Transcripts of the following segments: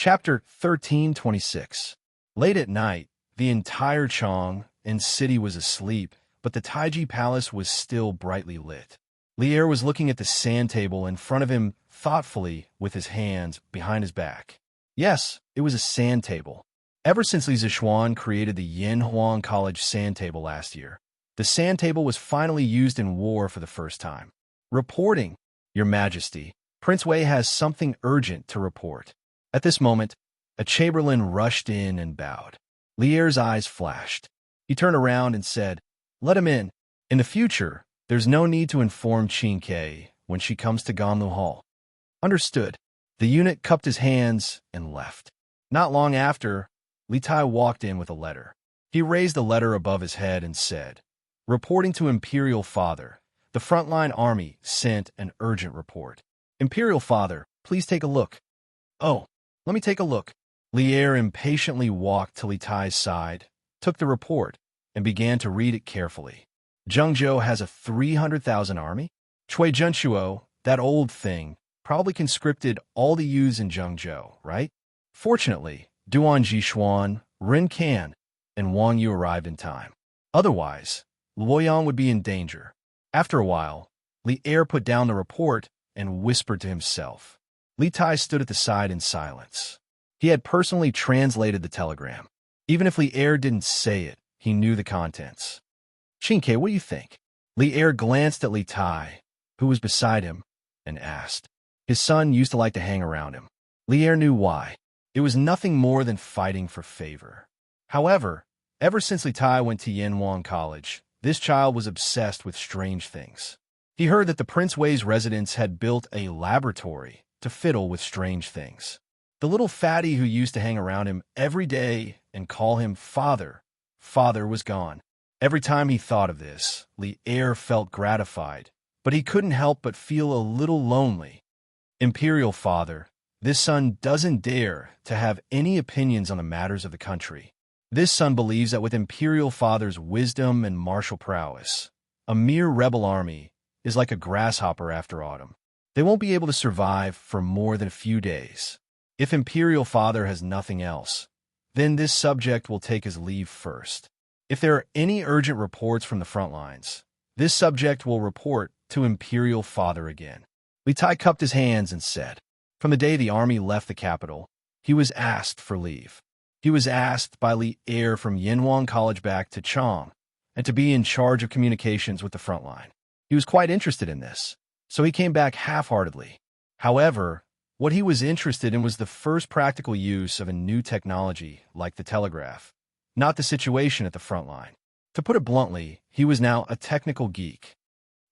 Chapter 1326. Late at night, the entire Chong and city was asleep, but the Taiji Palace was still brightly lit. Lier was looking at the sand table in front of him thoughtfully with his hands behind his back. Yes, it was a sand table. Ever since Li Zixuan created the Yanhuang College sand table last year, the sand table was finally used in war for the first time. Reporting, Your Majesty, Prince Wei has something urgent to report. At this moment, a chamberlain rushed in and bowed. Lier's eyes flashed. He turned around and said, "Let him in. In the future, there's no need to inform Xianxia when she comes to Ganlu Hall." Understood. The eunuch cupped his hands and left. Not long after, Li Tai walked in with a letter. He raised the letter above his head and said, "Reporting to Imperial Father, the frontline army sent an urgent report. Imperial Father, please take a look." "Oh, let me take a look." Lier impatiently walked to Li Tai's side, took the report, and began to read it carefully. Zhengzhou has a 300,000 army? Cui Zhenshuo, that old thing, probably conscripted all the youths in Zhengzhou, right? Fortunately, Duan Jixuan, Ren Kan, and Wang Yu arrived in time. Otherwise, Luoyang would be in danger. After a while, Lier put down the report and whispered to himself. Li Tai stood at the side in silence. He had personally translated the telegram. Even if Lier didn't say it, he knew the contents. "Xianxia, what do you think?" Lier glanced at Li Tai, who was beside him, and asked. His son used to like to hang around him. Lier knew why. It was nothing more than fighting for favor. However, ever since Li Tai went to Yanhuang College, this child was obsessed with strange things. He heard that the Prince Wei's residents had built a laboratory to fiddle with strange things. The little fatty who used to hang around him every day and call him father was gone. Every time he thought of this, Lier felt gratified, but he couldn't help but feel a little lonely. Imperial Father, this son doesn't dare to have any opinions on the matters of the country. This son believes that with Imperial Father's wisdom and martial prowess, a mere rebel army is like a grasshopper after autumn. They won't be able to survive for more than a few days. If Imperial Father has nothing else, then this subject will take his leave first. If there are any urgent reports from the front lines, this subject will report to Imperial Father again. Li Tai cupped his hands and said, from the day the army left the capital, he was asked for leave. He was asked by Lier from Yanhuang College back to Chong, and to be in charge of communications with the front line. He was quite interested in this, so he came back half-heartedly. However, what he was interested in was the first practical use of a new technology like the telegraph, not the situation at the front line. To put it bluntly, he was now a technical geek.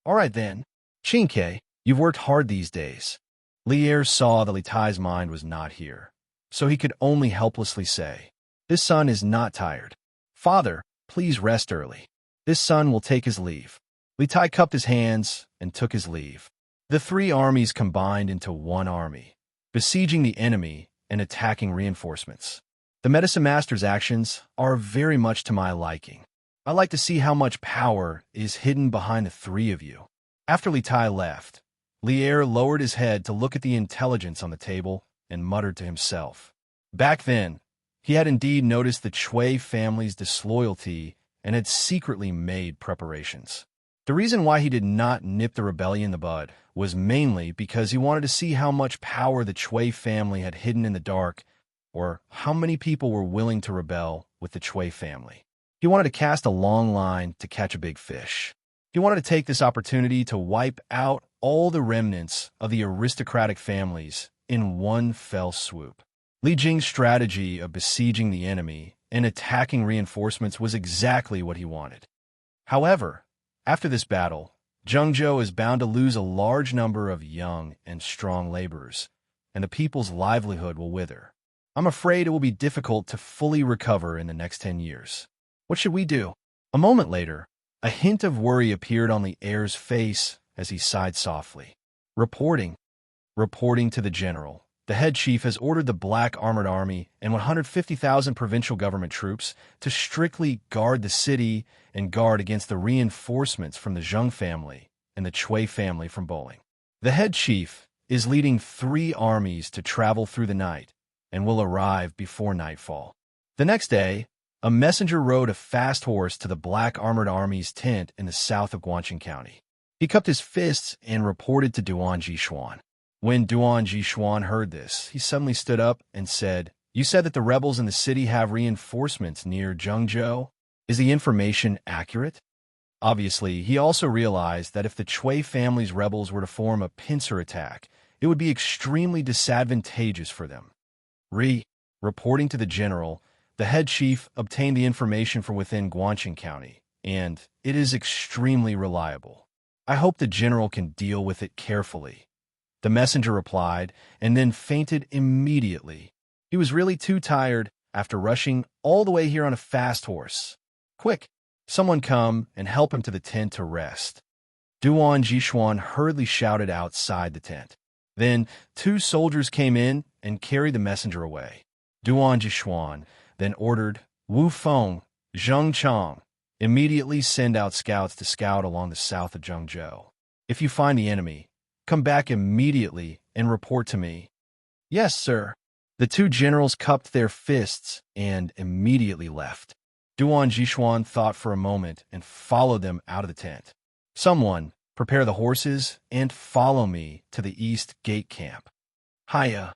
All right then, Xianxia, you've worked hard these days. Lier saw that Li Tai's mind was not here, so he could only helplessly say, this son is not tired. Father, please rest early. This son will take his leave. Li Tai cupped his hands and took his leave. The three armies combined into one army, besieging the enemy and attacking reinforcements. The Medicine Master's actions are very much to my liking. I like to see how much power is hidden behind the three of you. After Li Tai left, Lier lowered his head to look at the intelligence on the table and muttered to himself. Back then, he had indeed noticed the Chui family's disloyalty and had secretly made preparations. The reason why he did not nip the rebellion in the bud was mainly because he wanted to see how much power the Chui family had hidden in the dark, or how many people were willing to rebel with the Chui family. He wanted to cast a long line to catch a big fish. He wanted to take this opportunity to wipe out all the remnants of the aristocratic families in one fell swoop. Li Jing's strategy of besieging the enemy and attacking reinforcements was exactly what he wanted. However, after this battle, Zhengzhou is bound to lose a large number of young and strong laborers, and the people's livelihood will wither. I'm afraid it will be difficult to fully recover in the next 10 years. What should we do? A moment later, a hint of worry appeared on Lier's face as he sighed softly. Reporting to the general. The head chief has ordered the Black Armored Army and 150,000 provincial government troops to strictly guard the city and guard against the reinforcements from the Zheng family and the Chui family from Bowling. The head chief is leading 3 armies to travel through the night and will arrive before nightfall. The next day, a messenger rode a fast horse to the Black Armored Army's tent in the south of Guangxin County. He cupped his fists and reported to Duan Jishuan. When Duan Jishuan heard this, he suddenly stood up and said, "You said that the rebels in the city have reinforcements near Zhengzhou. Is the information accurate?" Obviously, he also realized that if the Chui family's rebels were to form a pincer attack, it would be extremely disadvantageous for them. Reporting to the general, the head chief obtained the information from within Guangxin County, and it is extremely reliable. I hope the general can deal with it carefully. The messenger replied, and then fainted immediately. He was really too tired after rushing all the way here on a fast horse. "Quick, someone come and help him to the tent to rest." Duan Jishuan hurriedly shouted outside the tent. Then 2 soldiers came in and carried the messenger away. Duan Jishuan then ordered Wu Feng, Zheng Chang, immediately send out scouts to scout along the south of Zhengzhou. If you find the enemy, come back immediately and report to me. "Yes, sir." The 2 generals cupped their fists and immediately left. Duan Jishuan thought for a moment and followed them out of the tent. "Someone, prepare the horses and follow me to the east gate camp." "Hiya!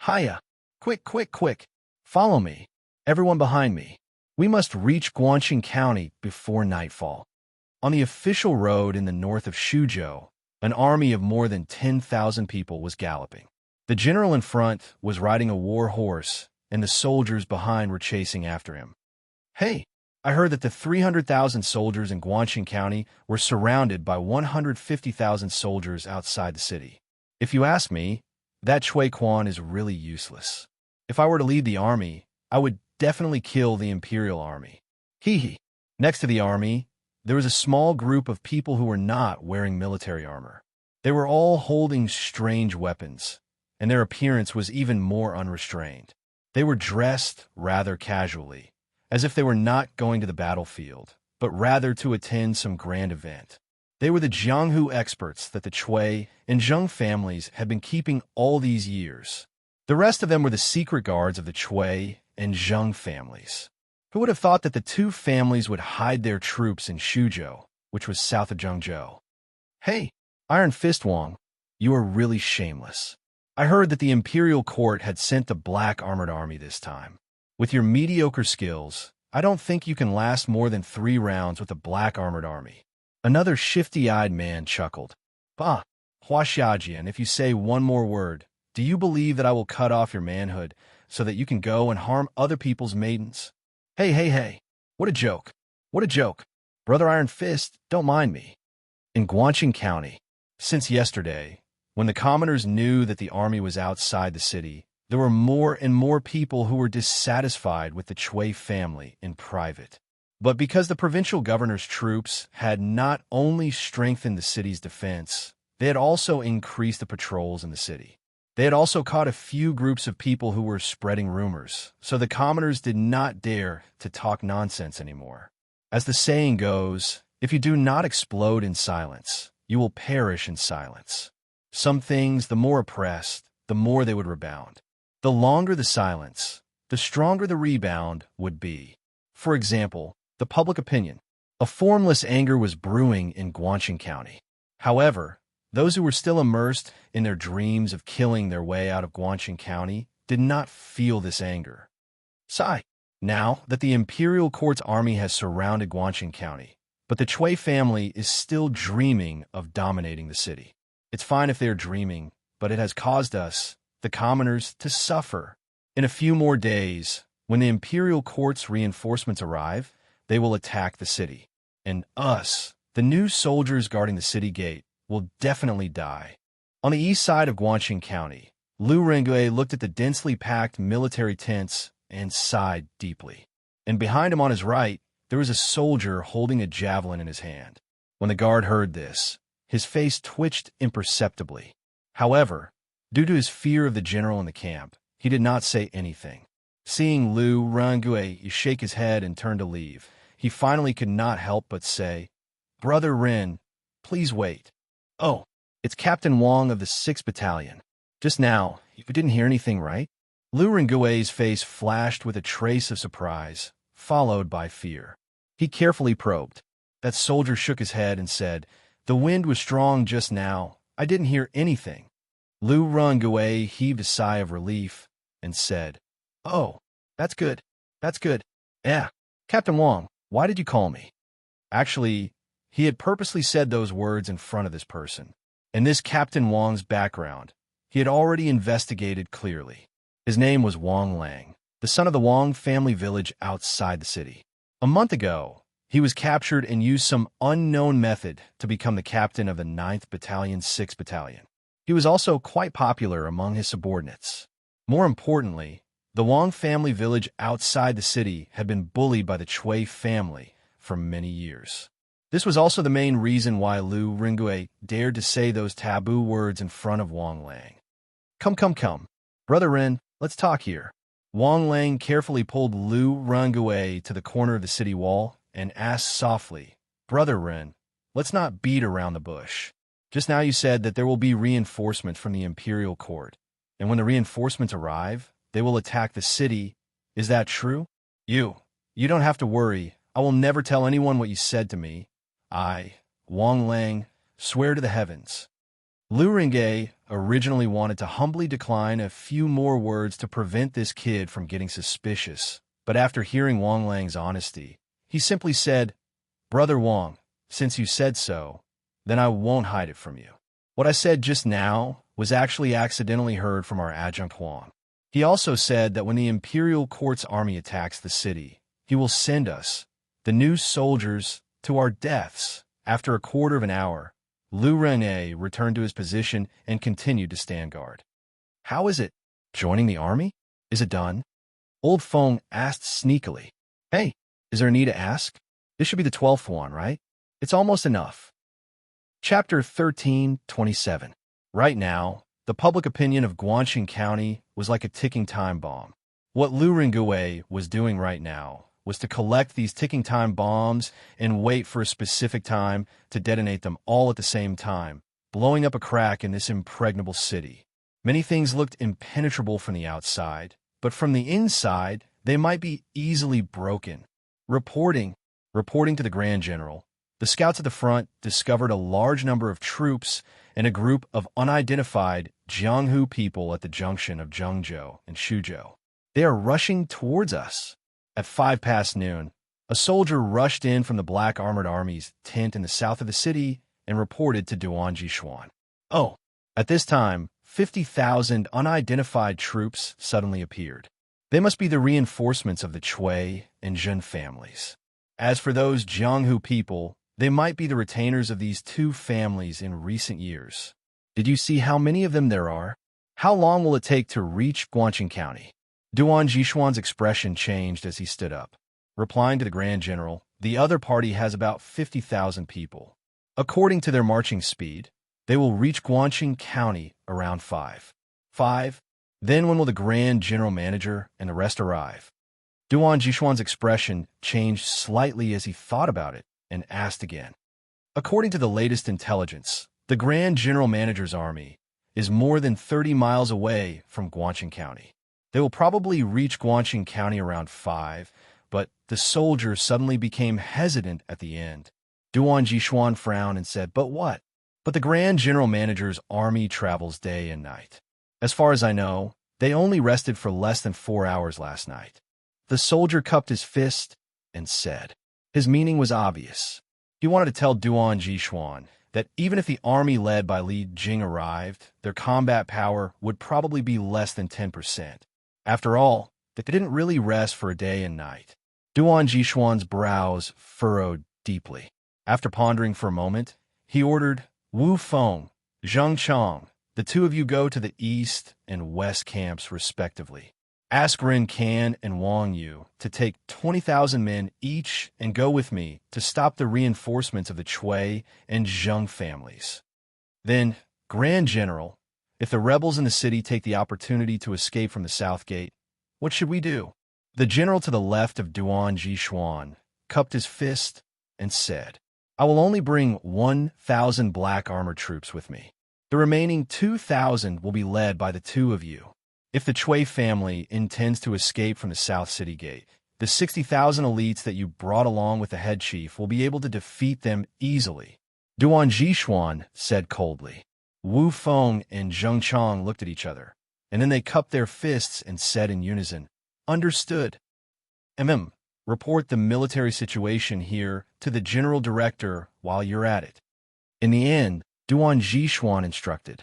Hiya! Quick, quick, quick! Follow me! Everyone behind me! We must reach Guangxin County before nightfall." On the official road in the north of Shuzhou, an army of more than 10,000 people was galloping. The general in front was riding a war horse, and the soldiers behind were chasing after him. "Hey, I heard that the 300,000 soldiers in Guangxin County were surrounded by 150,000 soldiers outside the city. If you ask me, that Chui Quan is really useless. If I were to lead the army, I would definitely kill the Imperial Army." Hee. Next to the army, there was a small group of people who were not wearing military armor. They were all holding strange weapons, and their appearance was even more unrestrained. They were dressed rather casually, as if they were not going to the battlefield, but rather to attend some grand event. They were the Jianghu experts that the Chui and Zheng families had been keeping all these years. The rest of them were the secret guards of the Chui and Zheng families. Who would have thought that the 2 families would hide their troops in Shuzhou, which was south of Zhengzhou? "Hey, Iron Fist Wang, you are really shameless. I heard that the Imperial Court had sent the Black Armored Army this time. With your mediocre skills, I don't think you can last more than 3 rounds with the Black Armored Army." Another shifty-eyed man chuckled. "Bah, Hua Xiajian, if you say one more word, do you believe that I will cut off your manhood so that you can go and harm other people's maidens? Hey, what a joke. What a joke. Brother Iron Fist, don't mind me." In Guangxin County, since yesterday, when the commoners knew that the army was outside the city, there were more and more people who were dissatisfied with the Chui family in private. But because the provincial governor's troops had not only strengthened the city's defense, they had also increased the patrols in the city. They had also caught a few groups of people who were spreading rumors, so the commoners did not dare to talk nonsense anymore. As the saying goes, if you do not explode in silence, you will perish in silence. Some things, the more oppressed, the more they would rebound. The longer the silence, the stronger the rebound would be. For example, the public opinion. A formless anger was brewing in Guangxin County. However, those who were still immersed in their dreams of killing their way out of Guangxin County did not feel this anger. Sigh. Now that the Imperial Court's army has surrounded Guangxin County, but the Chui family is still dreaming of dominating the city. It's fine if they're dreaming, but it has caused us, the commoners, to suffer. In a few more days, when the Imperial Court's reinforcements arrive, they will attack the city. And us, the new soldiers guarding the city gate, will definitely die. On the east side of Guangxin County, Lu Rengue looked at the densely packed military tents and sighed deeply. And behind him on his right, there was a soldier holding a javelin in his hand. When the guard heard this, his face twitched imperceptibly. However, due to his fear of the general in the camp, he did not say anything. Seeing Lu Rengue shake his head and turn to leave, he finally could not help but say, "Brother Ren, please wait." "Oh, it's Captain Wang of the 6th Battalion. Just now, you didn't hear anything, right?" Lu Rengui's face flashed with a trace of surprise, followed by fear. He carefully probed. That soldier shook his head and said, "The wind was strong just now. I didn't hear anything." Lu Rengui heaved a sigh of relief and said, "Oh, that's good. That's good. Yeah. Captain Wang, why did you call me?" Actually, he had purposely said those words in front of this person. In this Captain Wang's background, he had already investigated clearly. His name was Wang Lang, the son of the Wang family village outside the city. A month ago, he was captured and used some unknown method to become the captain of the 9th Battalion, 6th Battalion. He was also quite popular among his subordinates. More importantly, the Wang family village outside the city had been bullied by the Chui family for many years. This was also the main reason why Lu Rengui dared to say those taboo words in front of Wang Lang. Come. Brother Ren, let's talk here." Wang Lang carefully pulled Lu Rengui to the corner of the city wall and asked softly, "Brother Ren, let's not beat around the bush. Just now you said that there will be reinforcements from the Imperial Court, and when the reinforcements arrive, they will attack the city. Is that true?" You don't have to worry. I will never tell anyone what you said to me. I, Wang Lang, swear to the heavens." Lu Rengui originally wanted to humbly decline a few more words to prevent this kid from getting suspicious, but after hearing Wang Lang's honesty, he simply said, "Brother Wang, since you said so, then I won't hide it from you. What I said just now was actually accidentally heard from our adjunct Huang. He also said that when the Imperial Court's army attacks the city, he will send us, the new soldiers, to our deaths." After a quarter of an hour, Lu Rengui returned to his position and continued to stand guard. "How is it? Joining the army? Is it done?" Old Feng asked sneakily. "Hey, is there a need to ask? This should be the 12th one, right? It's almost enough." Chapter 13:27. Right now, the public opinion of Guangxing County was like a ticking time bomb. What Lu Rengui was doing right now was to collect these ticking time bombs and wait for a specific time to detonate them all at the same time, blowing up a crack in this impregnable city. Many things looked impenetrable from the outside, but from the inside, they might be easily broken. Reporting to the Grand General, the scouts at the front discovered a large number of troops and a group of unidentified Jianghu people at the junction of Zhengzhou and Shuzhou. "They are rushing towards us." At noon, a soldier rushed in from the Black Armored Army's tent in the south of the city and reported to Duan Jishuan. Oh, at this time, 50,000 unidentified troops suddenly appeared. They must be the reinforcements of the Chui and Zhen families. As for those Jianghu people, they might be the retainers of these two families in recent years. Did you see how many of them there are? How long will it take to reach Guangxing County? Duan Jishuan's expression changed as he stood up. Replying to the Grand General, the other party has about 50,000 people. According to their marching speed, they will reach Guangxing County around 5. Then when will the Grand General Manager and the rest arrive? Duan Jishuan's expression changed slightly as he thought about it and asked again. According to the latest intelligence, the Grand General Manager's army is more than 30 miles away from Guangxing County. They will probably reach Guangxing County around 5, but the soldier suddenly became hesitant at the end. Duan Jishuan frowned and said, "But what?" "But the Grand General Manager's army travels day and night. As far as I know, they only rested for less than 4 hours last night." The soldier cupped his fist and said. His meaning was obvious. He wanted to tell Duan Jishuan that even if the army led by Li Jing arrived, their combat power would probably be less than 10%. After all, they didn't really rest for a day and night. Duan Jishuan's brows furrowed deeply. After pondering for a moment, he ordered, "Wu Feng, Zheng Chang, the two of you go to the east and west camps respectively. Ask Ren Kan and Wang Yu to take 20,000 men each and go with me to stop the reinforcements of the Chui and Zheng families. Then, Grand General, if the rebels in the city take the opportunity to escape from the south gate, what should we do?" The general to the left of Duan Jishuan cupped his fist and said, "I will only bring 1,000 black armor troops with me. The remaining 2,000 will be led by the two of you. If the Chui family intends to escape from the South City Gate, the 60,000 elites that you brought along with the head chief will be able to defeat them easily. Duan Jishuan said coldly. Wu Feng and Zheng Chang looked at each other, and then they cupped their fists and said in unison, "Understood." Report the military situation here to the general director while you're at it. In the end, Duan Jishuan instructed.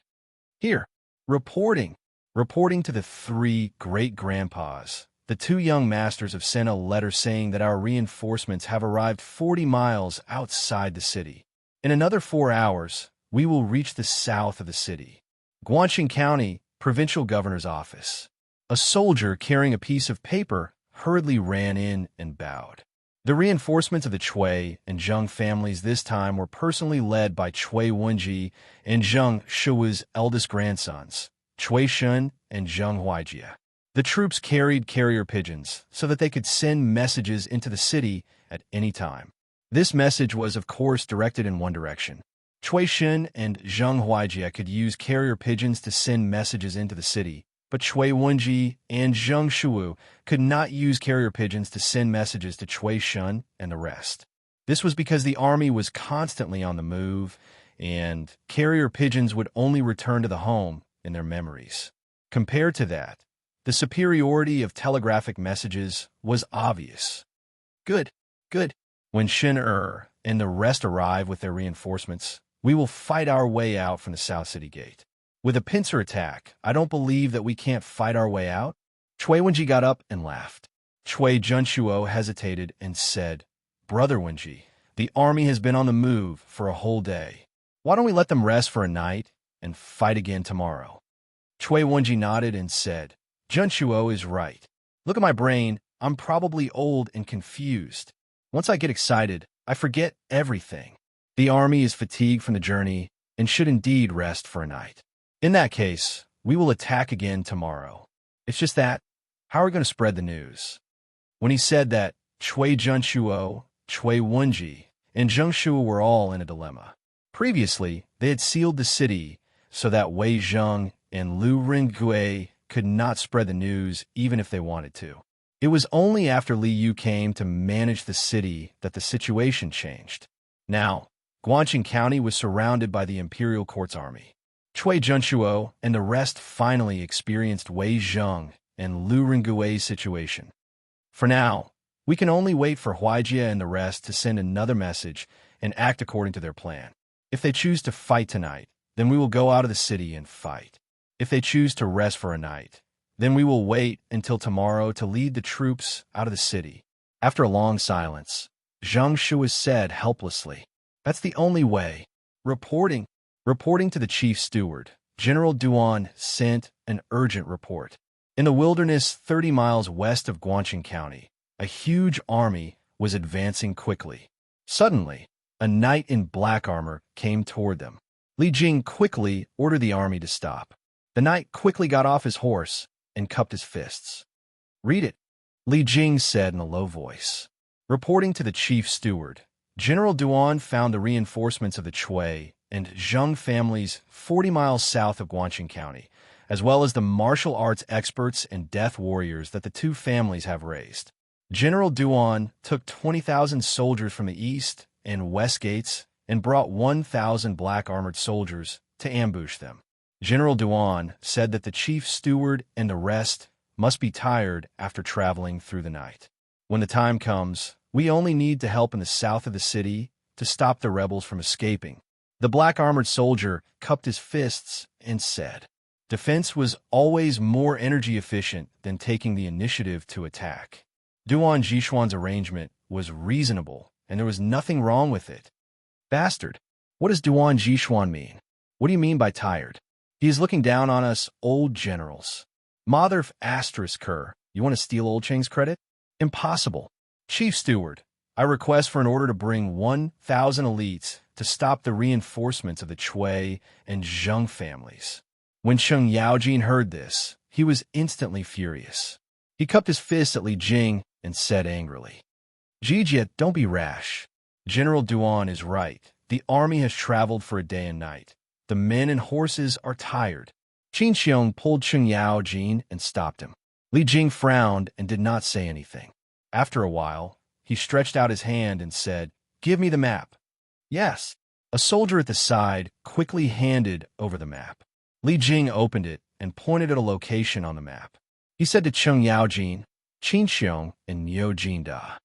Here, reporting to the three great-grandpas. The two young masters have sent a letter saying that our reinforcements have arrived 40 miles outside the city. In another 4 hours, we will reach the south of the city. Guangxing County, Provincial Governor's Office. A soldier carrying a piece of paper hurriedly ran in and bowed. The reinforcements of the Chui and Zheng families this time were personally led by Chui Wenji and Zheng Shu's eldest grandsons, Chui Shun and Zheng Huijia. The troops carried carrier pigeons so that they could send messages into the city at any time. This message was, of course, directed in one direction. Chui Shun and Zheng Huijia could use carrier pigeons to send messages into the city, but Chui Wenji and Zheng Shu could not use carrier pigeons to send messages to Chui Shun and the rest. This was because the army was constantly on the move, and carrier pigeons would only return to the home in their memories. Compared to that, the superiority of telegraphic messages was obvious. Good. When Shen and the rest arrive with their reinforcements, we will fight our way out from the South City Gate. With a pincer attack, I don't believe that we can't fight our way out. Chui Wenji got up and laughed. Chui Junshuo hesitated and said, "Brother Wenji, the army has been on the move for a whole day. Why don't we let them rest for a night and fight again tomorrow?" Chui Wenji nodded and said, "Junshuo is right. Look at my brain. I'm probably old and confused. Once I get excited, I forget everything. The army is fatigued from the journey and should indeed rest for a night. In that case, we will attack again tomorrow. It's just that, how are we going to spread the news?" When he said that, Chui Junshuo, Chui Wenji, and Zheng Shu were all in a dilemma. Previously, they had sealed the city so that Wei Zheng and Lu Ringui could not spread the news even if they wanted to. It was only after Li Yu came to manage the city that the situation changed. Now, Guangxing County was surrounded by the Imperial Court's army. Chui Junshuo and the rest finally experienced Wei Zheng and Lu Ringui's situation. For now, we can only wait for Huijia and the rest to send another message and act according to their plan. If they choose to fight tonight, then we will go out of the city and fight. If they choose to rest for a night, then we will wait until tomorrow to lead the troops out of the city. After a long silence, Zheng Shu said helplessly, "That's the only way." Reporting to the chief steward, General Duan sent an urgent report. In the wilderness 30 miles west of Guangxing County, a huge army was advancing quickly. Suddenly, a knight in black armor came toward them. Li Jing quickly ordered the army to stop. The knight quickly got off his horse and cupped his fists. "Read it," Li Jing said in a low voice. Reporting to the chief steward, General Duan found the reinforcements of the Chui and Zheng families 40 miles south of Guangxing County, as well as the martial arts experts and death warriors that the two families have raised. General Duan took 20,000 soldiers from the east and west gates and brought 1,000 black-armored soldiers to ambush them. General Duan said that the chief steward and the rest must be tired after traveling through the night. When the time comes, we only need to help in the south of the city to stop the rebels from escaping. The black-armored soldier cupped his fists and said, "Defense was always more energy efficient than taking the initiative to attack." Duan Jishuan's arrangement was reasonable, and there was nothing wrong with it. "Bastard, what does Duan Jishuan mean? What do you mean by tired? He is looking down on us old generals. Mother asterisk her, you want to steal old Cheng's credit? Impossible. Chief Steward, I request for an order to bring 1,000 elites to stop the reinforcements of the Chui and Zheng families." When Sheng Yaojin heard this, he was instantly furious. He cupped his fist at Li Jing and said angrily, "Jijia, don't be rash. General Duan is right. The army has traveled for a day and night. The men and horses are tired. Qin Xiong pulled Xianxia and stopped him. Li Jing frowned and did not say anything. After a while, he stretched out his hand and said, "Give me the map." "Yes." A soldier at the side quickly handed over the map. Li Jing opened it and pointed at a location on the map. He said to Xianxia, "Qin Xiong, and Niu Jinda.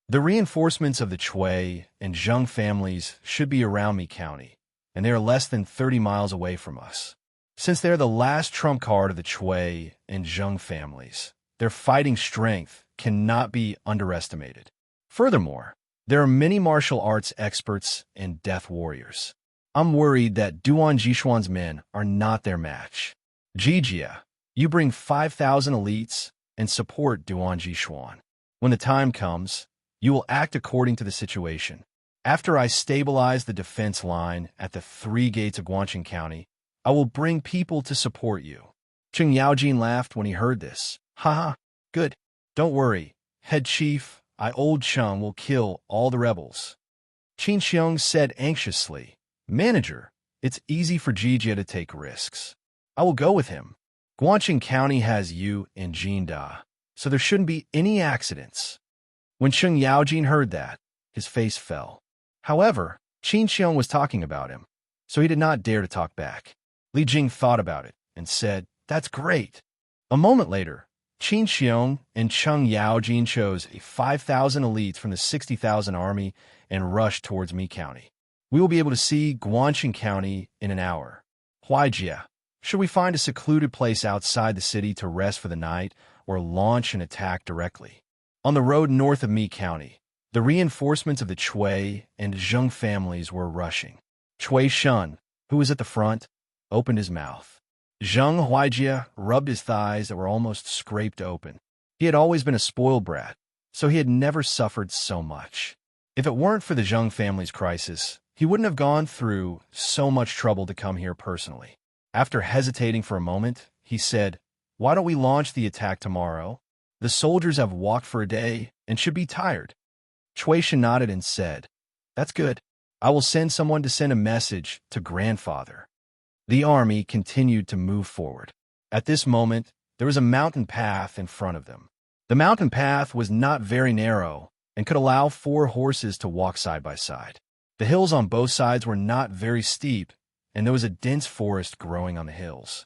The reinforcements of the Chui and Zheng families should be around Mi County, and they are less than 30 miles away from us. Since they are the last trump card of the Chui and Zheng families, their fighting strength cannot be underestimated. Furthermore, there are many martial arts experts and death warriors. I'm worried that Duan Jishuan's men are not their match. Jijia, you bring 5,000 elites and support Duan Jishuan. When the time comes, you will act according to the situation. After I stabilize the defense line at the 3 gates of Guangqing County, I will bring people to support you." Cheng Yaojin laughed when he heard this. "Haha, good. Don't worry, head chief, Old Cheng will kill all the rebels." Qin Xiong said anxiously, "Manager, it's easy for Jijia to take risks. I will go with him. Guangqing County has you and Jinda, so there shouldn't be any accidents." When Cheng Yaojin heard that, his face fell. However, Qin Xiong was talking about him, so he did not dare to talk back. Li Jing thought about it and said, "That's great." A moment later, Qin Xiong and Cheng Yaojin chose 5,000 elites from the 60,000 army and rushed towards Mi County. "We will be able to see Guangqing County in an hour. Huaijia, should we find a secluded place outside the city to rest for the night or launch an attack directly?" On the road north of Mi County, the reinforcements of the Chui and Zheng families were rushing. Chui Shun, who was at the front, opened his mouth. Zheng Huaijia rubbed his thighs that were almost scraped open. He had always been a spoiled brat, so he had never suffered so much. If it weren't for the Zheng family's crisis, he wouldn't have gone through so much trouble to come here personally. After hesitating for a moment, he said, "Why don't we launch the attack tomorrow? The soldiers have walked for a day and should be tired." Chui Shun nodded and said, "That's good. I will send someone to send a message to grandfather." The army continued to move forward. At this moment, there was a mountain path in front of them. The mountain path was not very narrow and could allow 4 horses to walk side by side. The hills on both sides were not very steep, and there was a dense forest growing on the hills.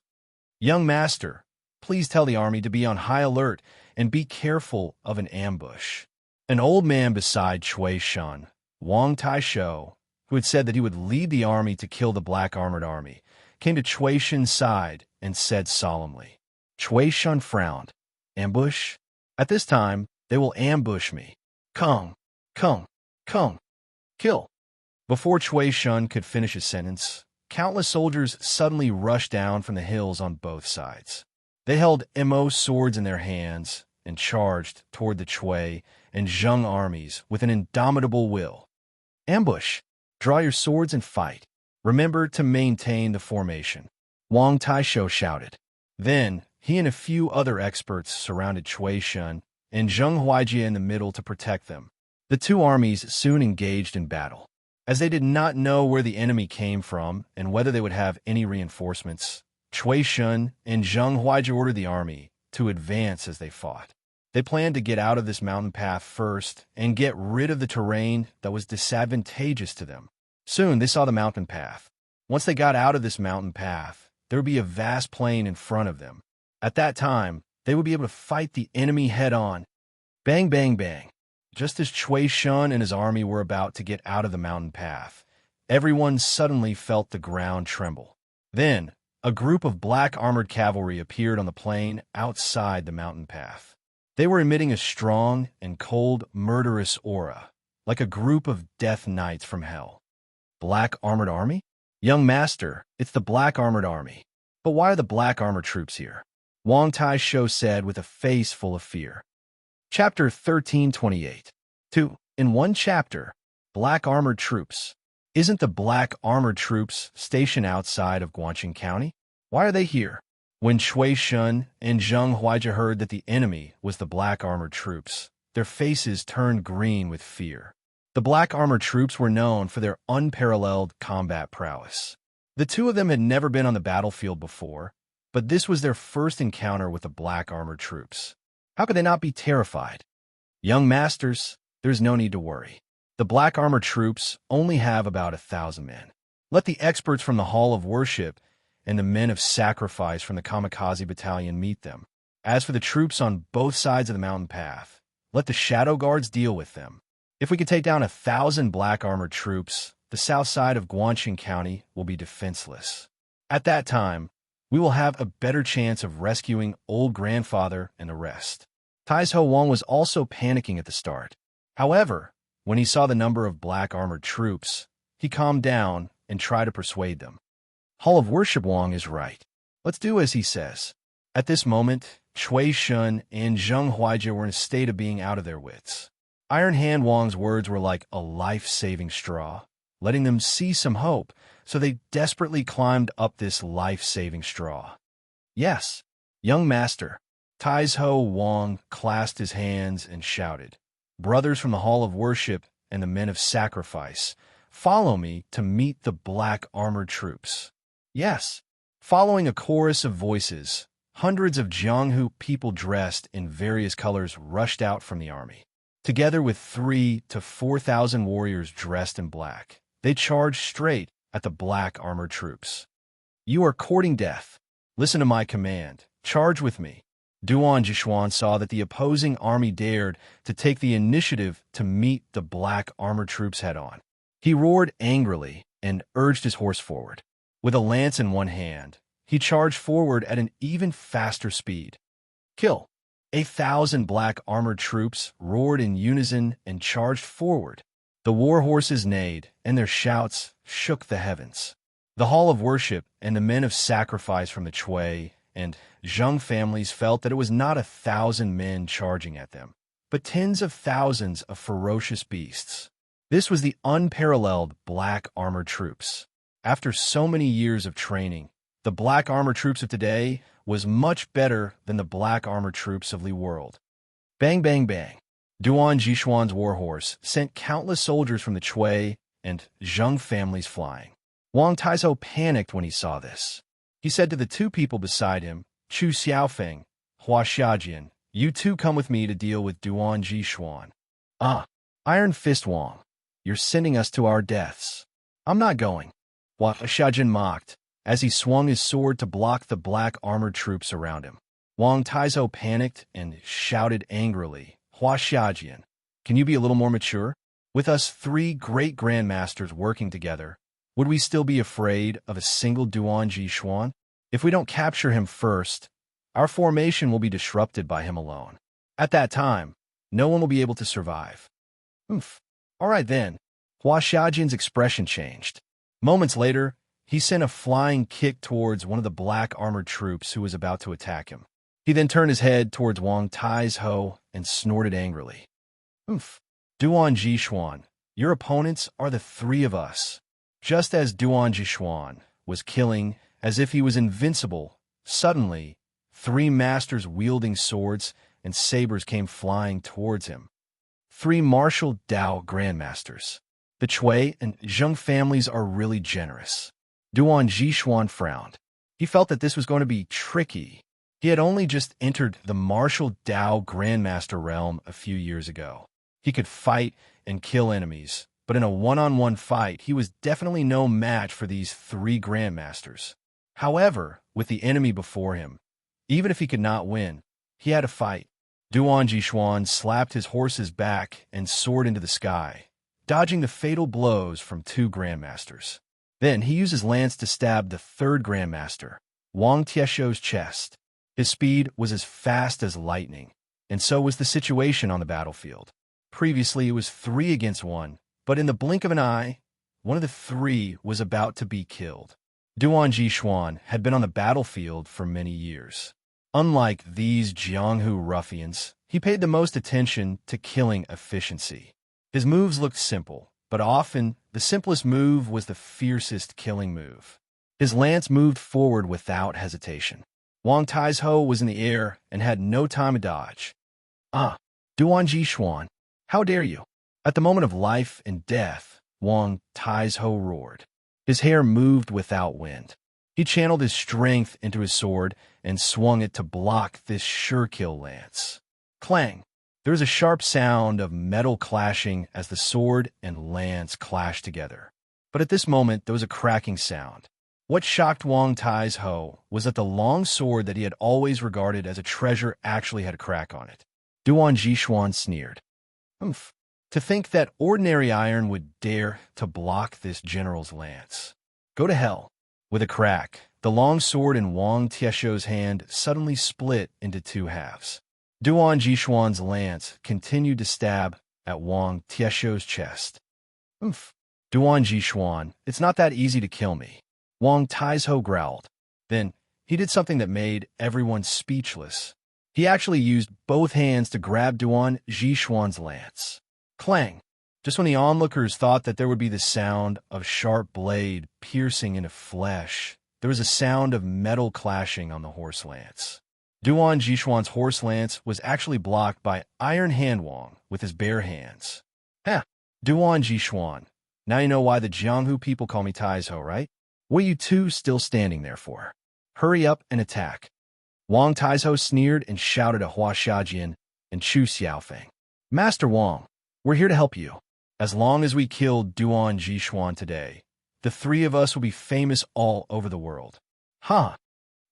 "Young master, please tell the army to be on high alert and be careful of an ambush." An old man beside Chui Shun, Wang Taishou, who had said that he would lead the army to kill the black armored army, came to Chui Shun's side and said solemnly. Chui Shun frowned. "Ambush? At this time, they will ambush me. Kung, kung, kung, kill." Before Chui Shun could finish his sentence, countless soldiers suddenly rushed down from the hills on both sides. They held Mo swords in their hands and charged toward the Chui and Zheng armies with an indomitable will. "Ambush! Draw your swords and fight. Remember to maintain the formation," Wang Taishou shouted. Then he and a few other experts surrounded Chui Shun and Zheng Huaijia in the middle to protect them. The 2 armies soon engaged in battle. As they did not know where the enemy came from and whether they would have any reinforcements, Chui Shun and Zheng Huaijia ordered the army to advance as they fought. They planned to get out of this mountain path first and get rid of the terrain that was disadvantageous to them. Soon they saw the mountain path. Once they got out of this mountain path, there would be a vast plain in front of them. At that time, they would be able to fight the enemy head-on. Bang, bang, bang. Just as Chui Shun and his army were about to get out of the mountain path, everyone suddenly felt the ground tremble. Then, a group of black armored cavalry appeared on the plain outside the mountain path. They were emitting a strong and cold, murderous aura, like a group of death knights from hell. "Black armored army? Young master, it's the black armored army. But why are the black armored troops here?" Wang Taishou said with a face full of fear. Chapter 1328. 2. In one chapter, Black Armored Troops. Isn't the black armored troops stationed outside of Guangqing County? Why are they here? When Chui Shun and Zheng Huaijia heard that the enemy was the black armored troops, their faces turned green with fear. The black armored troops were known for their unparalleled combat prowess. The 2 of them had never been on the battlefield before, but this was their first encounter with the black armored troops. How could they not be terrified? Young masters, there's no need to worry. The black armored troops only have about 1,000 men. Let the experts from the Hall of Worship and the men of sacrifice from the Kamikaze Battalion meet them. As for the troops on both sides of the mountain path, let the Shadow Guards deal with them. If we could take down 1,000 black armored troops, the south side of Guangxing County will be defenseless. At that time, we will have a better chance of rescuing old grandfather and the rest. Taizhou Wang was also panicking at the start. However, when he saw the number of black armored troops, he calmed down and tried to persuade them. Hall of Worship Wang is right. Let's do as he says. At this moment, Cui Shun and Zheng Huaijie were in a state of being out of their wits. Iron Hand Wang's words were like a life-saving straw, letting them see some hope, so they desperately climbed up this life-saving straw. Yes, young master. Taizhou Wang clasped his hands and shouted, "Brothers from the Hall of Worship and the men of sacrifice, follow me to meet the black armored troops." Yes, following a chorus of voices, hundreds of Jianghu people dressed in various colors rushed out from the army. Together with 3,000 to 4,000 warriors dressed in black, they charged straight at the black armored troops. "You are courting death. Listen to my command. Charge with me." Duan Jishuan saw that the opposing army dared to take the initiative to meet the black armored troops head-on. He roared angrily and urged his horse forward. With a lance in one hand, he charged forward at an even faster speed. "Kill!" 1,000 black armored troops roared in unison and charged forward. The war horses neighed, and their shouts shook the heavens. The Hall of Worship and the men of sacrifice from the Cui and Zheng families felt that it was not 1,000 men charging at them, but tens of thousands of ferocious beasts. This was the unparalleled black armored troops. After so many years of training, the black armored troops of today was much better than the black armored troops of Li World. Bang, bang, bang. Duan Jishuan's warhorse sent countless soldiers from the Cui and Zheng families flying. Wang Taizhou panicked when he saw this. He said to the two people beside him, "Chu Xiaofeng, Hua Xiajian, you two come with me to deal with Duan Jishuan." "Ah, Iron Fist Wang, you're sending us to our deaths." "I'm not going," Hua Xiajian mocked, as he swung his sword to block the black armored troops around him. Wang Taizhou panicked and shouted angrily, "Hua Xiajian, can you be a little more mature? With us 3 great grandmasters working together, would we still be afraid of a single Duan Jishuan? If we don't capture him first, our formation will be disrupted by him alone. At that time, no one will be able to survive." "Oof. All right then." Hua Xiajian's expression changed. Moments later, he sent a flying kick towards one of the black armored troops who was about to attack him. He then turned his head towards Wang Taizhou and snorted angrily. "Oof. Duan Jishuan, your opponents are the 3 of us." Just as Duan Jishuan was killing as if he was invincible, suddenly 3 masters wielding swords and sabers came flying towards him. 3 martial Dao grandmasters. The Cui and Zheng families are really generous. Duan Jishuan frowned. He felt that this was going to be tricky. He had only just entered the martial Dao grandmaster realm a few years ago. He could fight and kill enemies, but in a one-on-one fight, he was definitely no match for these 3 grandmasters. However, with the enemy before him, even if he could not win, he had to fight. Duan Jishuan slapped his horse's back and soared into the sky, dodging the fatal blows from 2 grandmasters. Then he used his lance to stab the 3rd grandmaster, Wang Tieshou's chest. His speed was as fast as lightning, and so was the situation on the battlefield. Previously, it was 3 against 1, but in the blink of an eye, one of the 3 was about to be killed. Duan Jishuan had been on the battlefield for many years. Unlike these Jianghu ruffians, he paid the most attention to killing efficiency. His moves looked simple, but often the simplest move was the fiercest killing move. His lance moved forward without hesitation. Wang Taizhou was in the air and had no time to dodge. "Ah, Duan Jishuan, how dare you!" At the moment of life and death, Wang Taizhou roared. His hair moved without wind. He channeled his strength into his sword and swung it to block this sure-kill lance. Clang! There was a sharp sound of metal clashing as the sword and lance clashed together. But at this moment, there was a cracking sound. What shocked Wang Tai's-ho was that the long sword that he had always regarded as a treasure actually had a crack on it. Duan Jishuan sneered. Humph. To think that ordinary iron would dare to block this general's lance. Go to hell. With a crack, the long sword in Wang Tiesho's hand suddenly split into two halves. Duan Jishuan's lance continued to stab at Wang Tiesho's chest. Humph. Duan Jishuan, it's not that easy to kill me. Wang Tai's-ho growled. Then, he did something that made everyone speechless. He actually used both hands to grab Duan Jishuan's lance. Clang! Just when the onlookers thought that there would be the sound of sharp blade piercing into flesh, there was a sound of metal clashing on the horse lance. Duan Jishuan's horse lance was actually blocked by Iron Hand Wang with his bare hands. Heh! Duan Jishuan, now you know why the Jianghu people call me Tai's-ho, right? What are you two still standing there for? Hurry up and attack. Wang Tai's-ho sneered and shouted at Hua Xiajian and Chu Xiaofeng. Master Wang, we're here to help you. As long as we kill Duan Jishuan today, the three of us will be famous all over the world. Huh?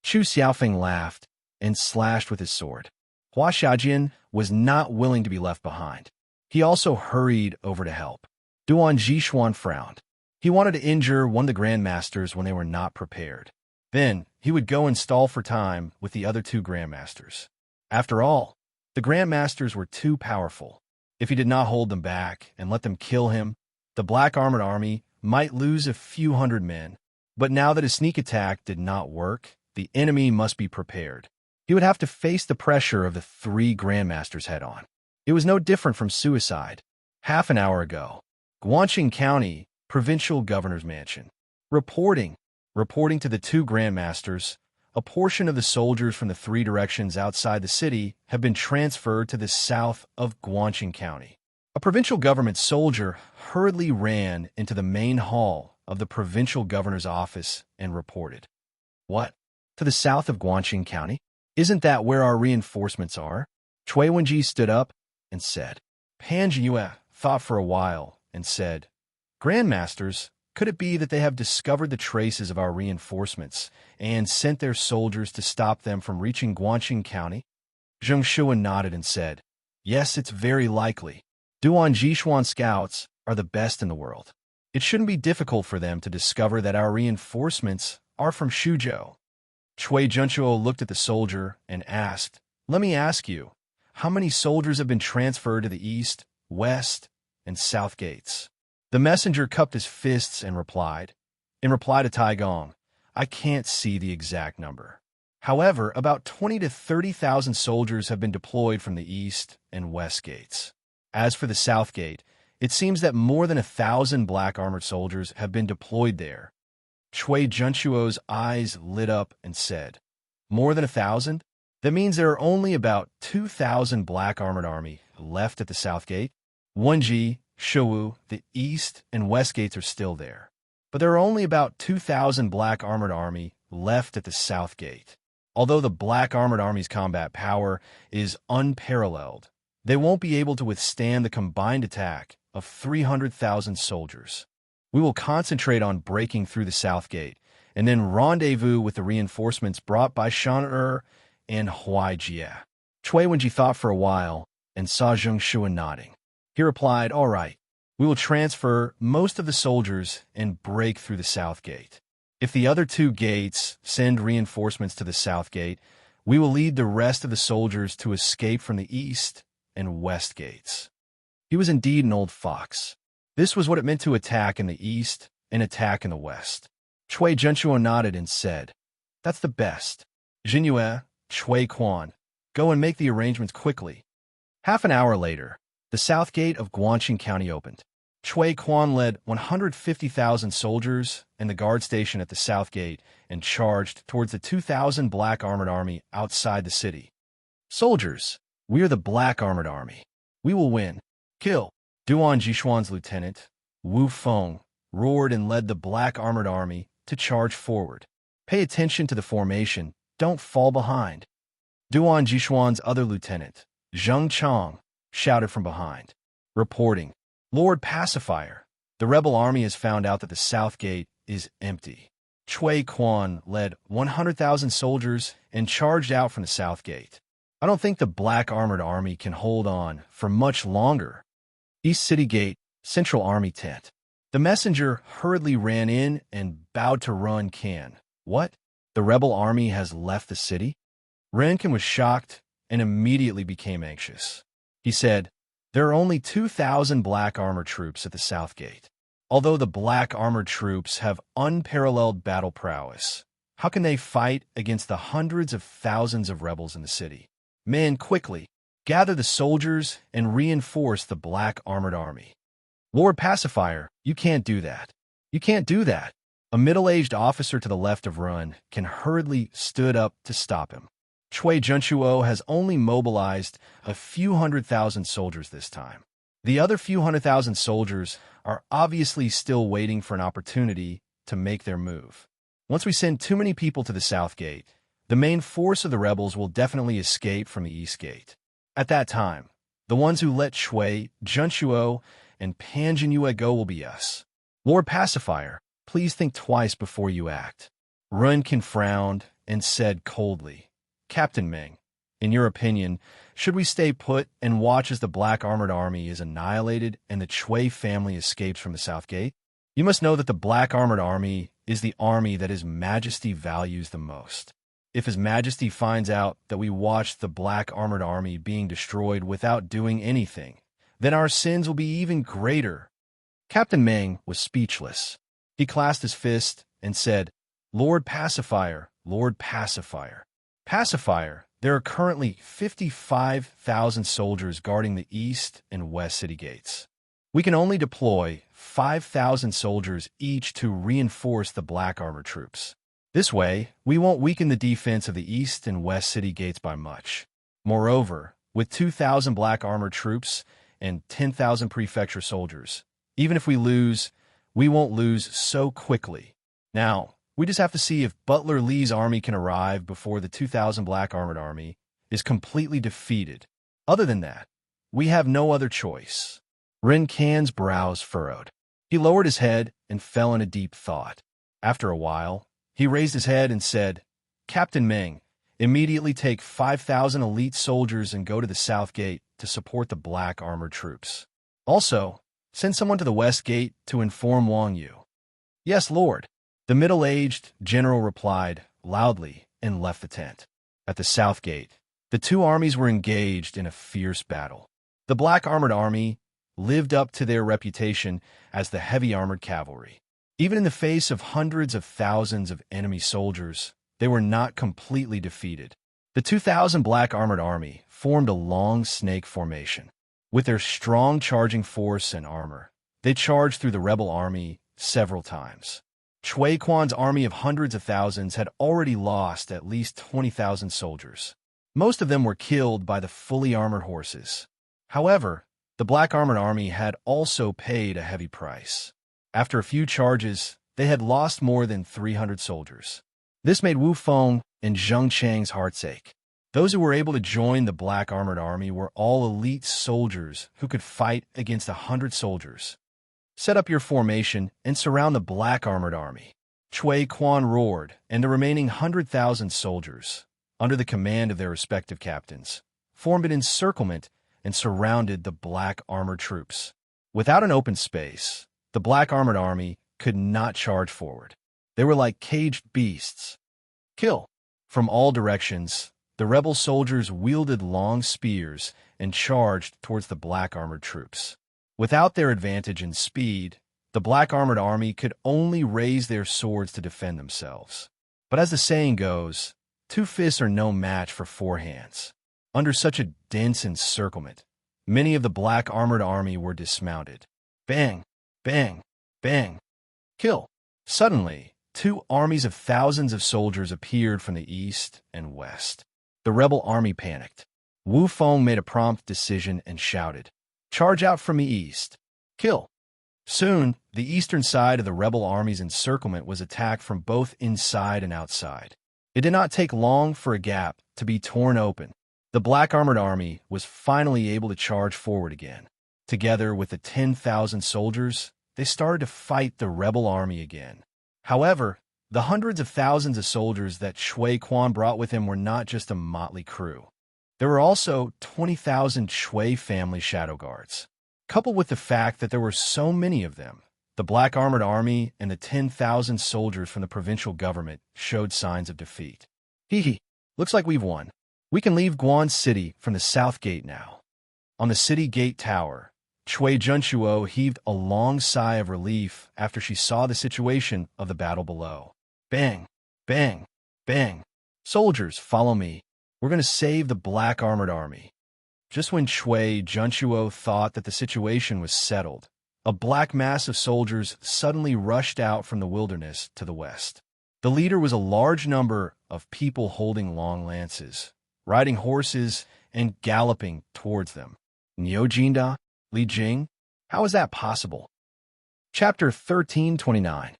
Chu Xiaofeng laughed and slashed with his sword. Hua Xiajian was not willing to be left behind. He also hurried over to help. Duan Jishuan frowned. He wanted to injure one of the grandmasters when they were not prepared. Then, he would go and stall for time with the other two grandmasters. After all, the grandmasters were too powerful. If he did not hold them back and let them kill him, the Black Armored Army might lose a few hundred men. But now that his sneak attack did not work, the enemy must be prepared. He would have to face the pressure of the three grandmasters head-on. It was no different from suicide. Half an hour ago, Guangxing County, Provincial Governor's Mansion. Reporting to the two grandmasters, a portion of the soldiers from the three directions outside the city have been transferred to the south of Guangxing County. A provincial government soldier hurriedly ran into the main hall of the provincial governor's office and reported. What? To the south of Guangxing County? Isn't that where our reinforcements are? Chui Wenji stood up and said. Pan Jiyue thought for a while and said, Grandmasters, could it be that they have discovered the traces of our reinforcements and sent their soldiers to stop them from reaching Guangxing County? Zheng Shuan nodded and said, Yes, it's very likely. Duan Jishuan scouts are the best in the world. It shouldn't be difficult for them to discover that our reinforcements are from Shuzhou. Chui Junchuo looked at the soldier and asked, Let me ask you, how many soldiers have been transferred to the east, west, and south gates? The messenger cupped his fists and replied, In reply to Tai Gong, I can't see the exact number. However, about 20 to 30,000 soldiers have been deployed from the east and west gates. As for the south gate, it seems that more than 1,000 black armored soldiers have been deployed there. Chui Junchuo's eyes lit up and said, More than 1,000? That means there are only about 2,000 black armored army left at the south gate. Wenji, Shouwu, the east and west gates are still there. But there are only about 2,000 black armored army left at the south gate. Although the black armored army's combat power is unparalleled, they won't be able to withstand the combined attack of 300,000 soldiers. We will concentrate on breaking through the south gate, and then rendezvous with the reinforcements brought by Shan and Huai Jie. Chui Wenji thought for a while and saw Zheng Shuan nodding. He replied, All right, we will transfer most of the soldiers and break through the south gate. If the other two gates send reinforcements to the south gate, we will lead the rest of the soldiers to escape from the east and west gates. He was indeed an old fox. This was what it meant to attack in the east and attack in the west. Chui Junchuo nodded and said, That's the best. Jinyue, Chui Quan, go and make the arrangements quickly. Half an hour later, the south gate of Guangxing County opened. Chui Quan led 150,000 soldiers and the guard station at the south gate and charged towards the 2,000 black armored army outside the city. Soldiers, we are the black armored army. We will win. Kill. Duan Jishuan's lieutenant, Wu Feng, roared and led the black armored army to charge forward. Pay attention to the formation. Don't fall behind. Duan Jishuan's other lieutenant, Zheng Chang, shouted from behind, reporting, Lord Pacifier, the rebel army has found out that the south gate is empty. Chui Quan led 100,000 soldiers and charged out from the south gate. I don't think the black armored army can hold on for much longer. East City Gate, Central Army Tent. The messenger hurriedly ran in and bowed to Ren Kan. What? The rebel army has left the city? Ren Kan was shocked and immediately became anxious. He said, there are only 2,000 black armored troops at the south gate. Although the black armored troops have unparalleled battle prowess, how can they fight against the hundreds of thousands of rebels in the city? Men, quickly, gather the soldiers and reinforce the black armored army. Lord Pacifier, you can't do that. You can't do that. A middle-aged officer to the left of Ren Kan hurriedly stood up to stop him. Chui Junchuo has only mobilized a few 100,000 soldiers this time. The other few 100,000 soldiers are obviously still waiting for an opportunity to make their move. Once we send too many people to the south gate, the main force of the rebels will definitely escape from the east gate. At that time, the ones who let Chui Junchuo and Panjin Yue go will be us. Lord Pacifier, please think twice before you act. Ren Kan frowned and said coldly, Captain Meng, in your opinion, should we stay put and watch as the black armored army is annihilated and the Chui family escapes from the south gate? You must know that the black armored army is the army that His Majesty values the most. If His Majesty finds out that we watched the black armored army being destroyed without doing anything, then our sins will be even greater. Captain Meng was speechless. He clasped his fist and said, Lord Pacifier, Lord Pacifier. Pacifier, there are currently 55,000 soldiers guarding the east and west city gates. We can only deploy 5,000 soldiers each to reinforce the black armored troops. This way, we won't weaken the defense of the east and west city gates by much. Moreover, with 2,000 black armored troops and 10,000 prefecture soldiers, even if we lose, we won't lose so quickly. Now, we just have to see if Butler Lee's army can arrive before the 2,000 black armored army is completely defeated. Other than that, we have no other choice. Ren Kan's brows furrowed. He lowered his head and fell in a deep thought. After a while, he raised his head and said, Captain Meng, immediately take 5,000 elite soldiers and go to the south gate to support the black armored troops. Also, send someone to the west gate to inform Wang Yu. Yes, Lord. The middle-aged general replied loudly and left the tent. At the south gate, the two armies were engaged in a fierce battle. The black armored army lived up to their reputation as the heavy armored cavalry. Even in the face of hundreds of thousands of enemy soldiers, they were not completely defeated. The 2,000 black armored army formed a long snake formation. With their strong charging force and armor, they charged through the rebel army several times. Chui Quan's army of hundreds of thousands had already lost at least 20,000 soldiers. Most of them were killed by the fully armored horses. However, the black armored army had also paid a heavy price. After a few charges, they had lost more than 300 soldiers. This made Wu Feng and Zheng Chang's hearts ache. Those who were able to join the black armored army were all elite soldiers who could fight against 100 soldiers. Set up your formation and surround the black armored army. Chui Quan roared, and the remaining 100,000 soldiers, under the command of their respective captains, formed an encirclement and surrounded the black armored troops. Without an open space, the black armored army could not charge forward. They were like caged beasts. Kill! From all directions, the rebel soldiers wielded long spears and charged towards the black armored troops. Without their advantage in speed, the black armored army could only raise their swords to defend themselves. But as the saying goes, 2 fists are no match for 4 hands. Under such a dense encirclement, many of the black armored army were dismounted. Bang! Bang! Bang! Kill! Suddenly, 2 armies of thousands of soldiers appeared from the east and west. The rebel army panicked. Wu Feng made a prompt decision and shouted, Charge out from the east. Kill! Soon, the eastern side of the rebel army's encirclement was attacked from both inside and outside. It did not take long for a gap to be torn open. The black armored army was finally able to charge forward again. Together with the 10,000 soldiers, they started to fight the rebel army again. However, the hundreds of thousands of soldiers that Shui Quan brought with him were not just a motley crew. There were also 20,000 Shui family shadow guards. Coupled with the fact that there were so many of them, the black armored army and the 10,000 soldiers from the provincial government showed signs of defeat. Hee, looks like we've won. We can leave Guan City from the south gate now. On the city gate tower, Cui Junchuo heaved a long sigh of relief after she saw the situation of the battle below. Bang, bang, bang. Soldiers, follow me. We're going to save the black armored army. Just when Cui Junchuo thought that the situation was settled, a black mass of soldiers suddenly rushed out from the wilderness to the west. The leader was a large number of people holding long lances, riding horses, and galloping towards them. Niu Jinda? Li Jing? How is that possible? Chapter 1329.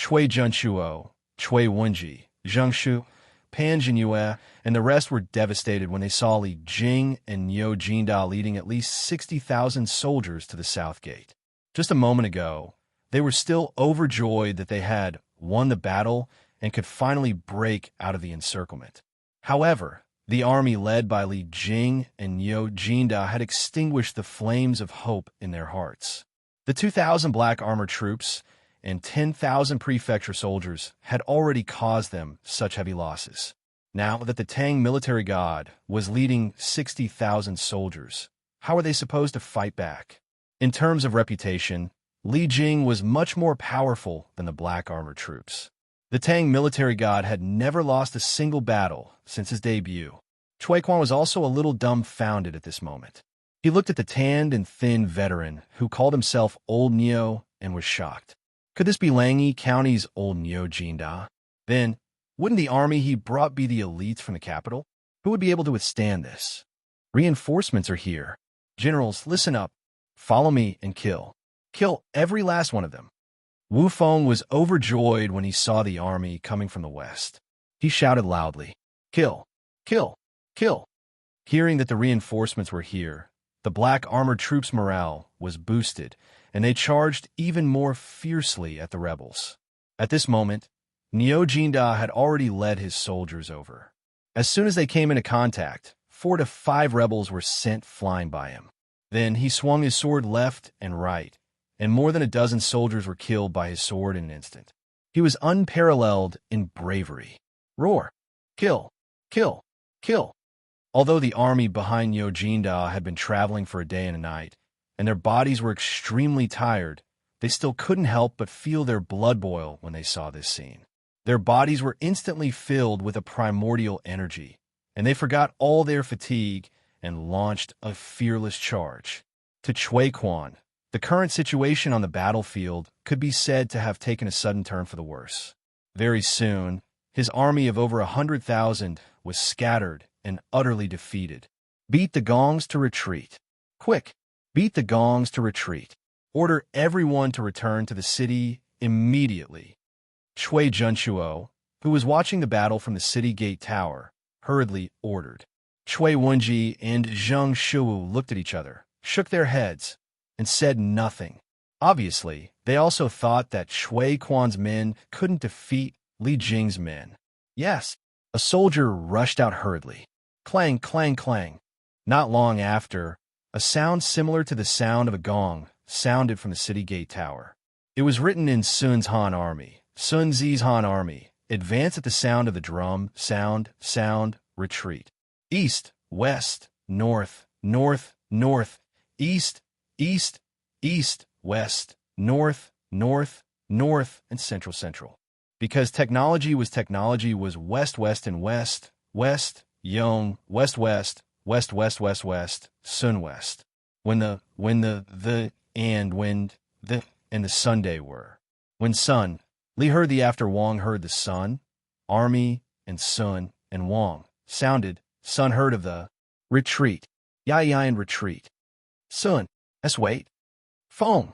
Cui Junchuo, Cui Wenji, Zhengshu, Pan Jinyue, and the rest were devastated when they saw Li Jing and Niu Jinda leading at least 60,000 soldiers to the south gate. Just a moment ago, they were still overjoyed that they had won the battle and could finally break out of the encirclement. However, the army led by Li Jing and Niu Jinda had extinguished the flames of hope in their hearts. The 2,000 black armored troops and 10,000 prefecture soldiers had already caused them such heavy losses. Now that the Tang military god was leading 60,000 soldiers, how were they supposed to fight back? In terms of reputation, Li Jing was much more powerful than the black armored troops. The Tang military god had never lost a single battle since his debut. Cui Quan was also a little dumbfounded at this moment. He looked at the tanned and thin veteran who called himself Old Niu and was shocked. Could this be Langyi County's Old Niu Jinda? Then, wouldn't the army he brought be the elites from the capital? Who would be able to withstand this? Reinforcements are here. Generals, listen up. Follow me and kill. Kill every last one of them. Wu Feng was overjoyed when he saw the army coming from the west. He shouted loudly, "Kill! Kill! Kill!" Hearing that the reinforcements were here, the black armored troops' morale was boosted, and they charged even more fiercely at the rebels. At this moment, Niu Jinda had already led his soldiers over. As soon as they came into contact, 4 to 5 rebels were sent flying by him. Then he swung his sword left and right, and more than a dozen soldiers were killed by his sword in an instant. He was unparalleled in bravery. Roar! Kill! Kill! Kill! Although the army behind Niu Jinda had been traveling for a day and a night, and their bodies were extremely tired, they still couldn't help but feel their blood boil when they saw this scene. Their bodies were instantly filled with a primordial energy, and they forgot all their fatigue and launched a fearless charge. To Cui Quan, the current situation on the battlefield could be said to have taken a sudden turn for the worse. Very soon, his army of over 100,000 was scattered and utterly defeated. Beat the gongs to retreat. Quick, beat the gongs to retreat. Order everyone to return to the city immediately. Cui Junchuo, who was watching the battle from the city gate tower, hurriedly ordered. Cui Wenji and Zheng Shu looked at each other, shook their heads, and said nothing. Obviously, they also thought that Cui Quan's men couldn't defeat Li Jing's men. Yes, a soldier rushed out hurriedly. Clang, clang, clang. Not long after, a sound similar to the sound of a gong sounded from the city gate tower. It was written in Sun's Han army. Sun Zi's Han army. Advance at the sound of the drum. Sound, sound, retreat. East, west, north, north, north, east, east, east, west, north, north, north, and central, central. Because technology was west, west, and west, west, Yong, west, west, west, west, west, west, sun, west. When the, and the Sunday were. When sun, Li heard the after Wang heard the sun, army, and sun, and Wang, sounded, sun heard of the retreat, and retreat. Sun, let's wait. Feng,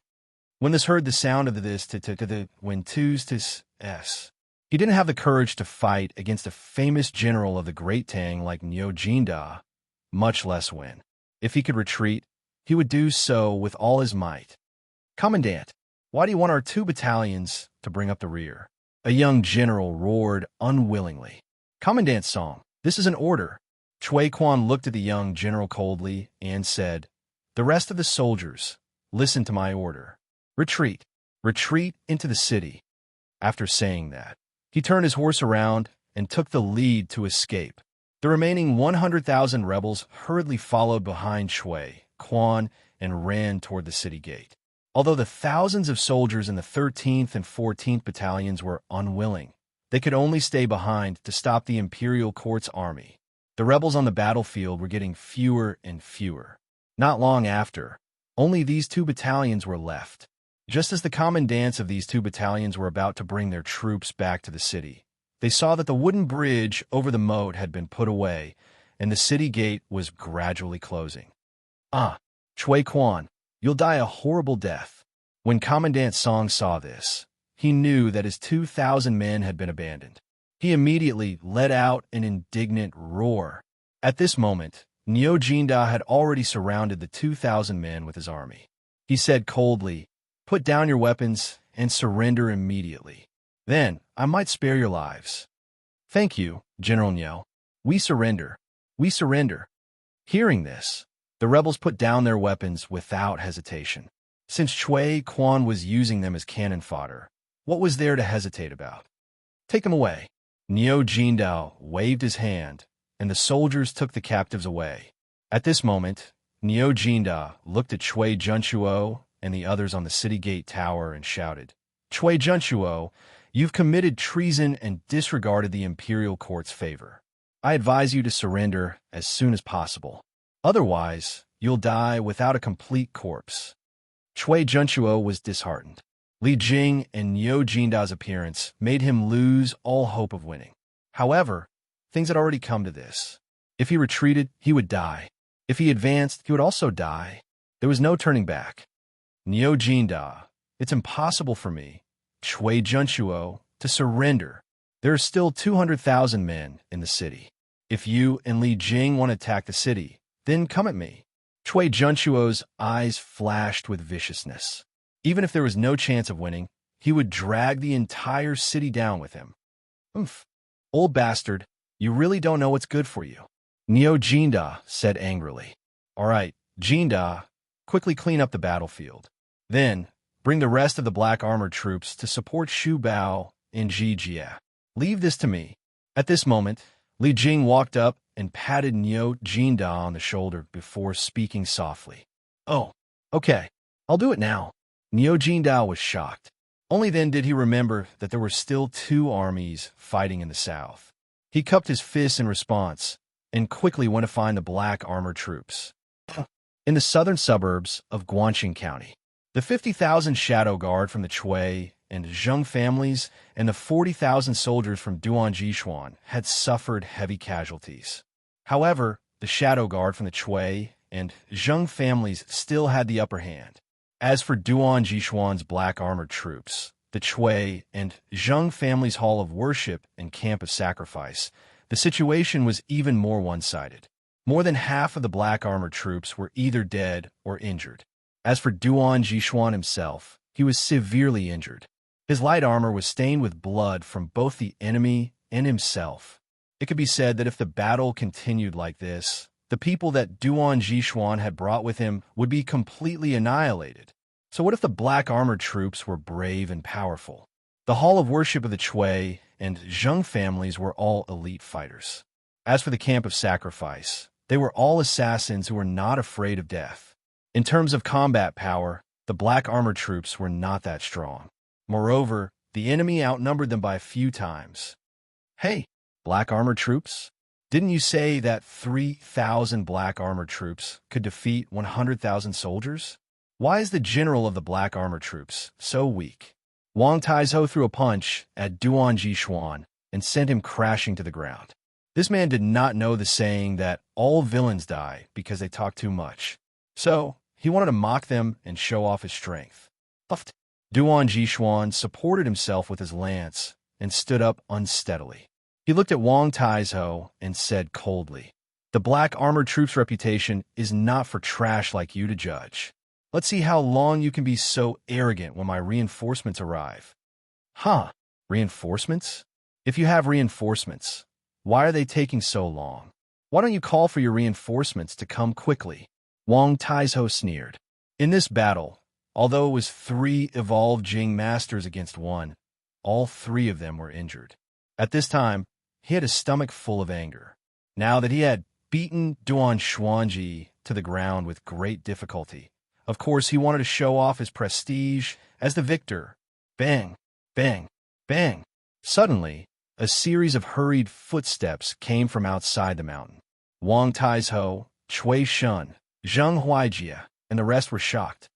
When this heard the sound of this to the when twos to s, he didn't have the courage to fight against a famous general of the Great Tang like Niu Jinda, much less win. If he could retreat, he would do so with all his might. Commandant, why do you want our 2 battalions to bring up the rear? A young general roared unwillingly. Commandant Song, this is an order. Chui Quan looked at the young general coldly and said, the rest of the soldiers, listen to my order. Retreat. Retreat into the city. After saying that, he turned his horse around and took the lead to escape. The remaining 100,000 rebels hurriedly followed behind Chui Quan and ran toward the city gate. Although the thousands of soldiers in the 13th and 14th battalions were unwilling, they could only stay behind to stop the imperial court's army. The rebels on the battlefield were getting fewer and fewer. Not long after, only these 2 battalions were left. Just as the commandants of these 2 battalions were about to bring their troops back to the city, they saw that the wooden bridge over the moat had been put away, and the city gate was gradually closing. Chui Quan, you'll die a horrible death. When Commandant Song saw this, he knew that his 2,000 men had been abandoned. He immediately let out an indignant roar. At this moment, Niu Jinda had already surrounded the 2,000 men with his army. He said coldly, put down your weapons and surrender immediately. Then I might spare your lives. Thank you, General Niu. We surrender. We surrender. Hearing this, the rebels put down their weapons without hesitation. Since Chui Quan was using them as cannon fodder, what was there to hesitate about? Take them away. Niu Jindao waved his hand, and the soldiers took the captives away. At this moment, Niu Jinda looked at Chui Junchuo and the others on the city gate tower and shouted, Chui Junchuo, you've committed treason and disregarded the imperial court's favor. I advise you to surrender as soon as possible. Otherwise, you'll die without a complete corpse. Chui Junchuo was disheartened. Li Jing and Niu Jinda's appearance made him lose all hope of winning. However, things had already come to this. If he retreated, he would die. If he advanced, he would also die. There was no turning back. Niu Jinda, it's impossible for me, Chui Junchuo, to surrender. There are still 200,000 men in the city. If you and Li Jing want to attack the city, then come at me. Chui Junchuo's eyes flashed with viciousness. Even if there was no chance of winning, he would drag the entire city down with him. Oomph. Old bastard, you really don't know what's good for you. Niu Jinda said angrily. All right, Jinda, quickly clean up the battlefield. Then, bring the rest of the black armored troops to support Xu Bao and Ji Jia. Leave this to me. At this moment, Li Jing walked up and patted Niu Jinda on the shoulder before speaking softly. Oh, okay, I'll do it now. Niu Jinda was shocked. Only then did he remember that there were still 2 armies fighting in the south. He cupped his fists in response and quickly went to find the black armored troops. In the southern suburbs of Guangxing County, the 50,000 Shadow Guard from the Chui and Zheng families and the 40,000 soldiers from Duan Jishuan had suffered heavy casualties. However, the Shadow Guard from the Chui and Zheng families still had the upper hand. As for Duan Jishuan's black armored troops, the Chui and Zheng families' hall of worship and camp of sacrifice, the situation was even more one-sided. More than half of the black armored troops were either dead or injured. As for Duan Jishuan himself, he was severely injured. His light armor was stained with blood from both the enemy and himself. It could be said that if the battle continued like this, the people that Duan Jishuan had brought with him would be completely annihilated. So what if the black armored troops were brave and powerful? The hall of worship of the Chui and Zheng families were all elite fighters. As for the camp of sacrifice, they were all assassins who were not afraid of death. In terms of combat power, the black armored troops were not that strong. Moreover, the enemy outnumbered them by a few times. Hey, black armored troops? Didn't you say that 3,000 black armored troops could defeat 100,000 soldiers? Why is the general of the black armored troops so weak? Wang Taizhou threw a punch at Duan Jishuan and sent him crashing to the ground. This man did not know the saying that all villains die because they talk too much. So, he wanted to mock them and show off his strength. Puffed. Duan Jishuan supported himself with his lance and stood up unsteadily. He looked at Wang Taizhou and said coldly, "The black armored troops' reputation is not for trash like you to judge. Let's see how long you can be so arrogant when my reinforcements arrive." Huh? Reinforcements? If you have reinforcements, why are they taking so long? Why don't you call for your reinforcements to come quickly? Wang Taizhou sneered. In this battle, although it was 3 evolved Jing masters against 1, all 3 of them were injured. At this time, he had a stomach full of anger. Now that he had beaten Duan Xuanji to the ground with great difficulty, of course he wanted to show off his prestige as the victor. Bang, bang, bang. Suddenly, a series of hurried footsteps came from outside the mountain. Wang Taizhou, Cui Shun, Zheng Huaijie, and the rest were shocked.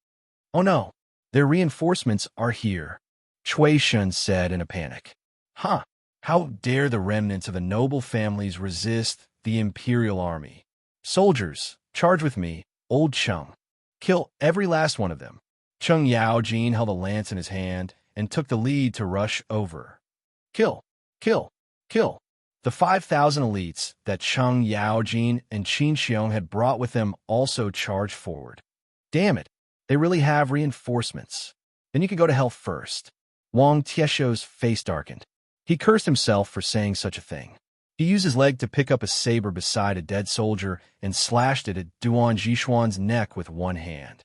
"Oh no, their reinforcements are here," Cui Shun said in a panic. "Huh, how dare the remnants of the noble families resist the imperial army? Soldiers, charge with me, old Cheng. Kill every last one of them." Cheng Yaojin held a lance in his hand and took the lead to rush over. Kill, kill, kill. The 5,000 elites that Cheng Yaojin and Qin Xiong had brought with them also charged forward. Damn it, they really have reinforcements. Then you can go to hell first. Wang Tieshou's face darkened. He cursed himself for saying such a thing. He used his leg to pick up a saber beside a dead soldier and slashed it at Duan Jishuan's neck with one hand.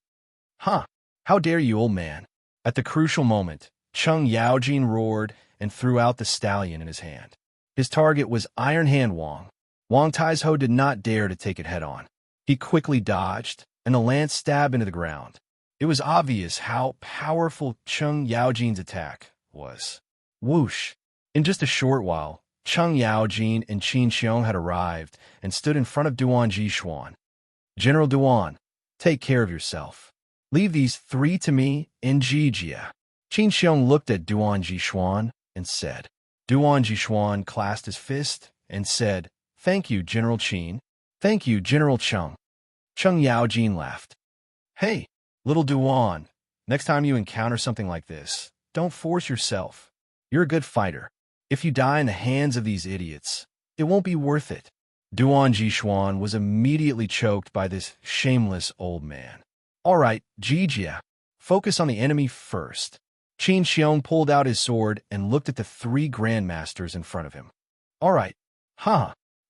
Huh, how dare you, old man? At the crucial moment, Cheng Yaojin roared and threw out the stallion in his hand. His target was Iron Hand Wang. Wang Taizhou did not dare to take it head-on. He quickly dodged, and the lance stabbed into the ground. It was obvious how powerful Cheng Yaojin's attack was. Whoosh! In just a short while, Cheng Yaojin and Qin Xiong had arrived and stood in front of Duan Jishuan. "General Duan, take care of yourself. Leave these 3 to me in Jijia." Qin Xiong looked at Duan Jishuan and said. Duan Jishuan clasped his fist and said, "Thank you, General Qin. Thank you, General Cheng." Cheng Yaojin laughed. "Hey, little Duan, next time you encounter something like this, don't force yourself. You're a good fighter. If you die in the hands of these idiots, it won't be worth it." Duan Jishuan was immediately choked by this shameless old man. "All right, Jijia, focus on the enemy first." Qin Xiong pulled out his sword and looked at the 3 grandmasters in front of him. "All right,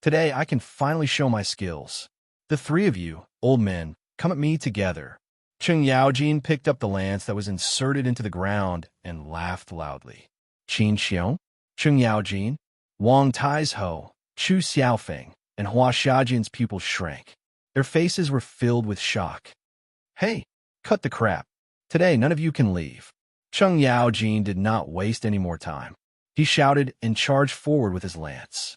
today I can finally show my skills. The 3 of you, old men, come at me together." Cheng Yaojin picked up the lance that was inserted into the ground and laughed loudly. Qin Xiong, Cheng Yaojin, Wang Taizhou, Chu Xiaofeng, and Hua Xiaojin's pupils shrank. Their faces were filled with shock. "Hey, cut the crap. Today none of you can leave." Cheng Yaojin did not waste any more time. He shouted and charged forward with his lance.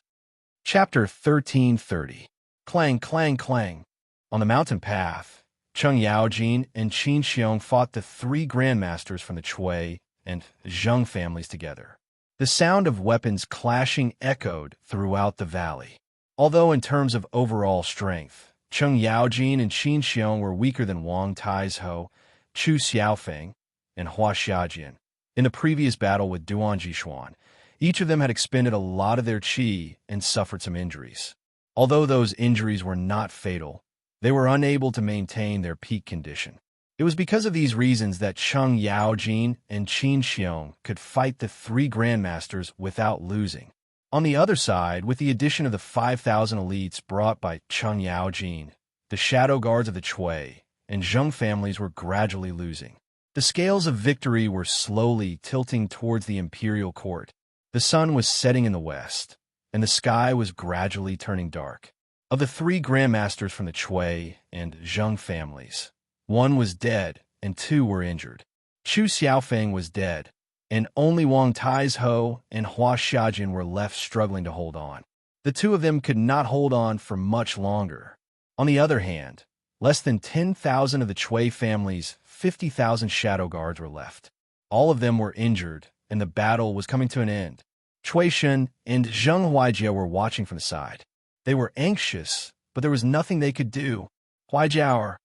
Chapter 1330. Clang, clang, clang. On the mountain path, Cheng Yaojin and Qin Xiong fought the 3 grandmasters from the Cui and Zheng families together. The sound of weapons clashing echoed throughout the valley. Although in terms of overall strength, Cheng Yaojin and Qin Xiong were weaker than Wang Taizhou, Chu Xiaofeng, and Hua Xiaojin. In the previous battle with Duan Jishuan, each of them had expended a lot of their qi and suffered some injuries. Although those injuries were not fatal, they were unable to maintain their peak condition. It was because of these reasons that Cheng Yaojin and Qin Xiong could fight the 3 grandmasters without losing. On the other side, with the addition of the 5,000 elites brought by Cheng Yaojin, the shadow guards of the Cui and Zheng families were gradually losing. The scales of victory were slowly tilting towards the imperial court. The sun was setting in the west, and the sky was gradually turning dark. Of the 3 grandmasters from the Cui and Zheng families, 1 was dead and 2 were injured. Chu Xiaofeng was dead, and only Wang Taizhou and Hua Xiaojin were left struggling to hold on. The 2 of them could not hold on for much longer. On the other hand, less than 10,000 of the Cui family's 50,000 shadow guards were left. All of them were injured, and the battle was coming to an end. Cui Shun and Zheng Huaijie were watching from the side. They were anxious, but there was nothing they could do. "Huaijiao,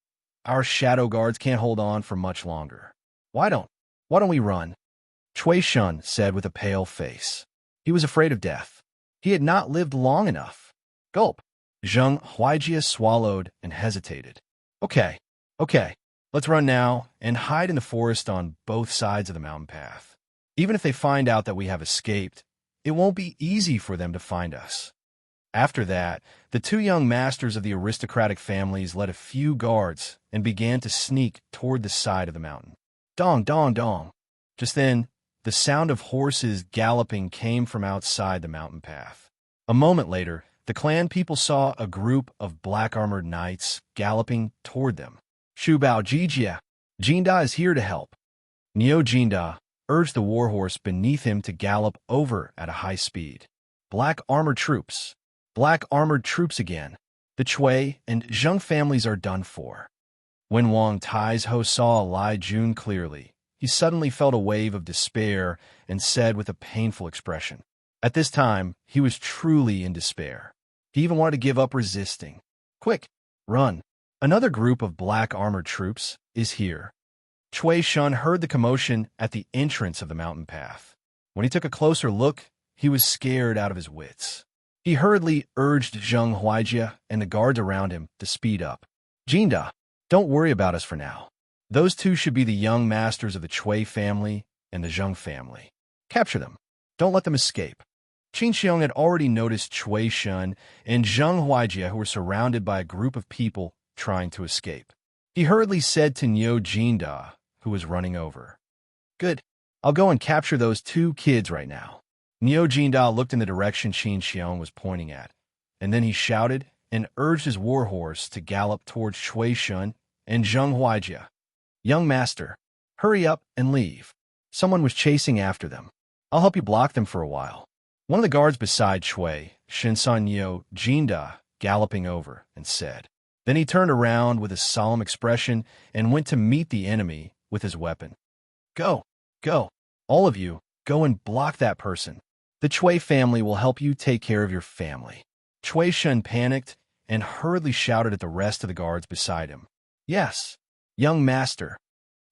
our shadow guards can't hold on for much longer. Why don't Why don't we run? Chui Shun said with a pale face. He was afraid of death. He had not lived long enough. Gulp. Zheng Huaijia swallowed and hesitated. Okay, let's run now and hide in the forest on both sides of the mountain path. Even if they find out that we have escaped, it won't be easy for them to find us. After that, the two young masters of the aristocratic families led a few guards and began to sneak toward the side of the mountain. Dong, dong, dong. Just then, the sound of horses galloping came from outside the mountain path. A moment later, the clan people saw a group of black-armored knights galloping toward them. Shu Bao Jijia, Jinda is here to help. Neo Jinda urged the warhorse beneath him to gallop over at a high speed. Black armored troops again. The Chui and Zheng families are done for. When Wang Tai's-ho saw Lai Jun clearly, he suddenly felt a wave of despair and said with a painful expression. At this time, he was truly in despair. He even wanted to give up resisting. Quick, run. Another group of black armored troops is here. Chui Shun heard the commotion at the entrance of the mountain path. When he took a closer look, he was scared out of his wits. He hurriedly urged Zheng Huaijia and the guards around him to speed up. Jinda, don't worry about us for now. Those two should be the young masters of the Chui family and the Zheng family. Capture them. Don't let them escape. Qin Xiong had already noticed Chui Shun and Zheng Huaijia, who were surrounded by a group of people trying to escape. He hurriedly said to Neo Jinda, who was running over, Good, I'll go and capture those two kids right now. Neo Jinda looked in the direction Qin Xiong was pointing at, and then he shouted and urged his warhorse to gallop towards Chui Shun and Zheng Huaijia. Young master, hurry up and leave. Someone was chasing after them. I'll help you block them for a while. One of the guards beside Chui Shin saw Neo Jinda galloping over and said. Then he turned around with a solemn expression and went to meet the enemy with his weapon. Go, all of you, go and block that person. The Chui family will help you take care of your family. Chui Shun panicked and hurriedly shouted at the rest of the guards beside him. Yes, young master.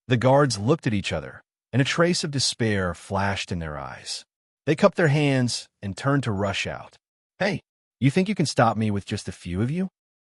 The guards looked at each other, and a trace of despair flashed in their eyes. They cupped their hands and turned to rush out. Hey, you think you can stop me with just a few of you?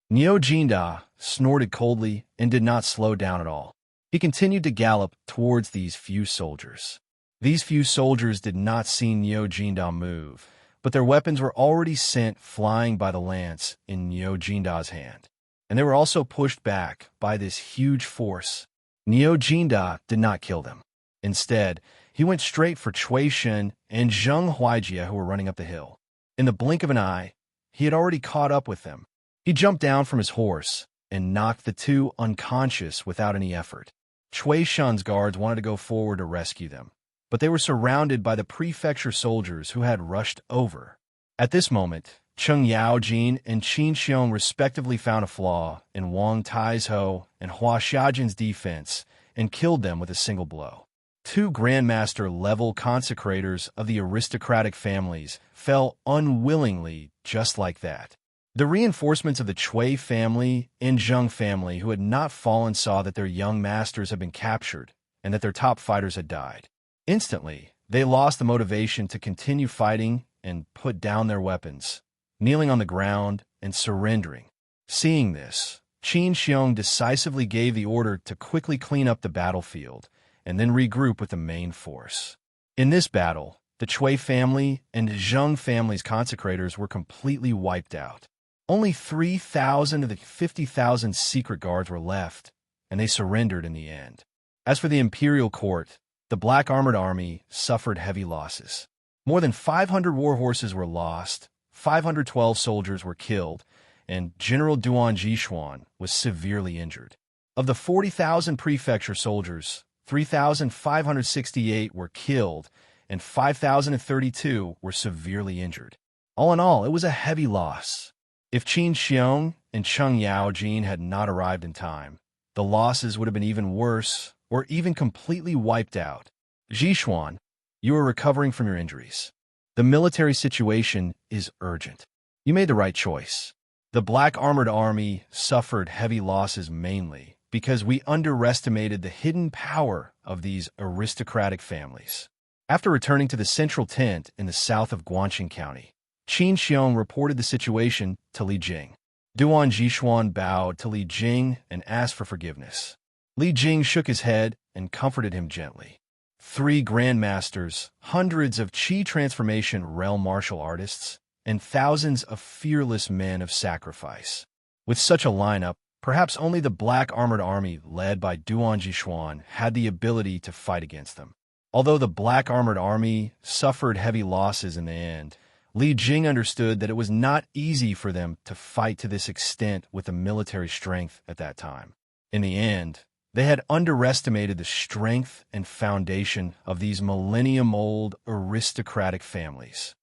Neo Jinda snorted coldly and did not slow down at all. He continued to gallop towards these few soldiers. These few soldiers did not see Neo Jinda move, but their weapons were already sent flying by the lance in Neo Jinda's hand, and they were also pushed back by this huge force. Neo Jinda did not kill them. Instead, he went straight for Chui Shun and Zheng Huaijia, who were running up the hill. In the blink of an eye, he had already caught up with them. He jumped down from his horse and knocked the two unconscious without any effort. Chui Shun's guards wanted to go forward to rescue them, but they were surrounded by the prefecture soldiers who had rushed over. At this moment, Cheng Yaojin and Qin Xiong respectively found a flaw in Wang Tai's-ho and Hua Xiajin's defense and killed them with a single blow. Two Grandmaster-level consecrators of the aristocratic families fell unwillingly just like that. The reinforcements of the Chui family and Zheng family who had not fallen saw that their young masters had been captured and that their top fighters had died. Instantly, they lost the motivation to continue fighting and put down their weapons, kneeling on the ground and surrendering. Seeing this, Qin Xiong decisively gave the order to quickly clean up the battlefield and then regroup with the main force. In this battle, the Chui family and Zheng family's consecrators were completely wiped out. Only 3,000 of the 50,000 secret guards were left, and they surrendered in the end. As for the imperial court, the black armored army suffered heavy losses. More than 500 war horses were lost, 512 soldiers were killed, and General Duan Jishuan was severely injured. Of the 40,000 prefecture soldiers, 3,568 were killed, and 5,032 were severely injured. All in all, it was a heavy loss. If Qin Xiong and Cheng Yaojin had not arrived in time, the losses would have been even worse or even completely wiped out. Jishuan, you are recovering from your injuries. The military situation is urgent. You made the right choice. The black armored army suffered heavy losses mainly because we underestimated the hidden power of these aristocratic families. After returning to the central tent in the south of Guangxing County, Xianxia reported the situation to Li Jing. Duan Jishuan bowed to Li Jing and asked for forgiveness. Li Jing shook his head and comforted him gently. 3 grandmasters, hundreds of Qi transformation realm martial artists, and thousands of fearless men of sacrifice. With such a lineup, perhaps only the black armored army led by Duan Jishuan had the ability to fight against them. Although the black armored army suffered heavy losses in the end, Li Jing understood that it was not easy for them to fight to this extent with the military strength at that time. In the end, they had underestimated the strength and foundation of these millennium-old aristocratic families.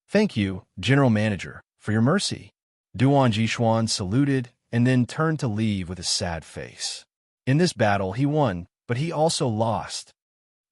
"Thank you, General Manager, for your mercy." Duan Jishuan saluted and then turned to leave with a sad face. In this battle, he won, but he also lost.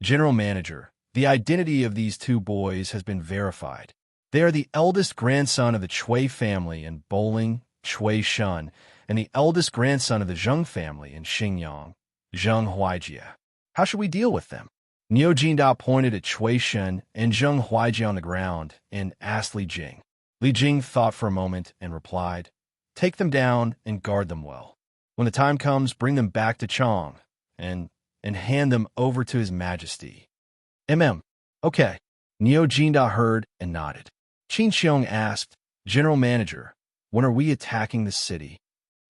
"General Manager, the identity of these 2 boys has been verified. They are the eldest grandson of the Chui family in Bowling, Chui Shun, and the eldest grandson of the Zheng family in Xingyang, Zheng Huaijia. How should we deal with them?" Niu Jingda pointed at Chui Shun and Zheng Huaijia on the ground and asked Li Jing. Li Jing thought for a moment and replied, "Take them down and guard them well. When the time comes, bring them back to Chong and hand them over to His Majesty." Okay. Niu Jingda heard and nodded. Qin Xiong asked, "General Manager, when are we attacking the city?"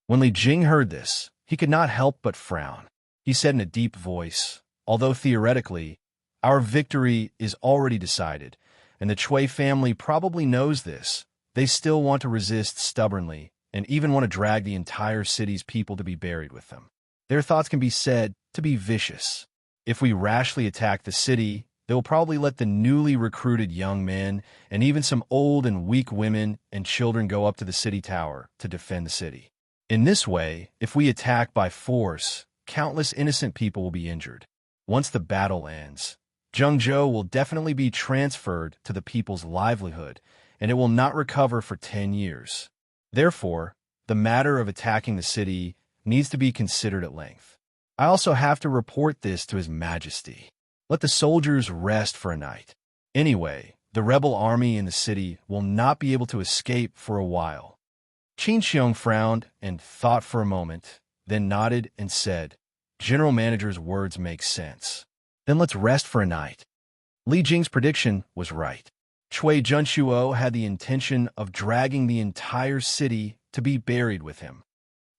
When Li Jing heard this, he could not help but frown. He said in a deep voice, "Although theoretically, our victory is already decided, and the Chui family probably knows this, they still want to resist stubbornly and even want to drag the entire city's people to be buried with them. Their thoughts can be said to be vicious. If we rashly attack the city, they will probably let the newly recruited young men and even some old and weak women and children go up to the city tower to defend the city. In this way, if we attack by force, countless innocent people will be injured. Once the battle ends, Zhengzhou will definitely be transferred to the people's livelihood, and it will not recover for 10 years. Therefore, the matter of attacking the city needs to be considered at length. I also have to report this to His Majesty. Let the soldiers rest for a night. Anyway, the rebel army in the city will not be able to escape for a while." Qin Xiong frowned and thought for a moment, then nodded and said, "General Manager's words make sense. Then let's rest for a night." Li Jing's prediction was right. Chui Junshuo had the intention of dragging the entire city to be buried with him.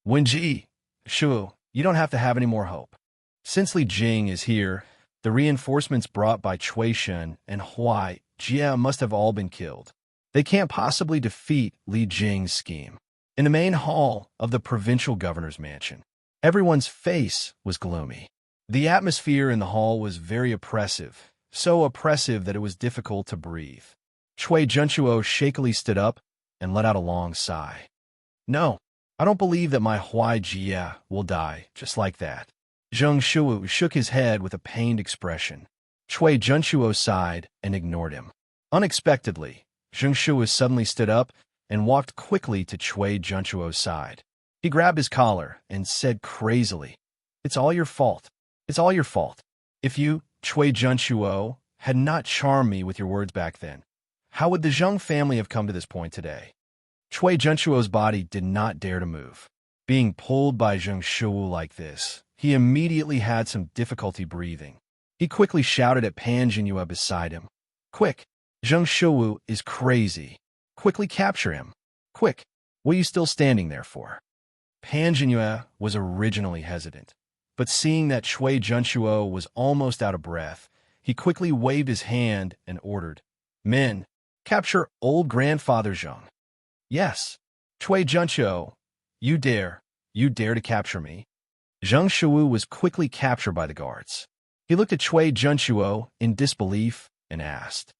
"Wenji, Shu, you don't have to have any more hope. Since Li Jing is here, the reinforcements brought by Chui Shun and Huai Jia must have all been killed. They can't possibly defeat Li Jing's scheme." In the main hall of the provincial governor's mansion, everyone's face was gloomy. The atmosphere in the hall was very oppressive, so oppressive that it was difficult to breathe. Chui Junshuo shakily stood up and let out a long sigh. "No, I don't believe that my Huai Jia will die just like that." Zheng Shuo shook his head with a pained expression. Chui Junshuo sighed and ignored him. Unexpectedly, Zheng Shuo suddenly stood up and walked quickly to Chui Junshuo's side. He grabbed his collar and said crazily, "It's all your fault. It's all your fault. If you, Chui Junshuo, had not charmed me with your words back then, how would the Zheng family have come to this point today?" Chui Junshuo's body did not dare to move. Being pulled by Zheng Shuo like this, he immediately had some difficulty breathing. He quickly shouted at Pan Jinhua beside him, "Quick! Zheng Shuo is crazy. Quickly capture him. Quick! What are you still standing there for?" Pan Jinhua was originally hesitant, but seeing that Chui Junshuo was almost out of breath, he quickly waved his hand and ordered, "Men, capture old grandfather Zheng." "Yes, Chui Junshuo, you dare to capture me?" Zheng Shuo was quickly captured by the guards. He looked at Chui Junshuo in disbelief and asked,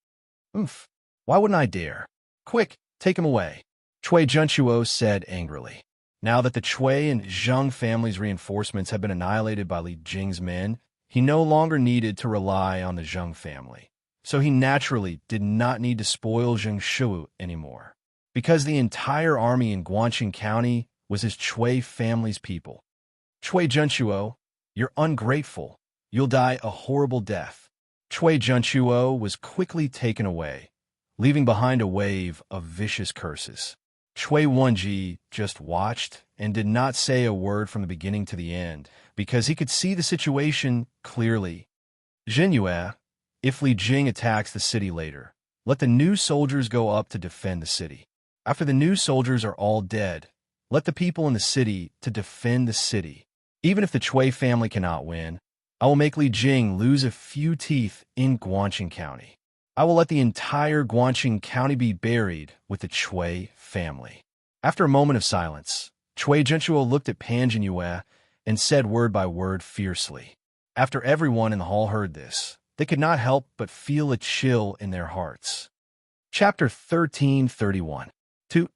"Why wouldn't I dare? Quick, take him away." Chui Junshuo said angrily. Now that the Chui and Zheng family's reinforcements had been annihilated by Li Jing's men, he no longer needed to rely on the Zheng family. So he naturally did not need to spoil Zheng Shuo anymore, because the entire army in Guangxing County was his Chui family's people. Chui Junchuo, you're ungrateful. You'll die a horrible death. Chui Junchuo was quickly taken away, leaving behind a wave of vicious curses. Chui Wenji just watched and did not say a word from the beginning to the end, because he could see the situation clearly. Jinyue, if Li Jing attacks the city later, let the new soldiers go up to defend the city. After the new soldiers are all dead, let the people in the city to defend the city. Even if the Chui family cannot win, I will make Li Jing lose a few teeth in Guanqing County. I will let the entire Guanqing County be buried with the Chui family. After a moment of silence, Chui Junchuo looked at Pan Jinyue and said word by word fiercely. After everyone in the hall heard this, they could not help but feel a chill in their hearts. Chapter 1331.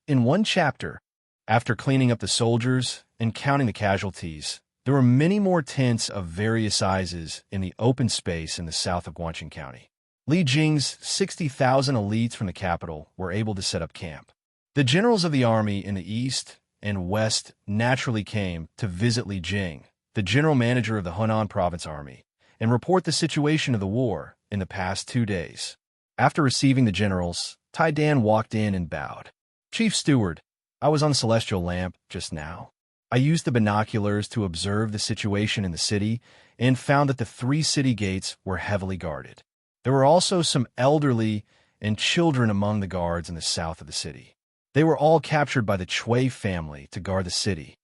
In one chapter, after cleaning up the soldiers and counting the casualties, there were many more tents of various sizes in the open space in the south of Guanqing County. Li Jing's 60,000 elites from the capital were able to set up camp. The generals of the army in the east and west naturally came to visit Li Jing, the general manager of the Hunan Province Army, and report the situation of the war in the past 2 days. After receiving the generals, Tai Dan walked in and bowed. Chief Steward, I was on Celestial Lamp just now. I used the binoculars to observe the situation in the city and found that the 3 city gates were heavily guarded. There were also some elderly and children among the guards in the south of the city. They were all captured by the Chui family to guard the city.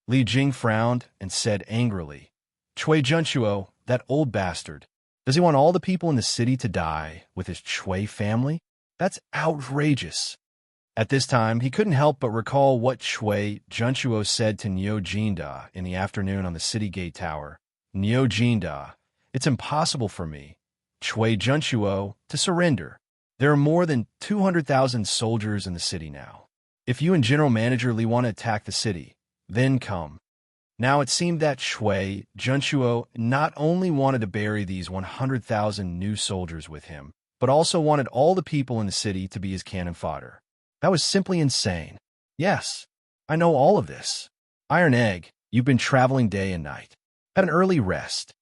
Li Jing frowned and said angrily, Chui Junchuo, that old bastard, does he want all the people in the city to die with his Chui family? That's outrageous. At this time, he couldn't help but recall what Chui Junchuo said to Niu Jinda in the afternoon on the city gate tower. Niu Jinda, it's impossible for me, Chui Junchuo, to surrender. There are more than 200,000 soldiers in the city now. If you and General Manager Li want to attack the city, then come. Now it seemed that Chui Junchuo not only wanted to bury these 100,000 new soldiers with him, but also wanted all the people in the city to be his cannon fodder. That was simply insane. Yes, I know all of this. Iron Egg, you've been traveling day and night. Had an early rest.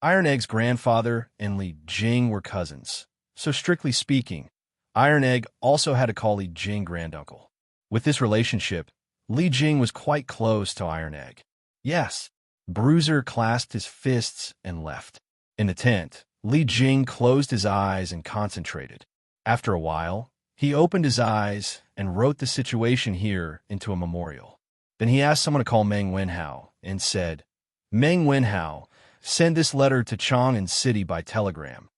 Iron Egg's grandfather and Li Jing were cousins, so strictly speaking, Iron Egg also had to call Li Jing granduncle. With this relationship, Li Jing was quite close to Iron Egg. Yes, Bruiser clasped his fists and left. In the tent, Li Jing closed his eyes and concentrated. After a while, he opened his eyes and wrote the situation here into a memorial. Then he asked someone to call Meng Wenhao and said, Meng Wenhao, send this letter to Chang'an City by telegram.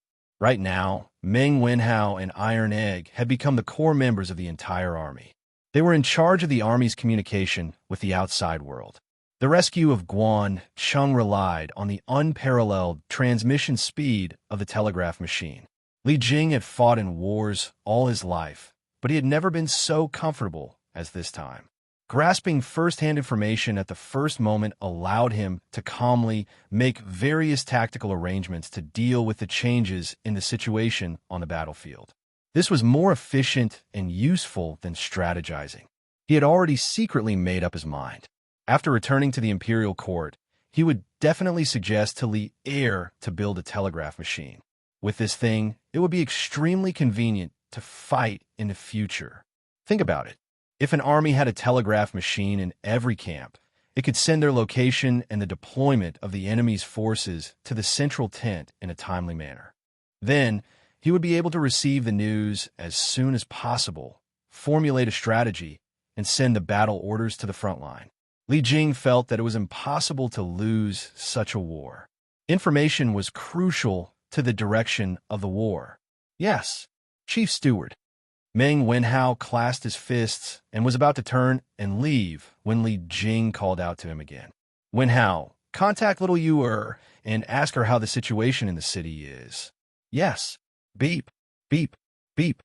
Right now, Meng Wenhao and Iron Egg had become the core members of the entire army. They were in charge of the army's communication with the outside world. The rescue of Guan Cheng relied on the unparalleled transmission speed of the telegraph machine. Li Jing had fought in wars all his life, but he had never been so comfortable as this time. Grasping first-hand information at the first moment allowed him to calmly make various tactical arrangements to deal with the changes in the situation on the battlefield. This was more efficient and useful than strategizing. He had already secretly made up his mind. After returning to the imperial court, he would definitely suggest to Li Er to build a telegraph machine. With this thing, it would be extremely convenient to fight in the future. Think about it. If an army had a telegraph machine in every camp, it could send their location and the deployment of the enemy's forces to the central tent in a timely manner. Then, he would be able to receive the news as soon as possible, formulate a strategy, and send the battle orders to the front line. Li Jing felt that it was impossible to lose such a war. Information was crucial to the direction of the war. Yes, Chief Steward. Meng Wenhao clasped his fists and was about to turn and leave when Li Jing called out to him again. Wenhao, contact little Yu and ask her how the situation in the city is. Yes. Beep, beep, beep.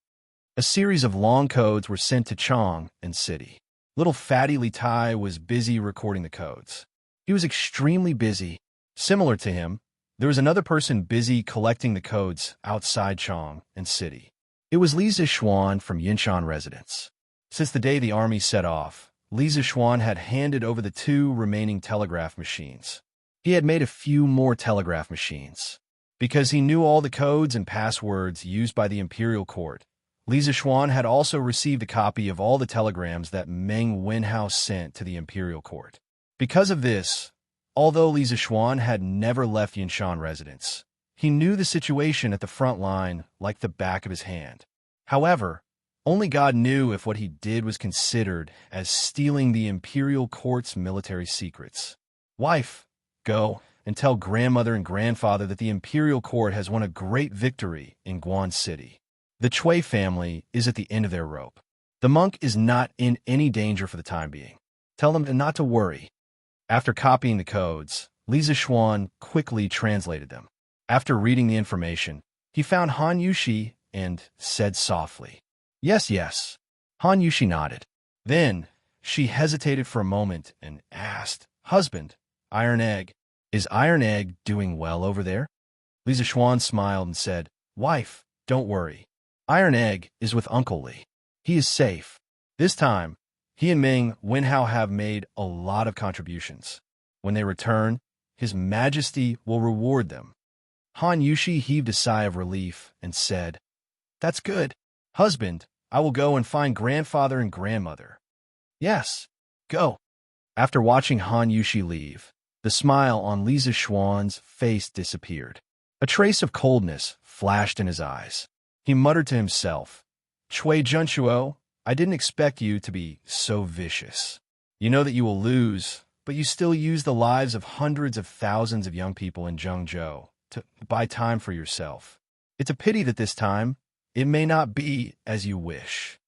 A series of long codes were sent to Chang'an City. Little fatty Li Tai was busy recording the codes. He was extremely busy. Similar to him, there was another person busy collecting the codes outside Chang'an City. It was Li Zixuan from Yinshan residence. Since the day the army set off, Li Zishuan had handed over the 2 remaining telegraph machines. He had made a few more telegraph machines. Because he knew all the codes and passwords used by the imperial court, Li Zishuan had also received a copy of all the telegrams that Meng Wenhao sent to the imperial court. Because of this, although Li Zishuan had never left Yinshan residence, he knew the situation at the front line like the back of his hand. However, only God knew if what he did was considered as stealing the imperial court's military secrets. Wife, go and tell grandmother and grandfather that the imperial court has won a great victory in Guan City. The Chui family is at the end of their rope. The monk is not in any danger for the time being. Tell them not to worry. After copying the codes, Li Zishuan quickly translated them. After reading the information, he found Han Yushi and said softly, "Yes, yes." Han Yushi nodded. Then she hesitated for a moment and asked, "Husband, Iron Egg, is Iron Egg doing well over there?" Li Zishuan smiled and said, "Wife, don't worry. Iron Egg is with Uncle Li. He is safe. This time, he and Meng Wenhao have made a lot of contributions. When they return, His Majesty will reward them." Han Yushi heaved a sigh of relief and said, "That's good. Husband, I will go and find grandfather and grandmother." "Yes, go." After watching Han Yushi leave, the smile on Li Zishuan's face disappeared. A trace of coldness flashed in his eyes. He muttered to himself, "Chui Junchuo, I didn't expect you to be so vicious. You know that you will lose, but you still use the lives of hundreds of thousands of young people in Zhengzhou to buy time for yourself. It's a pity that this time, it may not be as you wish."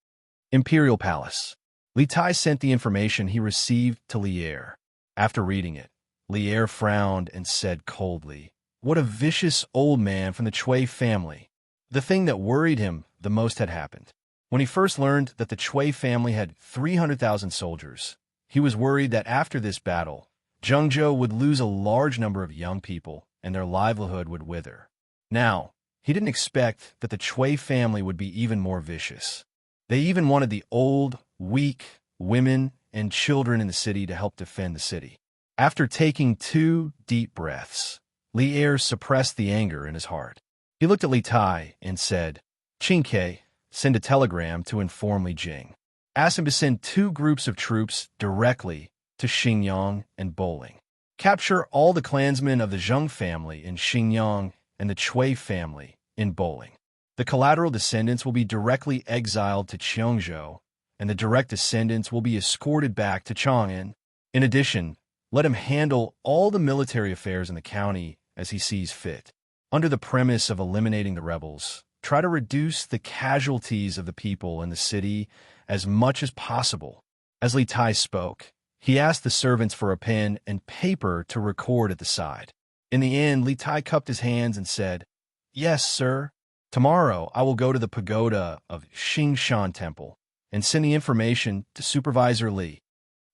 Imperial Palace. Li Tai sent the information he received to Li Er. After reading it, Li Er frowned and said coldly, "What a vicious old man from the Chui family." The thing that worried him the most had happened. When he first learned that the Chui family had 300,000 soldiers, he was worried that after this battle, Zhengzhou would lose a large number of young people and their livelihood would wither. Now, he didn't expect that the Chui family would be even more vicious. They even wanted the old, weak, women, and children in the city to help defend the city. After taking 2 deep breaths, Li Er suppressed the anger in his heart. He looked at Li Tai and said, "Qingke, send a telegram to inform Li Jing. Ask him to send 2 groups of troops directly to Xingyang and Bowling. Capture all the clansmen of the Zheng family in Xingyang and the Chui family in Bowling. The collateral descendants will be directly exiled to Qiongzhou, and the direct descendants will be escorted back to Chang'an. In addition, let him handle all the military affairs in the county as he sees fit. Under the premise of eliminating the rebels, try to reduce the casualties of the people in the city as much as possible." As Li Tai spoke, he asked the servants for a pen and paper to record at the side. In the end, Li Tai cupped his hands and said, "Yes, sir. Tomorrow I will go to the pagoda of Xingshan Temple and send the information to Supervisor Li."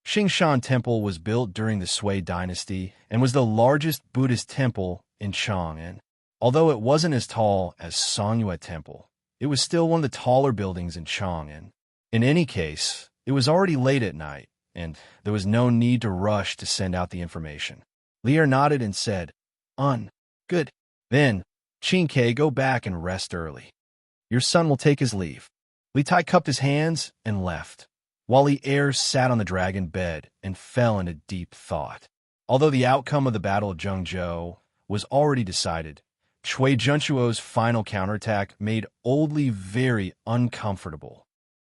Xingshan Temple was built during the Sui dynasty and was the largest Buddhist temple in Chang'an. Although it wasn't as tall as Songyue Temple, it was still one of the taller buildings in Chang'an. In any case, it was already late at night, and there was no need to rush to send out the information. Li Er nodded and said, Good. Then, Qingke, go back and rest early. Your son will take his leave." Li Tai cupped his hands and left, while Li Er sat on the dragon bed and fell into deep thought. Although the outcome of the Battle of Zhengzhou was already decided, Chui Junchuo's final counterattack made Old Li very uncomfortable.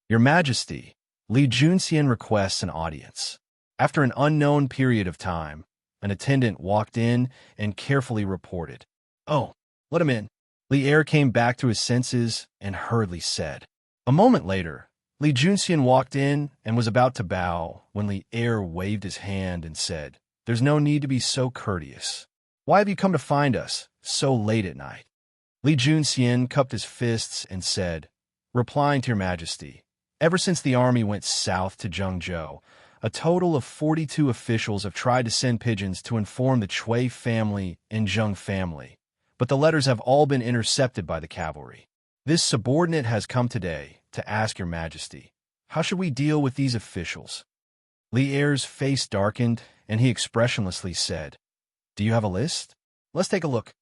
"Your Majesty, Li Junxian requests an audience." After an unknown period of time, an attendant walked in and carefully reported, "Oh, let him in." Li Er came back to his senses and hurriedly said. A moment later, Li Junxian walked in and was about to bow when Li Er waved his hand and said, "There's no need to be so courteous. Why have you come to find us so late at night?" Li Junxian cupped his fists and said, "Replying to your Majesty, ever since the army went south to Zhengzhou, a total of 42 officials have tried to send pigeons to inform the Chui family and Zheng family, but the letters have all been intercepted by the cavalry. This subordinate has come today to ask your Majesty, how should we deal with these officials?" Li Er's face darkened, and he expressionlessly said, "Do you have a list? Let's take a look."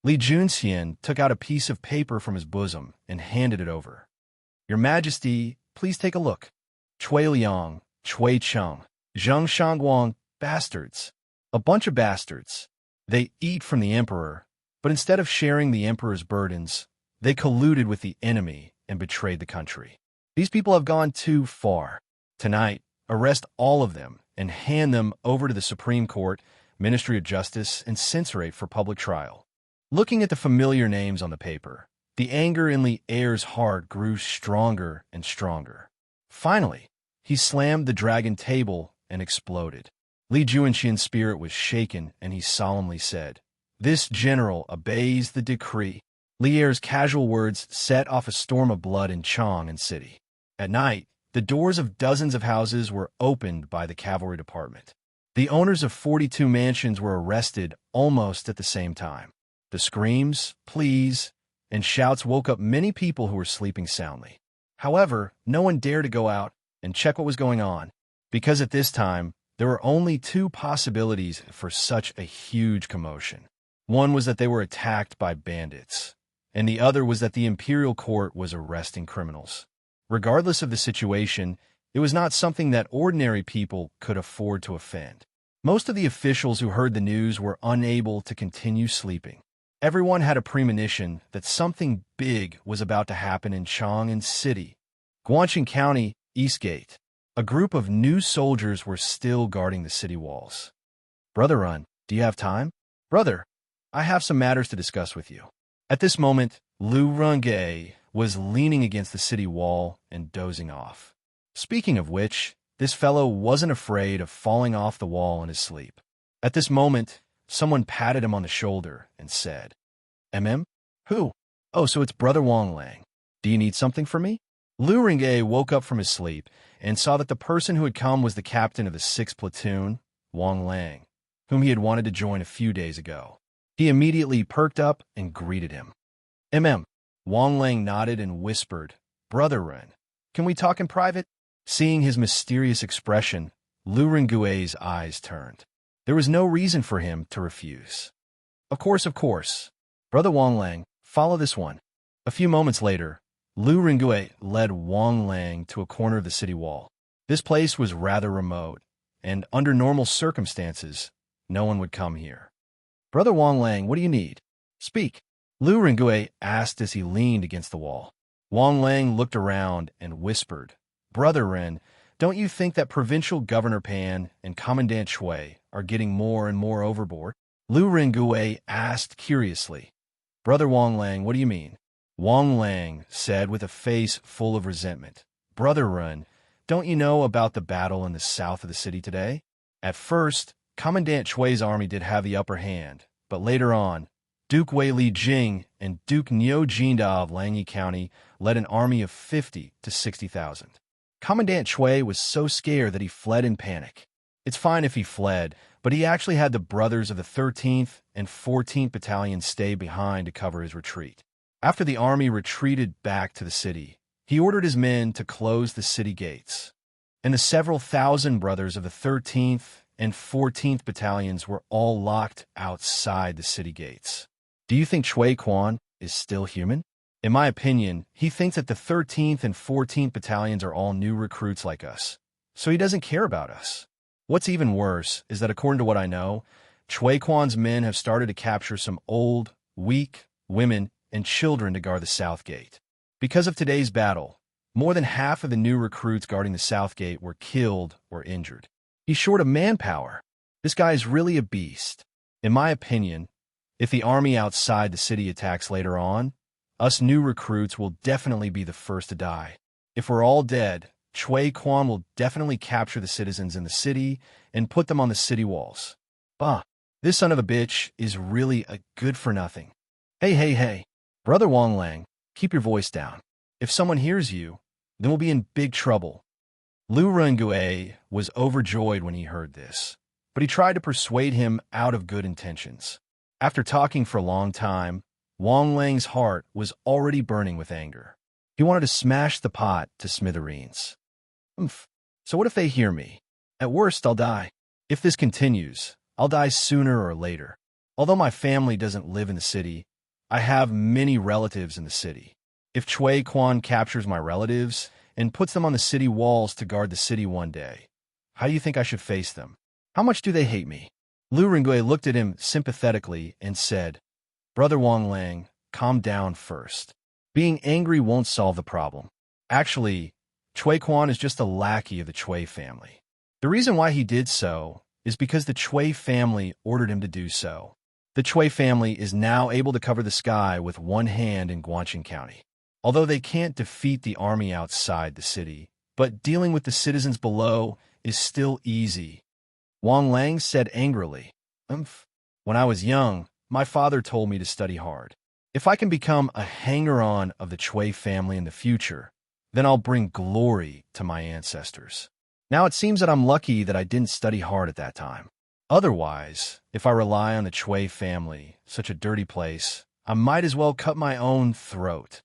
Li Junxian took out a piece of paper from his bosom and handed it over. "Your Majesty, please take a look. Chui Liang, Chui Cheng, Zheng Shangguang, bastards. A bunch of bastards. They eat from the emperor, but instead of sharing the emperor's burdens, they colluded with the enemy and betrayed the country. These people have gone too far. Tonight, arrest all of them and hand them over to the Supreme Court, Ministry of Justice, and censorate for public trial." Looking at the familiar names on the paper, the anger in Li Er's heart grew stronger and stronger. Finally, he slammed the dragon table and exploded. Li Juanxian's spirit was shaken, and he solemnly said, "This general obeys the decree." Li Er's casual words set off a storm of blood in Chang and city. At night, the doors of dozens of houses were opened by the cavalry department. The owners of 42 mansions were arrested almost at the same time. The screams, pleas, and shouts woke up many people who were sleeping soundly. However, no one dared to go out and check what was going on, because at this time, there were only two possibilities for such a huge commotion. One was that they were attacked by bandits, and the other was that the imperial court was arresting criminals. Regardless of the situation, it was not something that ordinary people could afford to offend. Most of the officials who heard the news were unable to continue sleeping. Everyone had a premonition that something big was about to happen in Chang'an City, Guangxing County, Eastgate. A group of new soldiers were still guarding the city walls. "Brother Run, do you have time?" "Brother, I have some matters to discuss with you." At this moment, Lu Rengge was leaning against the city wall and dozing off. Speaking of which, this fellow wasn't afraid of falling off the wall in his sleep. At this moment, someone patted him on the shoulder and said, Who? "Oh, so it's Brother Wang Lang. Do you need something from me?" Lu Rengge woke up from his sleep and saw that the person who had come was the captain of the 6th platoon, Wang Lang, whom he had wanted to join a few days ago. He immediately perked up and greeted him. Wang Lang nodded and whispered, "Brother Ren, can we talk in private?" Seeing his mysterious expression, Lu Rengue's eyes turned. There was no reason for him to refuse. Of course. Brother Wang Lang, follow this one." A few moments later, Lu Rengue led Wang Lang to a corner of the city wall. This place was rather remote, and under normal circumstances, no one would come here. "Brother Wang Lang, what do you need? Speak," Lu Rengue asked as he leaned against the wall. Wang Lang looked around and whispered, "Brother Ren, don't you think that Provincial Governor Pan and Commandant Shui are getting more and more overboard?" Lu Rengue asked curiously. "Brother Wang Lang, what do you mean?" Wang Lang said with a face full of resentment, "Brother Ren, don't you know about the battle in the south of the city today? At first, Commandant Shui's army did have the upper hand, but later on, Duke Wei Li Jing and Duke Niu Jinda of Langyi County led an army of 50 to 60,000. Commandant Shui was so scared that he fled in panic. It's fine if he fled, but he actually had the brothers of the 13th and 14th Battalions stay behind to cover his retreat. After the army retreated back to the city, he ordered his men to close the city gates, and the several thousand brothers of the 13th and 14th Battalions were all locked outside the city gates. Do you think Chui Quan is still human? In my opinion, he thinks that the 13th and 14th Battalions are all new recruits like us, so he doesn't care about us. What's even worse is that according to what I know, Chui Quan's men have started to capture some old, weak women and children to guard the South Gate. Because of today's battle, more than half of the new recruits guarding the South Gate were killed or injured. He's short of manpower. This guy is really a beast. In my opinion, if the army outside the city attacks later on, us new recruits will definitely be the first to die. If we're all dead, Chui Quan will definitely capture the citizens in the city and put them on the city walls. This son of a bitch is really a good-for-nothing. Hey. Brother Wang Lang, keep your voice down. If someone hears you, then we'll be in big trouble. Lu Rengue was overjoyed when he heard this, but he tried to persuade him out of good intentions. After talking for a long time, Wang Lang's heart was already burning with anger. He wanted to smash the pot to smithereens. So what if they hear me? At worst, I'll die. If this continues, I'll die sooner or later. Although my family doesn't live in the city, I have many relatives in the city. If Chui Quan captures my relatives and puts them on the city walls to guard the city one day, how do you think I should face them? How much do they hate me? Lu Ringui looked at him sympathetically and said, Brother Wang Lang, calm down first. Being angry won't solve the problem. Actually, Chui Quan is just a lackey of the Chui family. The reason why he did so is because the Chui family ordered him to do so. The Chui family is now able to cover the sky with one hand in Guangxin County. Although they can't defeat the army outside the city, but dealing with the citizens below is still easy. Wang Lang said angrily, When I was young, my father told me to study hard. If I can become a hanger-on of the Chui family in the future, then I'll bring glory to my ancestors. Now it seems that I'm lucky that I didn't study hard at that time. Otherwise, if I rely on the Chui family, such a dirty place, I might as well cut my own throat.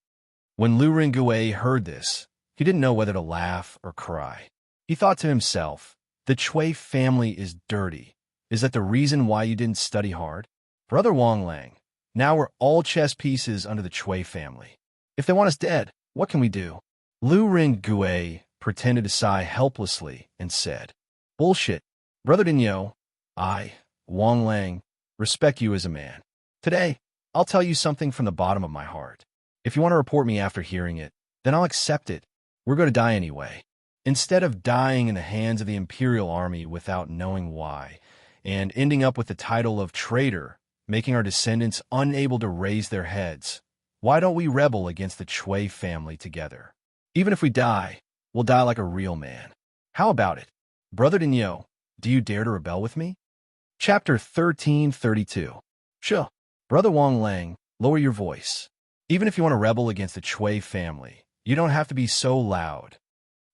When Lu Ringui heard this, he didn't know whether to laugh or cry. He thought to himself, the Chui family is dirty. Is that the reason why you didn't study hard? Brother Wang Lang, now we're all chess pieces under the Chui family. If they want us dead, what can we do? Lu Ringui pretended to sigh helplessly and said, Bullshit. Brother Dinyo, I, Wang Lang, respect you as a man. Today, I'll tell you something from the bottom of my heart. If you want to report me after hearing it, then I'll accept it. We're going to die anyway. Instead of dying in the hands of the Imperial Army without knowing why, and ending up with the title of traitor, making our descendants unable to raise their heads, why don't we rebel against the Chui family together? Even if we die, we'll die like a real man. How about it? Brother Dinyo, do you dare to rebel with me? Chapter 1332. Sure. Brother Wang Lang, lower your voice. Even if you want to rebel against the Chui family, you don't have to be so loud.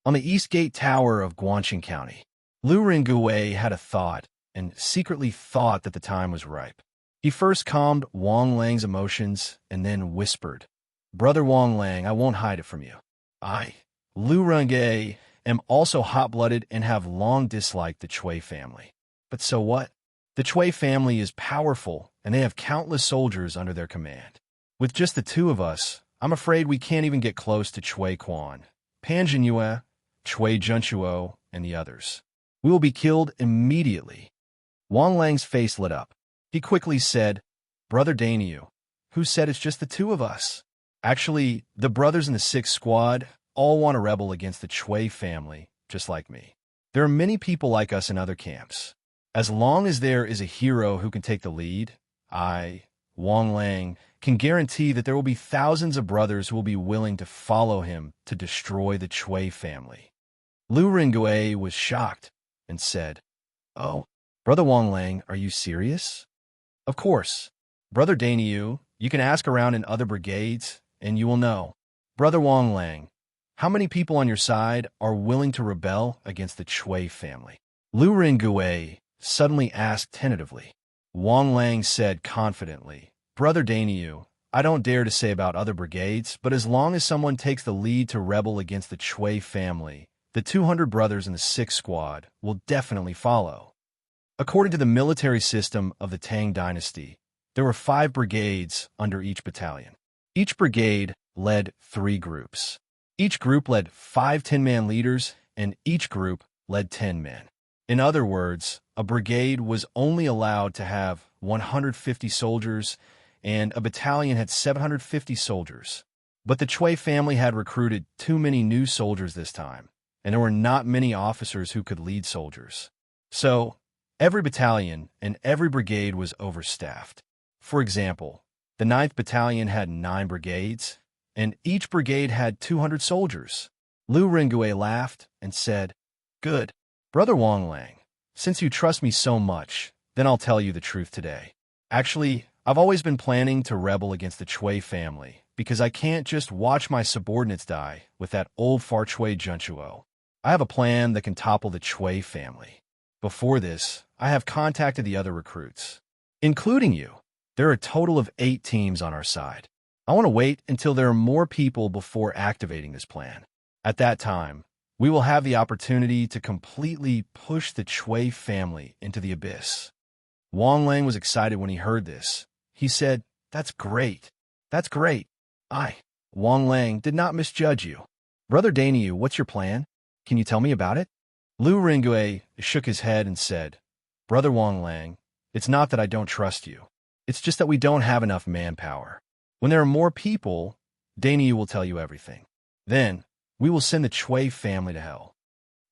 On the East Gate Tower of Guangxin County, Lu Ringui had a thought and secretly thought that the time was ripe. He first calmed Wang Lang's emotions and then whispered, Brother Wang Lang, I won't hide it from you. I, Lu Ringui, am also hot-blooded and have long disliked the Chui family. But so what? The Chui family is powerful and they have countless soldiers under their command. With just the two of us, I'm afraid we can't even get close to Chui Quan, Pan Jinyue, Chui Junchuo, and the others. We will be killed immediately. Wang Lang's face lit up. He quickly said, Brother Dainyu, who said it's just the two of us? Actually, the brothers in the 6th squad all want to rebel against the Chui family, just like me. There are many people like us in other camps. As long as there is a hero who can take the lead, I, Wang Lang, can guarantee that there will be thousands of brothers who will be willing to follow him to destroy the Chui family. Lu Ringui was shocked and said, Oh, Brother Wang Lang, are you serious? Of course. Brother Dainyu, you can ask around in other brigades, and you will know. Brother Wang Lang, how many people on your side are willing to rebel against the Chui family? Lu Ringui suddenly asked tentatively. Wang Lang said confidently, Brother Dainyu, I don't dare to say about other brigades, but as long as someone takes the lead to rebel against the Chui family, the 200 brothers in the 6th squad will definitely follow. According to the military system of the Tang dynasty, there were 5 brigades under each battalion. Each brigade led 3 groups. Each group led 5 10-man leaders, and each group led 10 men. In other words, a brigade was only allowed to have 150 soldiers, and a battalion had 750 soldiers. But the Chui family had recruited too many new soldiers this time, and there were not many officers who could lead soldiers. So, every battalion and every brigade was overstaffed. For example, the 9th Battalion had 9 brigades, and each brigade had 200 soldiers. Lu Ringui laughed and said, Good. Brother Wang Lang, since you trust me so much, then I'll tell you the truth today. Actually, I've always been planning to rebel against the Chui family, because I can't just watch my subordinates die with that old far Chui Junchuo. I have a plan that can topple the Chui family. Before this, I have contacted the other recruits, including you. There are a total of 8 teams on our side. I want to wait until there are more people before activating this plan. At that time, we will have the opportunity to completely push the Chui family into the abyss. Wang Lang was excited when he heard this. He said, "That's great. That's great. Wang Lang did not misjudge you. Brother Dainyu, what's your plan? Can you tell me about it?" Lu Ringue shook his head and said, "Brother Wang Lang, it's not that I don't trust you. It's just that we don't have enough manpower. When there are more people, Dainyu will tell you everything. Then, we will send the Chui family to hell."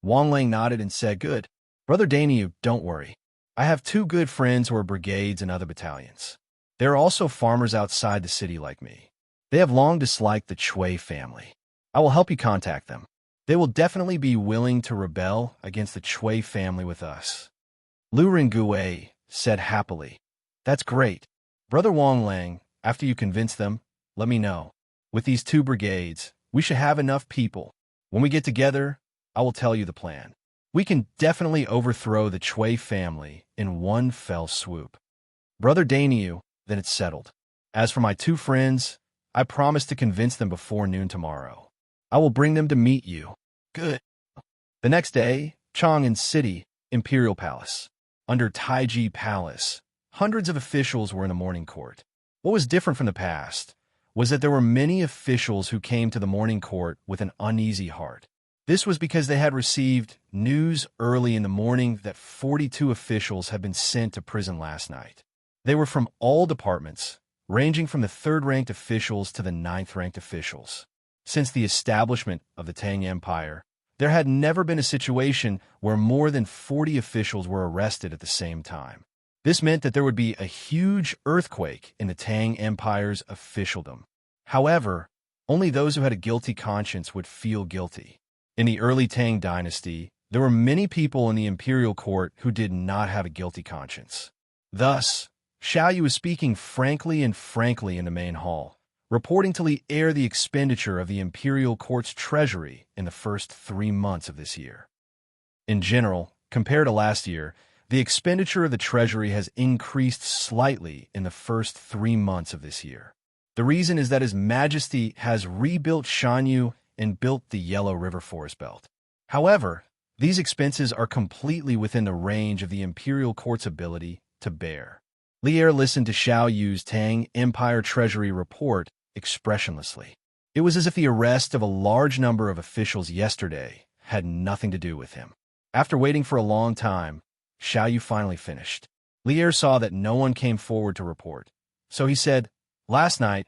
Wang Lang nodded and said, "Good. Brother Dainyu, don't worry. I have 2 good friends who are brigades and other battalions. There are also farmers outside the city like me. They have long disliked the Chui family. I will help you contact them. They will definitely be willing to rebel against the Chui family with us." Lu Ringue said happily, "That's great. Brother Wang Lang, after you convince them, let me know. With these 2 brigades, we should have enough people. When we get together, I will tell you the plan. We can definitely overthrow the Chui family in one fell swoop. Brother Dainyu, then it's settled. As for my 2 friends, I promise to convince them before noon tomorrow. I will bring them to meet you." Good. The next day, Chang'an City, Imperial Palace. Under Taiji Palace, hundreds of officials were in the morning court. What was different from the past was that there were many officials who came to the morning court with an uneasy heart. This was because they had received news early in the morning that 42 officials had been sent to prison last night. They were from all departments, ranging from the 3rd-ranked officials to the 9th-ranked officials. Since the establishment of the Tang Empire, there had never been a situation where more than 40 officials were arrested at the same time. This meant that there would be a huge earthquake in the Tang Empire's officialdom. However, only those who had a guilty conscience would feel guilty. In the early Tang dynasty, there were many people in the imperial court who did not have a guilty conscience. Thus, Xiaoyu was speaking frankly in the main hall, reporting to Li Er the expenditure of the imperial court's treasury in the first 3 months of this year. In general, compared to last year, the expenditure of the treasury has increased slightly in the first 3 months of this year. The reason is that His Majesty has rebuilt Shanyu and built the Yellow River Forest Belt. However, these expenses are completely within the range of the imperial court's ability to bear. Li Er listened to Xiao Yu's Tang Empire Treasury report expressionlessly. It was as if the arrest of a large number of officials yesterday had nothing to do with him. After waiting for a long time, Xiao Yu finally finished. Li Er saw that no one came forward to report, so he said, "Last night,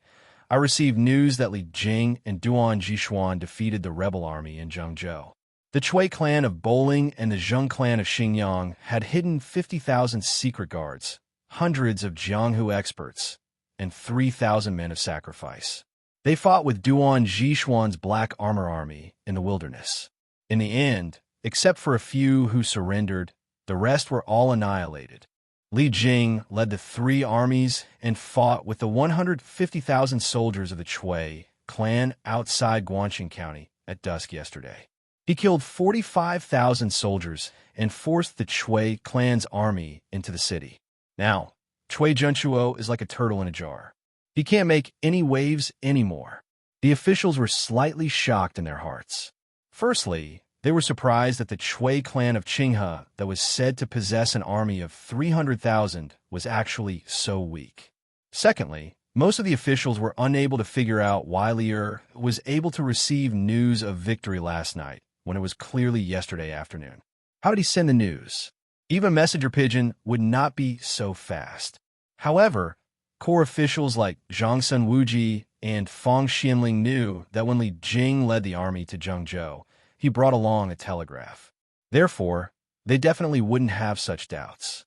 I received news that Li Jing and Duan Jishuan defeated the rebel army in Zhengzhou. The Chui clan of Bowling and the Zheng clan of Xingyang had hidden 50,000 secret guards, hundreds of Jianghu experts, and 3,000 men of sacrifice. They fought with Duan Jishuan's Black Armor Army in the wilderness. In the end, except for a few who surrendered, the rest were all annihilated. Li Jing led the 3 armies and fought with the 150,000 soldiers of the Chui clan outside Guangxing County at dusk yesterday. He killed 45,000 soldiers and forced the Chui clan's army into the city. Now, Chui Zhenchuo is like a turtle in a jar. He can't make any waves anymore." The officials were slightly shocked in their hearts. Firstly, they were surprised that the Chui clan of Qinghe that was said to possess an army of 300,000 was actually so weak. Secondly, most of the officials were unable to figure out why Li Er was able to receive news of victory last night when it was clearly yesterday afternoon. How did he send the news? Even a messenger pigeon would not be so fast. However, core officials like Zhangsun Wuji and Fang Xianling knew that when Li Jing led the army to Zhengzhou, he brought along a telegraph. Therefore, they definitely wouldn't have such doubts.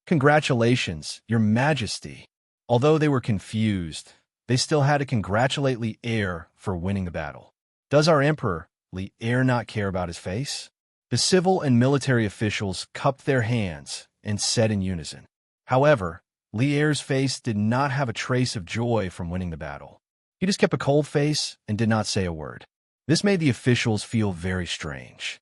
"Congratulations, Your Majesty." Although they were confused, they still had to congratulate Li Er for winning the battle. Does our emperor, Li Er, not care about his face? The civil and military officials cupped their hands and said in unison. However, Li Er's face did not have a trace of joy from winning the battle. He just kept a cold face and did not say a word. This made the officials feel very strange.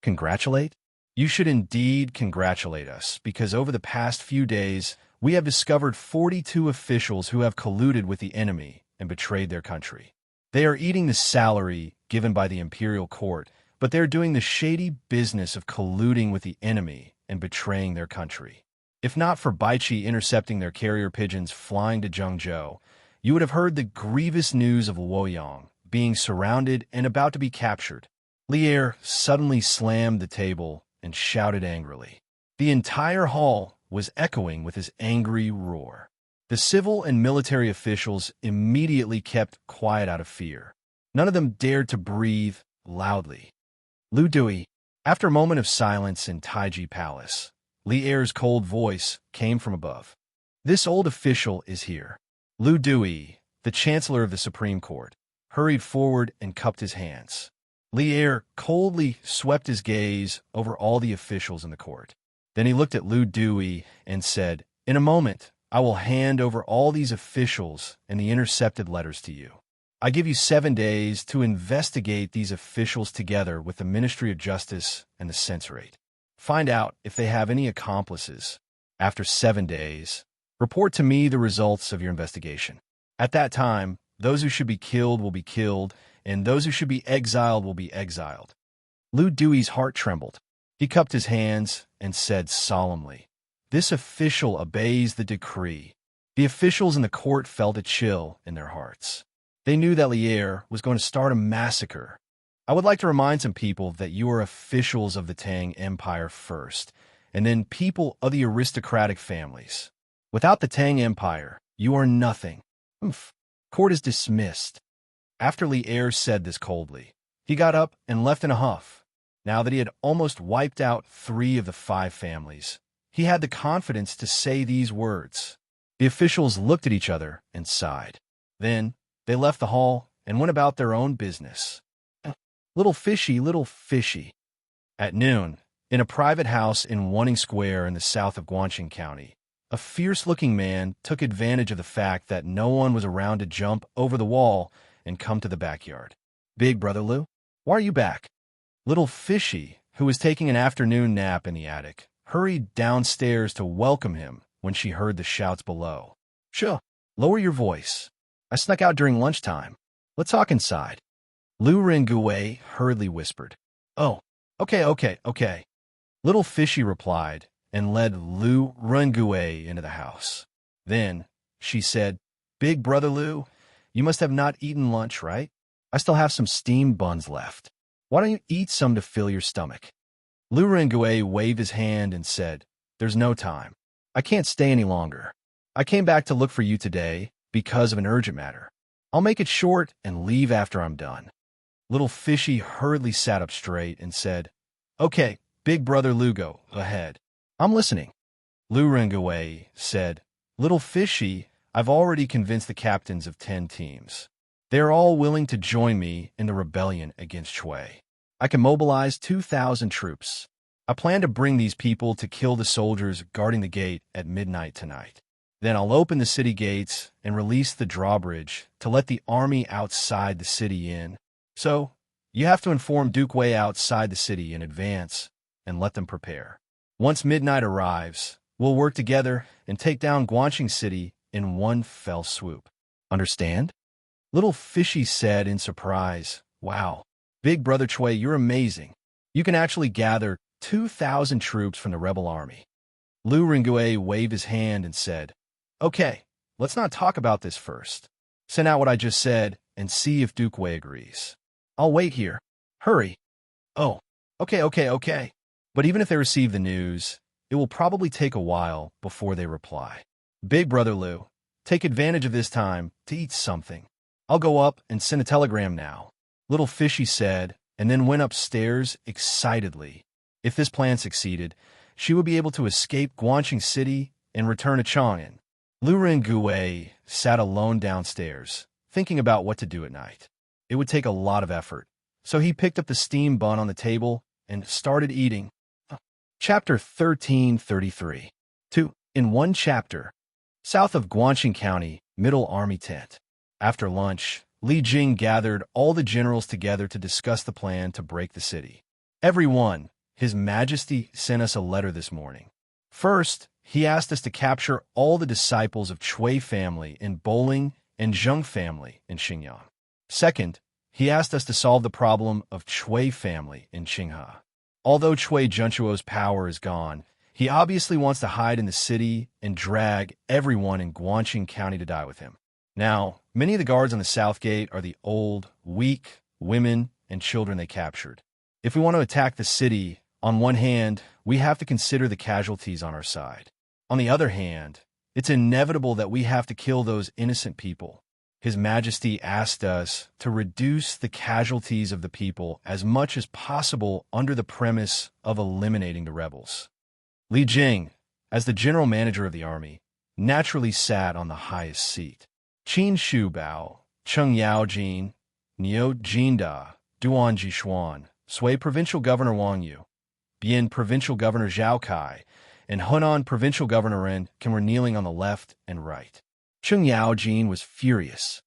Congratulate? You should indeed congratulate us, because over the past few days, we have discovered 42 officials who have colluded with the enemy and betrayed their country. They are eating the salary given by the imperial court, but they're doing the shady business of colluding with the enemy and betraying their country. If not for Baichi intercepting their carrier pigeons flying to Zhengzhou, you would have heard the grievous news of Luoyang being surrounded and about to be captured. Lier suddenly slammed the table and shouted angrily. The entire hall was echoing with his angry roar. The civil and military officials immediately kept quiet out of fear. None of them dared to breathe loudly. Lu Dui. After a moment of silence in Taiji Palace, Li Er's cold voice came from above. This old official is here. Lu Dui, the Chancellor of the Supreme Court, hurried forward and cupped his hands. Li Er coldly swept his gaze over all the officials in the court. Then he looked at Lu Dui and said, "In a moment, I will hand over all these officials and the intercepted letters to you. I give you 7 days to investigate these officials together with the Ministry of Justice and the Censorate. Find out if they have any accomplices. After 7 days, report to me the results of your investigation. At that time, those who should be killed will be killed, and those who should be exiled will be exiled." Lu Dui's heart trembled. He cupped his hands and said solemnly, "This official obeys the decree." The officials in the court felt a chill in their hearts. They knew that Lier was going to start a massacre. I would like to remind some people that you are officials of the Tang Empire first, and then people of the aristocratic families. Without the Tang Empire, you are nothing. Court is dismissed. After Lier said this coldly, he got up and left in a huff. Now that he had almost wiped out 3 of the 5 families, he had the confidence to say these words. The officials looked at each other and sighed. Then they left the hall and went about their own business. Little fishy, little fishy. At noon, in a private house in Wanning Square in the south of Guangxing County, a fierce-looking man took advantage of the fact that no one was around to jump over the wall and come to the backyard. "Big Brother Lu, why are you back?" Little Fishy, who was taking an afternoon nap in the attic, hurried downstairs to welcome him when she heard the shouts below. "Sure, lower your voice. I snuck out during lunchtime. Let's talk inside." Lu Rengue hurriedly whispered. "Oh, okay. Little Fishy replied and led Lu Rengue into the house. Then she said, "Big Brother Lu, you must have not eaten lunch, right? I still have some steamed buns left. Why don't you eat some to fill your stomach?" Lu Rengue waved his hand and said, "There's no time. I can't stay any longer. I came back to look for you today because of an urgent matter. I'll make it short and leave after I'm done." Little Fishy hurriedly sat up straight and said, "Okay, Big Brother Lu, go ahead. I'm listening." Lu Rengue said, "Little Fishy, I've already convinced the captains of 10 teams. They are all willing to join me in the rebellion against Shui. I can mobilize 2,000 troops. I plan to bring these people to kill the soldiers guarding the gate at midnight tonight. Then I'll open the city gates and release the drawbridge to let the army outside the city in. So, you have to inform Duke Wei outside the city in advance and let them prepare. Once midnight arrives, we'll work together and take down Guangxing City in one fell swoop. Understand?" Little Fishy said in surprise, "Wow, Big Brother Chui, you're amazing. You can actually gather 2,000 troops from the rebel army." Lu Rengue waved his hand and said, "Okay, let's not talk about this first. Send out what I just said and see if Duke Wei agrees. I'll wait here. Hurry." "Oh, okay. But even if they receive the news, it will probably take a while before they reply. Big Brother Lu, take advantage of this time to eat something. I'll go up and send a telegram now," Little Fishy said, and then went upstairs excitedly. If this plan succeeded, she would be able to escape Guangxing City and return to Chang'an. Lu Rengue sat alone downstairs, thinking about what to do at night. It would take a lot of effort, so he picked up the steamed bun on the table and started eating. Chapter 1333. 2. In one chapter. South of Guangxing County, Middle Army Tent. After lunch, Li Jing gathered all the generals together to discuss the plan to break the city. "Everyone, His Majesty sent us a letter this morning. First, he asked us to capture all the disciples of Chui family in Bowling and Zheng family in Xinjiang. Second, He asked us to solve the problem of Chui family in Qinghe. Although Chui Junchuo's power is gone, he obviously wants to hide in the city and drag everyone in Guanqing County to die with him. Now, many of the guards on the south gate are the old, weak, women, and children they captured. If we want to attack the city, on one hand, we have to consider the casualties on our side. On the other hand, it's inevitable that we have to kill those innocent people. His Majesty asked us to reduce the casualties of the people as much as possible under the premise of eliminating the rebels. Li Jing, as the general manager of the army, naturally sat on the highest seat. Qin Shubao, Cheng Yaojin, Niu Jinda, Duan Jishuan, Sui Provincial Governor Wang Yu, Bian Provincial Governor Zhao Kai, and Hunan Provincial Governor Ren were kneeling on the left and right. Cheng Yaojin was furious.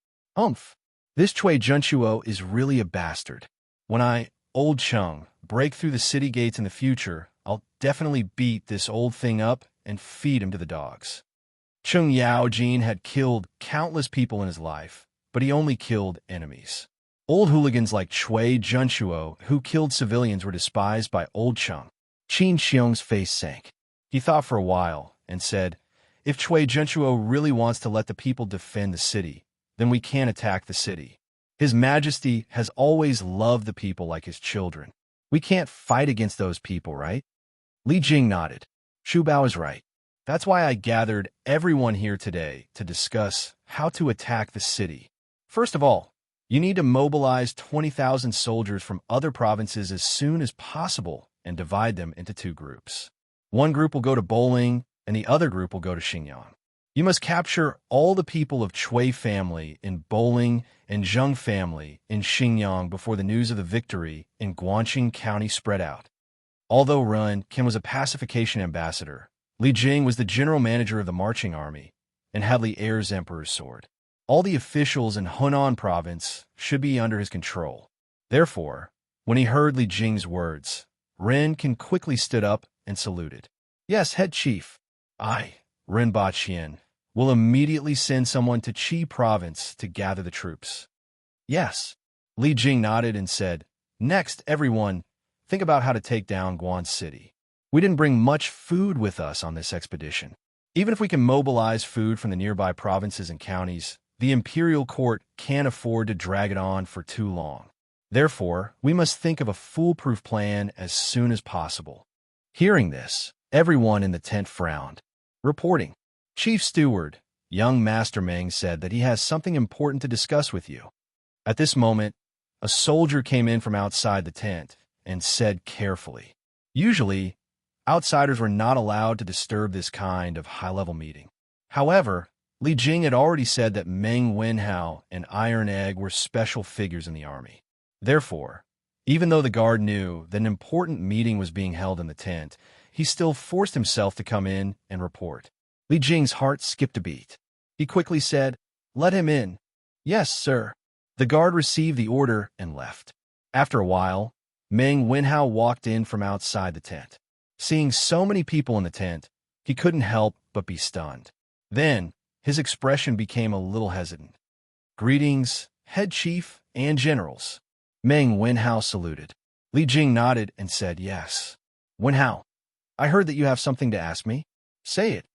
This Chui Junchuo is really a bastard. When I, old Cheng, break through the city gates in the future, I'll definitely beat this old thing up and feed him to the dogs. Cheng Yaojin had killed countless people in his life, but he only killed enemies. Old hooligans like Chui Junchuo, who killed civilians, were despised by old Cheng. Qin Xiong's face sank. He thought for a while and said, "If Chui Junchuo really wants to let the people defend the city, then we can't attack the city. His Majesty has always loved the people like his children. We can't fight against those people, right?" Li Jing nodded. Shu Bao is right. That's why I gathered everyone here today to discuss how to attack the city. First of all, you need to mobilize 20,000 soldiers from other provinces as soon as possible and divide them into two groups. One group will go to Bowling, and the other group will go to Xingyang. You must capture all the people of Chui family in Bowling and Zheng family in Xingyang before the news of the victory in Guanqing County spread out. Although Ren was a pacification ambassador, Li Jing was the general manager of the marching army and had Li Er's emperor's sword. All the officials in Hunan province should be under his control. Therefore, when he heard Li Jing's words, Ren quickly stood up and saluted. "Yes, head chief. I, Ren Baqian, will immediately send someone to Qi province to gather the troops." "Yes." Li Jing nodded and said, "Next, everyone, think about how to take down Guan City. We didn't bring much food with us on this expedition. Even if we can mobilize food from the nearby provinces and counties, the imperial court can't afford to drag it on for too long. Therefore, we must think of a foolproof plan as soon as possible." Hearing this, everyone in the tent frowned. Reporting. Chief Steward, young Master Meng said that he has something important to discuss with you. At this moment, a soldier came in from outside the tent and said carefully, "Usually, outsiders were not allowed to disturb this kind of high-level meeting. However, Li Jing had already said that Meng Wenhao and Iron Egg were special figures in the army. Therefore, even though the guard knew that an important meeting was being held in the tent, he still forced himself to come in and report. Li Jing's heart skipped a beat. He quickly said, "Let him in." "Yes, sir." The guard received the order and left. After a while, Meng Wenhao walked in from outside the tent. Seeing so many people in the tent, he couldn't help but be stunned. Then, his expression became a little hesitant. "Greetings, head chief and generals." Meng Wenhao saluted. Li Jing nodded and said, "Yes." "Wenhao, I heard that you have something to ask me. Say it."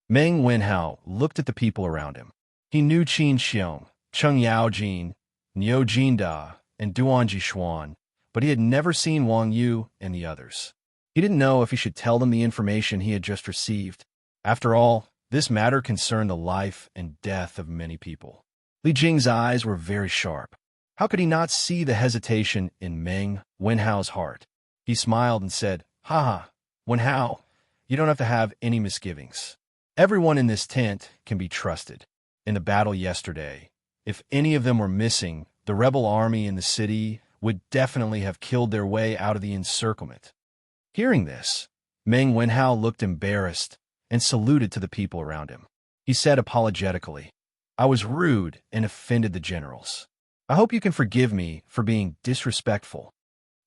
Meng Wenhao looked at the people around him. He knew Qin Xiong, Cheng Yaojin, Niu Jinda, and Duan Jishuan, but he had never seen Wang Yu and the others. He didn't know if he should tell them the information he had just received. After all, this matter concerned the life and death of many people. Li Jing's eyes were very sharp. How could he not see the hesitation in Meng Wenhao's heart? He smiled and said, "Haha, Wenhao, you don't have to have any misgivings. Everyone in this tent can be trusted. In the battle yesterday, if any of them were missing, the rebel army in the city would definitely have killed their way out of the encirclement." Hearing this, Meng Wenhao looked embarrassed and saluted to the people around him. He said apologetically, "I was rude and offended the generals. I hope you can forgive me for being disrespectful."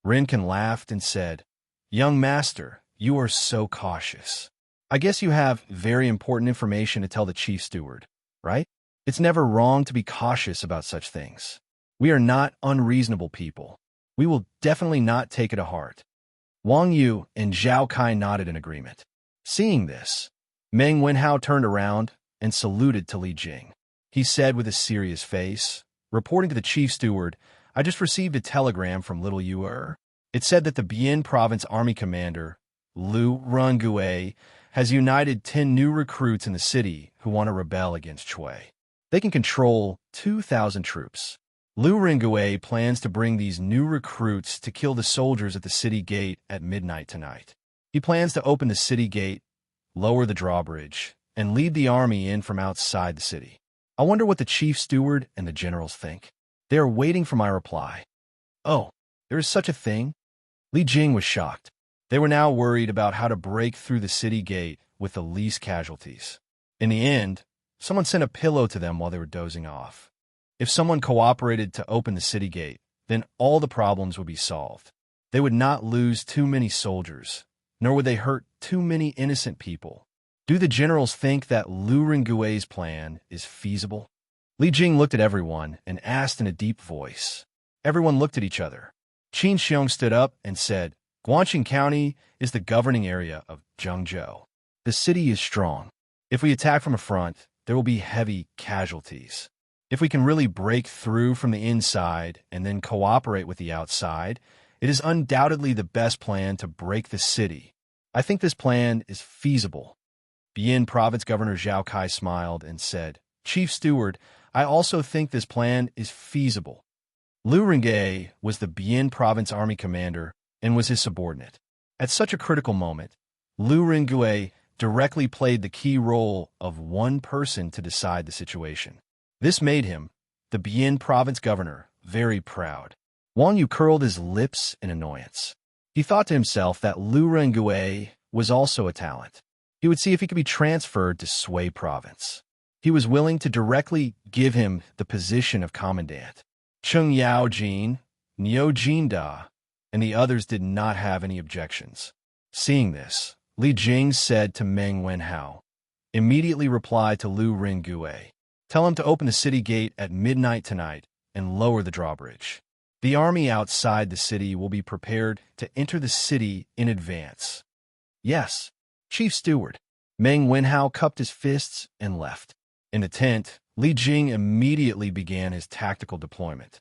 Rinkin laughed and said, "Young master, you are so cautious. I guess you have very important information to tell the chief steward, right? It's never wrong to be cautious about such things." We are not unreasonable people. We will definitely not take it to heart. Wang Yu and Zhao Kai nodded in agreement. Seeing this, Meng Wenhao turned around and saluted to Li Jing. He said with a serious face, reporting to the chief steward, I just received a telegram from Little Yu. It said that the Bian province army commander, Lu Rengue, has united 10 new recruits in the city who want to rebel against Chui. They can control 2,000 troops. Lu Rengue plans to bring these new recruits to kill the soldiers at the city gate at midnight tonight. He plans to open the city gate, lower the drawbridge, and lead the army in from outside the city. I wonder what the chief steward and the generals think. They are waiting for my reply. Oh, there is such a thing? Li Jing was shocked. They were now worried about how to break through the city gate with the least casualties. In the end, someone sent a pillow to them while they were dozing off. If someone cooperated to open the city gate, then all the problems would be solved. They would not lose too many soldiers, nor would they hurt too many innocent people. Do the generals think that Lu Rengue's plan is feasible? Li Jing looked at everyone and asked in a deep voice. Everyone looked at each other. Qin Xiong stood up and said, Guangxing County is the governing area of Zhengzhou. The city is strong. If we attack from a front, there will be heavy casualties. If we can really break through from the inside and then cooperate with the outside, it is undoubtedly the best plan to break the city. I think this plan is feasible. Bian Province Governor Zhao Kai smiled and said, Chief Steward, I also think this plan is feasible. Lu Rengue was the Bian Province Army commander and was his subordinate. At such a critical moment, Lu Rengue directly played the key role of one person to decide the situation. This made him, the Bian Province governor, very proud. Wang Yu curled his lips in annoyance. He thought to himself that Lu Rengue was also a talent. He would see if he could be transferred to Sui Province. He was willing to directly give him the position of commandant. Cheng Yaojin, Niu Jinda, and the others did not have any objections. Seeing this, Li Jing said to Meng Wenhao, immediately reply to Lu Rengue. Tell him to open the city gate at midnight tonight and lower the drawbridge. The army outside the city will be prepared to enter the city in advance. Yes, Chief Steward. Meng Wenhao cupped his fists and left. In the tent, Li Jing immediately began his tactical deployment.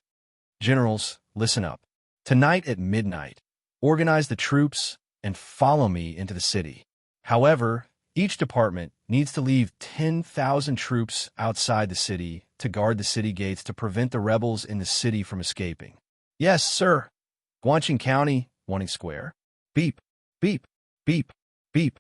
Generals, listen up. Tonight at midnight, organize the troops and follow me into the city. However, each department needs to leave 10,000 troops outside the city to guard the city gates to prevent the rebels in the city from escaping. Yes, sir. Guangxing County, Wanting Square. Beep, beep, beep, beep.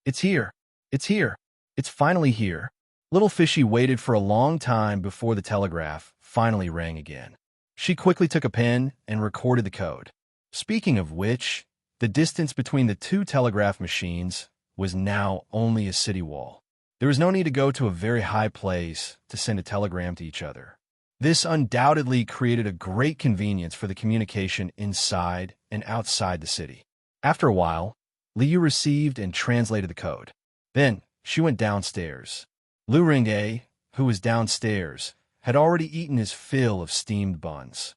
It's here. It's here. It's finally here. Little Fishy waited for a long time before the telegraph finally rang again. She quickly took a pen and recorded the code. Speaking of which, the distance between the two telegraph machines was now only a city wall. There was no need to go to a very high place to send a telegram to each other. This undoubtedly created a great convenience for the communication inside and outside the city. After a while, Liu received and translated the code. Then, she went downstairs. Lu Rengue, who was downstairs, had already eaten his fill of steamed buns.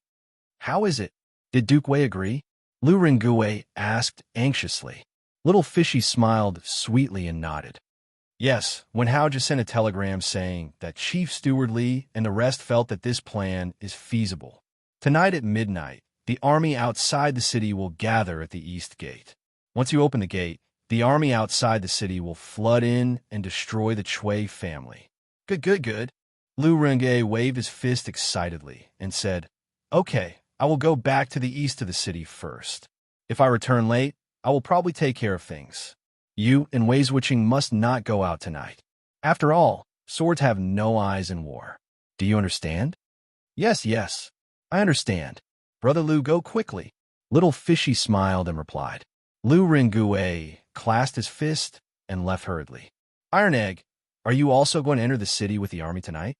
How is it? Did Duke Wei agree? Lu Rengue asked anxiously. Little Fishy smiled sweetly and nodded. Yes, Wenhao just sent a telegram saying that Chief Steward Li and the rest felt that this plan is feasible. Tonight at midnight, the army outside the city will gather at the east gate. Once you open the gate, the army outside the city will flood in and destroy the Chui family. Good. Lu Rengue waved his fist excitedly and said, Okay, I will go back to the east of the city first. If I return late, I will probably take care of things. You and Wei Zhuqing must not go out tonight. After all, swords have no eyes in war. Do you understand? Yes. I understand. Brother Lu, go quickly. Little Fishy smiled and replied. Lu Rengue clasped his fist and left hurriedly. Iron Egg, are you also going to enter the city with the army tonight?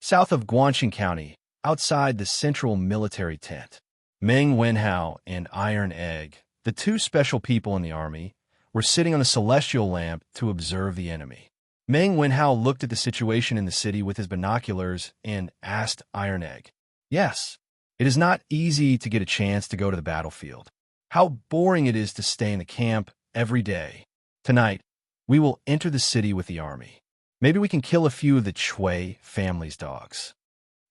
South of Guangxing County, outside the central military tent, Meng Wenhao and Iron Egg, the two special people in the army, were sitting on a celestial lamp to observe the enemy. Meng Wenhao looked at the situation in the city with his binoculars and asked Iron Egg, Yes, It is not easy to get a chance to go to the battlefield. How boring it is to stay in the camp every day. Tonight, we will enter the city with the army. Maybe we can kill a few of the Chui family's dogs."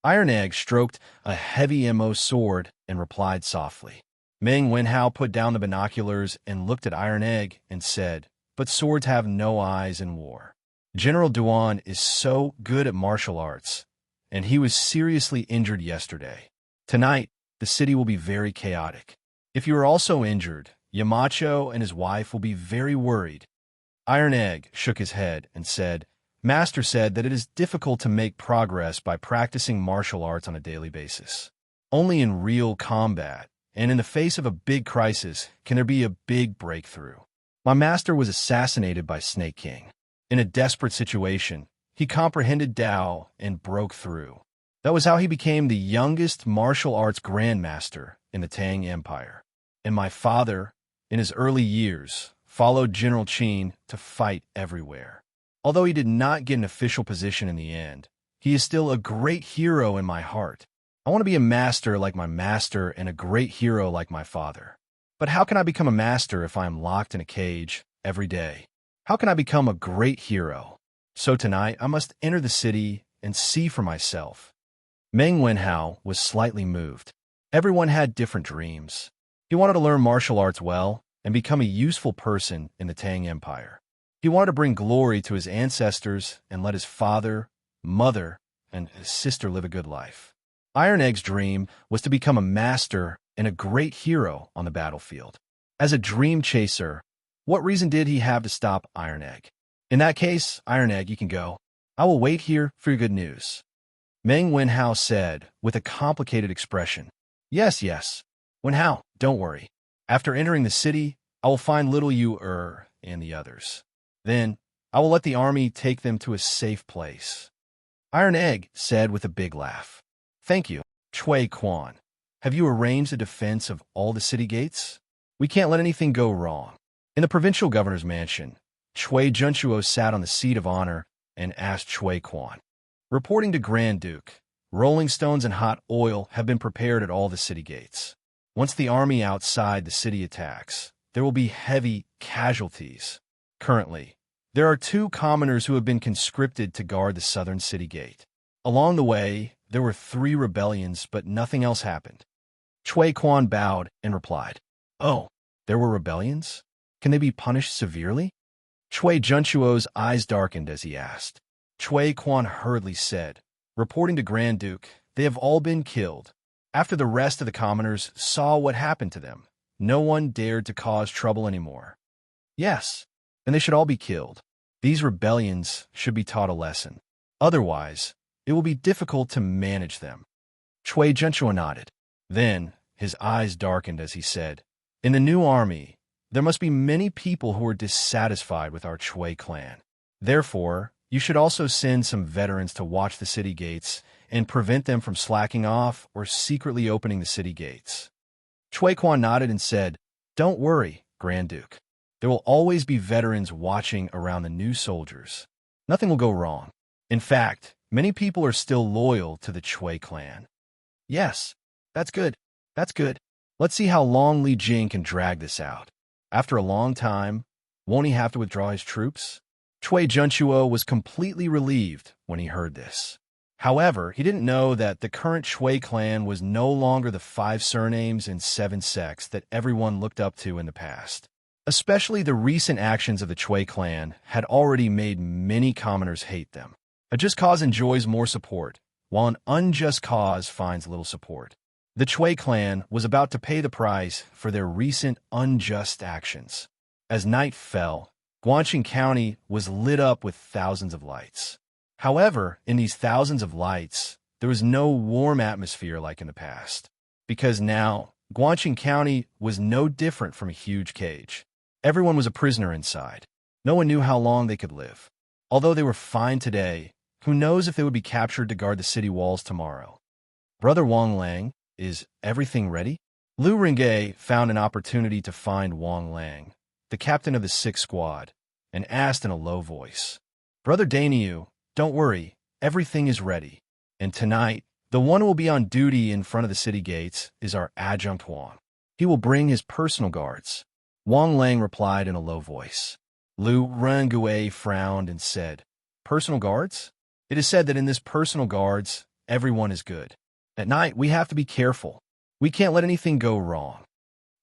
Iron Egg stroked a heavy MO sword and replied softly. Meng Wenhao put down the binoculars and looked at Iron Egg and said, "But swords have no eyes in war. General Duan is so good at martial arts, and he was seriously injured yesterday. Tonight, the city will be very chaotic. If you are also injured, Yamacho and his wife will be very worried." Iron Egg shook his head and said, "Master said that it is difficult to make progress by practicing martial arts on a daily basis. Only in real combat, and in the face of a big crisis, can there be a big breakthrough. My master was assassinated by Snake King. In a desperate situation, he comprehended Tao and broke through. That was how he became the youngest martial arts grandmaster in the Tang Empire. And my father, in his early years, followed General Qin to fight everywhere. Although he did not get an official position in the end, he is still a great hero in my heart. I want to be a master like my master and a great hero like my father. But how can I become a master if I am locked in a cage every day? How can I become a great hero? So tonight, I must enter the city and see for myself." Meng Wenhao was slightly moved. Everyone had different dreams. He wanted to learn martial arts well and become a useful person in the Tang Empire. He wanted to bring glory to his ancestors and let his father, mother, and his sister live a good life. Iron Egg's dream was to become a master and a great hero on the battlefield. As a dream chaser, what reason did he have to stop Iron Egg? "In that case, Iron Egg, you can go. I will wait here for your good news," Meng Wenhao said with a complicated expression. Yes. Wenhao, don't worry. After entering the city, I will find little Yu and the others. Then, I will let the army take them to a safe place." Iron Egg said with a big laugh. "Thank you, Chui Quan. Have you arranged the defense of all the city gates? We can't let anything go wrong." In the provincial governor's mansion, Chui Junchuo sat on the seat of honor and asked Chui Quan. "Reporting to Grand Duke, rolling stones and hot oil have been prepared at all the city gates. Once the army outside the city attacks, there will be heavy casualties. Currently, there are 2 commoners who have been conscripted to guard the southern city gate. Along the way, there were 3 rebellions, but nothing else happened." Chui Quan bowed and replied, "Oh, there were rebellions? Can they be punished severely?" Chui Junchuo's eyes darkened as he asked. Chui Quan hurriedly said, "Reporting to Grand Duke, they have all been killed. After the rest of the commoners saw what happened to them, no one dared to cause trouble anymore." "Yes, and they should all be killed. These rebellions should be taught a lesson. Otherwise, it will be difficult to manage them." Chui Junchuo nodded. Then, his eyes darkened as he said, "In the new army, there must be many people who are dissatisfied with our Chui clan. Therefore, you should also send some veterans to watch the city gates and prevent them from slacking off or secretly opening the city gates." Chui Quan nodded and said, "Don't worry, Grand Duke. There will always be veterans watching around the new soldiers. Nothing will go wrong. In fact, many people are still loyal to the Chui clan." "Yes, that's good. Let's see how long Li Jing can drag this out. After a long time, won't he have to withdraw his troops?" Chui Junchuo was completely relieved when he heard this. However, he didn't know that the current Chui clan was no longer the 5 surnames and 7 sects that everyone looked up to in the past. Especially the recent actions of the Chui clan had already made many commoners hate them. A just cause enjoys more support, while an unjust cause finds little support. The Chui clan was about to pay the price for their recent unjust actions. As night fell, Guangxing County was lit up with thousands of lights. However, in these thousands of lights, there was no warm atmosphere like in the past, because now Guangxing County was no different from a huge cage. Everyone was a prisoner inside. No one knew how long they could live. Although they were fine today, who knows if they would be captured to guard the city walls tomorrow? "Brother Wang Lang, is everything ready?" Lu Ringge found an opportunity to find Wang Lang, the captain of the 6th squad, and asked in a low voice, "Brother Dainiu, don't worry, everything is ready. And tonight, The one who will be on duty in front of the city gates is our adjunct Huang. He will bring his personal guards. Wang Lang replied in a low voice. Lu Rengue frowned and said, Personal guards? It is said that in this personal guards, everyone is good. At night, we have to be careful. We can't let anything go wrong.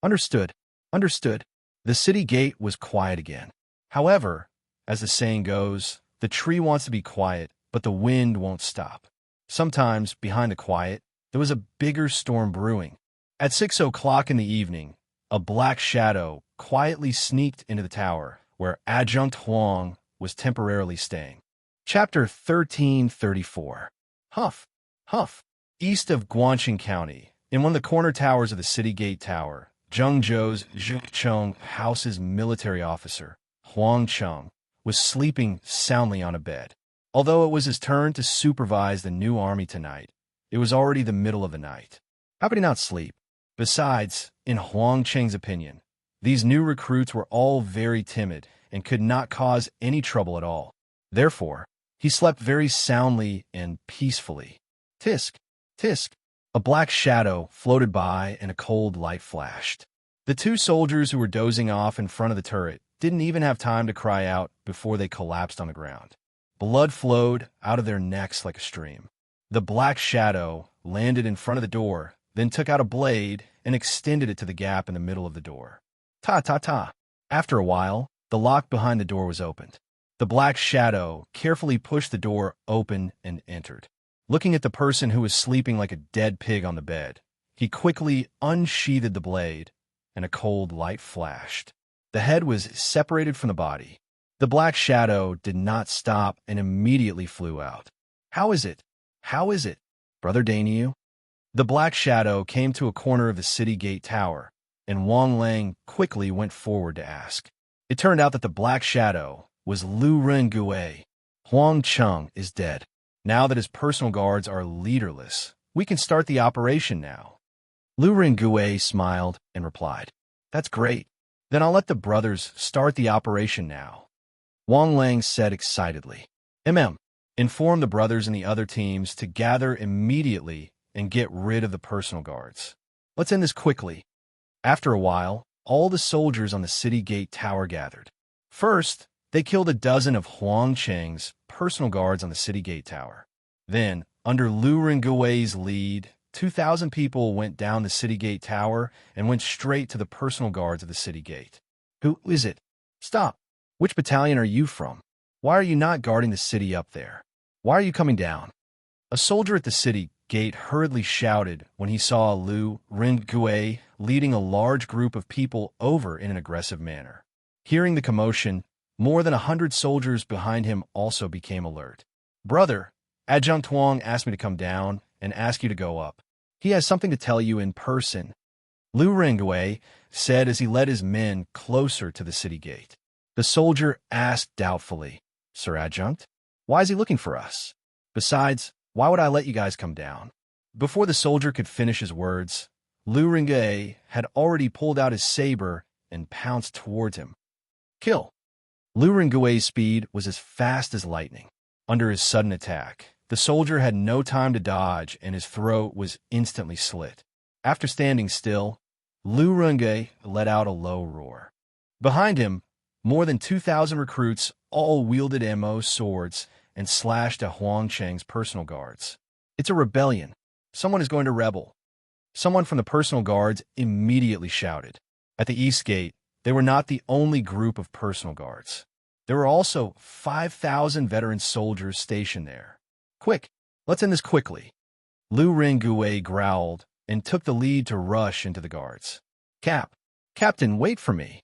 Understood. Understood. The city gate was quiet again. However, as the saying goes, the tree wants to be quiet, but the wind won't stop. Sometimes, behind the quiet, there was a bigger storm brewing. At 6 o'clock in the evening, a black shadow quietly sneaked into the tower where Adjunct Huang was temporarily staying. Chapter 1334. Huff. Huff. East of Guangxing County, in one of the corner towers of the City Gate Tower, Zhengzhou's Zhucheng House's military officer, Huang Cheng, was sleeping soundly on a bed. Although it was his turn to supervise the new army tonight, it was already the middle of the night. How could he not sleep? Besides, in Huang Cheng's opinion, these new recruits were all very timid and could not cause any trouble at all. Therefore, he slept very soundly and peacefully. Tisk, tisk. A black shadow floated by and a cold light flashed. The two soldiers who were dozing off in front of the turret didn't even have time to cry out before they collapsed on the ground. Blood flowed out of their necks like a stream. The black shadow landed in front of the door, then took out a blade and extended it to the gap in the middle of the door. Ta-ta-ta. After a while, the lock behind the door was opened. The black shadow carefully pushed the door open and entered. Looking at the person who was sleeping like a dead pig on the bed, he quickly unsheathed the blade, and a cold light flashed. The head was separated from the body. The black shadow did not stop and immediately flew out. How is it? How is it, Brother Daniel? The black shadow came to a corner of the city gate tower, and Wang Lang quickly went forward to ask. It turned out that the black shadow was Lu Rengue. Huang Cheng is dead. Now that his personal guards are leaderless, we can start the operation now. Lu Rengue smiled and replied, That's great. Then I'll let the brothers start the operation now. Wang Lang said excitedly, Inform the brothers and the other teams to gather immediately and get rid of the personal guards. Let's end this quickly. After a while, all the soldiers on the city gate tower gathered. First, they killed a dozen of Huang Cheng's personal guards on the city gate tower. Then, under Lu Rengue's lead, 2,000 people went down the city gate tower and went straight to the personal guards of the city gate. Who is it? Stop! Which battalion are you from? Why are you not guarding the city up there? Why are you coming down? A soldier at the city gate hurriedly shouted when he saw Lu Rengue leading a large group of people over in an aggressive manner. Hearing the commotion, more than 100 soldiers behind him also became alert. Brother, Adjunct Huang asked me to come down and ask you to go up. He has something to tell you in person, Lu Rengue said as he led his men closer to the city gate. The soldier asked doubtfully, Sir Adjunct, why is he looking for us? Besides, why would I let you guys come down? Before the soldier could finish his words, Lu Rengue had already pulled out his saber and pounced towards him. Kill! Lu Rengue's speed was as fast as lightning. Under his sudden attack, the soldier had no time to dodge and his throat was instantly slit. After standing still, Lu Rengue let out a low roar. Behind him, more than 2,000 recruits all wielded MO swords and slashed at Huang Cheng's personal guards. It's a rebellion. Someone is going to rebel. Someone from the personal guards immediately shouted. At the east gate, they were not the only group of personal guards. There were also 5,000 veteran soldiers stationed there. Quick, let's end this quickly. Lu Rengue growled and took the lead to rush into the guards. Captain, wait for me.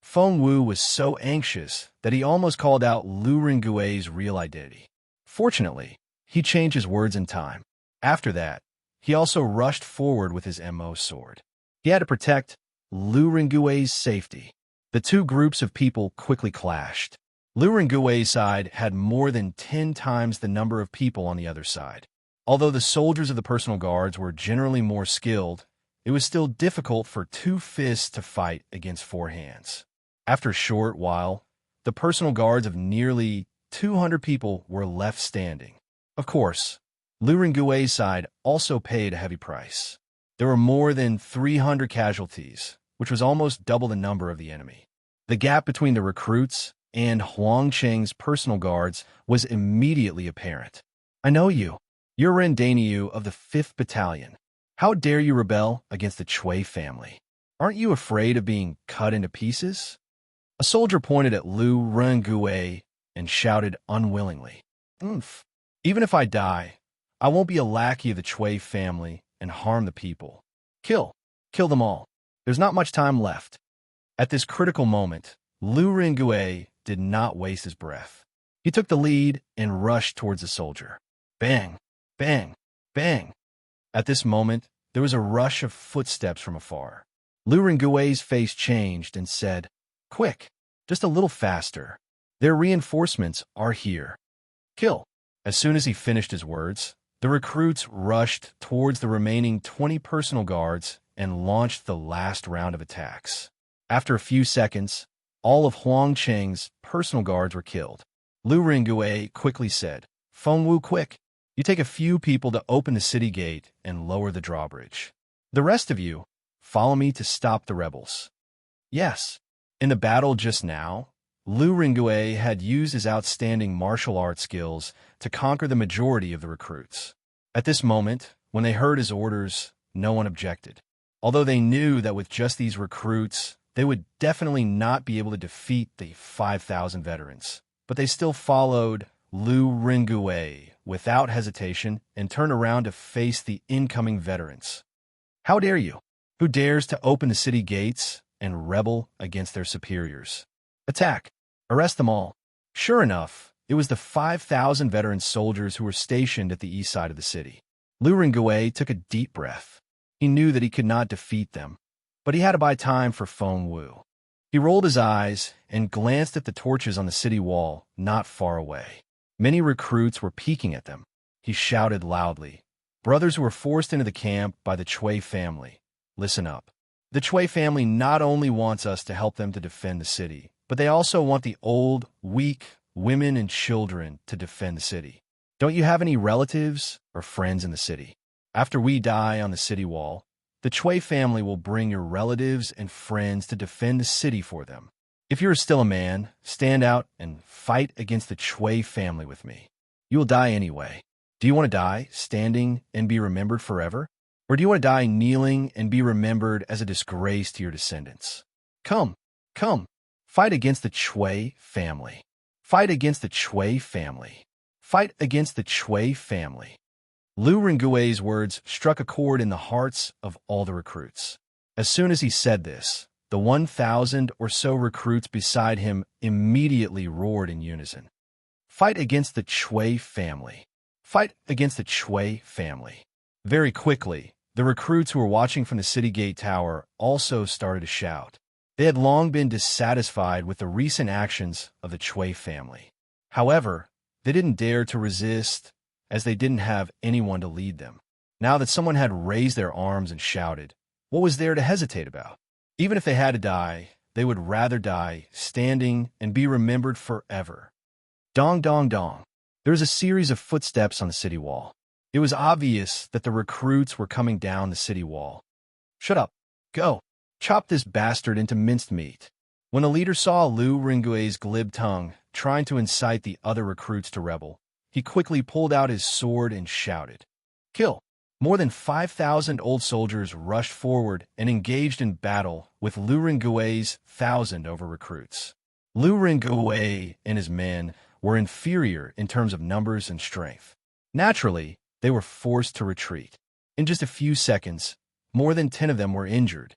Feng Wu was so anxious that he almost called out Lu Rengue's real identity. Fortunately, he changed his words in time. After that, he also rushed forward with his MO sword. He had to protect Lu Rengue's safety. The two groups of people quickly clashed. Lu Rengue's side had more than 10 times the number of people on the other side. Although the soldiers of the personal guards were generally more skilled, it was still difficult for 2 fists to fight against 4 hands. After a short while, the personal guards of nearly 200 people were left standing. Of course, Lu Rengui's side also paid a heavy price. There were more than 300 casualties, which was almost double the number of the enemy. The gap between the recruits and Huang Qing's personal guards was immediately apparent. I know you. You're Ren Dainyu of the 5th Battalion. How dare you rebel against the Chui family? Aren't you afraid of being cut into pieces? A soldier pointed at Lu Rengui and shouted unwillingly, "Oomph. Even if I die, I won't be a lackey of the Chui family and harm the people. Kill. Kill them all. There's not much time left." At this critical moment, Lu Rengui did not waste his breath. He took the lead and rushed towards the soldier. Bang! Bang! Bang! At this moment, there was a rush of footsteps from afar. Lu Rengui's face changed and said, "Quick, just a little faster. Their reinforcements are here. Kill." As soon as he finished his words, the recruits rushed towards the remaining 20 personal guards and launched the last round of attacks. After a few seconds, all of Huang Qing's personal guards were killed. Lu Rengui quickly said, "Feng Wu, quick. You take a few people to open the city gate and lower the drawbridge. The rest of you, follow me to stop the rebels." Yes. In the battle just now, Lu Rengui had used his outstanding martial arts skills to conquer the majority of the recruits. At this moment, when they heard his orders, no one objected. Although they knew that with just these recruits, they would definitely not be able to defeat the 5,000 veterans. But they still followed Lu Rengui without hesitation and turned around to face the incoming veterans. How dare you? Who dares to open the city gates and rebel against their superiors? Attack! Arrest them all. Sure enough, it was the 5,000 veteran soldiers who were stationed at the east side of the city. Lu Rengui took a deep breath. He knew that he could not defeat them, but he had to buy time for Feng Wu. He rolled his eyes and glanced at the torches on the city wall not far away. Many recruits were peeking at them. He shouted loudly, "Brothers who were forced into the camp by the Chui family, listen up. The Chui family not only wants us to help them to defend the city, but they also want the old, weak, women and children to defend the city. Don't you have any relatives or friends in the city? After we die on the city wall, the Chui family will bring your relatives and friends to defend the city for them. If you are still a man, stand out and fight against the Chui family with me. You will die anyway. Do you want to die standing and be remembered forever? Or do you want to die kneeling and be remembered as a disgrace to your descendants? Come, come, fight against the Chui family. Fight against the Chui family. Fight against the Chui family." Lu Rengui's words struck a chord in the hearts of all the recruits. As soon as he said this, the 1,000 or so recruits beside him immediately roared in unison. Fight against the Chui family. Fight against the Chui family. Very quickly, the recruits who were watching from the city gate tower also started to shout. They had long been dissatisfied with the recent actions of the Chui family. However, they didn't dare to resist, as they didn't have anyone to lead them. Now that someone had raised their arms and shouted, what was there to hesitate about? Even if they had to die, they would rather die standing and be remembered forever. Dong, dong, dong. There was a series of footsteps on the city wall. It was obvious that the recruits were coming down the city wall. Shut up. Go. Chop this bastard into minced meat. When the leader saw Lu Rengui's glib tongue trying to incite the other recruits to rebel, he quickly pulled out his sword and shouted, "Kill!" More than 5,000 old soldiers rushed forward and engaged in battle with Lu Rengui's 1,000 over recruits. Lu Rengui and his men were inferior in terms of numbers and strength. Naturally, they were forced to retreat. In just a few seconds, more than 10 of them were injured.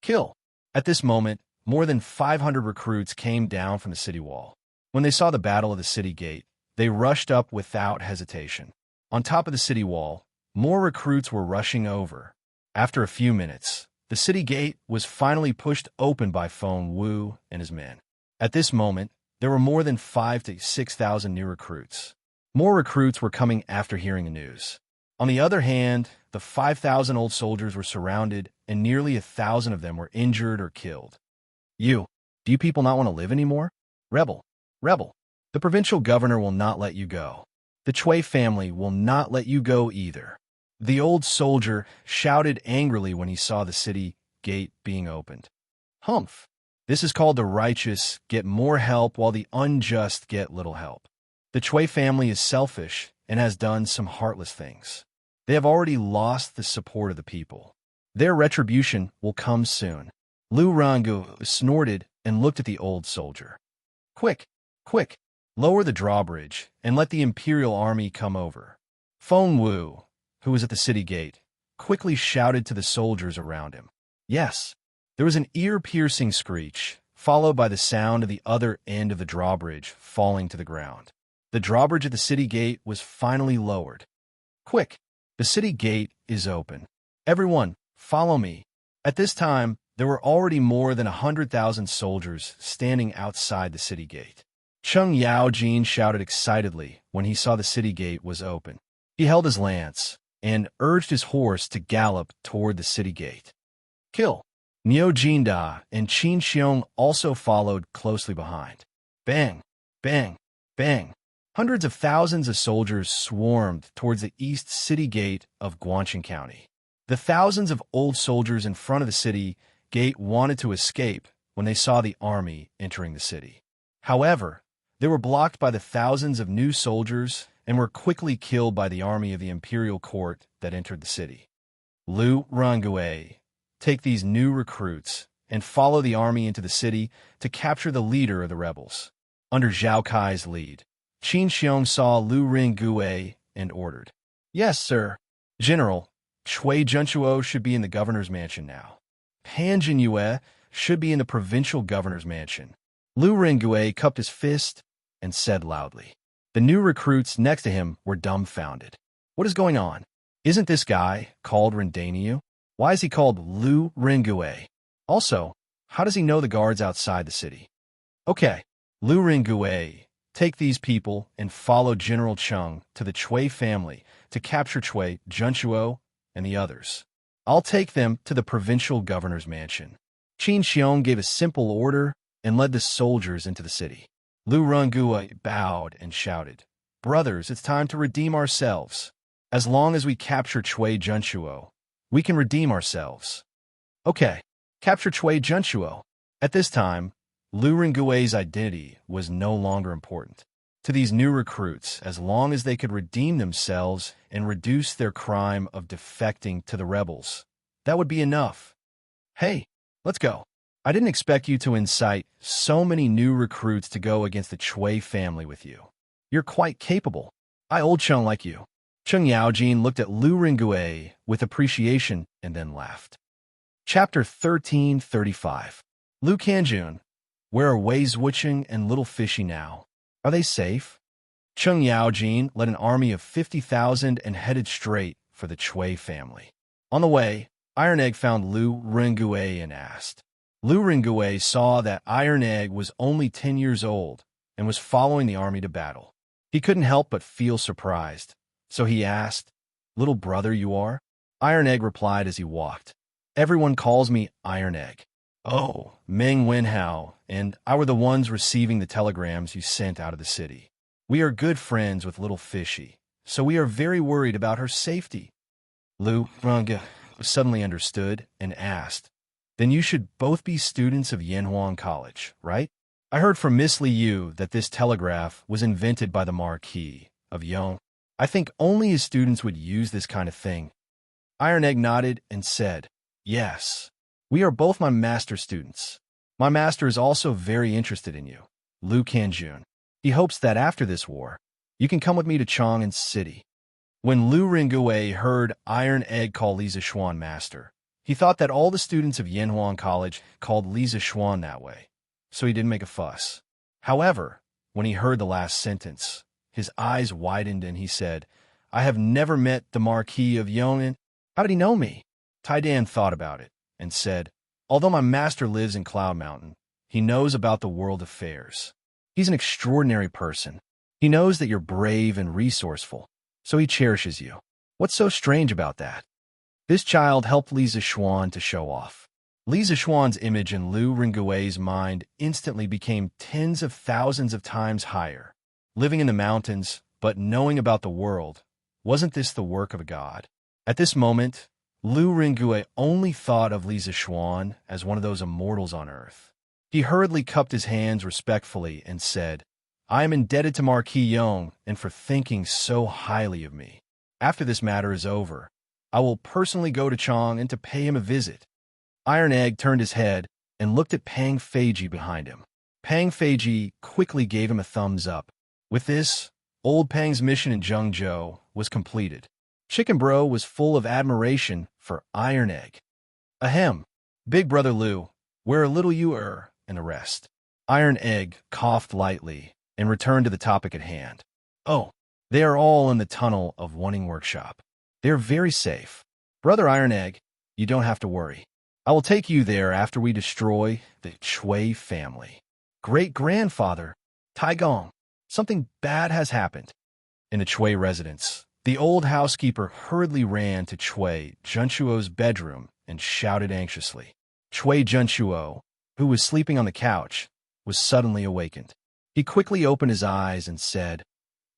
Kill! At this moment, more than 500 recruits came down from the city wall. When they saw the battle of the city gate, they rushed up without hesitation. On top of the city wall, more recruits were rushing over. After a few minutes, the city gate was finally pushed open by Feng Wu and his men. At this moment, there were more than 5,000 to 6,000 new recruits. More recruits were coming after hearing the news. On the other hand, the 5,000 old soldiers were surrounded, and nearly 1,000 of them were injured or killed. Do you people not want to live anymore? Rebel, rebel. The provincial governor will not let you go. The Chui family will not let you go either." The old soldier shouted angrily when he saw the city gate being opened. "Humph! This is called the righteous get more help while the unjust get little help. The Chui family is selfish and has done some heartless things. They have already lost the support of the people. Their retribution will come soon." Lu Rangu snorted and looked at the old soldier. "Quick, quick, lower the drawbridge and let the imperial army come over." Feng Wu, who was at the city gate, quickly shouted to the soldiers around him. Yes, there was an ear-piercing screech, followed by the sound of the other end of the drawbridge falling to the ground. The drawbridge at the city gate was finally lowered. "Quick, the city gate is open. Everyone, follow me." At this time, there were already more than 100,000 soldiers standing outside the city gate. Cheng Yaojin shouted excitedly when he saw the city gate was open. He held his lance and urged his horse to gallop toward the city gate. "Kill!" Niu Jinda and Qin Xiong also followed closely behind. Bang! Bang! Bang! Hundreds of thousands of soldiers swarmed towards the east city gate of Guangxing County. The thousands of old soldiers in front of the city gate wanted to escape when they saw the army entering the city. However, they were blocked by the thousands of new soldiers and were quickly killed by the army of the imperial court that entered the city. Lu Rangue, take these new recruits and follow the army into the city to capture the leader of the rebels. Under Zhao Kai's lead, Qin Xiong saw Lu Rangue and ordered, "Yes, sir. General, Chui Junchuo should be in the governor's mansion now. Pan Jinyue should be in the provincial governor's mansion." Lu Rangue cupped his fist and said loudly. The new recruits next to him were dumbfounded. What is going on? Isn't this guy called Rendaniu? Why is he called Lu Rangue? Also, how does he know the guards outside the city? Okay, Lu Rangue, take these people and follow General Cheng to the Chui family to capture Chui Junchuo and the others. I'll take them to the provincial governor's mansion. Qin Xiong gave a simple order and led the soldiers into the city. Lu Rangue bowed and shouted, "Brothers, it's time to redeem ourselves. As long as we capture Chui Junchuo, we can redeem ourselves." Okay, capture Chui Junchuo. At this time, Lu Rangue's identity was no longer important to these new recruits as long as they could redeem themselves and reduce their crime of defecting to the rebels. That would be enough. Hey, let's go. I didn't expect you to incite so many new recruits to go against the Chui family with you. You're quite capable. I old Cheng like you. Cheng Yaojin looked at Lu Rangue with appreciation and then laughed. Chapter 1335. Lu Kanjun, where are Wei Wuxia and Little Fishy now? Are they safe? Cheng Yaojin led an army of 50,000 and headed straight for the Chui family. On the way, Iron Egg found Lu Rangue and asked. Lu Rangue saw that Iron Egg was only 10 years old and was following the army to battle. He couldn't help but feel surprised, so he asked, "Little brother you are?" Iron Egg replied as he walked, "Everyone calls me Iron Egg." "Oh, Meng Wenhao and I were the ones receiving the telegrams you sent out of the city. We are good friends with Little Fishy, so we are very worried about her safety." Lu Rangue suddenly understood and asked, "Then you should both be students of Yanhuang College, right? I heard from Miss Liu that this telegraph was invented by the Marquis of Yong. I think only his students would use this kind of thing." Iron Egg nodded and said, "Yes, we are both my master students. My master is also very interested in you, Lu Kanjun. He hopes that after this war, you can come with me to Chang'an City." When Lu Rangue heard Iron Egg call Li Zishuan master, he thought that all the students of Yanhuang College called Li Zishuan that way, so he didn't make a fuss. However, when he heard the last sentence, his eyes widened and he said, "I have never met the Marquis of Yong'an. How did he know me?" Tai Dan thought about it and said, "Although my master lives in Cloud Mountain, he knows about the world affairs. He's an extraordinary person. He knows that you're brave and resourceful, so he cherishes you. What's so strange about that?" This child helped Li Zishuan to show off. Li Zishuan's image in Lu Rangue's mind instantly became tens of thousands of times higher. Living in the mountains, but knowing about the world, wasn't this the work of a god? At this moment, Lu Ringue only thought of Li Zixuan as one of those immortals on earth. He hurriedly cupped his hands respectfully and said, I am indebted to Marquis Yong and for thinking so highly of me. After this matter is over, I will personally go to Chong and to pay him a visit. Iron Egg turned his head and looked at Pang Feiji behind him. Pang Feiji quickly gave him a thumbs up. With this, old Pang's mission in Zhengzhou was completed. Chicken Bro was full of admiration for Iron Egg. Ahem, Big Brother Lu, where little you err, and the rest. Iron Egg coughed lightly and returned to the topic at hand. Oh, they are all in the tunnel of Wanting Workshop. They are very safe. Brother Iron Egg, you don't have to worry. I will take you there after we destroy the Chui family. Great-grandfather, Taigong, something bad has happened. In the Chui residence, the old housekeeper hurriedly ran to Chui Junchuo's bedroom and shouted anxiously. Chui Junchuo, who was sleeping on the couch, was suddenly awakened. He quickly opened his eyes and said,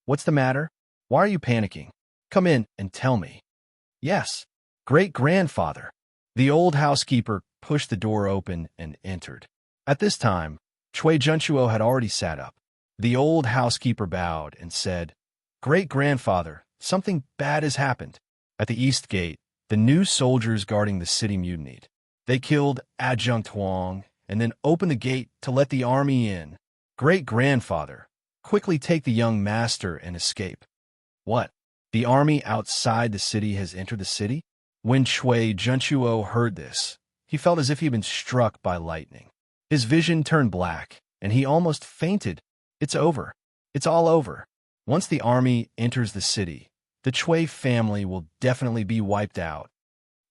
What's the matter? Why are you panicking? Come in and tell me. Yes, great-grandfather. The old housekeeper pushed the door open and entered. At this time, Chui Junchuo had already sat up. The old housekeeper bowed and said, Great-grandfather, something bad has happened. At the east gate, the new soldiers guarding the city mutinied. They killed Adjunct Huang and then opened the gate to let the army in. Great-grandfather, quickly take the young master and escape. What? The army outside the city has entered the city? When Chui Junchuo heard this, he felt as if he had been struck by lightning. His vision turned black, and he almost fainted. It's over. It's all over. Once the army enters the city, the Chui family will definitely be wiped out.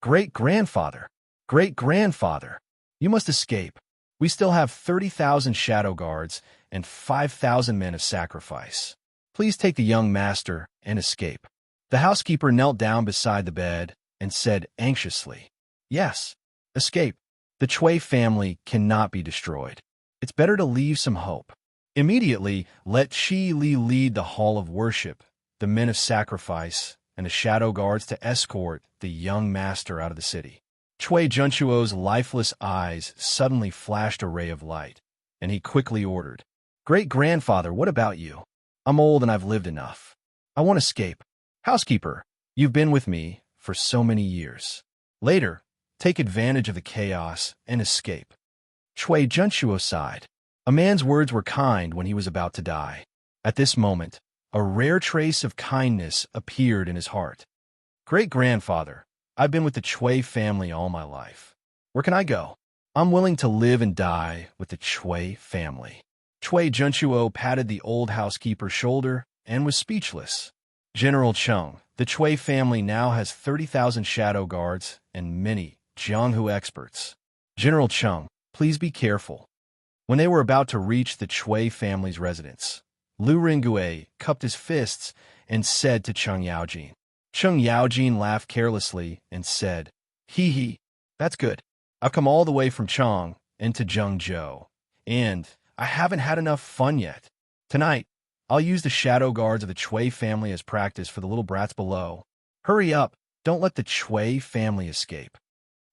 Great-grandfather, great-grandfather, you must escape. We still have 30,000 shadow guards and 5,000 men of sacrifice. Please take the young master and escape. The housekeeper knelt down beside the bed and said anxiously, Yes, escape. The Chui family cannot be destroyed. It's better to leave some hope. Immediately, let Qi Li lead the hall of worship, the men of sacrifice, and the shadow guards to escort the young master out of the city. Chui Junchuo's lifeless eyes suddenly flashed a ray of light, and he quickly ordered, Great-grandfather, what about you? I'm old and I've lived enough. I want to escape. Housekeeper, you've been with me for so many years. Later, take advantage of the chaos and escape. Chui Junchuo sighed. A man's words were kind when he was about to die. At this moment, a rare trace of kindness appeared in his heart. Great-grandfather, I've been with the Chui family all my life. Where can I go? I'm willing to live and die with the Chui family. Chui Junchuo patted the old housekeeper's shoulder and was speechless. General Cheng, the Chui family now has 30,000 shadow guards and many Jianghu experts. General Cheng, please be careful. When they were about to reach the Chui family's residence, Lu Ringue cupped his fists and said to Cheng Yaojin. Cheng Yaojin laughed carelessly and said, Hee, that's good. I've come all the way from Chong into Zhengzhou, and I haven't had enough fun yet. Tonight, I'll use the shadow guards of the Chui family as practice for the little brats below. Hurry up, don't let the Chui family escape.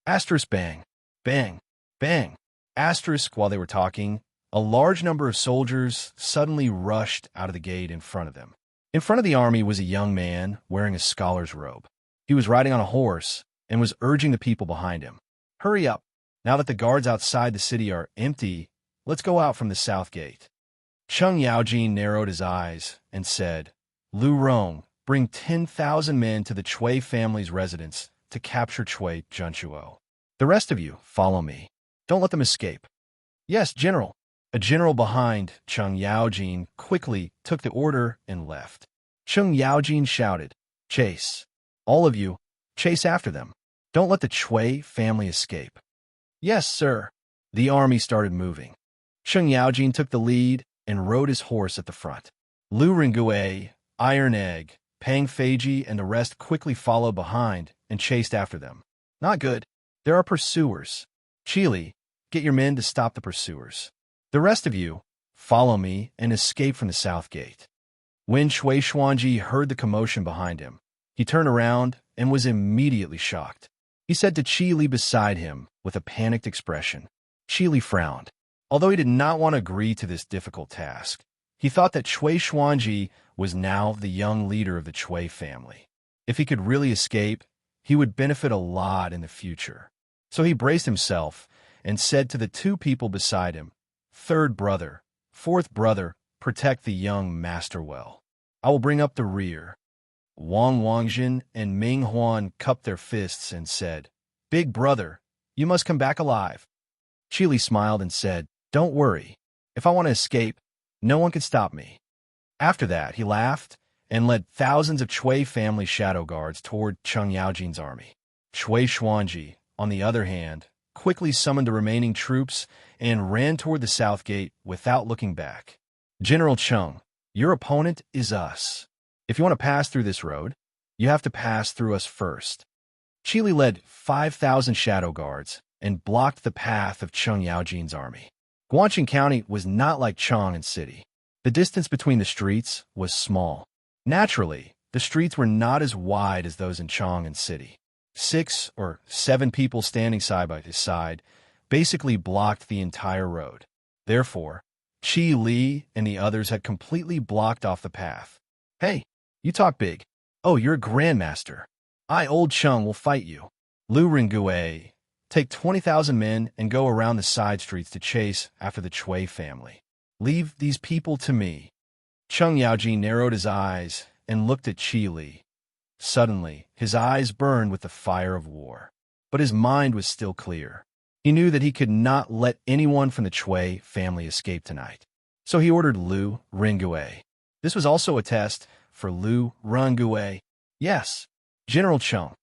Asterisk bang, bang, bang. Asterisk while they were talking, a large number of soldiers suddenly rushed out of the gate in front of them. In front of the army was a young man wearing a scholar's robe. He was riding on a horse and was urging the people behind him. Hurry up, now that the guards outside the city are empty, let's go out from the south gate. Cheng Yaojin narrowed his eyes and said, Lu Rong, bring 10,000 men to the Chui family's residence to capture Chui Junchuo. The rest of you, follow me. Don't let them escape. Yes, General. A general behind Cheng Yaojin quickly took the order and left. Cheng Yaojin shouted, Chase. All of you, chase after them. Don't let the Chui family escape. Yes, sir. The army started moving. Cheng Yaojin took the lead and rode his horse at the front. Lu Ringue, Iron Egg, Pang Feiji, and the rest quickly followed behind and chased after them. Not good. There are pursuers. Chili, get your men to stop the pursuers. The rest of you, follow me and escape from the south gate. When Shui Xuanji heard the commotion behind him, he turned around and was immediately shocked. He said to Qi Li beside him with a panicked expression. Qi Li frowned. Although he did not want to agree to this difficult task, he thought that Shui Xuanji was now the young leader of the Chui family. If he could really escape, he would benefit a lot in the future. So he braced himself and said to the two people beside him, "Third brother, fourth brother, protect the young master well. I will bring up the rear." Wang Wangjin and Ming Huan cupped their fists and said, "Big brother, you must come back alive." Qi Li smiled and said, "Don't worry. If I want to escape, no one can stop me." After that, he laughed and led thousands of Chui family shadow guards toward Cheng Yaojin's army. Shui Xuanji, on the other hand, quickly summoned the remaining troops and ran toward the south gate without looking back. "General Cheng, your opponent is us. If you want to pass through this road, you have to pass through us first." Qi Li led 5,000 shadow guards and blocked the path of Cheng Yaojin's army. Guangxing County was not like Chang'an City. The distance between the streets was small. Naturally, the streets were not as wide as those in Chang'an City. 6 or 7 people standing side by side basically blocked the entire road. Therefore, Qi Li and the others had completely blocked off the path. "Hey, you talk big. Oh, you're a grandmaster. I, Old Cheng, will fight you. Lu Ringue, take 20,000 men and go around the side streets to chase after the Chui family. Leave these people to me." Cheng Yaojin narrowed his eyes and looked at Qi Li. Suddenly, his eyes burned with the fire of war. But his mind was still clear. He knew that he could not let anyone from the Chui family escape tonight. So he ordered Lu Ringue. This was also a test for Lu Ringue. "Yes, General Cheng."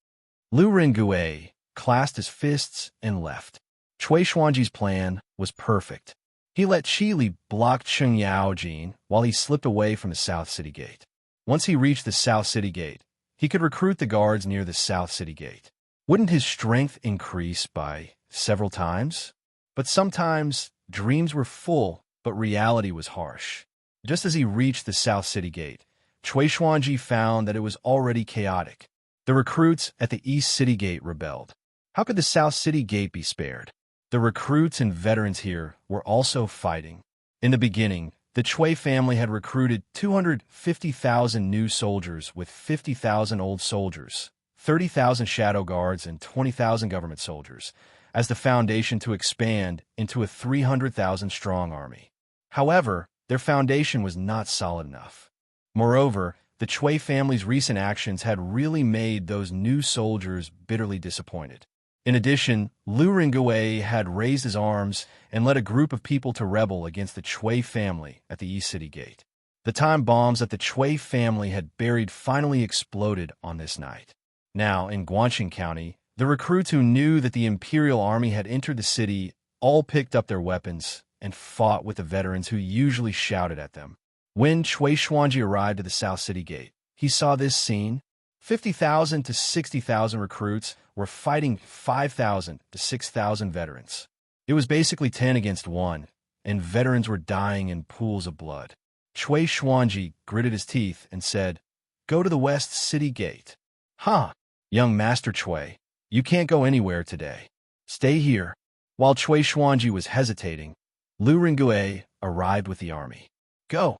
Lu Ringue clasped his fists and left. Shui Xuanji's plan was perfect. He let Qi Li block Cheng Yaojin while he slipped away from the South City Gate. Once he reached the South City Gate, he could recruit the guards near the South City Gate. Wouldn't his strength increase by several times? But sometimes dreams were full, but reality was harsh. Just as he reached the South City Gate, Shui Xuanji found that it was already chaotic. The recruits at the East City Gate rebelled. How could the South City Gate be spared? The recruits and veterans here were also fighting. In the beginning, the Chui family had recruited 250,000 new soldiers with 50,000 old soldiers, 30,000 shadow guards, and 20,000 government soldiers, as the foundation to expand into a 300,000-strong army. However, their foundation was not solid enough. Moreover, the Chui family's recent actions had really made those new soldiers bitterly disappointed. In addition, Lu Ringue had raised his arms and led a group of people to rebel against the Chui family at the East City Gate. The time bombs that the Chui family had buried finally exploded on this night. Now, in Guangxing County, the recruits who knew that the Imperial Army had entered the city all picked up their weapons and fought with the veterans who usually shouted at them. When Shui Xuanji arrived at the South City Gate, he saw this scene. 50,000 to 60,000 recruits were fighting 5,000 to 6,000 veterans. It was basically 10 against 1, and veterans were dying in pools of blood. Shui Xuanji gritted his teeth and said, "Go to the West City Gate." "Huh, young Master Chui, you can't go anywhere today. Stay here." While Shui Xuanji was hesitating, Lu Ringue arrived with the army. Go,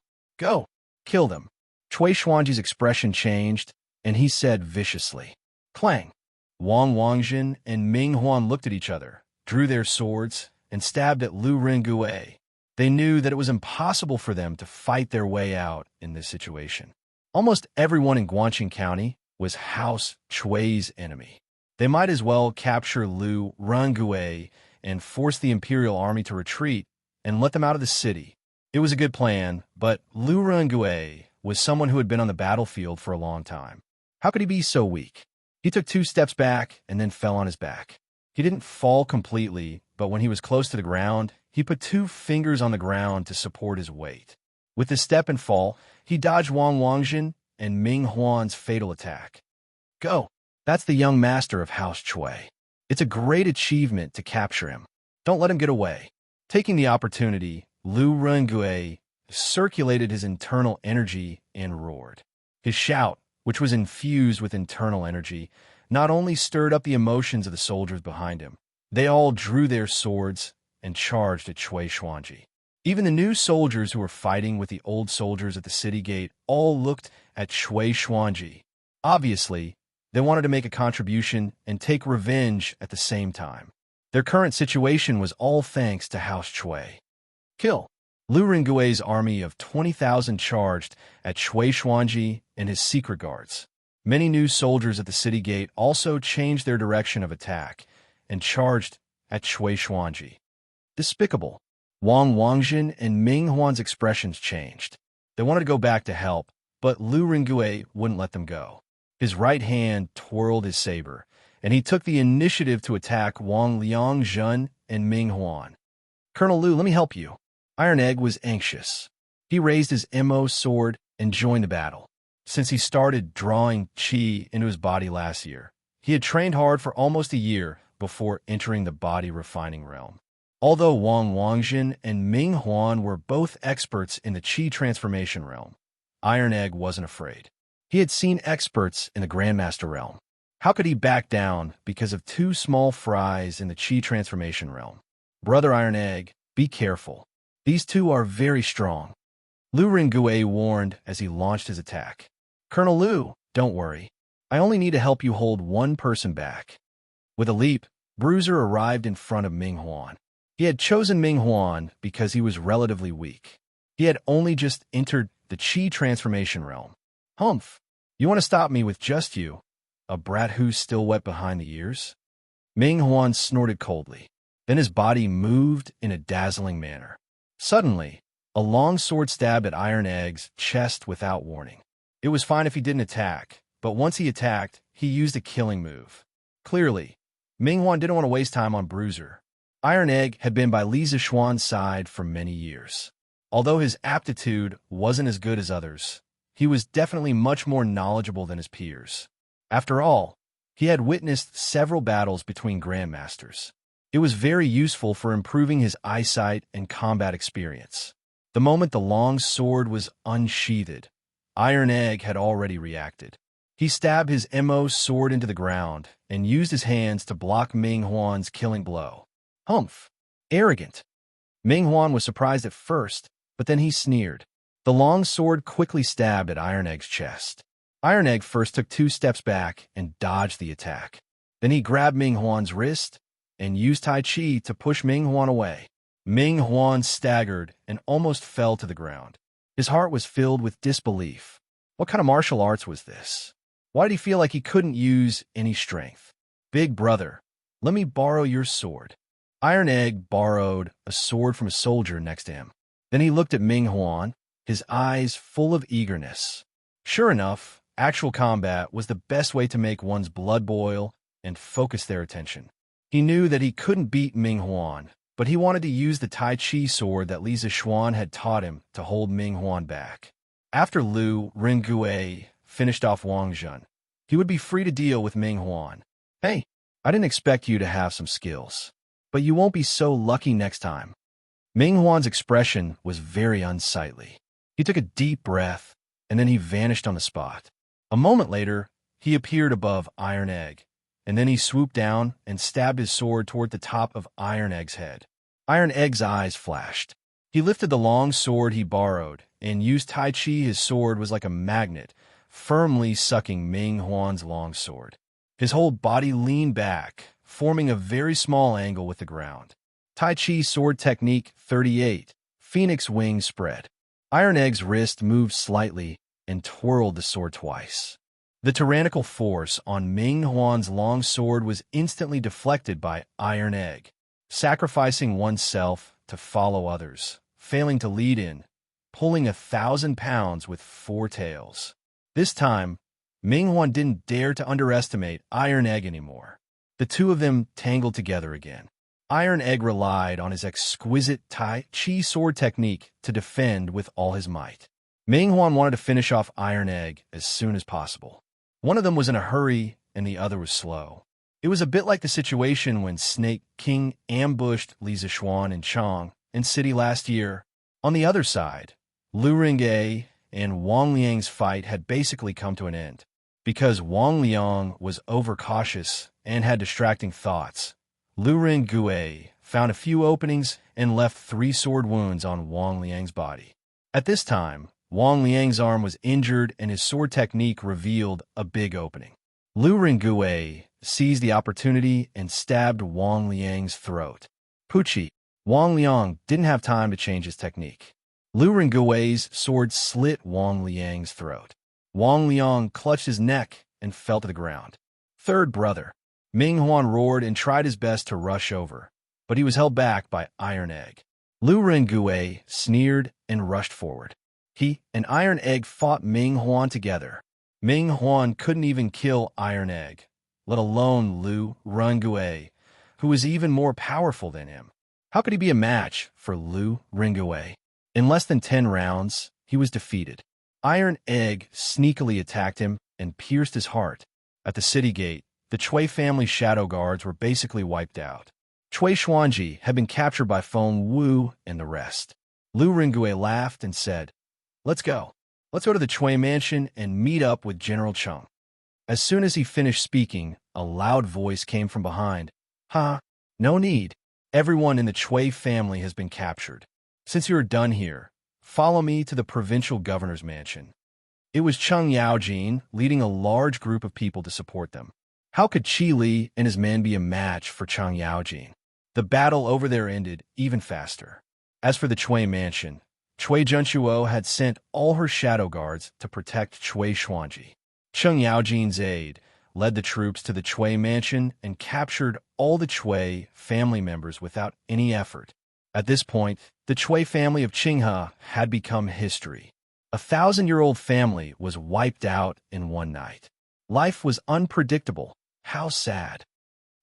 kill them." Shui Xuanji's expression changed, and he said viciously. Clang! Wang Wangjin and Ming Huan looked at each other, drew their swords, and stabbed at Lu Ringue. They knew that it was impossible for them to fight their way out in this situation. Almost everyone in Guangxing County was House Chui's enemy. They might as well capture Lu Ringue and force the Imperial Army to retreat and let them out of the city. It was a good plan, but Lu Ringue was someone who had been on the battlefield for a long time. How could he be so weak? He took 2 steps back and then fell on his back. He didn't fall completely, but when he was close to the ground, he put 2 fingers on the ground to support his weight. With the step and fall, he dodged Wang Wangjin and Ming Huan's fatal attack. Go! That's the young master of House Chui. It's a great achievement to capture him. Don't let him get away. Taking the opportunity, Lu Ringue circulated his internal energy and roared. His shout, which was infused with internal energy, not only stirred up the emotions of the soldiers behind him, they all drew their swords and charged at Xianxia. Even the new soldiers who were fighting with the old soldiers at the city gate all looked at Xianxia. Obviously, they wanted to make a contribution and take revenge at the same time. Their current situation was all thanks to House Chui. Kill. Lu Ringue's army of 20,000 charged at Xianxia and his secret guards. Many new soldiers at the city gate also changed their direction of attack and charged at Xianxia. Despicable. Wang Wangjin and Ming Huan's expressions changed. They wanted to go back to help, but Lu Ringue wouldn't let them go. His right hand twirled his saber, and he took the initiative to attack Wang Liangjun and Ming Huan. Colonel Lu, let me help you. Iron Egg was anxious. He raised his MO sword and joined the battle. Since he started drawing qi into his body last year, he had trained hard for almost a year before entering the body refining realm. Although Wang Wangjin and Ming Huan were both experts in the qi transformation realm, Iron Egg wasn't afraid. He had seen experts in the Grandmaster realm. How could he back down because of two small fries in the qi transformation realm? Brother Iron Egg, be careful. These two are very strong. Lu Ringue warned as he launched his attack. Colonel Lu, don't worry. I only need to help you hold one person back. With a leap, Bruiser arrived in front of Ming Huan. He had chosen Ming Huan because he was relatively weak. He had only just entered the qi transformation realm. Humph, you want to stop me with just you, a brat who's still wet behind the ears? Ming Huan snorted coldly. Then his body moved in a dazzling manner. Suddenly, a long sword stabbed at Iron Egg's chest without warning. It was fine if he didn't attack, but once he attacked, he used a killing move. Clearly, Ming Huan didn't want to waste time on Bruiser. Iron Egg had been by Li Zixuan's side for many years. Although his aptitude wasn't as good as others, he was definitely much more knowledgeable than his peers. After all, he had witnessed several battles between grandmasters. It was very useful for improving his eyesight and combat experience. The moment the long sword was unsheathed, Iron Egg had already reacted. He stabbed his MO sword into the ground and used his hands to block Ming Huan's killing blow. Humph! Arrogant! Ming Huan was surprised at first, but then he sneered. The long sword quickly stabbed at Iron Egg's chest. Iron Egg first took 2 steps back and dodged the attack. Then he grabbed Ming Huan's wrist and used Tai Chi to push Ming Huan away. Ming Huan staggered and almost fell to the ground. His heart was filled with disbelief. What kind of martial arts was this? Why did he feel like he couldn't use any strength? Big brother, let me borrow your sword. Iron Egg borrowed a sword from a soldier next to him. Then he looked at Ming Huan, his eyes full of eagerness. Sure enough, actual combat was the best way to make one's blood boil and focus their attention. He knew that he couldn't beat Ming Huan, but he wanted to use the Tai Chi sword that Li Zixuan had taught him to hold Ming Huan back. After Lu Ringue finished off Wang Jun, he would be free to deal with Ming Huan. Hey, I didn't expect you to have some skills, but you won't be so lucky next time. Ming Huan's expression was very unsightly. He took a deep breath, and then he vanished on the spot. A moment later, he appeared above Iron Egg, and then he swooped down and stabbed his sword toward the top of Iron Egg's head. Iron Egg's eyes flashed. He lifted the long sword he borrowed and used Tai Chi. His sword was like a magnet, firmly sucking Ming Huan's long sword. His whole body leaned back, forming a very small angle with the ground. Tai Chi sword technique 38, Phoenix wing spread. Iron Egg's wrist moved slightly and twirled the sword twice. The tyrannical force on Ming Huan's long sword was instantly deflected by Iron Egg, sacrificing oneself to follow others, failing to lead in, pulling 1,000 pounds with 4 tails. This time, Ming Huan didn't dare to underestimate Iron Egg anymore. The two of them tangled together again. Iron Egg relied on his exquisite Tai Chi sword technique to defend with all his might. Ming Huan wanted to finish off Iron Egg as soon as possible. One of them was in a hurry, and the other was slow. It was a bit like the situation when Snake King ambushed Li Zixuan and Chang in City last year. On the other side, Lu Ringue and Wang Liang's fight had basically come to an end. Because Wang Liang was overcautious and had distracting thoughts, Lu Ringui found a few openings and left 3 sword wounds on Wang Liang's body. At this time, Wang Liang's arm was injured and his sword technique revealed a big opening. Lu Ringui seized the opportunity and stabbed Wang Liang's throat. Pucci, Wang Liang didn't have time to change his technique. Lu Ringui's sword slit Wang Liang's throat. Wang Liang clutched his neck and fell to the ground. Third brother, Ming Huan roared and tried his best to rush over, but he was held back by Iron Egg. Lu Ringui sneered and rushed forward. He and Iron Egg fought Ming Huan together. Ming Huan couldn't even kill Iron Egg, let alone Lu Ringui, who was even more powerful than him. How could he be a match for Lu Ringui? In less than 10 rounds, he was defeated. Iron Egg sneakily attacked him and pierced his heart. At the city gate, the Chui family shadow guards were basically wiped out. Chui Xuanji had been captured by Feng Wu and the rest. Lu Ringui laughed and said, "Let's go. Let's go to the Chui mansion and meet up with General Cheng." As soon as he finished speaking, a loud voice came from behind. "Huh? No need. Everyone in the Chui family has been captured. Since you are done here, follow me to the provincial governor's mansion." It was Cheng Yaojin leading a large group of people to support them. How could Qi Li and his men be a match for Cheng Yaojin? The battle over there ended even faster. As for the Chui mansion, Chui Junchuo had sent all her shadow guards to protect Chui Xuanji. Cheng Yaojin's aide led the troops to the Chui mansion and captured all the Chui family members without any effort. At this point, the Chui family of Qinghe had become history. A 1,000-year-old family was wiped out in one night. Life was unpredictable. How sad.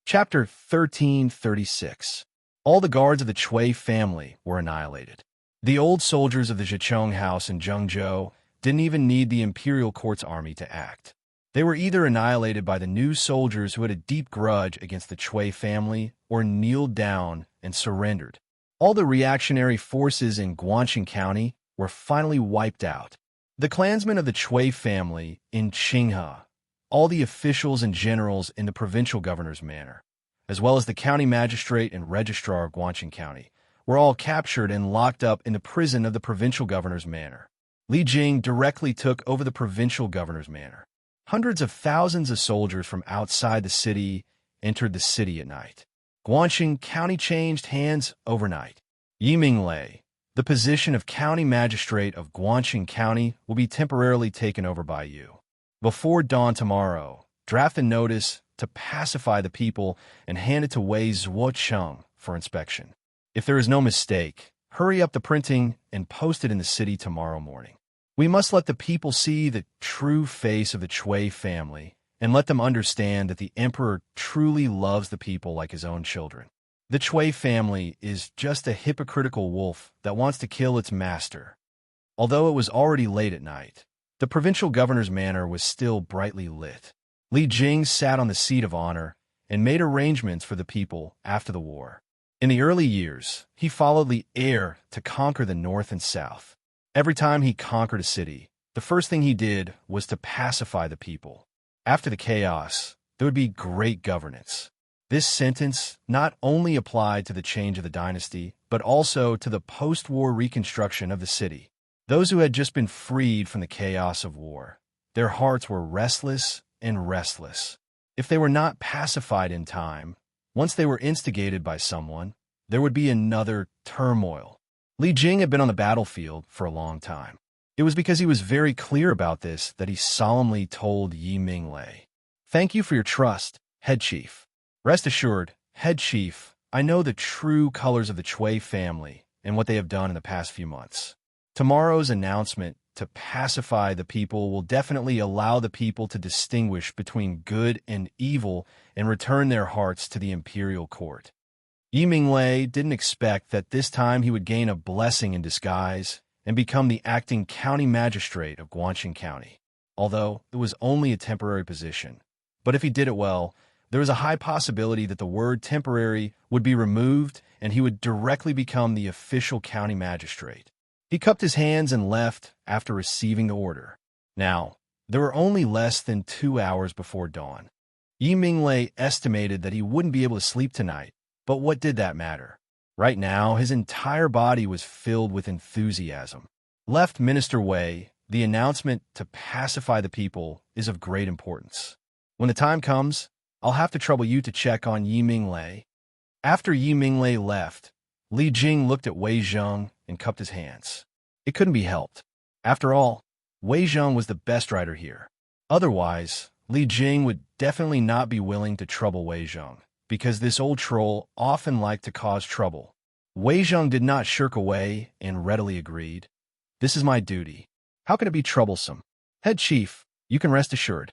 Chapter 1336. All the guards of the Chui family were annihilated. The old soldiers of the Zhicheng house in Zhengzhou didn't even need the imperial court's army to act. They were either annihilated by the new soldiers who had a deep grudge against the Chui family or kneeled down and surrendered. All the reactionary forces in Guangxing County were finally wiped out. The clansmen of the Chui family in Qinghe, all the officials and generals in the provincial governor's manor, as well as the county magistrate and registrar of Guangxing County, were all captured and locked up in the prison of the provincial governor's manor. Li Jing directly took over the provincial governor's manor. Hundreds of thousands of soldiers from outside the city entered the city at night. Guangxing County changed hands overnight. Yiminglei, the position of county magistrate of Guangxing County, will be temporarily taken over by you. Before dawn tomorrow, draft a notice to pacify the people and hand it to Wei Zuocheng for inspection. If there is no mistake, hurry up the printing and post it in the city tomorrow morning. We must let the people see the true face of the Chui family and let them understand that the emperor truly loves the people like his own children. The Chui family is just a hypocritical wolf that wants to kill its master. Although it was already late at night, the provincial governor's manor was still brightly lit. Li Jing sat on the seat of honor and made arrangements for the people after the war. In the early years, he followed the heir to conquer the north and south. Every time he conquered a city, the first thing he did was to pacify the people. After the chaos, there would be great governance. This sentence not only applied to the change of the dynasty, but also to the post-war reconstruction of the city. Those who had just been freed from the chaos of war, their hearts were restless and restless. If they were not pacified in time, once they were instigated by someone, there would be another turmoil. Li Jing had been on the battlefield for a long time. It was because he was very clear about this that he solemnly told Yiminglei, "Thank you for your trust, head chief. Rest assured, head chief, I know the true colors of the Chui family and what they have done in the past few months. Tomorrow's announcement to pacify the people will definitely allow the people to distinguish between good and evil and return their hearts to the imperial court." Yiminglei didn't expect that this time he would gain a blessing in disguise and become the acting county magistrate of Guangxing County, although it was only a temporary position. But if he did it well, there was a high possibility that the word temporary would be removed and he would directly become the official county magistrate. He cupped his hands and left after receiving the order. Now, there were only less than 2 hours before dawn. Yi Minglei estimated that he wouldn't be able to sleep tonight, but what did that matter? Right now, his entire body was filled with enthusiasm. Left Minister Wei, the announcement to pacify the people is of great importance. When the time comes, I'll have to trouble you to check on Yi Minglei. After Yi Minglei left, Li Jing looked at Wei Zheng and cupped his hands. It couldn't be helped. After all, Wei Zheng was the best rider here. Otherwise, Li Jing would definitely not be willing to trouble Wei Zheng, because this old troll often liked to cause trouble. Wei Zheng did not shirk away and readily agreed. This is my duty. How can it be troublesome? Head chief, you can rest assured.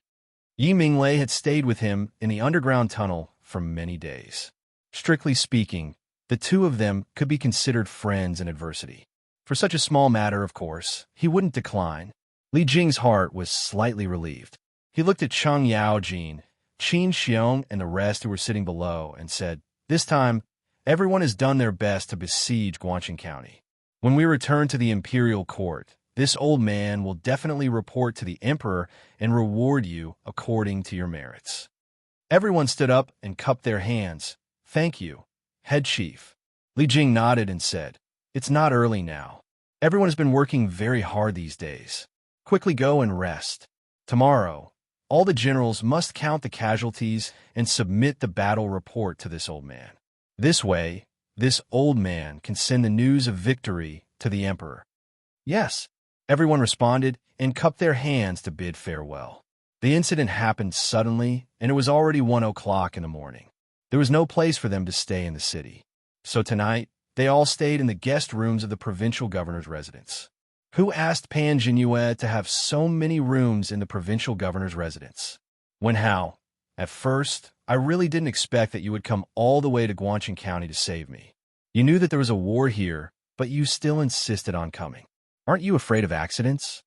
Yi Minglei had stayed with him in the underground tunnel for many days. Strictly speaking, the two of them could be considered friends in adversity. For such a small matter, of course, he wouldn't decline. Li Jing's heart was slightly relieved. He looked at Cheng Yaojin, Qin Xiong, and the rest who were sitting below and said, "This time, everyone has done their best to besiege Guangqing County. When we return to the imperial court, this old man will definitely report to the emperor and reward you according to your merits." Everyone stood up and cupped their hands. "Thank you, head chief." Li Jing nodded and said, "It's not early now. Everyone has been working very hard these days. Quickly go and rest. Tomorrow, all the generals must count the casualties and submit the battle report to this old man. This way, this old man can send the news of victory to the emperor." "Yes," everyone responded and cupped their hands to bid farewell. The incident happened suddenly, and it was already 1 o'clock in the morning. There was no place for them to stay in the city. So tonight, they all stayed in the guest rooms of the provincial governor's residence. Who asked Pan Jinyue to have so many rooms in the provincial governor's residence? Wenhao, at first, I really didn't expect that you would come all the way to Guangqing County to save me. You knew that there was a war here, but you still insisted on coming. Aren't you afraid of accidents?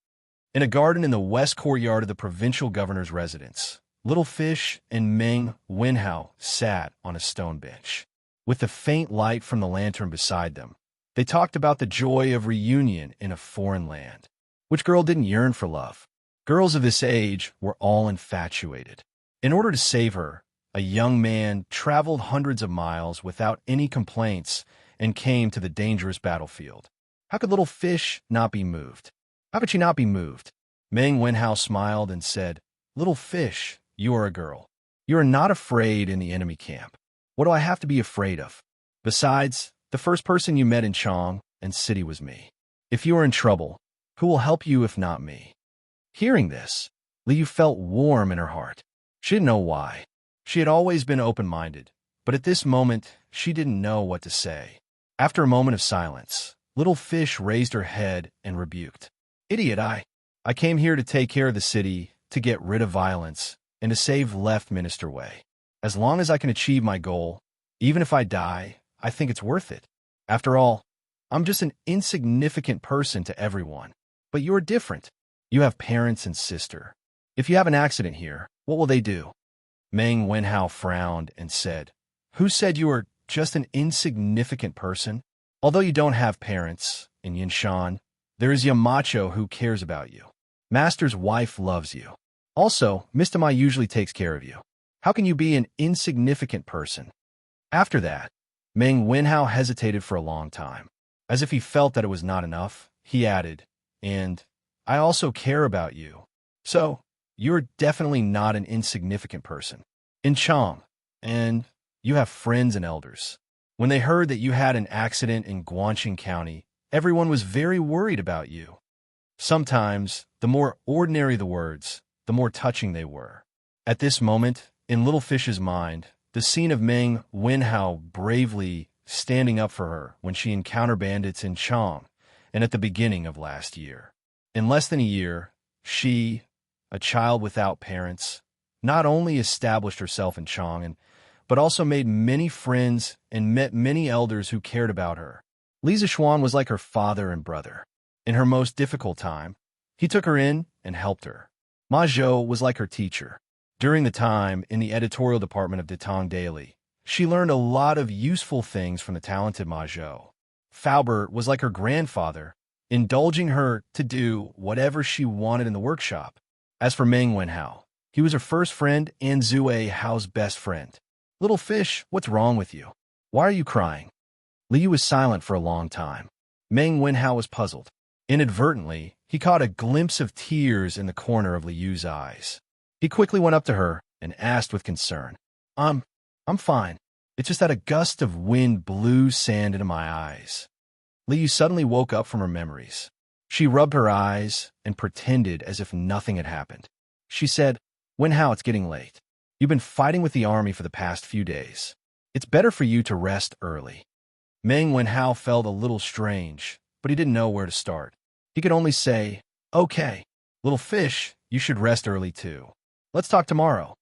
In a garden in the west courtyard of the provincial governor's residence, Little Fish and Meng Wenhao sat on a stone bench. With the faint light from the lantern beside them, they talked about the joy of reunion in a foreign land. Which girl didn't yearn for love? Girls of this age were all infatuated. In order to save her, a young man traveled hundreds of miles without any complaints and came to the dangerous battlefield. How could Little Fish not be moved? How could she not be moved? Meng Wenhao smiled and said, "Little Fish, you are a girl. You are not afraid in the enemy camp. What do I have to be afraid of? Besides, the first person you met in Chong and city was me. If you are in trouble, who will help you if not me?" Hearing this, Liu felt warm in her heart. She didn't know why. She had always been open-minded, but at this moment, she didn't know what to say. After a moment of silence, Little Fish raised her head and rebuked. "Idiot, I came here to take care of the city, to get rid of violence, and to save Left Minister Wei. As long as I can achieve my goal, even if I die, I think it's worth it. After all, I'm just an insignificant person to everyone. But you're different. You have parents and sister. If you have an accident here, what will they do?" Meng Wenhao frowned and said, "Who said you are just an insignificant person? Although you don't have parents, in Yinshan, there is Yamacho who cares about you. Master's wife loves you. Also, Mr. Mai usually takes care of you. How can you be an insignificant person?" After that, Meng Wenhao hesitated for a long time. As if he felt that it was not enough, he added, "And I also care about you. So, you're definitely not an insignificant person. In Chong, and you have friends and elders. When they heard that you had an accident in Guangqing County, everyone was very worried about you. Sometimes, the more ordinary the words, the more touching they were." At this moment, in Little Fish's mind, the scene of Meng Wenhao bravely standing up for her when she encountered bandits in Chong and at the beginning of last year. In less than a year, she, a child without parents, not only established herself in Chong, but also made many friends and met many elders who cared about her. Li Zixuan was like her father and brother. In her most difficult time, he took her in and helped her. Ma Zhou was like her teacher. During the time in the editorial department of Detang Daily, she learned a lot of useful things from the talented Ma Zhou. Faubert was like her grandfather, indulging her to do whatever she wanted in the workshop. As for Meng Wenhao, he was her first friend and Zue Hao's best friend. "Little fish, what's wrong with you? Why are you crying?" Liu was silent for a long time. Meng Wenhao was puzzled. Inadvertently, he caught a glimpse of tears in the corner of Liu's eyes. He quickly went up to her and asked with concern, I'm fine. It's just that a gust of wind blew sand into my eyes." Liu suddenly woke up from her memories. She rubbed her eyes and pretended as if nothing had happened. She said, "Wenhao, it's getting late. You've been fighting with the army for the past few days. It's better for you to rest early." Meng Wenhao felt a little strange, but he didn't know where to start. He could only say, "Okay, little fish, you should rest early too. Let's talk tomorrow."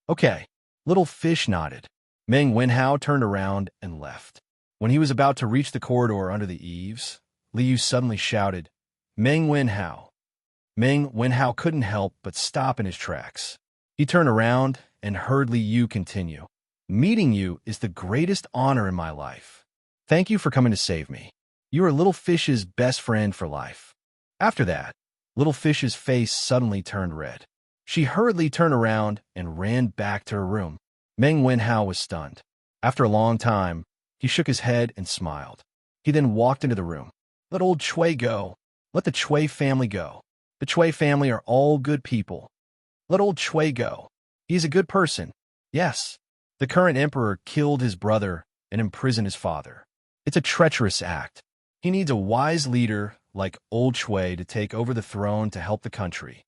"Okay." Little fish nodded. Meng Wenhao turned around and left. When he was about to reach the corridor under the eaves, Liu suddenly shouted, "Meng Wenhao." Meng Wenhao couldn't help but stop in his tracks. He turned around and heard Liu continue, "Meeting you is the greatest honor in my life. Thank you for coming to save me. You are Little Fish's best friend for life." After that, Little Fish's face suddenly turned red. She hurriedly turned around and ran back to her room. Meng Wenhao was stunned. After a long time, he shook his head and smiled. He then walked into the room. "Let old Chui go. Let the Chui family go. The Chui family are all good people. Let old Chui go. He is a good person. Yes, the current emperor killed his brother and imprisoned his father. It's a treacherous act. He needs a wise leader like old Chui to take over the throne to help the country.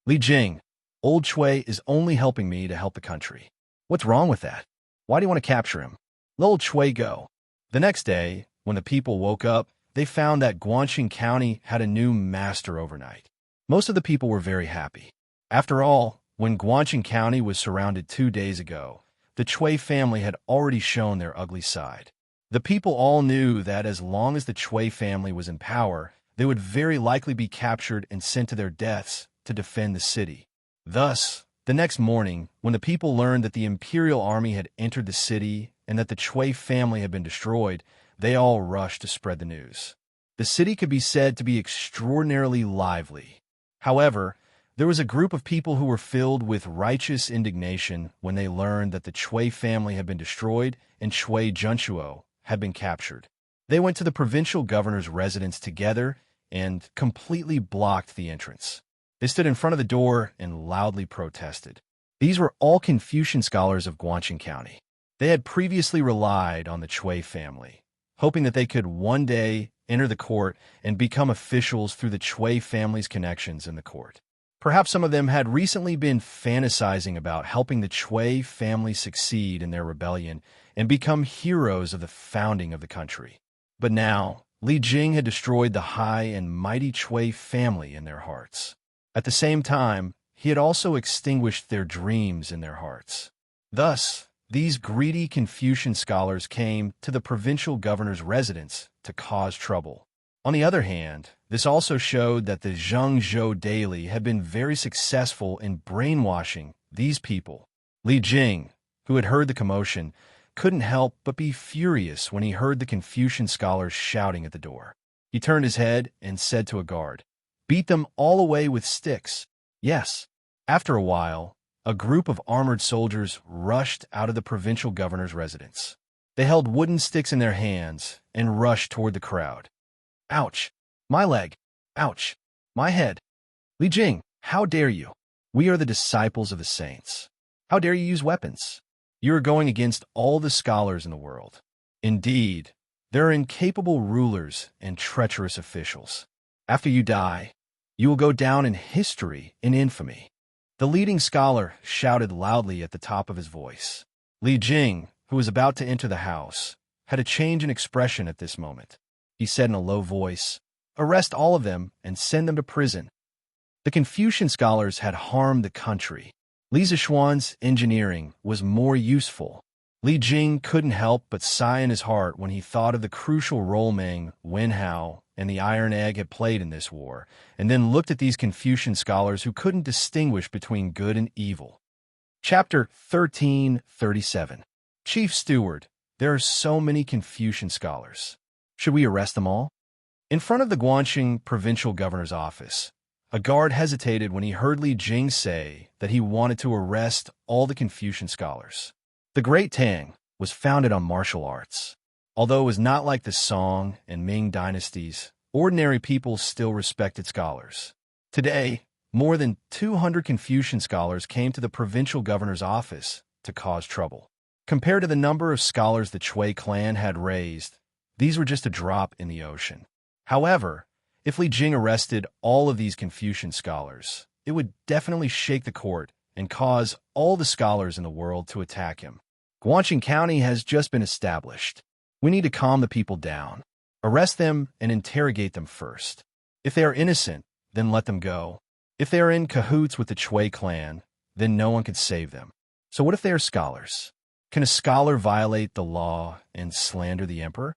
Li Jing, old Chui is only helping me to help the country. What's wrong with that? Why do you want to capture him? Let old Chui go." The next day, when the people woke up, they found that Guangxing County had a new master overnight. Most of the people were very happy. After all, when Guangxing County was surrounded 2 days ago, the Chui family had already shown their ugly side. The people all knew that as long as the Chui family was in power, they would very likely be captured and sent to their deaths to defend the city. Thus, the next morning, when the people learned that the imperial army had entered the city and that the Chui family had been destroyed, they all rushed to spread the news. The city could be said to be extraordinarily lively. However, there was a group of people who were filled with righteous indignation when they learned that the Chui family had been destroyed and Chui Junchuo had been captured. They went to the provincial governor's residence together and completely blocked the entrance. They stood in front of the door and loudly protested. These were all Confucian scholars of Guangxing County. They had previously relied on the Chui family, hoping that they could one day enter the court and become officials through the Chui family's connections in the court. Perhaps some of them had recently been fantasizing about helping the Chui family succeed in their rebellion and become heroes of the founding of the country. But now, Li Jing had destroyed the high and mighty Chui family in their hearts. At the same time, he had also extinguished their dreams in their hearts. Thus, these greedy Confucian scholars came to the provincial governor's residence to cause trouble. On the other hand, this also showed that the Zhengzhou Daily had been very successful in brainwashing these people. Li Jing, who had heard the commotion, couldn't help but be furious when he heard the Confucian scholars shouting at the door. He turned his head and said to a guard, "Beat them all away with sticks." Yes. After a while, a group of armored soldiers rushed out of the provincial governor's residence. They held wooden sticks in their hands and rushed toward the crowd. "Ouch! My leg! Ouch! My head! Li Jing, how dare you? We are the disciples of the saints. How dare you use weapons? You are going against all the scholars in the world. Indeed, there are incapable rulers and treacherous officials. After you die, you will go down in history in infamy." The leading scholar shouted loudly at the top of his voice. Li Jing, who was about to enter the house, had a change in expression at this moment. He said in a low voice, "Arrest all of them and send them to prison." The Confucian scholars had harmed the country. Li Zixuan's engineering was more useful. Li Jing couldn't help but sigh in his heart when he thought of the crucial role Meng Wenhao and the Iron Egg had played in this war, and then looked at these Confucian scholars who couldn't distinguish between good and evil. Chapter 1337. Chief Steward, there are so many Confucian scholars. Should we arrest them all? In front of the Guangxing provincial governor's office, a guard hesitated when he heard Li Jing say that he wanted to arrest all the Confucian scholars. The Great Tang was founded on martial arts. Although it was not like the Song and Ming dynasties, ordinary people still respected scholars. Today, more than 200 Confucian scholars came to the provincial governor's office to cause trouble. Compared to the number of scholars the Chui clan had raised, these were just a drop in the ocean. However, if Li Jing arrested all of these Confucian scholars, it would definitely shake the court and cause all the scholars in the world to attack him. Guangxing County has just been established. We need to calm the people down. Arrest them and interrogate them first. If they are innocent, then let them go. If they are in cahoots with the Chui clan, then no one could save them. So what if they are scholars? Can a scholar violate the law and slander the emperor?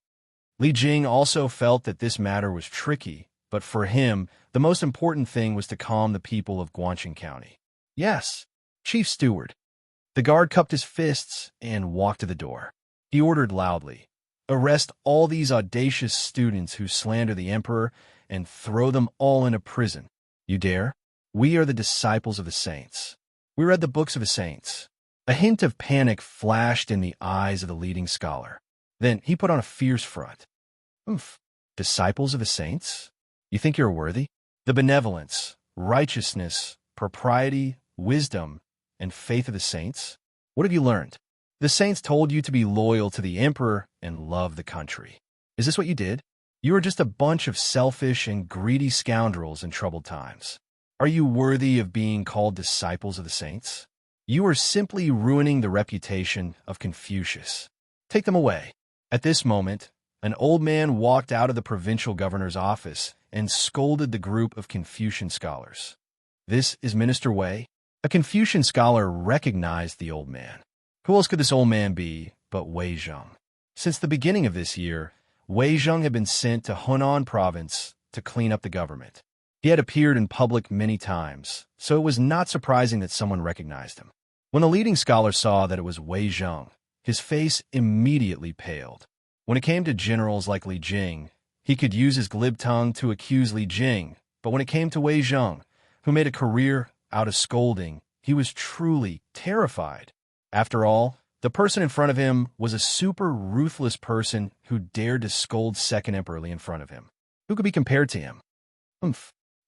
Li Jing also felt that this matter was tricky, but for him, the most important thing was to calm the people of Guangxing County. Yes, Chief Steward. The guard cupped his fists and walked to the door. He ordered loudly, "Arrest all these audacious students who slander the emperor and throw them all into prison. You dare? We are the disciples of the saints. We read the books of the saints." A hint of panic flashed in the eyes of the leading scholar. Then he put on a fierce front. Disciples of the saints? You think you're worthy? The benevolence, righteousness, propriety, wisdom, and faith of the saints? What have you learned? The saints told you to be loyal to the emperor and love the country. Is this what you did? You are just a bunch of selfish and greedy scoundrels in troubled times. Are you worthy of being called disciples of the saints? You are simply ruining the reputation of Confucius. Take them away. At this moment, an old man walked out of the provincial governor's office and scolded the group of Confucian scholars. This is Minister Wei. A Confucian scholar recognized the old man. Who else could this old man be but Wei Zheng? Since the beginning of this year, Wei Zheng had been sent to Hunan province to clean up the government. He had appeared in public many times, so it was not surprising that someone recognized him. When the leading scholar saw that it was Wei Zheng, his face immediately paled. When it came to generals like Li Jing, he could use his glib tongue to accuse Li Jing, but when it came to Wei Zheng, who made a career out of scolding, he was truly terrified. After all, the person in front of him was a super ruthless person who dared to scold Second Emperor Li in front of him. Who could be compared to him?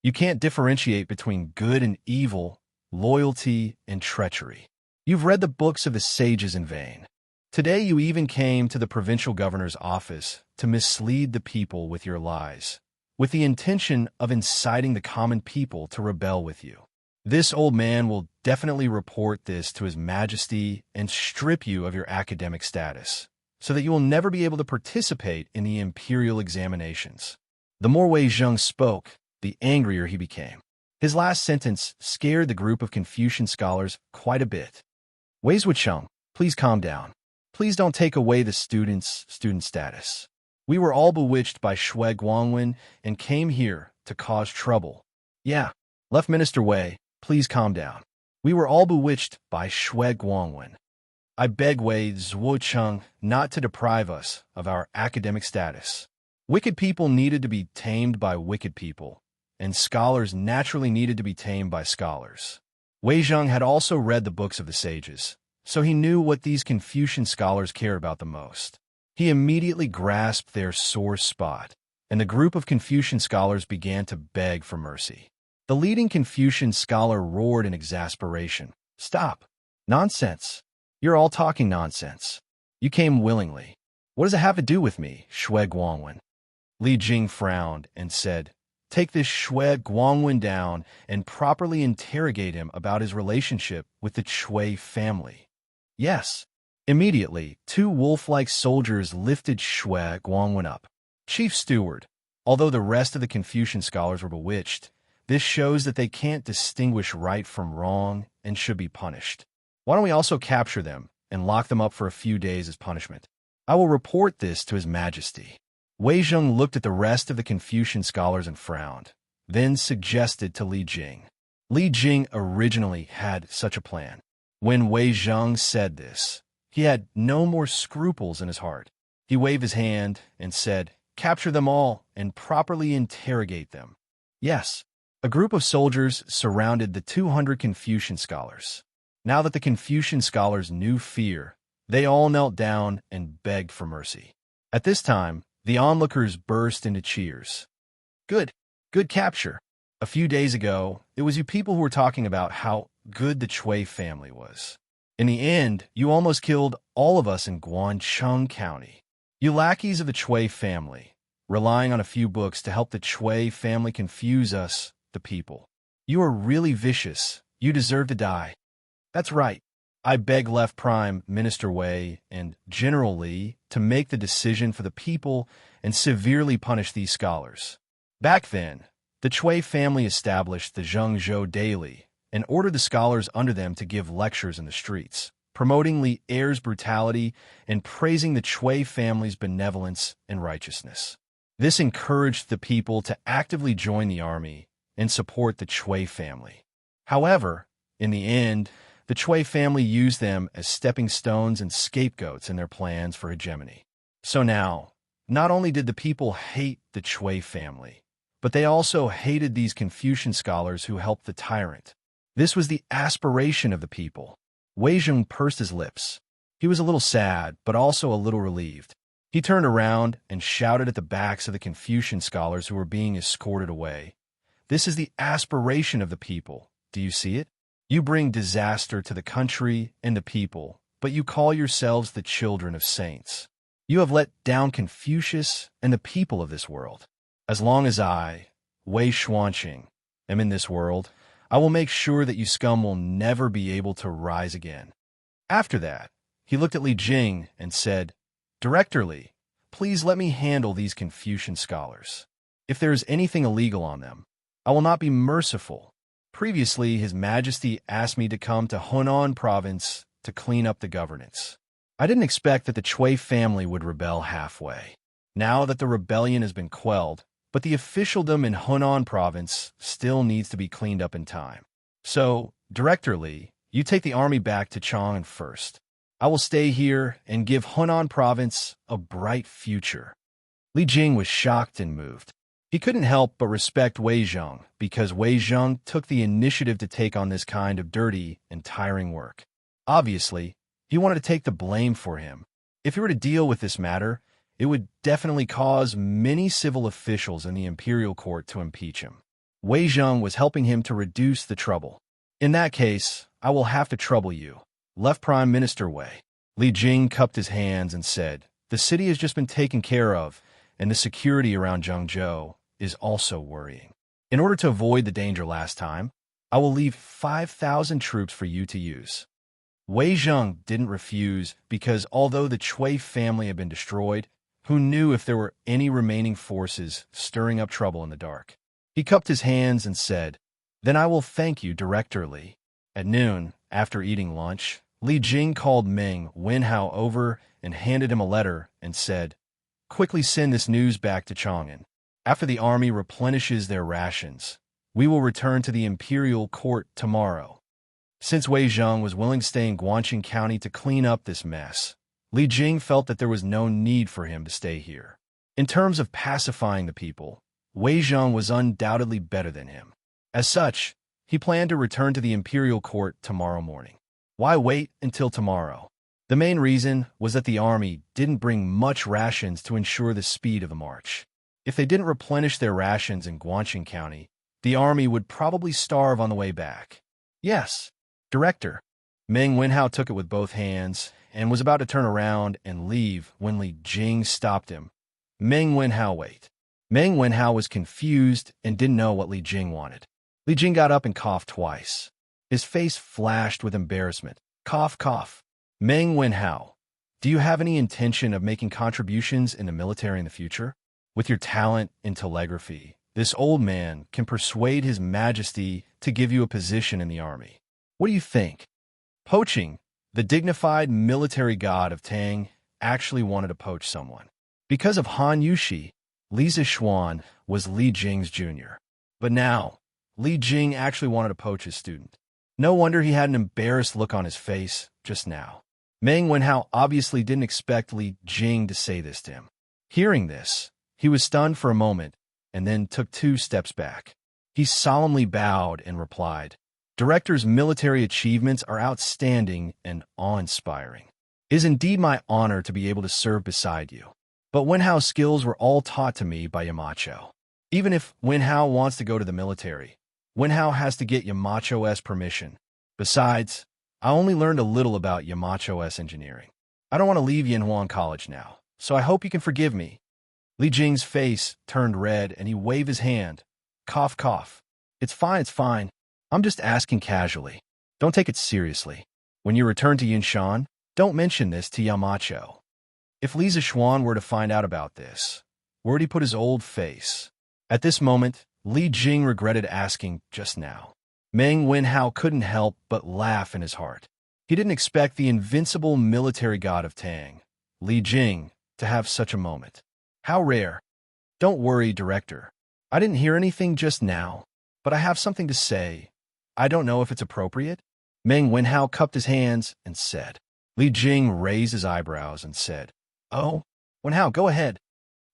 You can't differentiate between good and evil, loyalty and treachery. You've read the books of the sages in vain. Today you even came to the provincial governor's office to mislead the people with your lies, with the intention of inciting the common people to rebel with you. This old man will definitely report this to His Majesty and strip you of your academic status, so that you will never be able to participate in the imperial examinations. The more Wei Zheng spoke, the angrier he became. His last sentence scared the group of Confucian scholars quite a bit. Wei Zhucheng, please calm down. Please don't take away the student status. We were all bewitched by Shui Guangwen and came here to cause trouble. Yeah, Left Minister Wei, please calm down. We were all bewitched by Shui Guangwen. I beg Wei Zhucheng not to deprive us of our academic status. Wicked people needed to be tamed by wicked people, and scholars naturally needed to be tamed by scholars. Wei Zheng had also read the books of the sages, so he knew what these Confucian scholars cared about the most. He immediately grasped their sore spot, and the group of Confucian scholars began to beg for mercy. The leading Confucian scholar roared in exasperation. Stop! Nonsense! You're all talking nonsense. You came willingly. What does it have to do with me, Shui Guangwen? Li Jing frowned and said, Take this Shui Guangwen down and properly interrogate him about his relationship with the Chui family. Yes. Immediately, two wolf-like soldiers lifted Shui Guangwen up. Chief Steward, although the rest of the Confucian scholars were bewitched, this shows that they can't distinguish right from wrong and should be punished. Why don't we also capture them and lock them up for a few days as punishment? I will report this to His Majesty. Wei Zheng looked at the rest of the Confucian scholars and frowned, then suggested to Li Jing. Li Jing originally had such a plan. When Wei Zheng said this, he had no more scruples in his heart. He waved his hand and said, capture them all, and properly interrogate them. Yes, a group of soldiers surrounded the 200 Confucian scholars. Now that the Confucian scholars knew fear, they all knelt down and begged for mercy. At this time, the onlookers burst into cheers. Good, good capture. A few days ago, it was you people who were talking about how good the Chui family was. In the end, you almost killed all of us in Guangcheng County. You lackeys of the Chui family, relying on a few books to help the Chui family confuse us, the people. You are really vicious. You deserve to die. That's right. I beg Left Prime Minister Wei and General Li to make the decision for the people and severely punish these scholars. Back then, the Chui family established the Zhengzhou Daily and ordered the scholars under them to give lectures in the streets, promoting Li Er's brutality and praising the Chui family's benevolence and righteousness. This encouraged the people to actively join the army and support the Chui family. However, in the end, the Chui family used them as stepping stones and scapegoats in their plans for hegemony. So now, not only did the people hate the Chui family, but they also hated these Confucian scholars who helped the tyrant. This was the aspiration of the people. Wei Zheng pursed his lips. He was a little sad, but also a little relieved. He turned around and shouted at the backs of the Confucian scholars who were being escorted away. This is the aspiration of the people. Do you see it? You bring disaster to the country and the people, but you call yourselves the children of saints. You have let down Confucius and the people of this world. As long as I, Wei Xuanxing, am in this world, I will make sure that you scum will never be able to rise again. After that, he looked at Li Jing and said, Director Li, please let me handle these Confucian scholars. If there is anything illegal on them, I will not be merciful. Previously, His Majesty asked me to come to Hunan Province to clean up the governance. I didn't expect that the Chui family would rebel halfway. Now that the rebellion has been quelled, but the officialdom in Hunan Province still needs to be cleaned up in time. So, Director Li, you take the army back to Chang'an first. I will stay here and give Hunan Province a bright future. Li Jing was shocked and moved. He couldn't help but respect Wei Zheng because Wei Zheng took the initiative to take on this kind of dirty and tiring work. Obviously, he wanted to take the blame for him. If he were to deal with this matter, it would definitely cause many civil officials in the imperial court to impeach him. Wei Zheng was helping him to reduce the trouble. In that case, I will have to trouble you. Left Prime Minister Wei. Li Jing cupped his hands and said, The city has just been taken care of, and the security around Zhengzhou is also worrying. In order to avoid the danger last time, I will leave 5,000 troops for you to use. Wei Zheng didn't refuse because although the Chui family had been destroyed, who knew if there were any remaining forces stirring up trouble in the dark? He cupped his hands and said, Then I will thank you, Director Li. At noon, after eating lunch, Li Jing called Meng Wenhao over and handed him a letter and said, Quickly send this news back to Chang'an. After the army replenishes their rations, we will return to the imperial court tomorrow. Since Wei Zheng was willing to stay in Guangcheng County to clean up this mess, Li Jing felt that there was no need for him to stay here. In terms of pacifying the people, Wei Zheng was undoubtedly better than him. As such, he planned to return to the imperial court tomorrow morning. Why wait until tomorrow? The main reason was that the army didn't bring much rations to ensure the speed of the march. If they didn't replenish their rations in Guangcheng County, the army would probably starve on the way back. Yes, Director. Meng Wenhao took it with both hands and was about to turn around and leave when Li Jing stopped him. Meng Wenhao, wait. Meng Wenhao was confused and didn't know what Li Jing wanted. Li Jing got up and coughed twice. His face flashed with embarrassment. Cough, cough. Meng Wenhao, do you have any intention of making contributions in the military in the future? With your talent in telegraphy, this old man can persuade His Majesty to give you a position in the army. What do you think? Poaching, the dignified military god of Tang, actually wanted to poach someone. Because of Han Yushi, Li Zixuan was Li Jing's junior. But now, Li Jing actually wanted to poach his student. No wonder he had an embarrassed look on his face just now. Meng Wenhao obviously didn't expect Li Jing to say this to him. Hearing this, He was stunned for a moment, and then took 2 steps back. He solemnly bowed and replied, "Director's military achievements are outstanding and awe-inspiring. It is indeed my honor to be able to serve beside you. But Wenhao's skills were all taught to me by Yamacho. Even if Wenhao wants to go to the military, Wenhao has to get Yamacho's permission. Besides, I only learned a little about Yamacho's engineering. I don't want to leave Yanhuan College now, so I hope you can forgive me." Li Jing's face turned red and he waved his hand. Cough, cough. It's fine. I'm just asking casually. Don't take it seriously. When you return to Yinshan, don't mention this to Yamacho. If Li Zishuan were to find out about this, where'd he put his old face? At this moment, Li Jing regretted asking just now. Meng Wenhao couldn't help but laugh in his heart. He didn't expect the invincible military god of Tang, Li Jing, to have such a moment. How rare. Don't worry, Director. I didn't hear anything just now, but I have something to say. I don't know if it's appropriate. Meng Wenhao cupped his hands and said. Li Jing raised his eyebrows and said, "Oh, Wenhao, go ahead."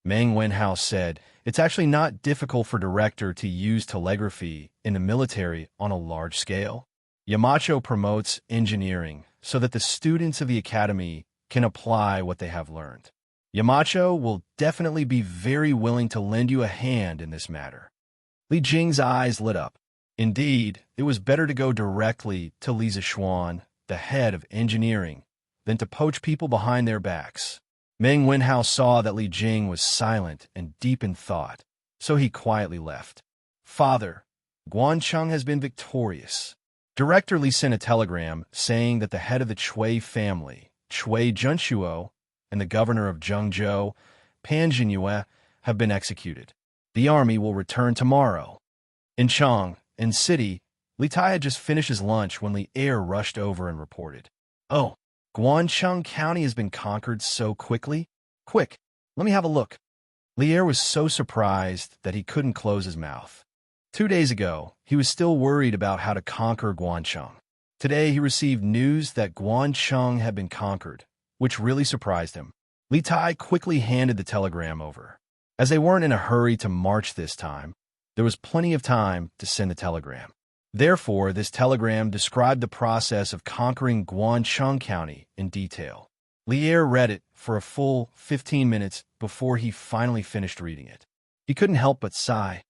Meng Wenhao said, "It's actually not difficult for Director to use telegraphy in the military on a large scale. Yamacho promotes engineering so that the students of the academy can apply what they have learned. Yamacho will definitely be very willing to lend you a hand in this matter." Li Jing's eyes lit up. Indeed, it was better to go directly to Li Zishuan, the head of engineering, than to poach people behind their backs. Meng Wenhao saw that Li Jing was silent and deep in thought, so he quietly left. "Father, Guancheng has been victorious." Director Li sent a telegram saying that the head of the Chui family, Chui Junshuo, and the governor of Zhengzhou, Pan Jinyue, have been executed. The army will return tomorrow. In Chang, in city, Li Tai had just finished his lunch when Li Er rushed over and reported, "Oh, Guancheng County has been conquered so quickly? Quick, let me have a look." Li Er was so surprised that he couldn't close his mouth. 2 days ago, he was still worried about how to conquer Guancheng. Today, he received news that Guancheng had been conquered, which really surprised him. Li Tai quickly handed the telegram over. As they weren't in a hurry to march this time, there was plenty of time to send the telegram. Therefore, this telegram described the process of conquering Guancheng County in detail. Li Er read it for a full 15 minutes before he finally finished reading it. He couldn't help but sigh.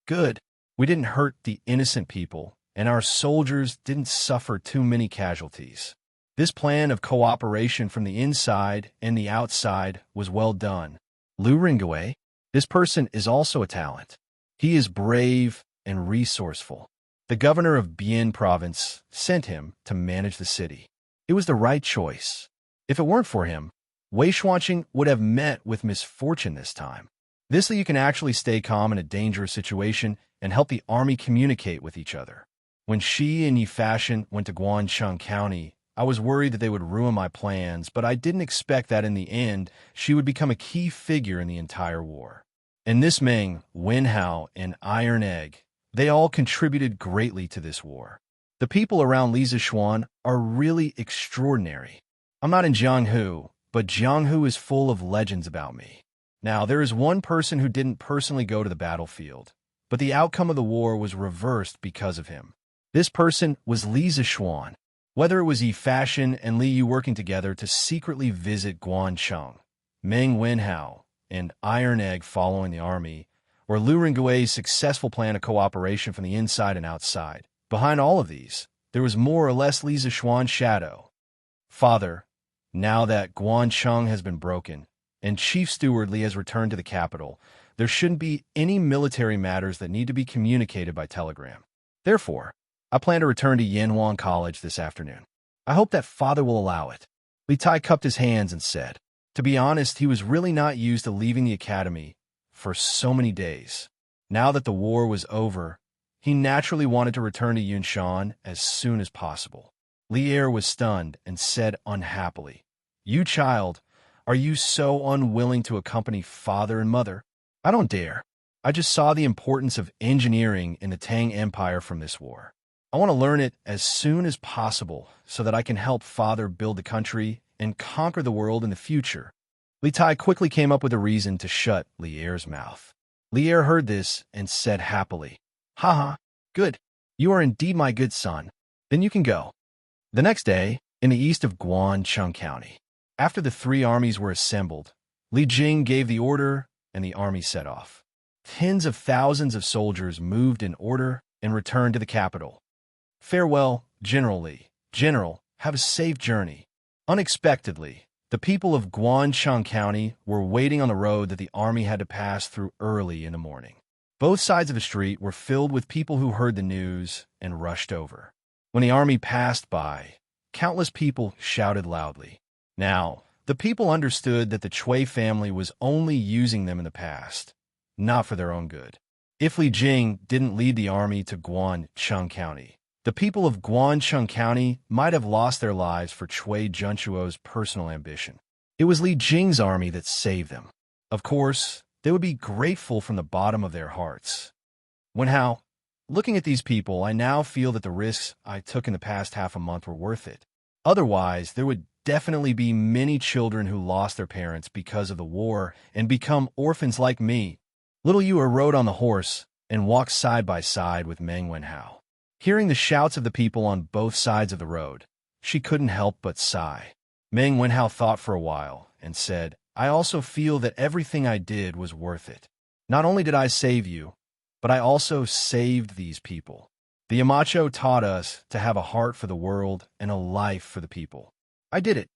Good. We didn't hurt the innocent people, and our soldiers didn't suffer too many casualties. This plan of cooperation from the inside and the outside was well done. Lu Ringwei, this person is also a talent. He is brave and resourceful. The governor of Bian province sent him to manage the city. It was the right choice. If it weren't for him, Wei Xuanqing would have met with misfortune this time. This way you can actually stay calm in a dangerous situation and help the army communicate with each other. When Shi and Yi Fashion went to Guancheng County, I was worried that they would ruin my plans, but I didn't expect that in the end, she would become a key figure in the entire war. And this Meng, Wenhao, and Iron Egg, they all contributed greatly to this war. The people around Li Zishuan are really extraordinary. I'm not in Jianghu, but Jianghu is full of legends about me. Now, there is one person who didn't personally go to the battlefield, but the outcome of the war was reversed because of him. This person was Li Zishuan. Whether it was Yi Fashion and Li Yu working together to secretly visit Guancheng, Meng Wenhao, and Iron Egg following the army, or Lu Ringui's successful plan of cooperation from the inside and outside, behind all of these, there was more or less Li Zishuan's shadow. Father, now that Guancheng has been broken, and Chief Steward Li has returned to the capital, there shouldn't be any military matters that need to be communicated by telegram. Therefore, I plan to return to Yanhuan College this afternoon. I hope that Father will allow it. Li Tai cupped his hands and said, to be honest, he was really not used to leaving the academy for so many days. Now that the war was over, he naturally wanted to return to Yunshan as soon as possible. Li Er was stunned and said unhappily, "You child, are you so unwilling to accompany father and mother?" "I don't dare. I just saw the importance of engineering in the Tang Empire from this war. I want to learn it as soon as possible so that I can help father build the country and conquer the world in the future." Li Tai quickly came up with a reason to shut Li Er's mouth. Li Er heard this and said happily, "Haha, good. You are indeed my good son. Then you can go." The next day, in the east of Guancheng County, after the three armies were assembled, Li Jing gave the order and the army set off. Tens of thousands of soldiers moved in order and returned to the capital. "Farewell, General Li. General, have a safe journey." Unexpectedly, the people of Guancheng County were waiting on the road that the army had to pass through early in the morning. Both sides of the street were filled with people who heard the news and rushed over. When the army passed by, countless people shouted loudly. Now, the people understood that the Chui family was only using them in the past, not for their own good. If Li Jing didn't lead the army to Guancheng County, the people of Guancheng County might have lost their lives for Chui Junchuo's personal ambition. It was Li Jing's army that saved them. Of course, they would be grateful from the bottom of their hearts. Wenhao, looking at these people, I now feel that the risks I took in the past half a month were worth it. Otherwise, there would definitely be many children who lost their parents because of the war and become orphans like me. Little Yu rode on the horse and walked side by side with Meng Wenhao. Hearing the shouts of the people on both sides of the road, she couldn't help but sigh. Meng Wenhao thought for a while and said, "I also feel that everything I did was worth it. Not only did I save you, but I also saved these people." The Yamacho taught us to have a heart for the world and a life for the people. I did it.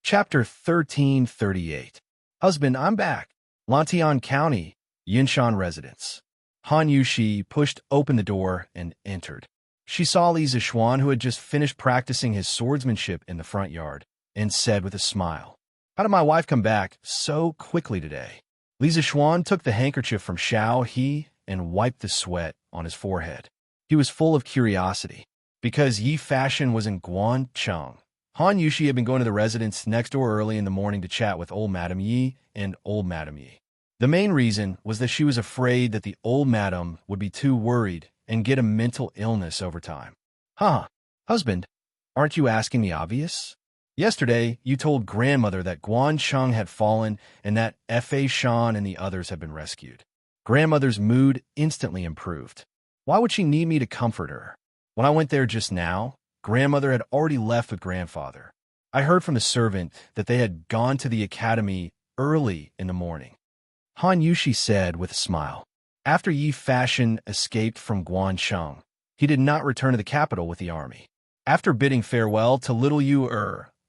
Chapter 1338. Husband, I'm back. Lantian County, Yinshan residence. Han Yushi pushed open the door and entered. She saw Li Zixuan, who had just finished practicing his swordsmanship in the front yard, and said with a smile, "How did my wife come back so quickly today?" Li Zixuan took the handkerchief from Xiao He and wiped the sweat on his forehead. He was full of curiosity. Because Yi Fashion was in Guancheng, Han Yushi had been going to the residence next door early in the morning to chat with old Madame Yi and old Madame Yi. The main reason was that she was afraid that the old madam would be too worried and get a mental illness over time. "Huh, husband, aren't you asking the obvious? Yesterday, you told grandmother that Guancheng had fallen and that Fa Shan and the others had been rescued." Grandmother's mood instantly improved. Why would she need me to comfort her? When I went there just now, grandmother had already left with grandfather. I heard from the servant that they had gone to the academy early in the morning. Han Yushi said with a smile. After Yi Fashion escaped from Guancheng, he did not return to the capital with the army. After bidding farewell to Little Yu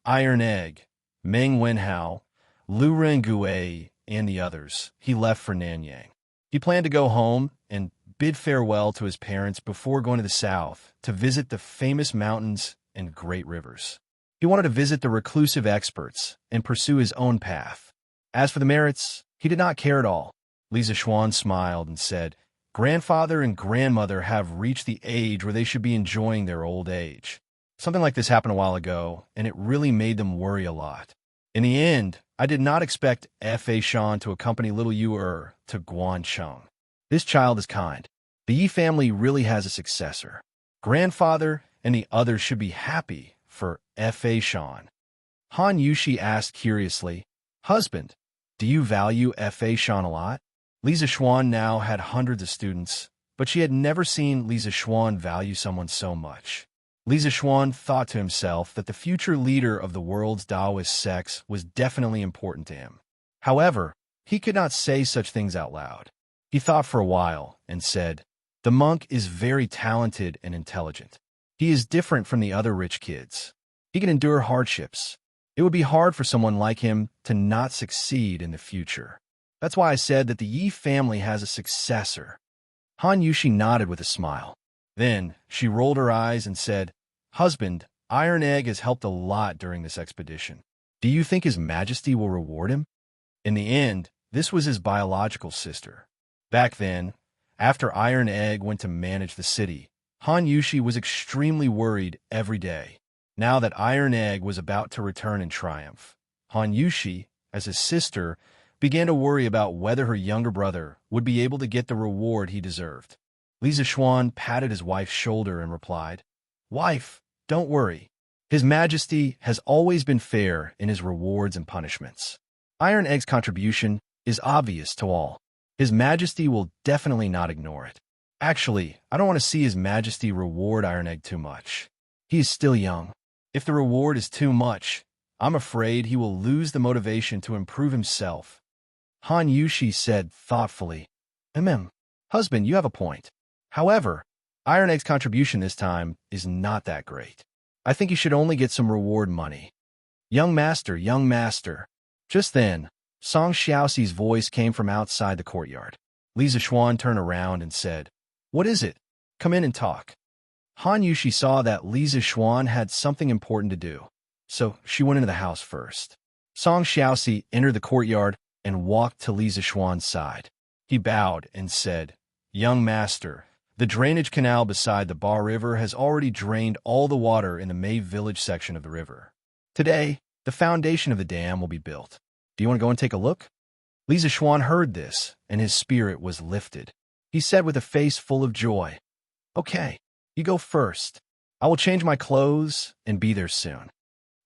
Iron Egg, Meng Wenhao, Lu Rengue, and the others, he left for Nanyang. He planned to go home and bid farewell to his parents before going to the south to visit the famous mountains and great rivers. He wanted to visit the reclusive experts and pursue his own path. As for the merits, he did not care at all. Li Zixuan smiled and said, "Grandfather and grandmother have reached the age where they should be enjoying their old age." Something like this happened a while ago, and it really made them worry a lot. In the end, I did not expect Fa Shan to accompany little Yu to Guancheng. This child is kind. The Yi family really has a successor. Grandfather and the others should be happy for Fa Shan. Han Yushi asked curiously, "Husband, do you value Fa Shan a lot?" Li Zixuan now had hundreds of students, but she had never seen Li Zixuan value someone so much. Li Zixuan thought to himself that the future leader of the world's Taoist sects was definitely important to him. However, he could not say such things out loud. He thought for a while and said, "The monk is very talented and intelligent. He is different from the other rich kids. He can endure hardships. It would be hard for someone like him to not succeed in the future. That's why I said that the Yi family has a successor." Han Yushi nodded with a smile. Then she rolled her eyes and said, "Husband, Iron Egg has helped a lot during this expedition. Do you think His Majesty will reward him?" In the end, this was his biological sister. Back then, after Iron Egg went to manage the city, Han Yushi was extremely worried every day. Now that Iron Egg was about to return in triumph, Han Yushi, as his sister, began to worry about whether her younger brother would be able to get the reward he deserved. Li Zixuan patted his wife's shoulder and replied, "Wife, don't worry. His Majesty has always been fair in his rewards and punishments. Iron Egg's contribution is obvious to all. His Majesty will definitely not ignore it. Actually, I don't want to see His Majesty reward Iron Egg too much. He is still young. If the reward is too much, I'm afraid he will lose the motivation to improve himself. Han Yushi said thoughtfully. Husband, you have a point. However, Iron Egg's contribution this time is not that great. I think he should only get some reward money. Young master, young master. Just then, Song Xiaoxi's voice came from outside the courtyard. Li Zixuan turned around and said, "What is it? Come in and talk." Han Yushi saw that Li Zixuan had something important to do, so she went into the house first. Song Xiaoxi entered the courtyard and walked to Li Zixuan's side. He bowed and said, "Young master, the drainage canal beside the Ba River has already drained all the water in the Mei Village section of the river. Today, the foundation of the dam will be built. Do you want to go and take a look?" Li Zixuan heard this, and his spirit was lifted. He said with a face full of joy, "Okay, you go first. I will change my clothes and be there soon."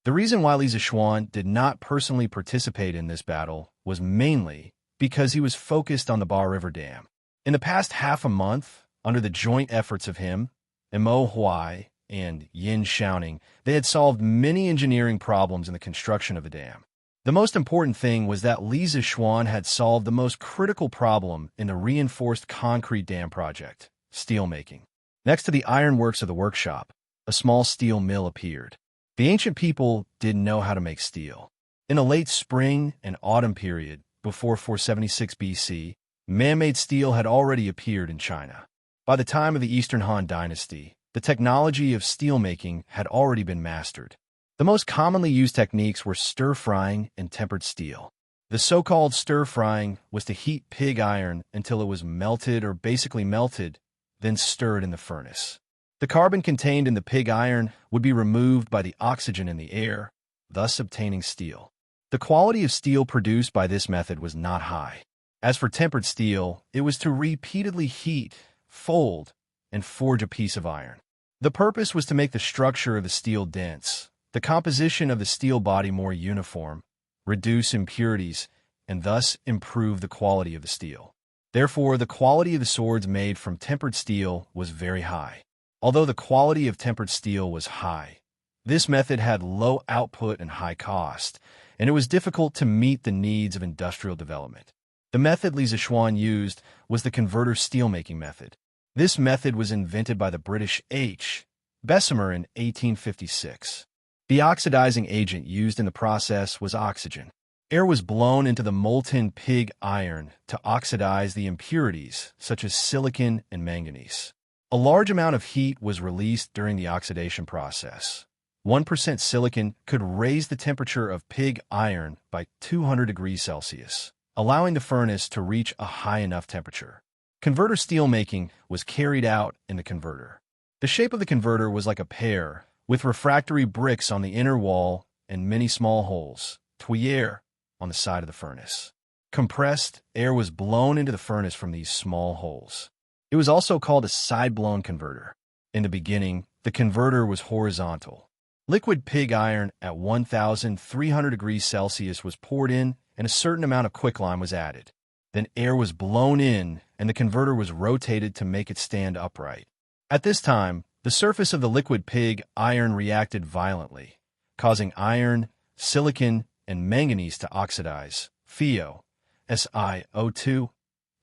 The reason why Li Zixuan did not personally participate in this battle was mainly because he was focused on the Ba River Dam. In the past half a month, under the joint efforts of him, Mo Huai, and Yin Xiaoning, they had solved many engineering problems in the construction of the dam. The most important thing was that Li Zixuan had solved the most critical problem in the reinforced concrete dam project, steelmaking. Next to the ironworks of the workshop, a small steel mill appeared. The ancient people didn't know how to make steel. In the late spring and autumn period, before 476 BC, man-made steel had already appeared in China. By the time of the Eastern Han Dynasty, the technology of steelmaking had already been mastered. The most commonly used techniques were stir-frying and tempered steel. The so-called stir-frying was to heat pig iron until it was melted or basically melted, then stirred in the furnace. The carbon contained in the pig iron would be removed by the oxygen in the air, thus obtaining steel. The quality of steel produced by this method was not high. As for tempered steel, it was to repeatedly heat, fold, and forge a piece of iron. The purpose was to make the structure of the steel dense, the composition of the steel body more uniform, reduce impurities, and thus improve the quality of the steel. Therefore, the quality of the swords made from tempered steel was very high. Although the quality of tempered steel was high, this method had low output and high cost, and it was difficult to meet the needs of industrial development. The method Li Zixuan used was the converter steelmaking method. This method was invented by the British H. Bessemer in 1856. The oxidizing agent used in the process was oxygen. Air was blown into the molten pig iron to oxidize the impurities, such as silicon and manganese. A large amount of heat was released during the oxidation process. 1% silicon could raise the temperature of pig iron by 200 degrees Celsius, allowing the furnace to reach a high enough temperature. Converter steelmaking was carried out in the converter. The shape of the converter was like a pear, with refractory bricks on the inner wall and many small holes, tuyere, on the side of the furnace. Compressed air was blown into the furnace from these small holes. It was also called a side-blown converter. In the beginning, the converter was horizontal. Liquid pig iron at 1,300 degrees Celsius was poured in, and a certain amount of quicklime was added. Then air was blown in, and the converter was rotated to make it stand upright. At this time, the surface of the liquid pig iron reacted violently, causing iron, silicon, and manganese to oxidize, FeO, SiO2,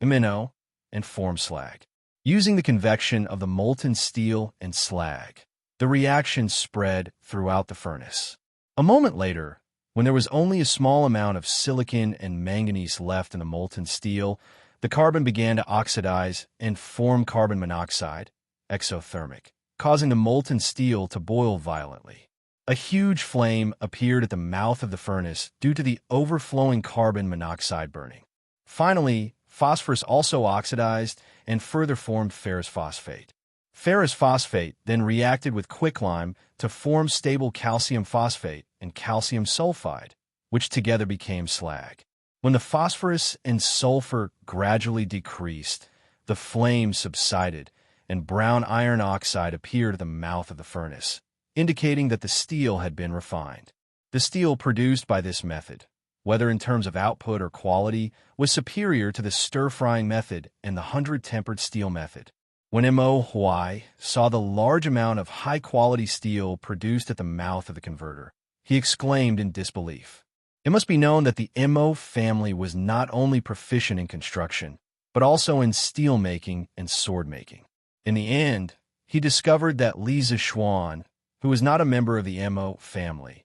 MnO, and form slag. Using the convection of the molten steel and slag, the reaction spread throughout the furnace. A moment later, when there was only a small amount of silicon and manganese left in the molten steel, the carbon began to oxidize and form carbon monoxide, exothermic, causing the molten steel to boil violently. A huge flame appeared at the mouth of the furnace due to the overflowing carbon monoxide burning. Finally, phosphorus also oxidized and further formed ferrous phosphate. Ferrous phosphate then reacted with quicklime to form stable calcium phosphate and calcium sulfide, which together became slag. When the phosphorus and sulfur gradually decreased, the flame subsided, and brown iron oxide appeared at the mouth of the furnace, indicating that the steel had been refined. The steel produced by this method whether in terms of output or quality, was superior to the stir-frying method and the 100-tempered steel method. When Mo Huai saw the large amount of high-quality steel produced at the mouth of the converter, he exclaimed in disbelief. It must be known that the Mo family was not only proficient in construction, but also in steel-making and sword-making. In the end, he discovered that Li Zixuan, who was not a member of the Mo family,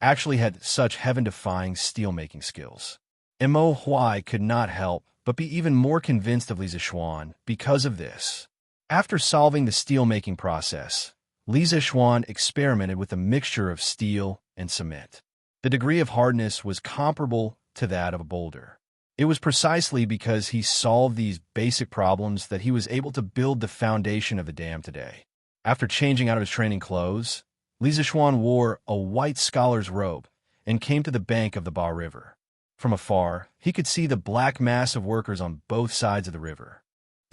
actually had such heaven-defying steel-making skills. Mo Huai could not help but be even more convinced of Li Zixuan because of this. After solving the steel-making process, Li Zixuan experimented with a mixture of steel and cement. The degree of hardness was comparable to that of a boulder. It was precisely because he solved these basic problems that he was able to build the foundation of the dam today. After changing out of his training clothes, Li Zixuan wore a white scholar's robe and came to the bank of the Ba River. From afar, he could see the black mass of workers on both sides of the river.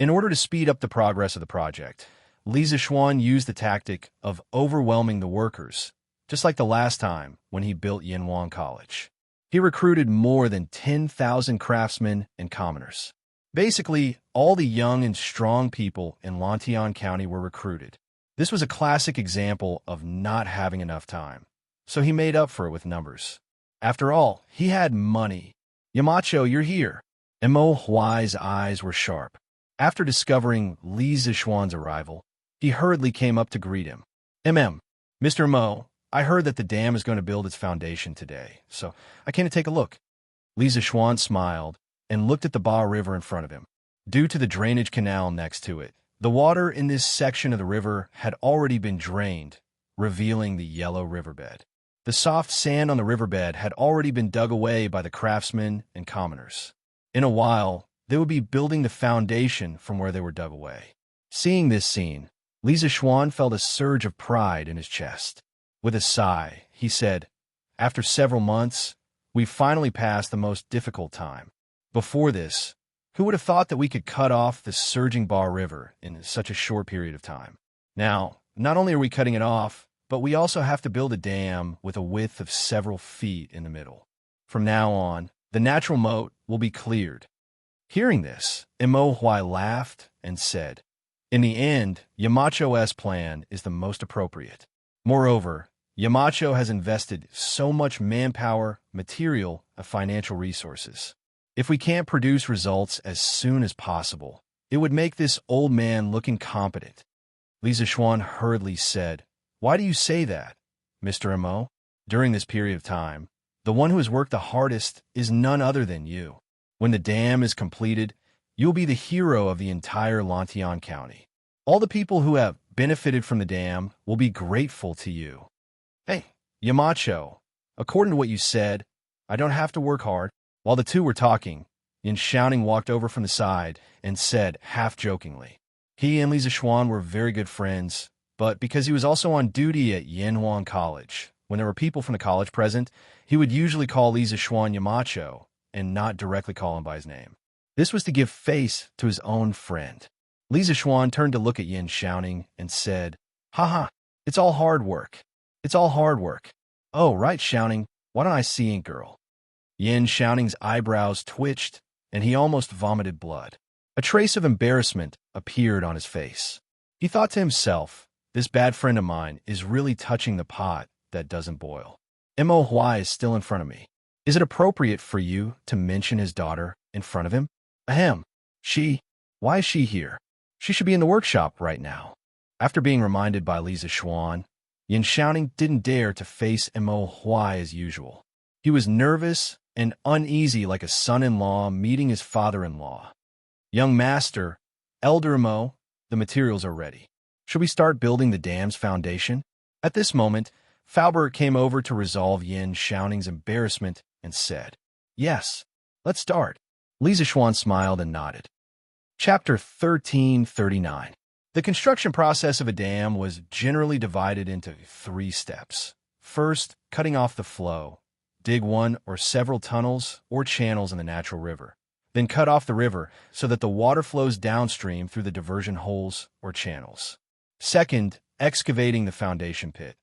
In order to speed up the progress of the project, Li Zixuan used the tactic of overwhelming the workers, just like the last time when he built Yinhuang College. He recruited more than 10,000 craftsmen and commoners. Basically, all the young and strong people in Lantian County were recruited. This was a classic example of not having enough time, so he made up for it with numbers. After all, he had money. Yamacho, you're here. Mo Huai's eyes were sharp. After discovering Li Zixuan's arrival, he hurriedly came up to greet him. Mr. Mo, I heard that the dam is going to build its foundation today, so I came to take a look. Li Zixuan smiled and looked at the Ba River in front of him. Due to the drainage canal next to it, the water in this section of the river had already been drained, revealing the yellow riverbed. The soft sand on the riverbed had already been dug away by the craftsmen and commoners. In a while, they would be building the foundation from where they were dug away. Seeing this scene, Li Zixuan felt a surge of pride in his chest. With a sigh, he said, "After several months, we've finally passed the most difficult time. Before this, who would have thought that we could cut off the surging Ba River in such a short period of time? Now, not only are we cutting it off, but we also have to build a dam with a width of several feet in the middle. From now on, the natural moat will be cleared." Hearing this, Mo Huai laughed and said, "In the end, Yamacho's plan is the most appropriate. Moreover, Yamacho has invested so much manpower, material, and financial resources. If we can't produce results as soon as possible, it would make this old man look incompetent." Li Zixuan hurriedly said, "Why do you say that, Mr. Mo? During this period of time, the one who has worked the hardest is none other than you. When the dam is completed, you'll be the hero of the entire Lantian County. All the people who have benefited from the dam will be grateful to you." "Hey, Yamacho, according to what you said, I don't have to work hard." While the two were talking, Xianxia walked over from the side and said, half-jokingly. He and Li Zixuan were very good friends, but because he was also on duty at Yinhuang College, when there were people from the college present, he would usually call Li Zixuan Yamacho and not directly call him by his name. This was to give face to his own friend. Li Zixuan turned to look at Xianxia and said, "Haha, it's all hard work. It's all hard work. Oh, right, Xianxia, why don't I see Ink Girl?" Xianxia's eyebrows twitched, and he almost vomited blood. A trace of embarrassment appeared on his face. He thought to himself, "This bad friend of mine is really touching the pot that doesn't boil. Mo Huai is still in front of me. Is it appropriate for you to mention his daughter in front of him? Ahem. Why is she here? She should be in the workshop right now." After being reminded by Li Zixuan, Xianxia didn't dare to face Mo Huai as usual. He was nervous and uneasy like a son-in-law meeting his father-in-law. "Young master, Elder Mo, the materials are ready. Should we start building the dam's foundation?" At this moment, Faubert came over to resolve Xianxia's embarrassment and said, "Yes, let's start." Li Zixuan smiled and nodded. Chapter 1339. The construction process of a dam was generally divided into 3 steps. First, cutting off the flow. Dig one or several tunnels or channels in the natural river. Then cut off the river so that the water flows downstream through the diversion holes or channels. Second, excavating the foundation pit.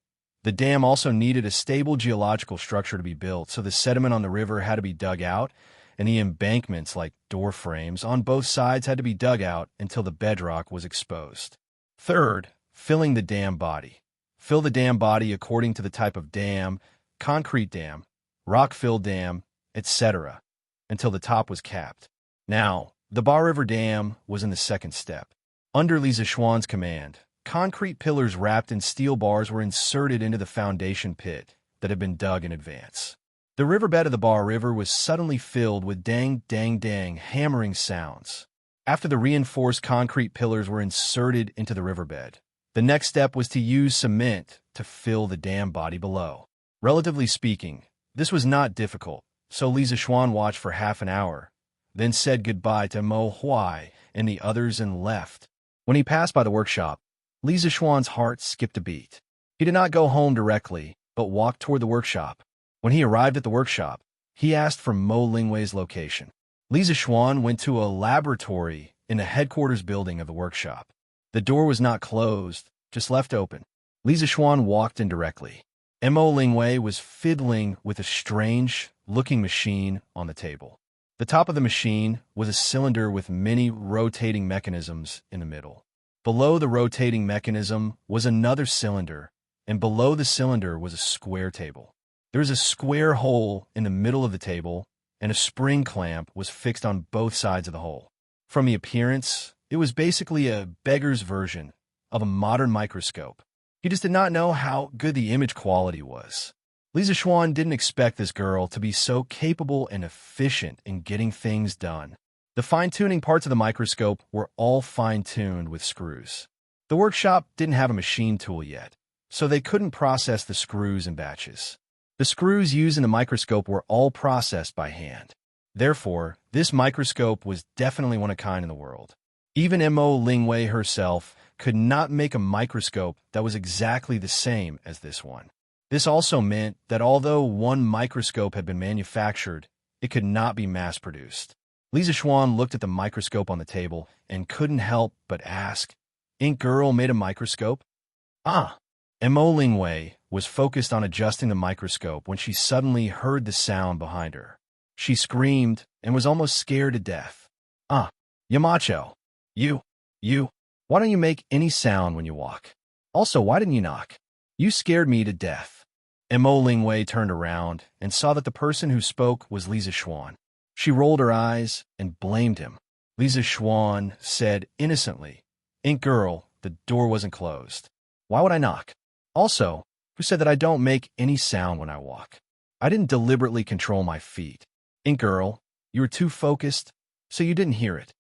The dam also needed a stable geological structure to be built, so the sediment on the river had to be dug out, and the embankments, like door frames, on both sides had to be dug out until the bedrock was exposed. Third, filling the dam body. Fill the dam body according to the type of dam, concrete dam, rock-filled dam, etc., until the top was capped. Now, the Ba River Dam was in the second step. Under Li Zixuan's command, concrete pillars wrapped in steel bars were inserted into the foundation pit that had been dug in advance. The riverbed of the Ba River was suddenly filled with dang, dang, dang hammering sounds. After the reinforced concrete pillars were inserted into the riverbed, the next step was to use cement to fill the dam body below. Relatively speaking, this was not difficult, so Li Zixuan watched for half an hour, then said goodbye to Mo Huai and the others and left. When he passed by the workshop, Li Zixuan's heart skipped a beat. He did not go home directly, but walked toward the workshop. When he arrived at the workshop, he asked for Mo Lingwei's location. Li Zixuan went to a laboratory in the headquarters building of the workshop. The door was not closed, just left open. Li Zixuan walked in directly. Mo Lingwei was fiddling with a strange-looking machine on the table. The top of the machine was a cylinder with many rotating mechanisms in the middle. Below the rotating mechanism was another cylinder, and below the cylinder was a square table. There was a square hole in the middle of the table, and a spring clamp was fixed on both sides of the hole. From the appearance, it was basically a beggar's version of a modern microscope. He just did not know how good the image quality was. Li Zixuan didn't expect this girl to be so capable and efficient in getting things done. The fine-tuning parts of the microscope were all fine-tuned with screws. The workshop didn't have a machine tool yet, so they couldn't process the screws in batches. The screws used in the microscope were all processed by hand. Therefore, this microscope was definitely one of a kind in the world. Even Mo Lingwei herself could not make a microscope that was exactly the same as this one. This also meant that although one microscope had been manufactured, it could not be mass-produced. Li Zixuan looked at the microscope on the table and couldn't help but ask, "Ain't girl made a microscope?" Ah! Mo Lingwei was focused on adjusting the microscope when she suddenly heard the sound behind her. She screamed and was almost scared to death. "Ah, Yamacho, you, why don't you make any sound when you walk? Also, why didn't you knock? You scared me to death." Mo Lingwei turned around and saw that the person who spoke was Li Zixuan. She rolled her eyes and blamed him. Li Zixuan said innocently, "Ain't girl, the door wasn't closed. Why would I knock? Also, who said that I don't make any sound when I walk? I didn't deliberately control my feet. Ain't girl, you were too focused, so you didn't hear it."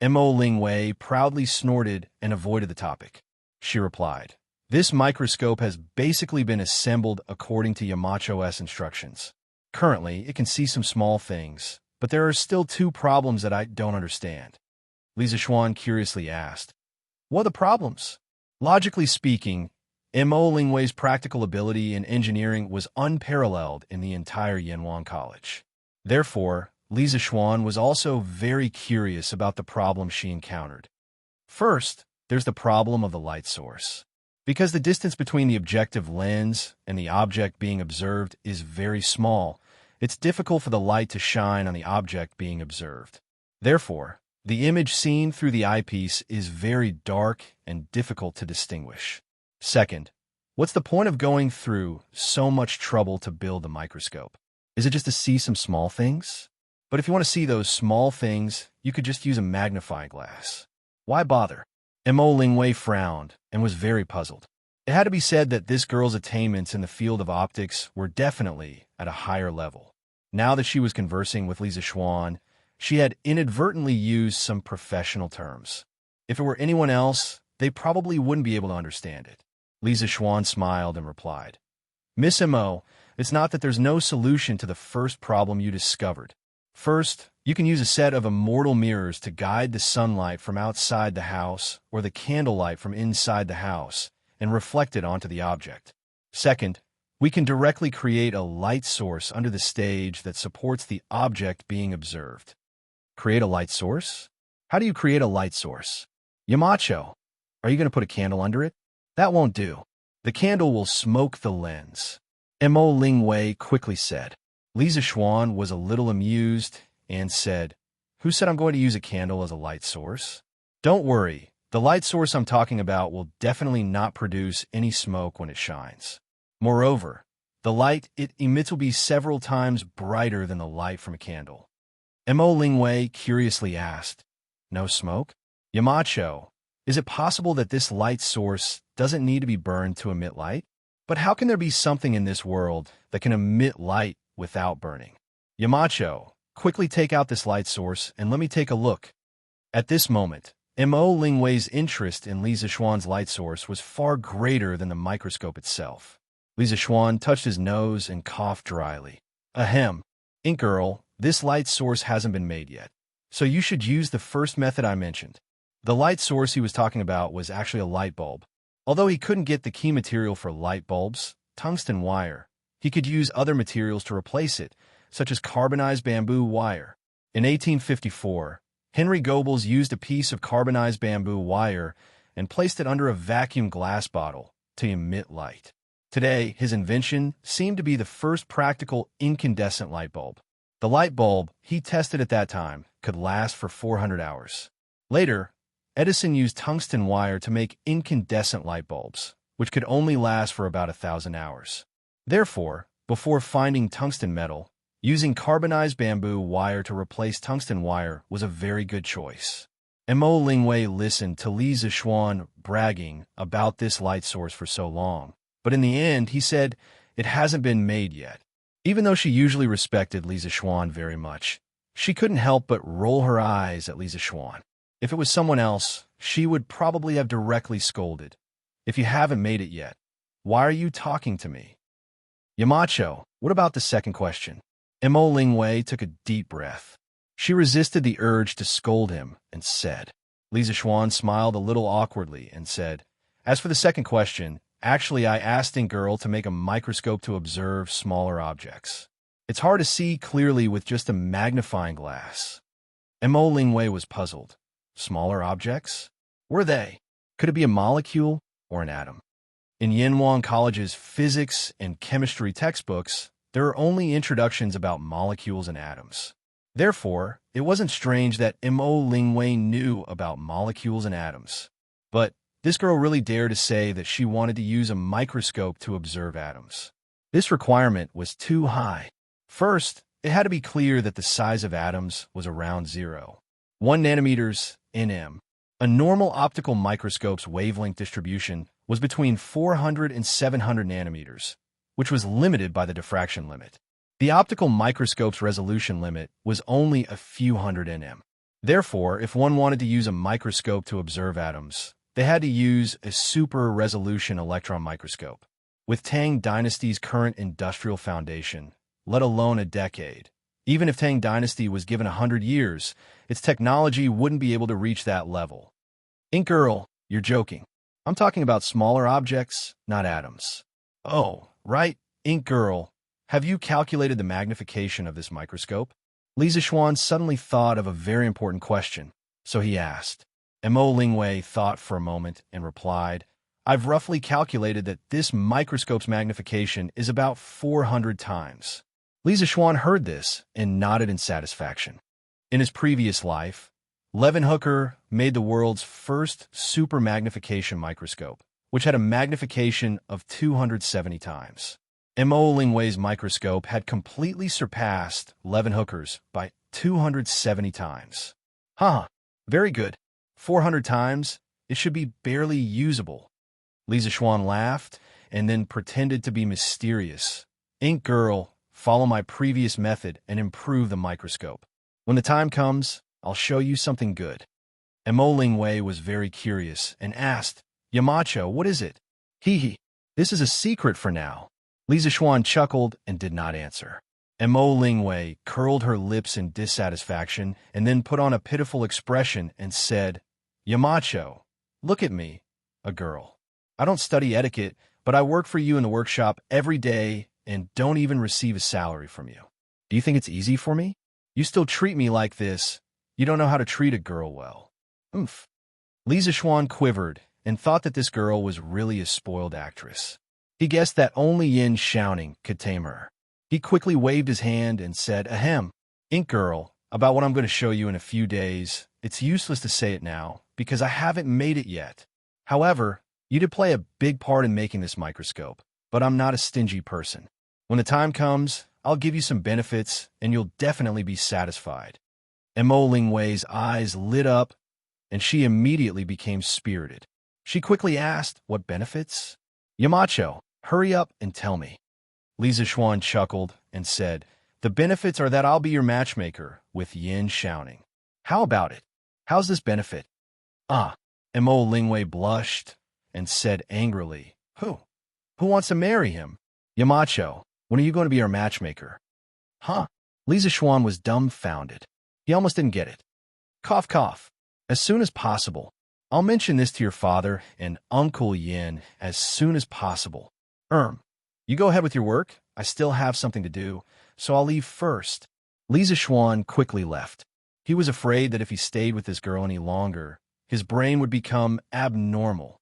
Mo Lingwei proudly snorted and avoided the topic. She replied, "This microscope has basically been assembled according to Yamacho's instructions. Currently, it can see some small things, but there are still two problems that I don't understand." Li Zixuan curiously asked, "What are the problems?" Logically speaking, Mo Lingwei's practical ability in engineering was unparalleled in the entire Yanwan College. Therefore, Li Zixuan was also very curious about the problem she encountered. First, there's the problem of the light source. Because the distance between the objective lens and the object being observed is very small, it's difficult for the light to shine on the object being observed. Therefore, the image seen through the eyepiece is very dark and difficult to distinguish. Second, what's the point of going through so much trouble to build the microscope? Is it just to see some small things? But if you want to see those small things, you could just use a magnifying glass. Why bother? Mo Lingwei frowned and was very puzzled. It had to be said that this girl's attainments in the field of optics were definitely at a higher level. Now that she was conversing with Li Zixuan, she had inadvertently used some professional terms. If it were anyone else, they probably wouldn't be able to understand it. Li Zixuan smiled and replied, "Miss Mo, it's not that there's no solution to the first problem you discovered. First, you can use a set of immortal mirrors to guide the sunlight from outside the house or the candlelight from inside the house and reflect it onto the object. Second, we can directly create a light source under the stage that supports the object being observed." Create a light source? How do you create a light source? Yamacho, are you going to put a candle under it? That won't do. The candle will smoke the lens, Mo Ling Wei quickly said. Li Zixuan was a little amused and said, "Who said I'm going to use a candle as a light source? Don't worry, the light source I'm talking about will definitely not produce any smoke when it shines. Moreover, the light it emits will be several times brighter than the light from a candle." Mo Ling Wei curiously asked, "No smoke? Yamacho, is it possible that this light source doesn't need to be burned to emit light? But how can there be something in this world that can emit light without burning? Yamacho, quickly take out this light source and let me take a look." At this moment, Mo Ling Wei's interest in Li Zixuan's light source was far greater than the microscope itself. Li Zixuan touched his nose and coughed dryly. "Ahem. Ink Girl, this light source hasn't been made yet, so you should use the first method I mentioned." The light source he was talking about was actually a light bulb. Although he couldn't get the key material for light bulbs, tungsten wire, he could use other materials to replace it, such as carbonized bamboo wire. In 1854, Henry Goebbels used a piece of carbonized bamboo wire and placed it under a vacuum glass bottle to emit light. Today, his invention seemed to be the first practical incandescent light bulb. The light bulb he tested at that time could last for 400 hours. Later, Edison used tungsten wire to make incandescent light bulbs, which could only last for about 1,000 hours. Therefore, before finding tungsten metal, using carbonized bamboo wire to replace tungsten wire was a very good choice. Mo Ling Wei listened to Li Zixuan bragging about this light source for so long, but in the end he said it hasn't been made yet. Even though she usually respected Li Zixuan very much, she couldn't help but roll her eyes at Li Zixuan. If it was someone else, she would probably have directly scolded. "If you haven't made it yet, why are you talking to me?" "Yamacho, what about the second question?" Mo Ling Wei took a deep breath. She resisted the urge to scold him and said. Li Zixuan smiled a little awkwardly and said, "As for the second question, actually I asked Ink Girl to make a microscope to observe smaller objects. It's hard to see clearly with just a magnifying glass." Mo Ling Wei was puzzled. Smaller objects? Were they? Could it be a molecule or an atom? In Yenwang College's physics and chemistry textbooks, there are only introductions about molecules and atoms. Therefore, it wasn't strange that Mo Ling Wei knew about molecules and atoms. But this girl really dared to say that she wanted to use a microscope to observe atoms. This requirement was too high. First, it had to be clear that the size of atoms was around 0. 1 nanometers nm. A normal optical microscope's wavelength distribution was between 400 and 700 nanometers, which was limited by the diffraction limit. The optical microscope's resolution limit was only a few hundred nm. Therefore, if one wanted to use a microscope to observe atoms, they had to use a super-resolution electron microscope. With Tang Dynasty's current industrial foundation, let alone a decade, even if Tang Dynasty was given 100 years, its technology wouldn't be able to reach that level. Ink Girl, you're joking. I'm talking about smaller objects, not atoms. Oh, right, Ink Girl. Have you calculated the magnification of this microscope? Li Zixuan suddenly thought of a very important question, so he asked. Mo Ling Wei thought for a moment and replied, "I've roughly calculated that this microscope's magnification is about 400 times. Li Zixuan heard this and nodded in satisfaction. In his previous life, Leeuwenhoek made the world's first super magnification microscope, which had a magnification of 270 times. Mo Ling Wei's microscope had completely surpassed Leeuwenhoek's by 270 times. Huh, very good. 400 times, it should be barely usable." Li Zixuan laughed and then pretended to be mysterious. "Ink Girl, follow my previous method and improve the microscope. When the time comes, I'll show you something good." Mo Ling Wei was very curious and asked, "Yamacho, what is it?" "Hee, this is a secret for now." Li Zixuan chuckled and did not answer. Mo Ling Wei curled her lips in dissatisfaction and then put on a pitiful expression and said, "Yamacho, look at me, a girl. I don't study etiquette, but I work for you in the workshop every day and don't even receive a salary from you. Do you think it's easy for me? You still treat me like this. You don't know how to treat a girl well." "Oomph." Li Zixuan quivered and thought that this girl was really a spoiled actress. He guessed that only Yin Xiaoning could tame her. He quickly waved his hand and said, "Ahem, Ink Girl, about what I'm going to show you in a few days. It's useless to say it now, because I haven't made it yet. However, you did play a big part in making this microscope, but I'm not a stingy person. When the time comes, I'll give you some benefits, and you'll definitely be satisfied." Mo Lingwei's eyes lit up, and she immediately became spirited. She quickly asked, "What benefits?" "Yamacho, hurry up and tell me." Li Zishuan chuckled and said, "The benefits are that I'll be your matchmaker with Yin Xiaoning." "How about it? How's this benefit?" Mo Lingwei blushed and said angrily, Who wants to marry him?" "Yamacho, when are you going to be our matchmaker?" "Huh?" Li Zishuan was dumbfounded. He almost didn't get it. Cough, cough. "As soon as possible. I'll mention this to your father and Uncle Yin as soon as possible." You go ahead with your work. I still have something to do, so I'll leave first." Li Zishuan quickly left. He was afraid that if he stayed with this girl any longer, his brain would become abnormal.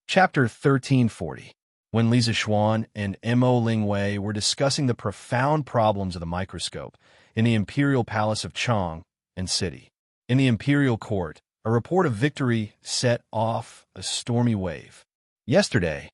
Chapter 1340. When Li Zishuan and Mo Lingwei were discussing the profound problems of the microscope in the imperial palace of Chang and City. In the imperial court, a report of victory set off a stormy wave. "Yesterday,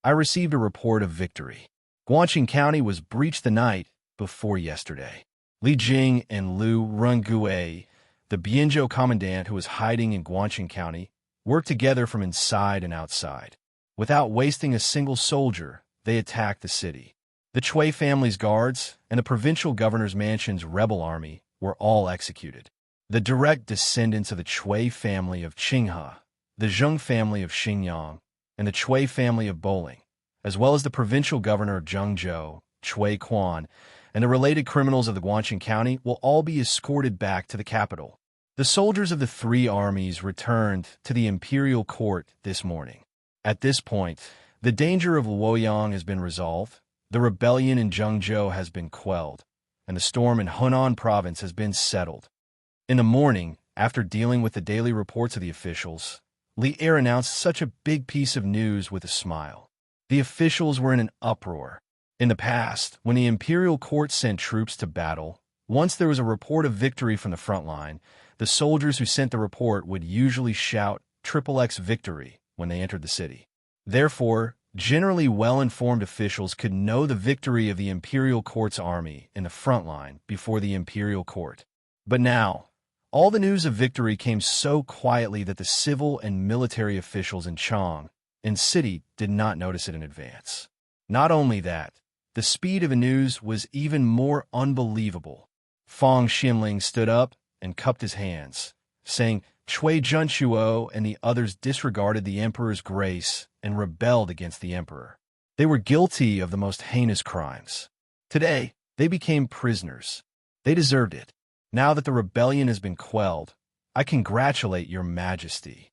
I received a report of victory. Guangqing County was breached the night before yesterday. Li Jing and Lu Rengui, the Bianzhou commandant who was hiding in Guangqing County, worked together from inside and outside. Without wasting a single soldier, they attacked the city. The Chui family's guards and the provincial governor's mansion's rebel army were all executed. The direct descendants of the Chui family of Qinghe, the Zheng family of Xingyang, and the Chui family of Bowling, as well as the provincial governor of Zhengzhou, Chui Quan, and the related criminals of the Guangqing County will all be escorted back to the capital. The soldiers of the three armies returned to the imperial court this morning. At this point, the danger of Luoyang has been resolved, the rebellion in Zhengzhou has been quelled, and the storm in Hunan province has been settled." In the morning, after dealing with the daily reports of the officials, Li Er announced such a big piece of news with a smile. The officials were in an uproar. In the past, when the imperial court sent troops to battle, once there was a report of victory from the front line, the soldiers who sent the report would usually shout "XXX victory" when they entered the city. Therefore, generally well-informed officials could know the victory of the imperial court's army in the front line before the imperial court. But now, all the news of victory came so quietly that the civil and military officials in Chang and City did not notice it in advance. Not only that, the speed of the news was even more unbelievable. Fang Xinling stood up and cupped his hands, saying Chui Junchuo and the others disregarded the emperor's grace and rebelled against the emperor. They were guilty of the most heinous crimes. Today, they became prisoners. They deserved it. Now that the rebellion has been quelled, I congratulate your majesty.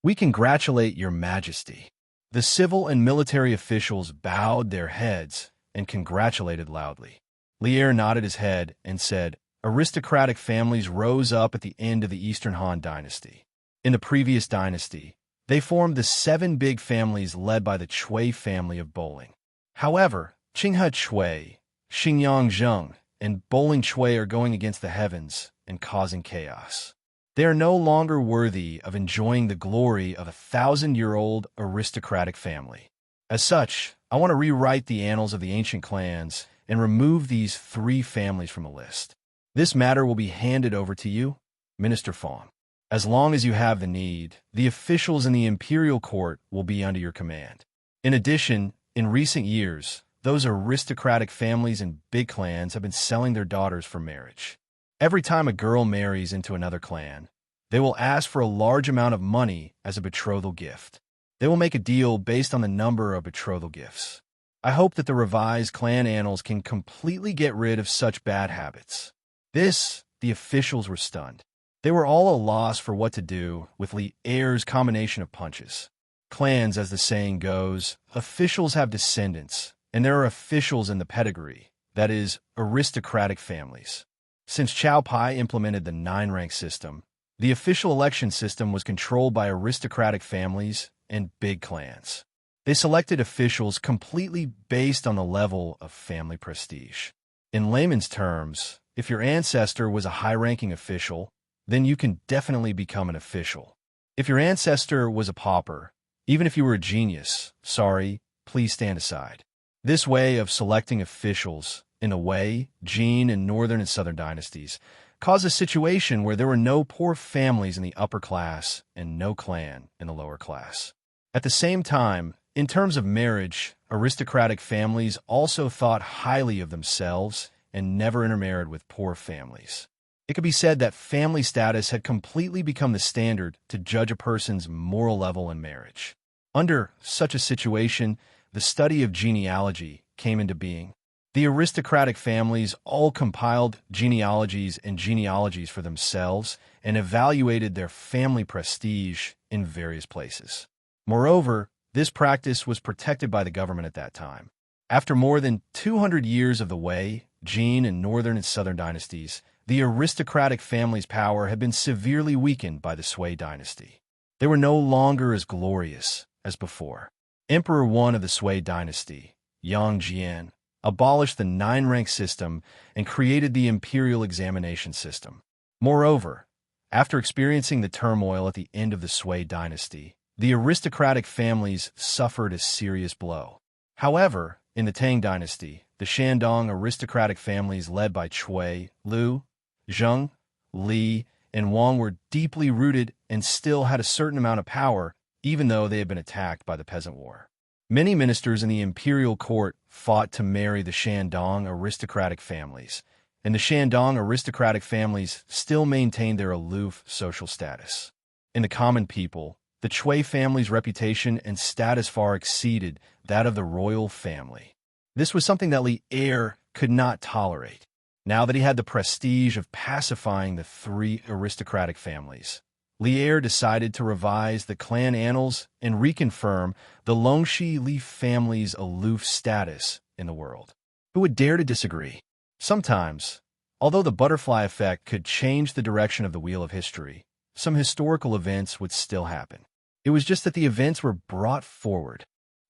We congratulate your majesty. The civil and military officials bowed their heads and congratulated loudly. Li Er nodded his head and said, "Aristocratic families rose up at the end of the Eastern Han dynasty. In the previous dynasty, they formed the 7 big families led by the Chui family of Bowling. However, Qinghe Chui, Xingyang Zheng, and Bowling Chui are going against the heavens and causing chaos. They are no longer worthy of enjoying the glory of a 1,000-year-old aristocratic family. As such, I want to rewrite the annals of the ancient clans and remove these 3 families from the list. This matter will be handed over to you, Minister Fong. As long as you have the need, the officials in the imperial court will be under your command. In addition, in recent years, those aristocratic families and big clans have been selling their daughters for marriage. Every time a girl marries into another clan, they will ask for a large amount of money as a betrothal gift. They will make a deal based on the number of betrothal gifts. I hope that the revised clan annals can completely get rid of such bad habits." The officials were stunned. They were all at a loss for what to do with Li Er's combination of punches. Clans, as the saying goes, officials have descendants, and there are officials in the pedigree, that is, aristocratic families. Since Chao Pai implemented the 9-rank system, the official election system was controlled by aristocratic families and big clans. They selected officials completely based on the level of family prestige. In layman's terms, if your ancestor was a high-ranking official, then you can definitely become an official. If your ancestor was a pauper, even if you were a genius, sorry, please stand aside. This way of selecting officials, in a way, Jin and Northern and Southern dynasties, caused a situation where there were no poor families in the upper class and no clan in the lower class. At the same time, in terms of marriage, aristocratic families also thought highly of themselves and never intermarried with poor families. It could be said that family status had completely become the standard to judge a person's moral level in marriage. Under such a situation, the study of genealogy came into being. The aristocratic families all compiled genealogies for themselves and evaluated their family prestige in various places. Moreover, this practice was protected by the government at that time. After more than 200 years of the Wei, Jin, and Northern and Southern dynasties, the aristocratic family's power had been severely weakened by the Sui dynasty. They were no longer as glorious as before. Emperor 1 of the Sui dynasty, Xianxia, abolished the 9-rank system and created the imperial examination system. Moreover, after experiencing the turmoil at the end of the Sui dynasty, the aristocratic families suffered a serious blow. However, in the Tang dynasty, the Shandong aristocratic families led by Cui, Liu, Zheng, Li, and Wang were deeply rooted and still had a certain amount of power, even though they had been attacked by the Peasant War. Many ministers in the imperial court fought to marry the Shandong aristocratic families, and the Shandong aristocratic families still maintained their aloof social status. In the common people, the Cui family's reputation and status far exceeded that of the royal family. This was something that Li Er could not tolerate. Now that he had the prestige of pacifying the 3 aristocratic families, Li Er decided to revise the clan annals and reconfirm the Longxi Li family's aloof status in the world. Who would dare to disagree? Sometimes, although the butterfly effect could change the direction of the wheel of history, some historical events would still happen. It was just that the events were brought forward.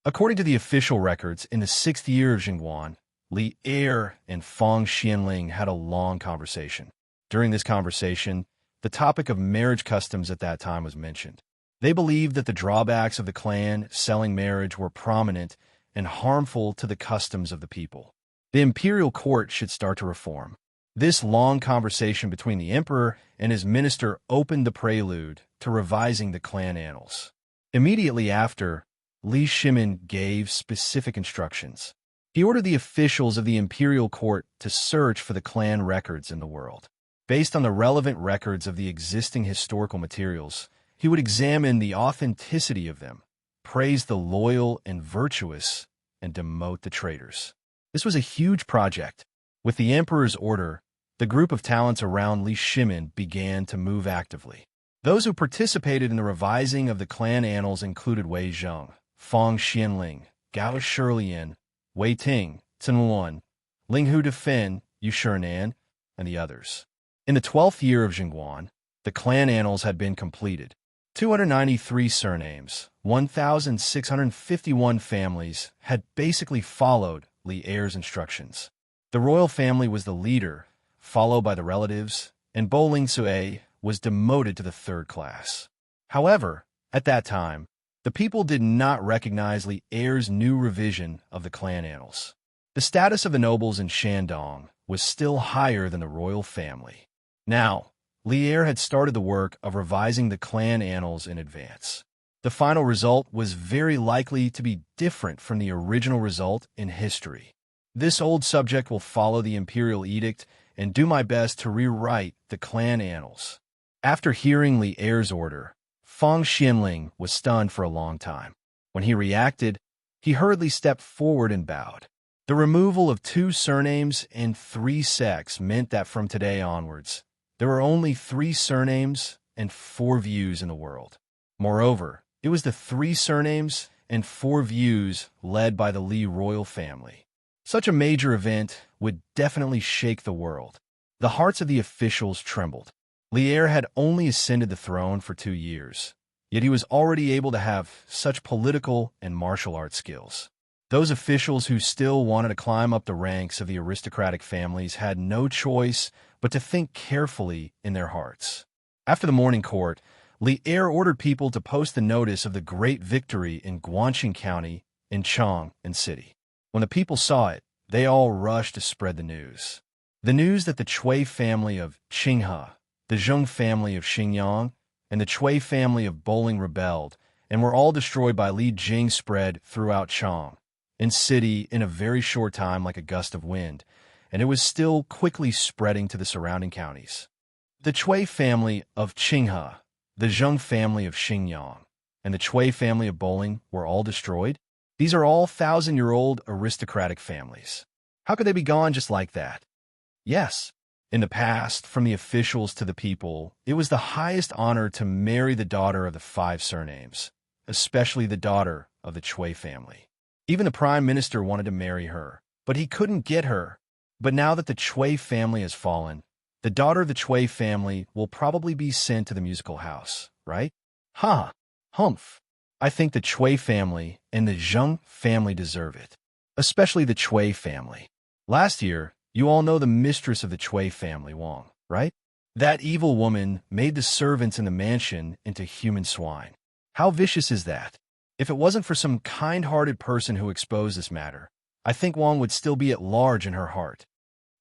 According to the official records, in the 6th year of Jingguan, Li Er and Fang Xianling had a long conversation. During this conversation, the topic of marriage customs at that time was mentioned. They believed that the drawbacks of the clan selling marriage were prominent and harmful to the customs of the people. The imperial court should start to reform. This long conversation between the emperor and his minister opened the prelude to revising the clan annals. Immediately after, Li Shimin gave specific instructions. He ordered the officials of the imperial court to search for the clan records in the world. Based on the relevant records of the existing historical materials, he would examine the authenticity of them, praise the loyal and virtuous, and demote the traitors. This was a huge project. With the emperor's order, the group of talents around Li Shimin began to move actively. Those who participated in the revising of the clan annals included Wei Zheng, Fang Xianling, Gao Shilian, Wei Ting, Chen Wan, Linghu Defen, Yu Shinan, and the others. In the 12th year of Jingguan, the clan annals had been completed. 293 surnames, 1,651 families had basically followed Li Er's instructions. The royal family was the leader, followed by the relatives, and Bo Ling Sui was demoted to the 3rd class. However, at that time, the people did not recognize Li Er's new revision of the clan annals. The status of the nobles in Shandong was still higher than the royal family. Now, Li Er had started the work of revising the clan annals in advance. The final result was very likely to be different from the original result in history. This old subject will follow the imperial edict and do my best to rewrite the clan annals. After hearing Li Er's order, Fang Xianling was stunned for a long time. When he reacted, he hurriedly stepped forward and bowed. The removal of 2 surnames and 3 sects meant that from today onwards, there were only 3 surnames and 4 views in the world. Moreover, it was the 3 surnames and 4 views led by the Li royal family. Such a major event would definitely shake the world. The hearts of the officials trembled. Li Er had only ascended the throne for 2 years. yet he was already able to have such political and martial arts skills. Those officials who still wanted to climb up the ranks of the aristocratic families had no choice but to think carefully in their hearts. After the morning court, Li Er ordered people to post the notice of the great victory in Guangxing County in Chang'an City. When the people saw it, they all rushed to spread the news. The news that the Cui family of Qinghe, the Zheng family of Xingyang, and the Cui family of Bowling rebelled and were all destroyed by Li Jing spread throughout Chang'an City in a very short time like a gust of wind, and it was still quickly spreading to the surrounding counties. The Cui family of Qinghe, the Zheng family of Xingyang, and the Cui family of Bowling were all destroyed? These are all thousand-year-old aristocratic families. How could they be gone just like that? Yes, in the past, from the officials to the people, it was the highest honor to marry the daughter of the 5 surnames, especially the daughter of the Cui family. Even the prime minister wanted to marry her, but he couldn't get her. But now that the Cui family has fallen, the daughter of the Cui family will probably be sent to the musical house, right? Humph. I think the Cui family and the Zheng family deserve it, especially the Cui family. Last year, you all know the mistress of the Cui family, Wang, right? That evil woman made the servants in the mansion into human swine. How vicious is that? If it wasn't for some kind-hearted person who exposed this matter, I think Wang would still be at large in her heart.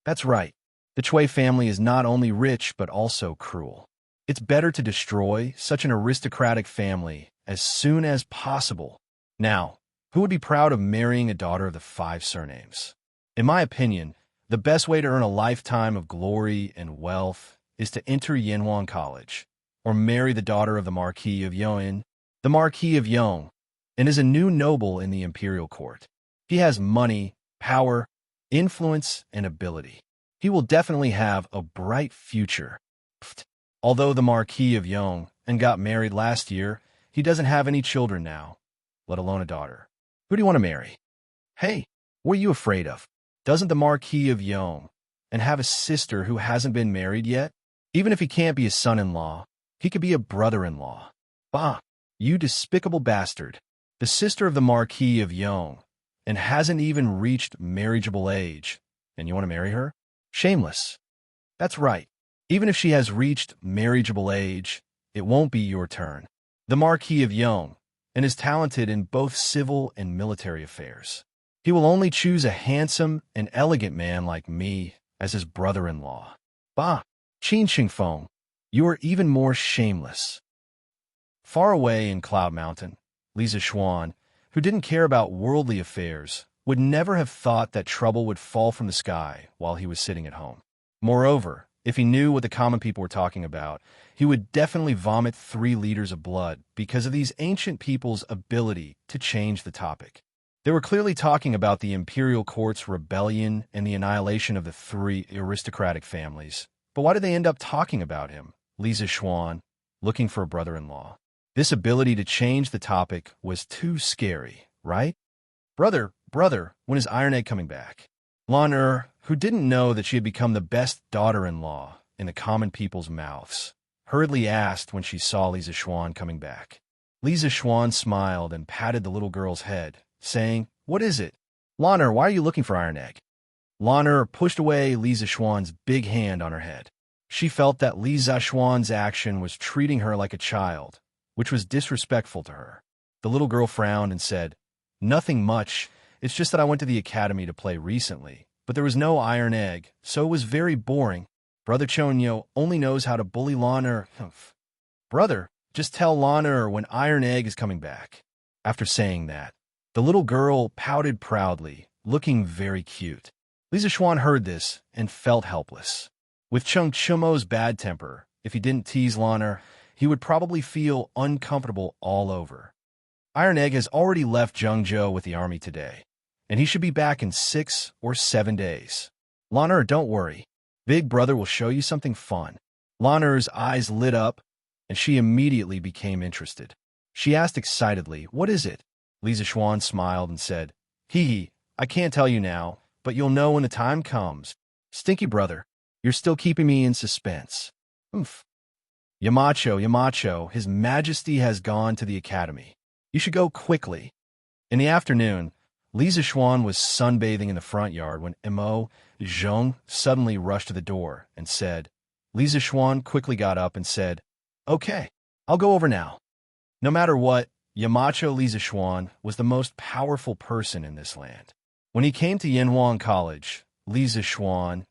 That's right. The Cui family is not only rich but also cruel. It's better to destroy such an aristocratic family as soon as possible. Now, who would be proud of marrying a daughter of the 5 surnames? In my opinion, the best way to earn a lifetime of glory and wealth is to enter Yanhuan College, or marry the daughter of the Marquis of Yong. The Marquis of Yong, and is a new noble in the imperial court. He has money, power, influence, and ability. He will definitely have a bright future. Although the Marquis of Yong and got married last year, he doesn't have any children now, let alone a daughter. Who do you want to marry? Hey, what are you afraid of? Doesn't the Marquis of Yong and have a sister who hasn't been married yet? Even if he can't be a son-in-law, he could be a brother-in-law. Bah, you despicable bastard. The sister of the Marquis of Yong and hasn't even reached marriageable age, and you want to marry her? Shameless. That's right. Even if she has reached marriageable age, it won't be your turn. The Marquis of Yong and is talented in both civil and military affairs. He will only choose a handsome and elegant man like me as his brother-in-law. Bah, Qin Xingfeng, you are even more shameless. Far away in Cloud Mountain, Li Zishuan, who didn't care about worldly affairs, would never have thought that trouble would fall from the sky while he was sitting at home. Moreover, if he knew what the common people were talking about, he would definitely vomit 3 liters of blood because of these ancient people's ability to change the topic. They were clearly talking about the imperial court's rebellion and the annihilation of the 3 aristocratic families. But why did they end up talking about him, Li Zishuan, looking for a brother-in-law? This ability to change the topic was too scary, right? Brother, when is Iron Egg coming back? Lan who didn't know that she had become the best daughter-in-law in the common people's mouths, hurriedly asked when she saw Li Zishuan coming back. Li Zishuan smiled and patted the little girl's head, saying, "What is it? Lan why are you looking for Iron Egg?" Lan pushed away Li Zishuan's big hand on her head. She felt that Li Zishuan's action was treating her like a child, which was disrespectful to her. The little girl frowned and said, "Nothing much. It's just that I went to the academy to play recently, but there was no Iron Egg, so it was very boring. Brother Chonyo only knows how to bully Lan Brother, just tell Lan when Iron Egg is coming back." After saying that, the little girl pouted proudly, looking very cute. Li Zishuan heard this and felt helpless. With Chung Chumo's bad temper, if he didn't tease Lan he would probably feel uncomfortable all over. Iron Egg has already left Zhengzhou with the army today, and he should be back in 6 or 7 days. Lan don't worry. Big Brother will show you something fun. Lan's eyes lit up, and she immediately became interested. She asked excitedly, "What is it?" Li Zishuan smiled and said, "Hee, I can't tell you now, but you'll know when the time comes. Stinky Brother, you're still keeping me in suspense." Oomph. Yamacho, Yamacho, His Majesty has gone to the academy. You should go quickly. In the afternoon, Li Zixuan was sunbathing in the front yard when Imo Zheng suddenly rushed to the door and said, Li Zixuan quickly got up and said, Okay, I'll go over now. No matter what, Yamacho Li Zixuan was the most powerful person in this land. When he came to Yanhuang College, Li Zixuan,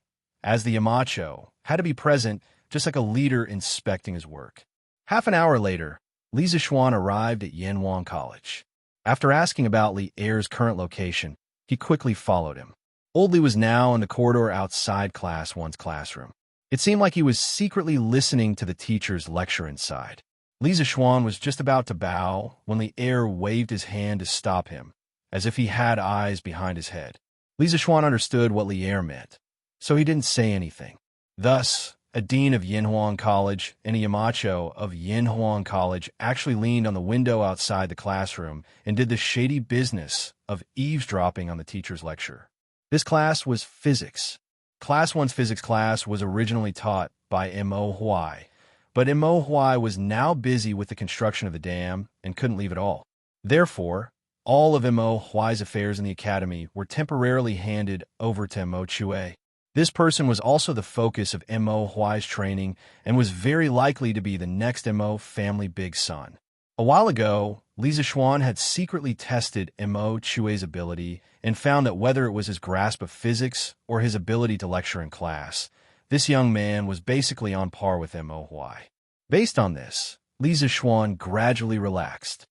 as the Yamacho, had to be present just like a leader inspecting his work. Half an hour later, Li Zixuan arrived at Yanhuang College. After asking about Li Er's current location, he quickly followed him. Old Li was now in the corridor outside Class 1's classroom. It seemed like he was secretly listening to the teacher's lecture inside. Li Zixuan was just about to bow when Li Er waved his hand to stop him, as if he had eyes behind his head. Li Zixuan understood what Li Er meant, so he didn't say anything. Thus, a dean of Yanhuang College and a Yamacho of Yanhuang College actually leaned on the window outside the classroom and did the shady business of eavesdropping on the teacher's lecture. This class was physics. Class 1's physics class was originally taught by Mo Huai, but Mo Huai was now busy with the construction of the dam and couldn't leave at all. Therefore, all of Mo Huai's affairs in the academy were temporarily handed over to Mo Chue. This person was also the focus of Mo Huai's training and was very likely to be the next Mo family big son. A while ago, Li Zixuan had secretly tested Mo Chue's ability and found that whether it was his grasp of physics or his ability to lecture in class, this young man was basically on par with Mo Huai. Based on this, Li Zixuan gradually relaxed.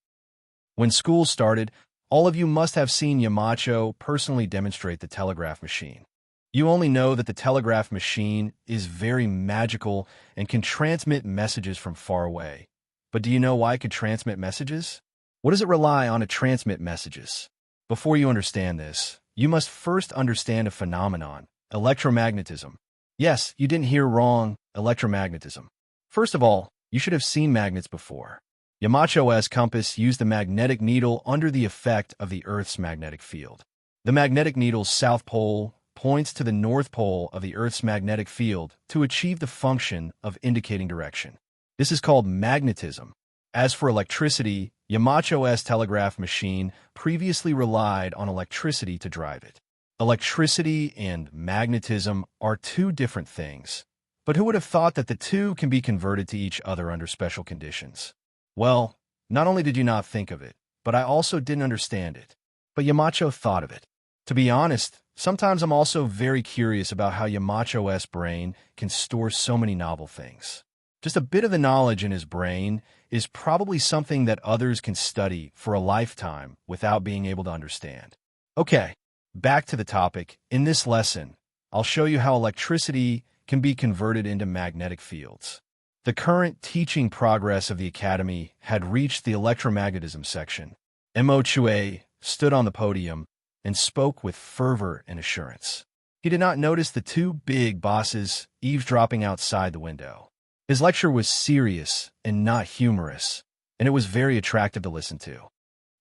When school started, all of you must have seen Yamacho personally demonstrate the telegraph machine. You only know that the telegraph machine is very magical and can transmit messages from far away. But do you know why it could transmit messages? What does it rely on to transmit messages? Before you understand this, you must first understand a phenomenon, electromagnetism. Yes, you didn't hear wrong, electromagnetism. First of all, you should have seen magnets before. Yamacho's compass used the magnetic needle under the effect of the Earth's magnetic field. The magnetic needle's south pole points to the north pole of the Earth's magnetic field to achieve the function of indicating direction. This is called magnetism. As for electricity, Yamacho's telegraph machine previously relied on electricity to drive it. Electricity and magnetism are two different things, but who would have thought that the two can be converted to each other under special conditions? Well, not only did you not think of it, but I also didn't understand it. But Yamacho thought of it. To be honest, sometimes I'm also very curious about how Yamacho's brain can store so many novel things. Just a bit of the knowledge in his brain is probably something that others can study for a lifetime without being able to understand. Okay, back to the topic. In this lesson, I'll show you how electricity can be converted into magnetic fields. The current teaching progress of the Academy had reached the electromagnetism section. Mo Chue stood on the podium and spoke with fervor and assurance. He did not notice the two big bosses eavesdropping outside the window. His lecture was serious and not humorous, and it was very attractive to listen to.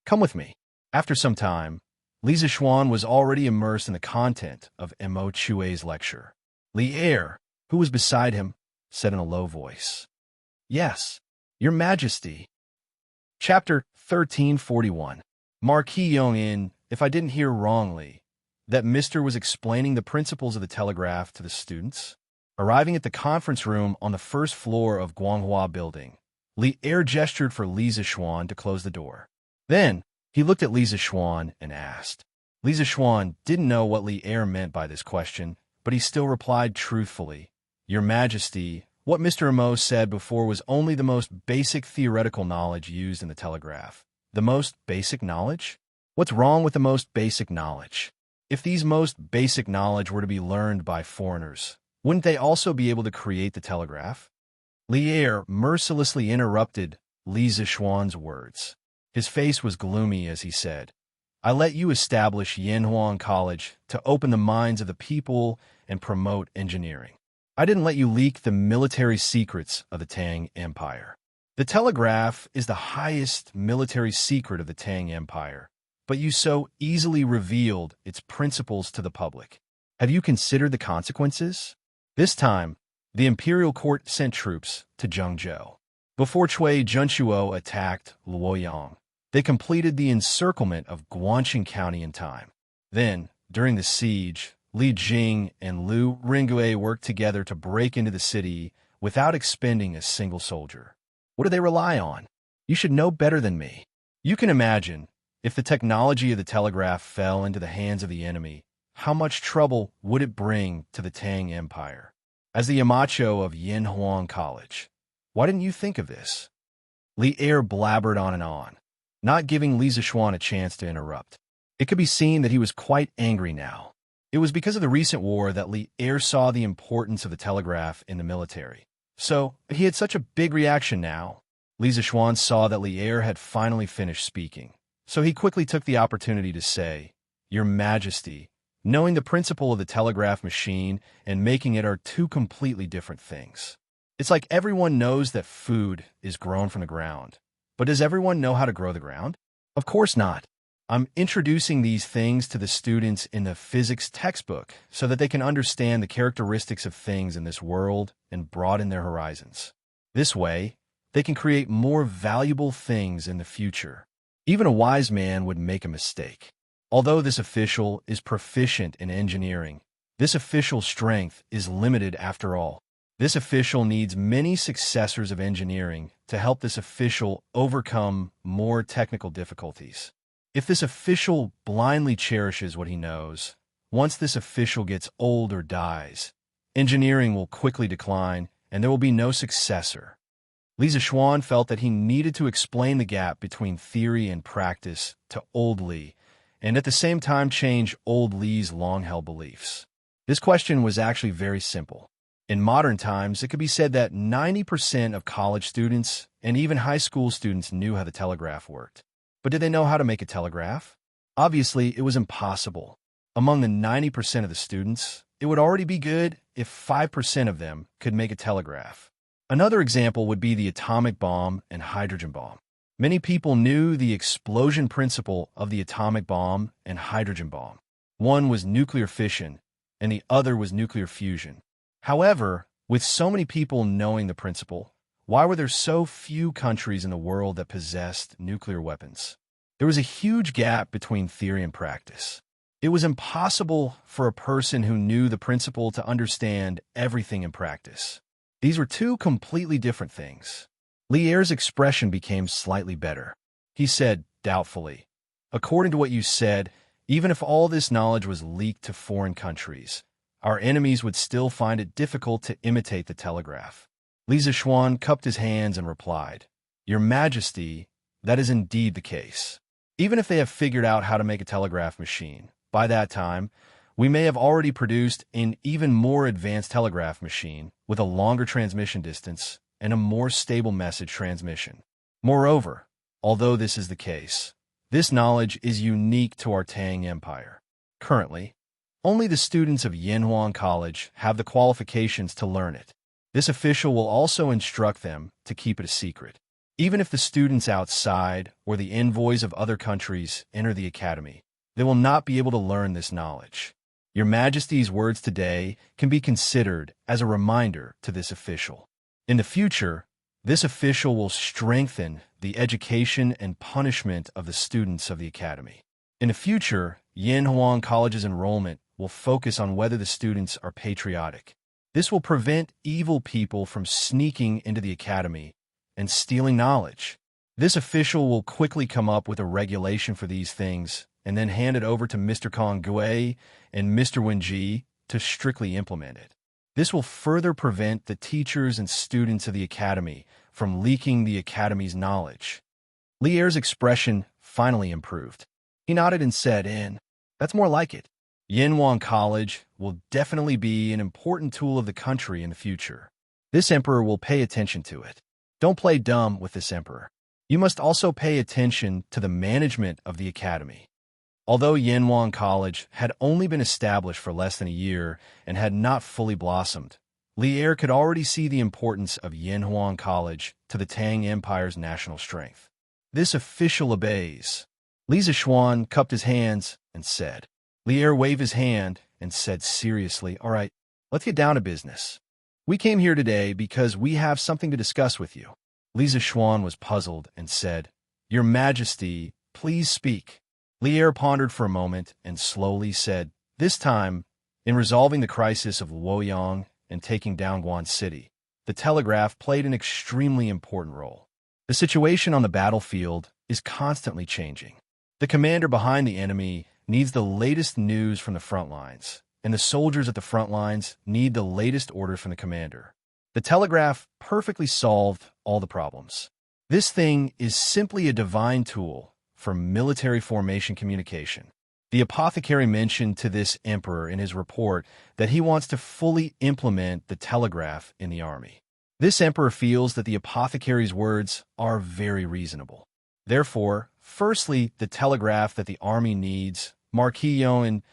Come with me. After some time, Li Zixuan was already immersed in the content of Mo Chue's lecture. Li Er, who was beside him, said in a low voice, Yes, Your Majesty. Chapter 1341. Marquis Yongin, if I didn't hear wrongly, that Mr. was explaining the principles of the telegraph to the students. Arriving at the conference room on the first floor of Guanghua Building, Li Er gestured for Li Zixuan to close the door. Then, he looked at Li Zixuan and asked. Li Zixuan didn't know what Li Er meant by this question, but he still replied truthfully, Your Majesty, what Mr. Mo said before was only the most basic theoretical knowledge used in the telegraph. The most basic knowledge? What's wrong with the most basic knowledge? If these most basic knowledge were to be learned by foreigners, wouldn't they also be able to create the telegraph? Li Er mercilessly interrupted Li Zixuan's words. His face was gloomy as he said, I let you establish Yanhuang College to open the minds of the people and promote engineering. I didn't let you leak the military secrets of the Tang Empire. The telegraph is the highest military secret of the Tang Empire, but you so easily revealed its principles to the public. Have you considered the consequences? This time, The imperial court sent troops to Zhengzhou. Before Cui Junchuo attacked Luoyang, they completed the encirclement of Guangxing County in time. Then, during the siege, Li Jing and Lu Ringue worked together to break into the city without expending a single soldier. What do they rely on? You should know better than me. You can imagine, if the technology of the telegraph fell into the hands of the enemy, how much trouble would it bring to the Tang Empire? As the Yamacho of Yanhuang College, why didn't you think of this? Li Er blabbered on and on, not giving Li Zishuan a chance to interrupt. It could be seen that he was quite angry now. It was because of the recent war that Li Er saw the importance of the telegraph in the military. So, he had such a big reaction now. Li Zishuan saw that Li Er had finally finished speaking. So he quickly took the opportunity to say, "Your Majesty, knowing the principle of the telegraph machine and making it are two completely different things. It's like everyone knows that food is grown from the ground. But does everyone know how to grow the ground? Of course not. I'm introducing these things to the students in the physics textbook so that they can understand the characteristics of things in this world and broaden their horizons. This way, they can create more valuable things in the future. Even a wise man would make a mistake. Although this official is proficient in engineering, this official's strength is limited after all. This official needs many successors of engineering to help this official overcome more technical difficulties. If this official blindly cherishes what he knows, once this official gets old or dies, engineering will quickly decline and there will be no successor. Li Zishuan felt that he needed to explain the gap between theory and practice to old Li, and at the same time change old Li's long-held beliefs. This question was actually very simple. In modern times, it could be said that 90% of college students and even high school students knew how the telegraph worked. But did they know how to make a telegraph? Obviously, it was impossible. Among the 90% of the students, it would already be good if 5% of them could make a telegraph. Another example would be the atomic bomb and hydrogen bomb. Many people knew the explosion principle of the atomic bomb and hydrogen bomb. One was nuclear fission, and the other was nuclear fusion. However, with so many people knowing the principle, why were there so few countries in the world that possessed nuclear weapons? There was a huge gap between theory and practice. It was impossible for a person who knew the principle to understand everything in practice. These were two completely different things. Li Er's expression became slightly better. He said, doubtfully, "According to what you said, even if all this knowledge was leaked to foreign countries, our enemies would still find it difficult to imitate the telegraph." Li Zishuan cupped his hands and replied, "Your Majesty, that is indeed the case. Even if they have figured out how to make a telegraph machine, by that time, we may have already produced an even more advanced telegraph machine with a longer transmission distance and a more stable message transmission. Moreover, although this is the case, this knowledge is unique to our Tang Empire. Currently, only the students of Yanhuang College have the qualifications to learn it. This official will also instruct them to keep it a secret. Even if the students outside or the envoys of other countries enter the academy, they will not be able to learn this knowledge. Your Majesty's words today can be considered as a reminder to this official. In the future, this official will strengthen the education and punishment of the students of the academy. In the future, Yanhuang College's enrollment will focus on whether the students are patriotic. This will prevent evil people from sneaking into the academy and stealing knowledge. This official will quickly come up with a regulation for these things and then hand it over to Mr. Kong Gui and Mr. Wenji to strictly implement it. This will further prevent the teachers and students of the academy from leaking the academy's knowledge. Li Er's expression finally improved. He nodded and said, "That's more like it. Yanhuang College will definitely be an important tool of the country in the future. This emperor will pay attention to it. Don't play dumb with this emperor. You must also pay attention to the management of the academy." Although Yanhuang College had only been established for less than a year and had not fully blossomed, Li Er could already see the importance of Yanhuang College to the Tang Empire's national strength. This official obeys. Li Zishuan cupped his hands and said. Li Er waved his hand and said seriously, "All right, let's get down to business." We came here today because we have something to discuss with you. Li Zishuan was puzzled and said, Your Majesty, please speak. Li Er pondered for a moment and slowly said, This time, in resolving the crisis of Luoyang and taking down Guan City, the telegraph played an extremely important role. The situation on the battlefield is constantly changing. The commander behind the enemy needs the latest news from the front lines, and the soldiers at the front lines need the latest orders from the commander. The telegraph perfectly solved all the problems. This thing is simply a divine tool for military formation communication. The apothecary mentioned to this emperor in his report that he wants to fully implement the telegraph in the army. This emperor feels that the apothecary's words are very reasonable. Therefore, firstly, the telegraph that the army needs, Marquis Yon,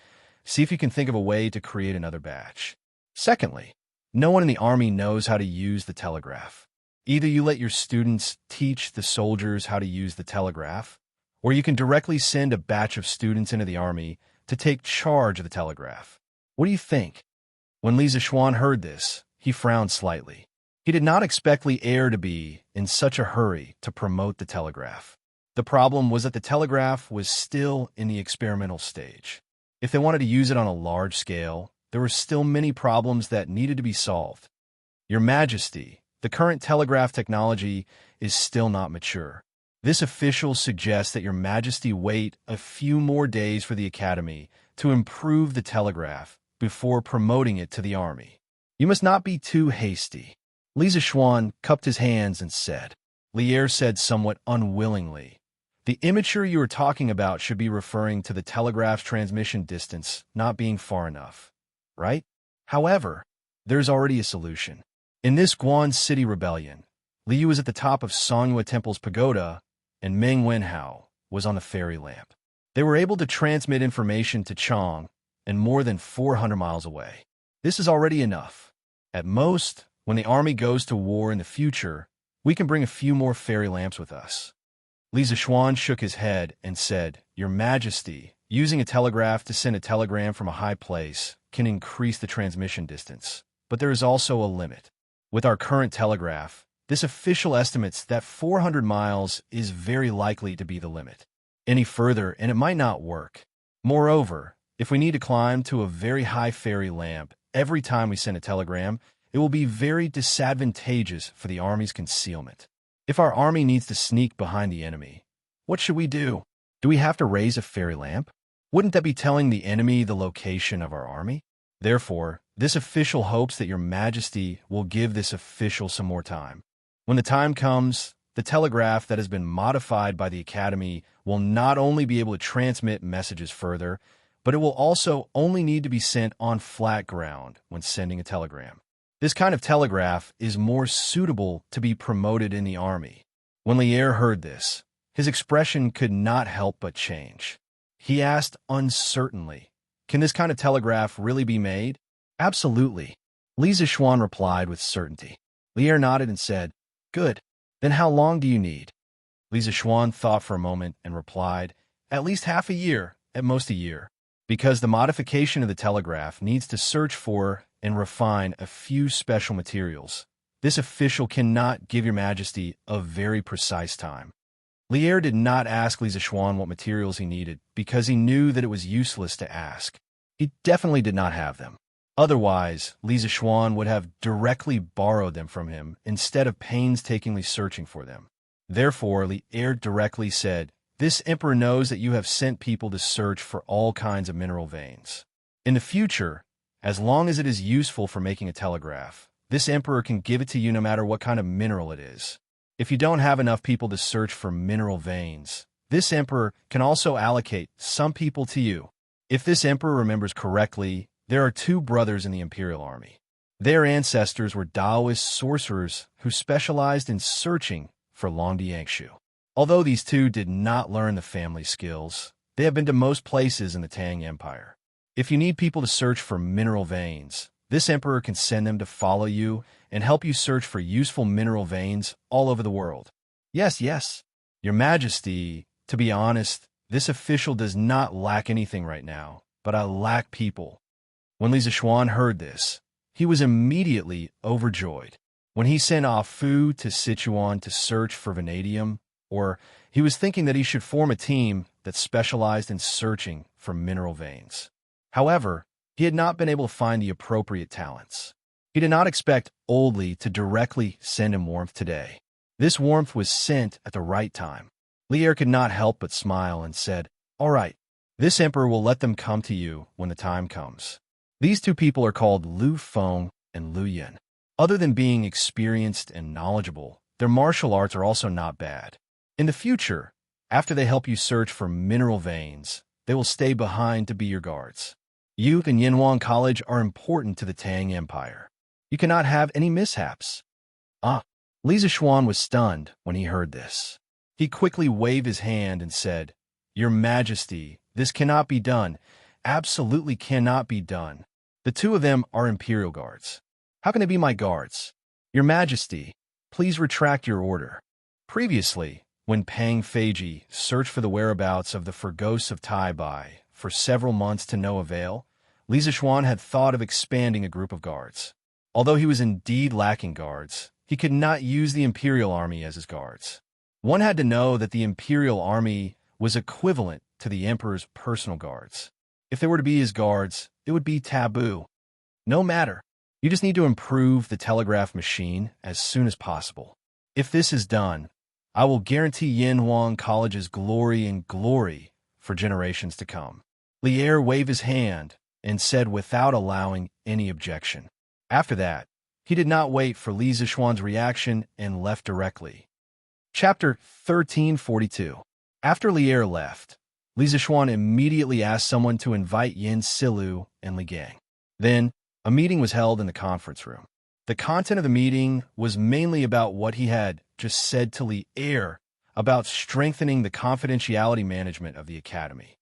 see if you can think of a way to create another batch. Secondly, no one in the army knows how to use the telegraph. Either you let your students teach the soldiers how to use the telegraph, or you can directly send a batch of students into the army to take charge of the telegraph. What do you think? When Li Zishuan heard this, he frowned slightly. He did not expect Li Er to be in such a hurry to promote the telegraph. The problem was that the telegraph was still in the experimental stage. If they wanted to use it on a large scale, there were still many problems that needed to be solved. Your Majesty, the current telegraph technology is still not mature. This official suggests that Your Majesty wait a few more days for the Academy to improve the telegraph before promoting it to the army. You must not be too hasty. Li Zishuan cupped his hands and said. Li Er said somewhat unwillingly, The immature you are talking about should be referring to the telegraph's transmission distance not being far enough, right? However, there's already a solution. In this Guan City rebellion, Liu was at the top of Songhua Temple's pagoda, and Meng Wenhao was on the fairy lamp. They were able to transmit information to Chang and more than 400 miles away. This is already enough. At most, when the army goes to war in the future, we can bring a few more fairy lamps with us. Li Zishuan shook his head and said, Your Majesty, using a telegraph to send a telegram from a high place can increase the transmission distance, but there is also a limit. With our current telegraph, this official estimates that 400 miles is very likely to be the limit. Any further, and it might not work. Moreover, if we need to climb to a very high fairy lamp every time we send a telegram, it will be very disadvantageous for the army's concealment. If our army needs to sneak behind the enemy, what should we do? Do we have to raise a fairy lamp? Wouldn't that be telling the enemy the location of our army? Therefore, this official hopes that Your Majesty will give this official some more time. When the time comes, the telegraph that has been modified by the Academy will not only be able to transmit messages further, but it will also only need to be sent on flat ground when sending a telegram. This kind of telegraph is more suitable to be promoted in the army. When Li Er heard this, his expression could not help but change. He asked uncertainly, Can this kind of telegraph really be made? Absolutely. Li Zishuan replied with certainty. Li Er nodded and said, Good. Then how long do you need? Li Zishuan thought for a moment and replied, At least half a year, at most a year, because the modification of the telegraph needs to search for and refine a few special materials. This official cannot give Your Majesty a very precise time. Li Er did not ask Li Zishuan what materials he needed because he knew that it was useless to ask. He definitely did not have them. Otherwise, Li Zishuan would have directly borrowed them from him instead of painstakingly searching for them. Therefore, Li Er directly said, This emperor knows that you have sent people to search for all kinds of mineral veins. In the future, as long as it is useful for making a telegraph, this emperor can give it to you no matter what kind of mineral it is. If you don't have enough people to search for mineral veins, this emperor can also allocate some people to you. If this emperor remembers correctly, there are two brothers in the imperial army. Their ancestors were Taoist sorcerers who specialized in searching for Xianxia. Although these two did not learn the family skills, they have been to most places in the Tang Empire. If you need people to search for mineral veins, this emperor can send them to follow you and help you search for useful mineral veins all over the world. Yes, Your Majesty, to be honest, this official does not lack anything right now, but I lack people. When Li Zishuan heard this, he was immediately overjoyed. When he sent off Fu to Sichuan to search for vanadium, or he was thinking that he should form a team that specialized in searching for mineral veins. However, he had not been able to find the appropriate talents. He did not expect Old Li to directly send him warmth today. This warmth was sent at the right time. Lier could not help but smile and said, "All right, this emperor will let them come to you when the time comes." These two people are called Lu Feng and Lu Yin. Other than being experienced and knowledgeable, their martial arts are also not bad. In the future, after they help you search for mineral veins, they will stay behind to be your guards. You and Yinhuang College are important to the Tang Empire. You cannot have any mishaps. Li Zishuan was stunned when he heard this. He quickly waved his hand and said, "Your Majesty, this cannot be done. Absolutely cannot be done. The two of them are Imperial guards. How can they be my guards? Your Majesty, please retract your order." Previously, when Pang Feiji searched for the whereabouts of the Fergos of Tai Bai for several months to no avail, Li Zishuan had thought of expanding a group of guards. Although he was indeed lacking guards, he could not use the Imperial Army as his guards. One had to know that the Imperial Army was equivalent to the Emperor's personal guards. If they were to be his guards, it would be taboo. No matter. You just need to improve the telegraph machine as soon as possible. If this is done, I will guarantee Yinhuang College's glory and glory for generations to come. Lier waved his hand and said without allowing any objection. After that, he did not wait for Li Zishuan's reaction and left directly. Chapter 1342. After Lier left, Li Zishuan immediately asked someone to invite Yin Silu and Li Gang. Then, a meeting was held in the conference room. The content of the meeting was mainly about what he had just said to Lier about strengthening the confidentiality management of the academy.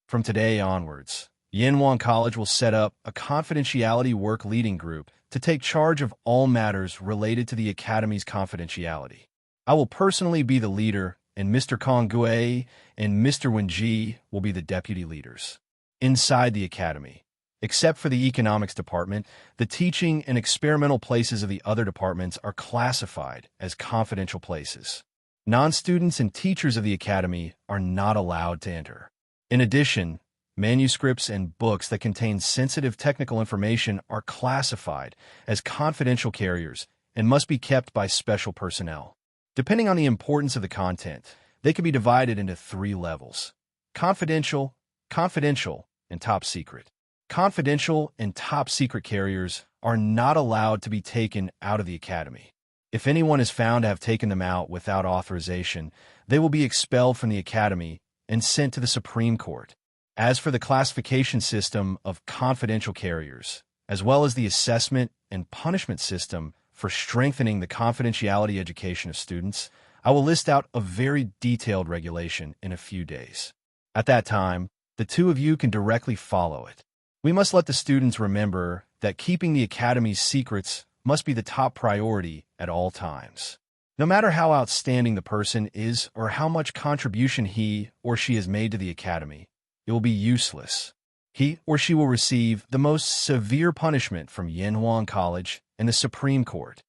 From today onwards, Yinhuang College will set up a confidentiality work leading group to take charge of all matters related to the academy's confidentiality. I will personally be the leader, and Mr. Kong Gui and Mr. Wenji will be the deputy leaders. Inside the academy, except for the economics department, the teaching and experimental places of the other departments are classified as confidential places. Non-students and teachers of the academy are not allowed to enter. In addition, manuscripts and books that contain sensitive technical information are classified as confidential carriers and must be kept by special personnel. Depending on the importance of the content, they can be divided into 3 levels: confidential, confidential, and top secret. Confidential and top secret carriers are not allowed to be taken out of the academy. If anyone is found to have taken them out without authorization, they will be expelled from the academy and sent to the Supreme Court. As for the classification system of confidential carriers, as well as the assessment and punishment system for strengthening the confidentiality education of students, I will list out a very detailed regulation in a few days. At that time, the two of you can directly follow it. We must let the students remember that keeping the academy's secrets must be the top priority at all times. No matter how outstanding the person is or how much contribution he or she has made to the academy, it will be useless. He or she will receive the most severe punishment from Yinhuang College and the Supreme Court.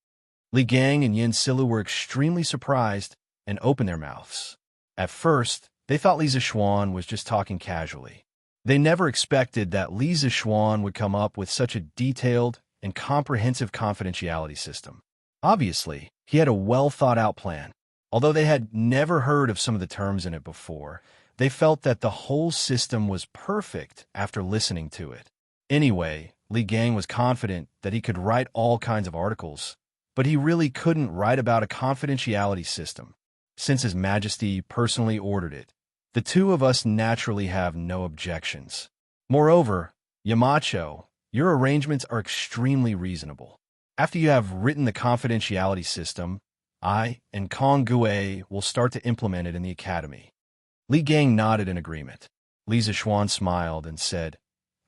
Li Gang and Yin Silu were extremely surprised and opened their mouths. At first, they thought Li Zishuan was just talking casually. They never expected that Li Zishuan would come up with such a detailed and comprehensive confidentiality system. Obviously, he had a well-thought-out plan. Although they had never heard of some of the terms in it before, they felt that the whole system was perfect after listening to it. Anyway, Li Gang was confident that he could write all kinds of articles, but he really couldn't write about a confidentiality system, since His Majesty personally ordered it. The two of us naturally have no objections. Moreover, Yamacho, your arrangements are extremely reasonable. After you have written the confidentiality system, I and Kong Gui will start to implement it in the academy. Li Gang nodded in agreement. Li Zishuan smiled and said,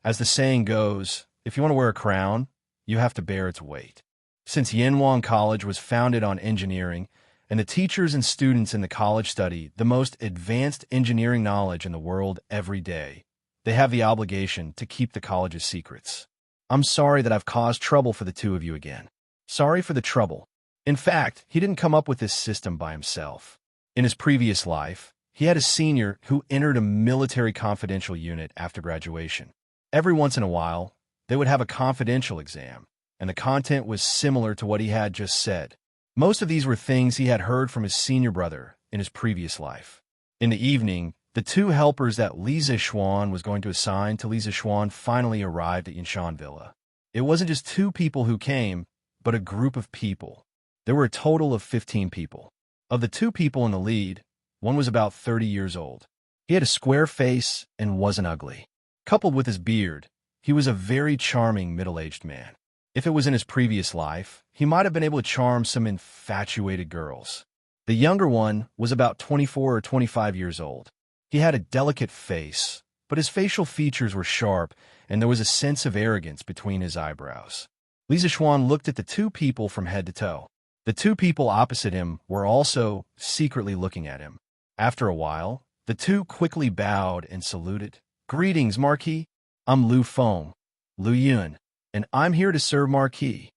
"As the saying goes, if you want to wear a crown, you have to bear its weight." Since Yinhuang College was founded on engineering, and the teachers and students in the college study the most advanced engineering knowledge in the world every day, they have the obligation to keep the college's secrets. I'm sorry that I've caused trouble for the two of you again. Sorry for the trouble. In fact, he didn't come up with this system by himself. In his previous life, he had a senior who entered a military confidential unit after graduation. Every once in a while, they would have a confidential exam, and the content was similar to what he had just said. Most of these were things he had heard from his senior brother in his previous life. In the evening, the two helpers that Li Zixuan was going to assign to Li Zixuan finally arrived at Yinshan Villa. It wasn't just two people who came, but a group of people. There were a total of 15 people. Of the two people in the lead, one was about 30 years old. He had a square face and wasn't ugly. Coupled with his beard, he was a very charming middle-aged man. If it was in his previous life, he might have been able to charm some infatuated girls. The younger one was about 24 or 25 years old. He had a delicate face, but his facial features were sharp, and there was a sense of arrogance between his eyebrows. Li Zixuan looked at the two people from head to toe. The two people opposite him were also secretly looking at him. After a while, the two quickly bowed and saluted. "Greetings, Marquis. I'm Lu Feng, Lu Yun, and I'm here to serve Marquis."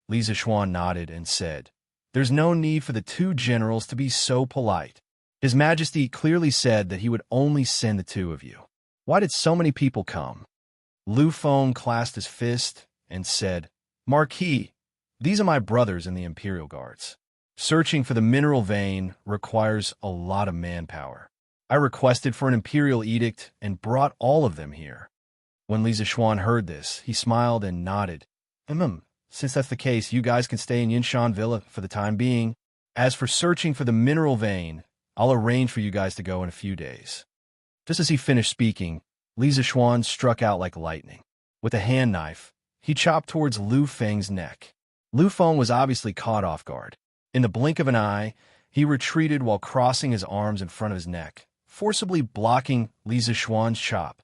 Li Zixuan nodded and said, "There's no need for the two generals to be so polite. His Majesty clearly said that he would only send the two of you. Why did so many people come?" Lu Feng clasped his fist and said, "Marquis, these are my brothers in the Imperial Guards. Searching for the mineral vein requires a lot of manpower. I requested for an imperial edict and brought all of them here." When Li Zixuan heard this, he smiled and nodded. Since that's the case, you guys can stay in Yinshan Villa for the time being. As for searching for the mineral vein, I'll arrange for you guys to go in a few days." Just as he finished speaking, Li Zixuan struck out like lightning. With a hand knife, he chopped towards Lu Feng's neck. Lu Feng was obviously caught off guard. In the blink of an eye, he retreated while crossing his arms in front of his neck, forcibly blocking Li Zixuan's chop.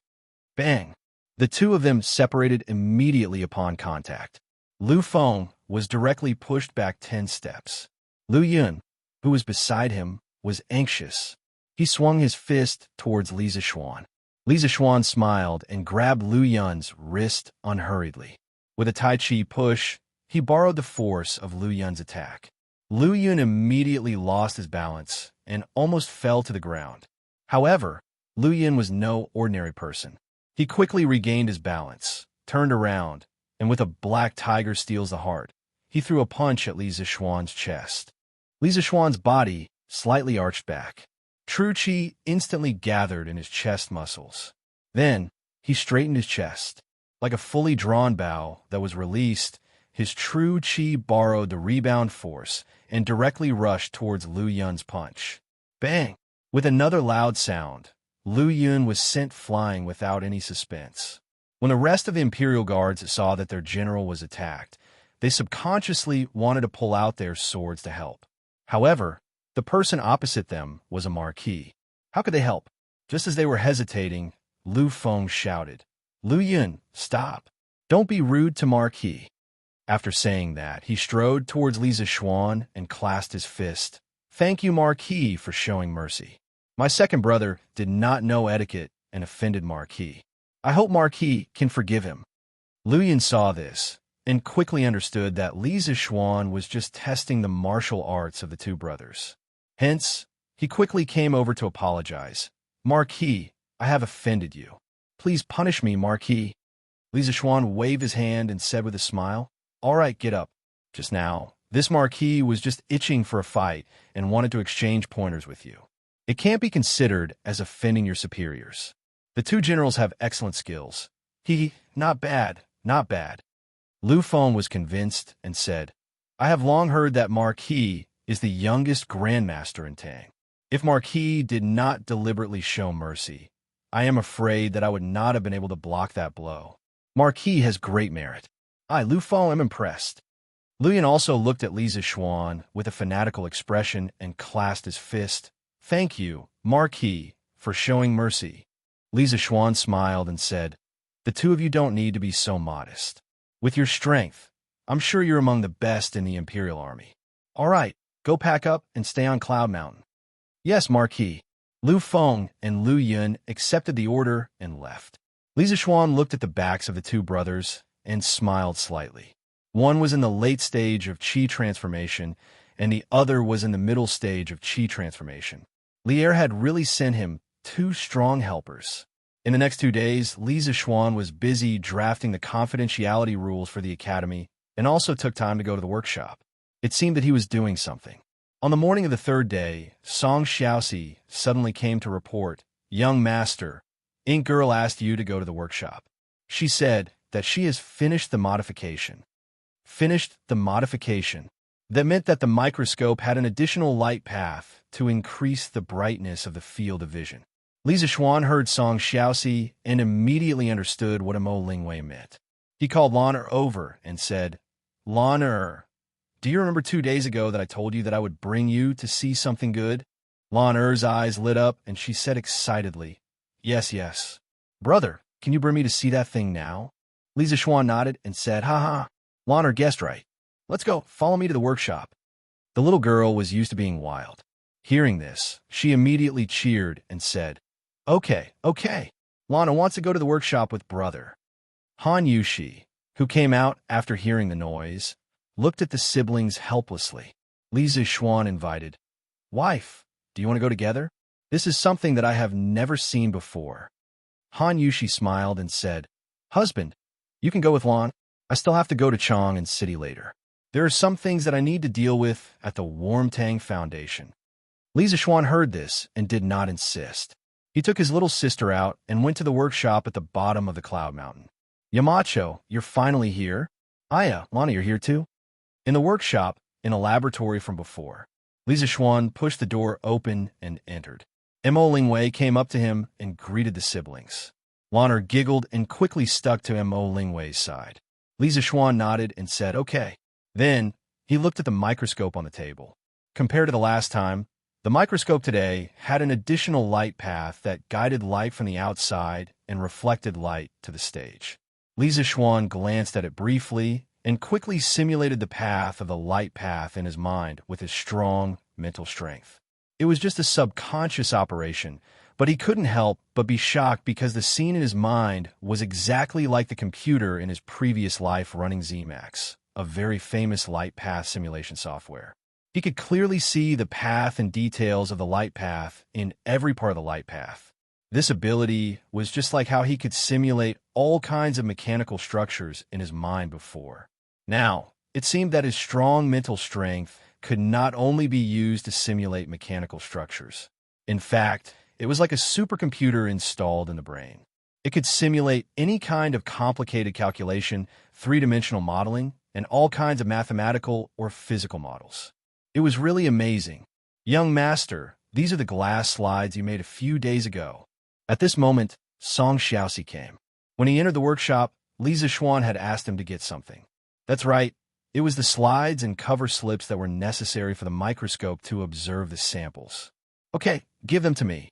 Bang! The two of them separated immediately upon contact. Lu Feng was directly pushed back 10 steps. Lu Yun, who was beside him, was anxious. He swung his fist towards Li Zixuan. Li Zixuan smiled and grabbed Lu Yun's wrist unhurriedly. With a Tai Chi push, he borrowed the force of Lu Yun's attack. Lu Yun immediately lost his balance and almost fell to the ground. However, Lu Yun was no ordinary person. He quickly regained his balance, turned around, and with a black tiger steals the heart, he threw a punch at Li Zixuan's chest. Li Zixuan's body slightly arched back. True Qi instantly gathered in his chest muscles. Then, he straightened his chest. Like a fully drawn bow that was released, his true Qi borrowed the rebound force and directly rushed towards Lu Yun's punch. Bang! With another loud sound, Lu Yun was sent flying without any suspense. When the rest of the Imperial Guards saw that their general was attacked, they subconsciously wanted to pull out their swords to help. However, the person opposite them was a Marquis. How could they help? Just as they were hesitating, Lu Feng shouted, "Lu Yun, stop! Don't be rude to Marquis." After saying that, he strode towards Li Zixuan and clasped his fist. "Thank you, Marquis, for showing mercy. My second brother did not know etiquette and offended Marquis. I hope Marquis can forgive him." Lu Yun saw this and quickly understood that Li Zixuan was just testing the martial arts of the two brothers. Hence, he quickly came over to apologize. "Marquis, I have offended you. Please punish me, Marquis." Li Zixuan waved his hand and said with a smile, "All right, get up." Just now, this Marquis was just itching for a fight and wanted to exchange pointers with you. It can't be considered as offending your superiors. The two generals have excellent skills. Not bad, not bad. Lu Feng was convinced and said, "I have long heard that Marquis is the youngest grandmaster in Tang. If Marquis did not deliberately show mercy, I am afraid that I would not have been able to block that blow. Marquis has great merit. I, Lu Feng, am impressed." Lu Yun also looked at Li Zixuan with a fanatical expression and clasped his fist. "Thank you, Marquis, for showing mercy." Li Zixuan smiled and said, "The two of you don't need to be so modest. With your strength, I'm sure you're among the best in the Imperial Army. All right, go pack up and stay on Cloud Mountain." "Yes, Marquis." Lu Feng and Lu Yun accepted the order and left. Li Zixuan looked at the backs of the two brothers and smiled slightly. One was in the late stage of Qi transformation, and the other was in the middle stage of Qi transformation. Lier had really sent him 2 strong helpers. In the next 2 days, Li Zixuan was busy drafting the confidentiality rules for the academy and also took time to go to the workshop. It seemed that he was doing something. On the morning of the 3rd day, Xianxia suddenly came to report, "Young master, Ink Girl asked you to go to the workshop. She said that she has finished the modification." Finished the modification. That meant that the microscope had an additional light path to increase the brightness of the field of vision. Li Zixuan heard Song Xiaoxi and immediately understood what Mo Lingwei meant. He called Lan Er over and said, "Lan Er, do you remember 2 days ago that I told you that I would bring you to see something good?" Lan Er's eyes lit up and she said excitedly, Yes. Brother, can you bring me to see that thing now?" Li Zixuan nodded and said, "Ha. Lan Er guessed right. Let's go, follow me to the workshop." The little girl was used to being wild. Hearing this, she immediately cheered and said, Okay. Lana wants to go to the workshop with brother." Han Yushi, who came out after hearing the noise, looked at the siblings helplessly. Li Zixuan invited, "Wife, do you want to go together? This is something that I have never seen before." Han Yushi smiled and said, "Husband, you can go with Lan. I still have to go to Chang and City later. There are some things that I need to deal with at the Warmtang Foundation." Li Zixuan heard this and did not insist. He took his little sister out and went to the workshop at the bottom of the Cloud Mountain. "Yamacho, you're finally here? Aya, Lana, you're here too?" In the workshop, in a laboratory from before, Li Zixuan pushed the door open and entered. Mo Lingwei came up to him and greeted the siblings. Lana giggled and quickly stuck to Mo Lingwei's side. Li Zixuan nodded and said, "Okay." Then, he looked at the microscope on the table. Compared to the last time, the microscope today had an additional light path that guided light from the outside and reflected light to the stage. Li Zixuan glanced at it briefly and quickly simulated the path of the light path in his mind with his strong mental strength. It was just a subconscious operation, but he couldn't help but be shocked because the scene in his mind was exactly like the computer in his previous life running ZMAX, a very famous light path simulation software. He could clearly see the path and details of the light path in every part of the light path. This ability was just like how he could simulate all kinds of mechanical structures in his mind before. Now, it seemed that his strong mental strength could not only be used to simulate mechanical structures. In fact, it was like a supercomputer installed in the brain. It could simulate any kind of complicated calculation, 3-dimensional modeling, and all kinds of mathematical or physical models. It was really amazing. "Young master, these are the glass slides you made a few days ago." At this moment, Song Xiaoxi came. When he entered the workshop, Li Zixuan had asked him to get something. That's right, it was the slides and cover slips that were necessary for the microscope to observe the samples. "Okay, give them to me."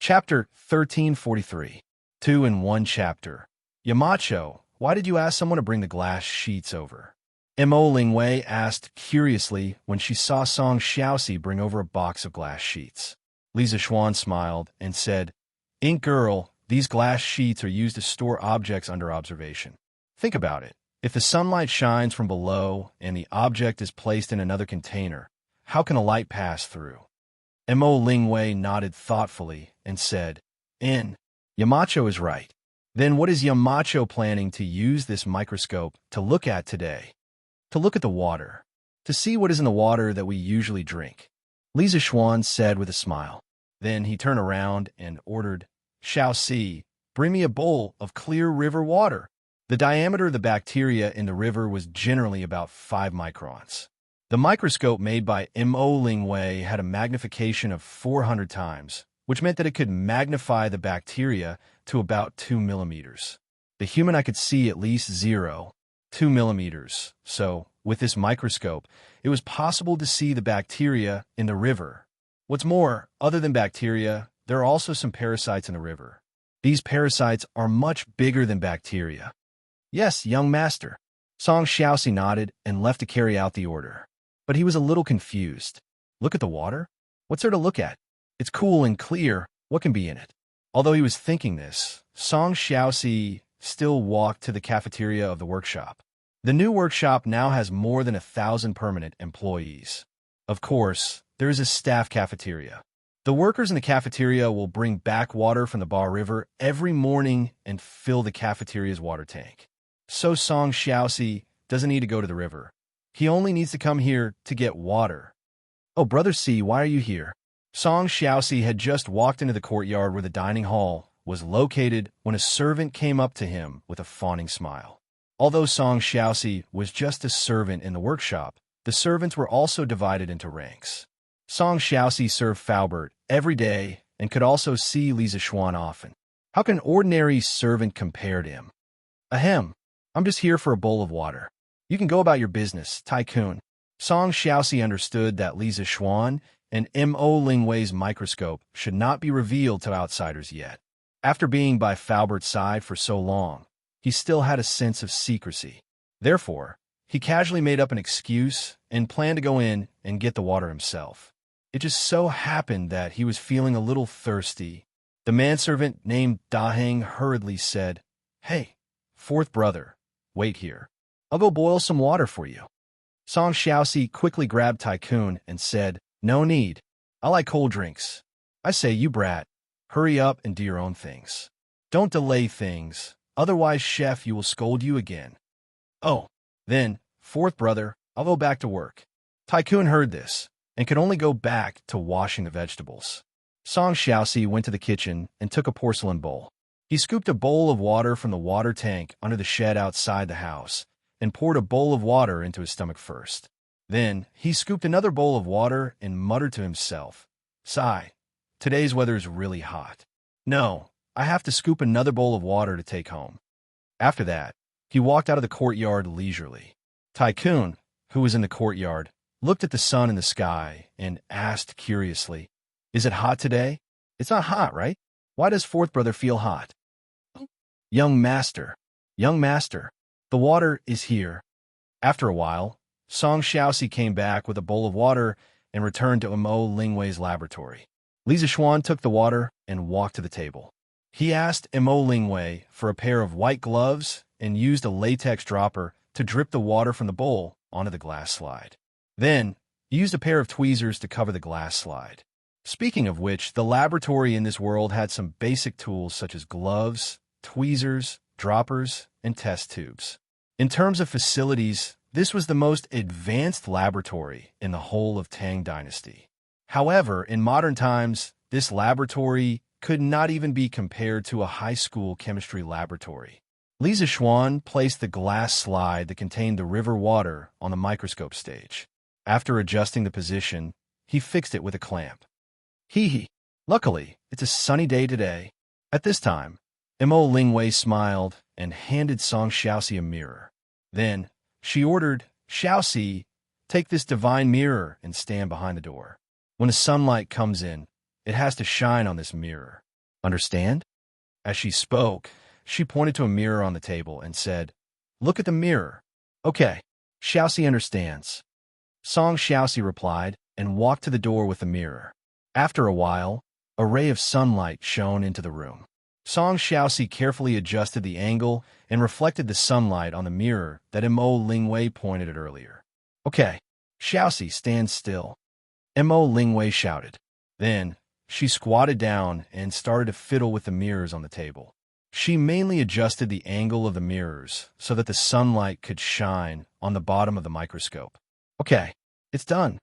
Chapter 1343. 2 in 1 chapter. "Yamacho, why did you ask someone to bring the glass sheets over?" Mo Lingwei asked curiously when she saw Song Xiaoxi bring over a box of glass sheets. Li Zixuan smiled and said, "Ink Girl, these glass sheets are used to store objects under observation. Think about it. If the sunlight shines from below and the object is placed in another container, how can a light pass through?" Mo Lingwei nodded thoughtfully and said, Yamacho is right. Then what is Yamacho planning to use this microscope to look at today?" "To look at the water. To see what is in the water that we usually drink," Li Zixuan said with a smile. Then he turned around and ordered, "Xiaoxi, bring me a bowl of clear river water." The diameter of the bacteria in the river was generally about 5 microns. The microscope made by Mo Lingwei had a magnification of 400 times, which meant that it could magnify the bacteria to about 2 millimeters. The human eye could see at least 0.2 millimeters, so, with this microscope, it was possible to see the bacteria in the river. What's more, other than bacteria, there are also some parasites in the river. These parasites are much bigger than bacteria. "Yes, young master." Song Xiaoxi nodded and left to carry out the order. But he was a little confused. "Look at the water? What's there to look at? It's cool and clear. What can be in it?" Although he was thinking this, Song Xiaoxi still walked to the cafeteria of the workshop. The new workshop now has more than 1,000 permanent employees. Of course, there is a staff cafeteria. The workers in the cafeteria will bring back water from the Bar River every morning and fill the cafeteria's water tank. So Xianxia doesn't need to go to the river. He only needs to come here to get water. Oh, Brother C, why are you here? Xianxia had just walked into the courtyard where the dining hall was located when a servant came up to him with a fawning smile. Although Xianxia was just a servant in the workshop, the servants were also divided into ranks. Xianxia served Faubert every day and could also see Li Zixuan often. How can an ordinary servant compare to him? Ahem, I'm just here for a bowl of water. You can go about your business, tycoon. Xianxia understood that Li Zixuan and Mo Lingwei's microscope should not be revealed to outsiders yet. After being by Faubert's side for so long, he still had a sense of secrecy. Therefore, he casually made up an excuse and planned to go in and get the water himself. It just so happened that he was feeling a little thirsty. The manservant named Daheng hurriedly said, "Hey, fourth brother, wait here. I'll go boil some water for you." Xianxia quickly grabbed Tycoon and said, "No need. I like cold drinks. I say, you brat, hurry up and do your own things. Don't delay things, otherwise chef you will scold you again." "Oh, then, fourth brother, I'll go back to work." Tycoon heard this and could only go back to washing the vegetables. Xianxia went to the kitchen and took a porcelain bowl. He scooped a bowl of water from the water tank under the shed outside the house and poured a bowl of water into his stomach first. Then he scooped another bowl of water and muttered to himself, "Sigh, today's weather is really hot. No, I have to scoop another bowl of water to take home." After that, he walked out of the courtyard leisurely. Tycoon, who was in the courtyard, looked at the sun in the sky and asked curiously, "Is it hot today?" "It's not hot, right? Why does fourth brother feel hot?" Young master, the water is here." After a while, Xianxia came back with a bowl of water and returned to Mo Lingwei's laboratory. Li Zixuan took the water and walked to the table. He asked Mo Lingwei for a pair of white gloves and used a latex dropper to drip the water from the bowl onto the glass slide. Then, he used a pair of tweezers to cover the glass slide. Speaking of which, the laboratory in this world had some basic tools such as gloves, tweezers, droppers, and test tubes. In terms of facilities, this was the most advanced laboratory in the whole of Tang Dynasty. However, in modern times, this laboratory could not even be compared to a high school chemistry laboratory. Li Zixuan placed the glass slide that contained the river water on the microscope stage. After adjusting the position, he fixed it with a clamp. Hee. Luckily, it's a sunny day today. At this time, Mo Lingwei smiled and handed Xianxia a mirror. Then, she ordered, "Xiaoxi, take this divine mirror and stand behind the door. When the sunlight comes in, it has to shine on this mirror. Understand?" As she spoke, she pointed to a mirror on the table and said, "Look at the mirror." "Okay, Xiaoxi understands." Xiaoxi replied and walked to the door with the mirror. After a while, a ray of sunlight shone into the room. Xiaoxi carefully adjusted the angle and reflected the sunlight on the mirror that Mo Lingwei pointed at earlier. "Okay, Xiaoxi, stand still," Mo Lingwei shouted. Then, she squatted down and started to fiddle with the mirrors on the table. She mainly adjusted the angle of the mirrors so that the sunlight could shine on the bottom of the microscope. "Okay, it's done."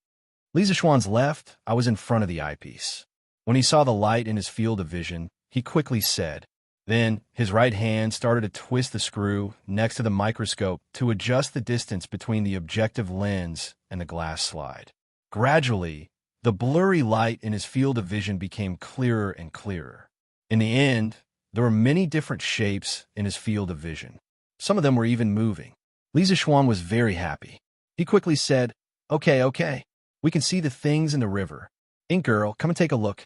Li Zixuan's left, I was in front of the eyepiece. When he saw the light in his field of vision, he quickly said. Then, his right hand started to twist the screw next to the microscope to adjust the distance between the objective lens and the glass slide. Gradually, the blurry light in his field of vision became clearer and clearer. In the end, there were many different shapes in his field of vision. Some of them were even moving. Li Zixuan was very happy. He quickly said, Okay, we can see the things in the river. Ink girl, come and take a look."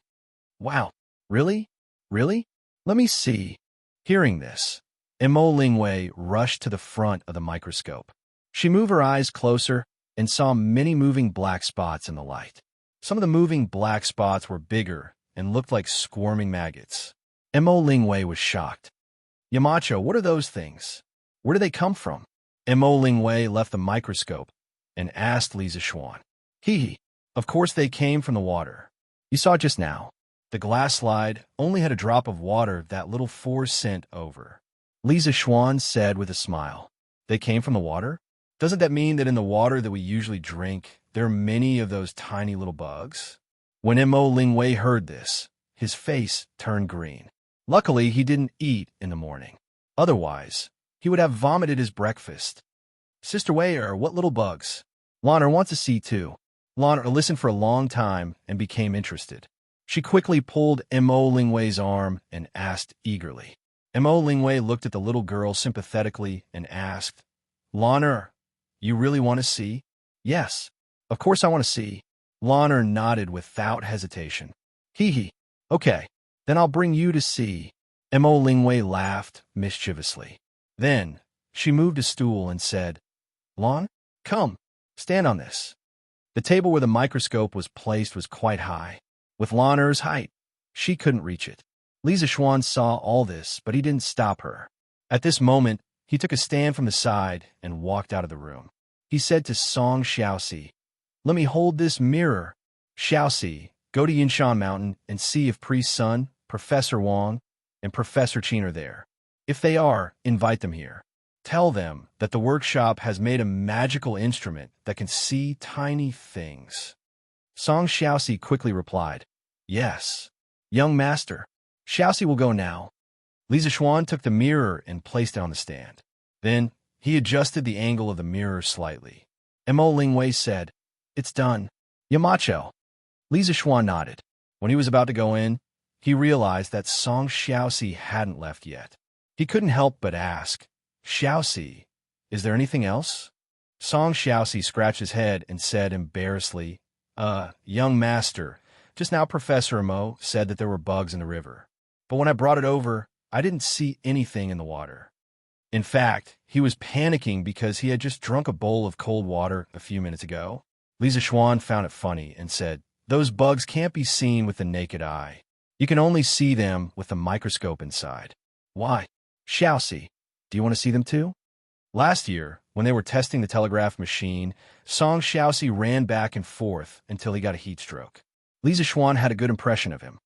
"Wow, really? Really? Let me see." Hearing this, Mo Lingwei rushed to the front of the microscope. She moved her eyes closer and saw many moving black spots in the light. Some of the moving black spots were bigger and looked like squirming maggots. Mo Lingwei was shocked. Yamacho, what are those things? Where do they come from? Mo Lingwei left the microscope and asked Li Zixuan. Hee. Of course they came from the water. You saw just now. The glass slide only had a drop of water that little force sent over. Li Zixuan said with a smile. They came from the water? Doesn't that mean that in the water that we usually drink, there are many of those tiny little bugs? When Mo Lingwei heard this, his face turned green. Luckily, he didn't eat in the morning. Otherwise, he would have vomited his breakfast. Sister Wei, what little bugs? Lan'er wants to see too. Lan'er listened for a long time and became interested. She quickly pulled Mo Lingwei's arm and asked eagerly. Mo Lingwei looked at the little girl sympathetically and asked, Lan'er, you really want to see? Yes, of course I want to see. Lan'er nodded without hesitation. Hee. Okay, then I'll bring you to see. Mo Lingwei laughed mischievously. Then, she moved a stool and said, Lan, come, stand on this. The table where the microscope was placed was quite high. With Lan'er's height, she couldn't reach it. Li Zixuan saw all this, but he didn't stop her. At this moment, he took a stand from the side and walked out of the room. He said to Song Xiaoxi, Let me hold this mirror. Xiaoxi, go to Yinshan Mountain and see if Priest Sun, Professor Wang, and Professor Qin are there. If they are, invite them here. Tell them that the workshop has made a magical instrument that can see tiny things. Song Xiaoxi quickly replied, Yes, young master. Xiaoxi will go now. Li Zixuan took the mirror and placed it on the stand. Then, he adjusted the angle of the mirror slightly. Mo Lingwei said, It's done. Yamacho. Li Zixuan nodded. When he was about to go in, he realized that Song Xiaoxi hadn't left yet. He couldn't help but ask, Xiaoxi, is there anything else? Song Xiaoxi scratched his head and said embarrassedly, young master, just now Professor Mo said that there were bugs in the river. But when I brought it over, I didn't see anything in the water. In fact, he was panicking because he had just drunk a bowl of cold water a few minutes ago. Li Zixuan found it funny and said, Those bugs can't be seen with the naked eye. You can only see them with the microscope inside. Why? Xiaoxi, do you want to see them too? Last year, when they were testing the telegraph machine, Song Xiaoxi ran back and forth until he got a heat stroke. Li Zixuan had a good impression of him.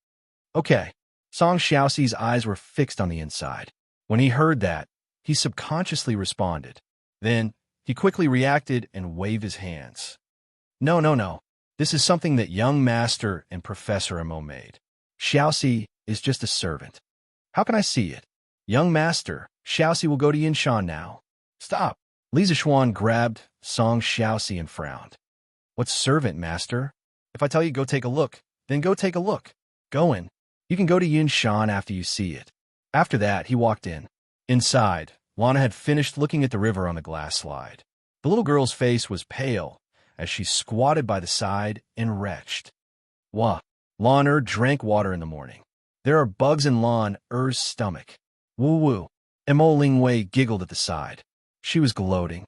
Okay. Song Xiaoxi's eyes were fixed on the inside. When he heard that, he subconsciously responded. Then, he quickly reacted and waved his hands. No. This is something that young master and Professor Mo made. Xiaoxi is just a servant. How can I see it? Young master, Xiaoxi will go to Yinshan now. Stop. Li Zixuan grabbed Song Xiaoxi and frowned. What servant, master? If I tell you go take a look, then go take a look. Go in. You can go to Yinshan after you see it. After that, he walked in. Inside, Lana had finished looking at the river on the glass slide. The little girl's face was pale as she squatted by the side and retched. Wah. Lan'er drank water in the morning. There are bugs in Lan'er's stomach. Woo-woo. Mo Lingwei giggled at the side. She was gloating.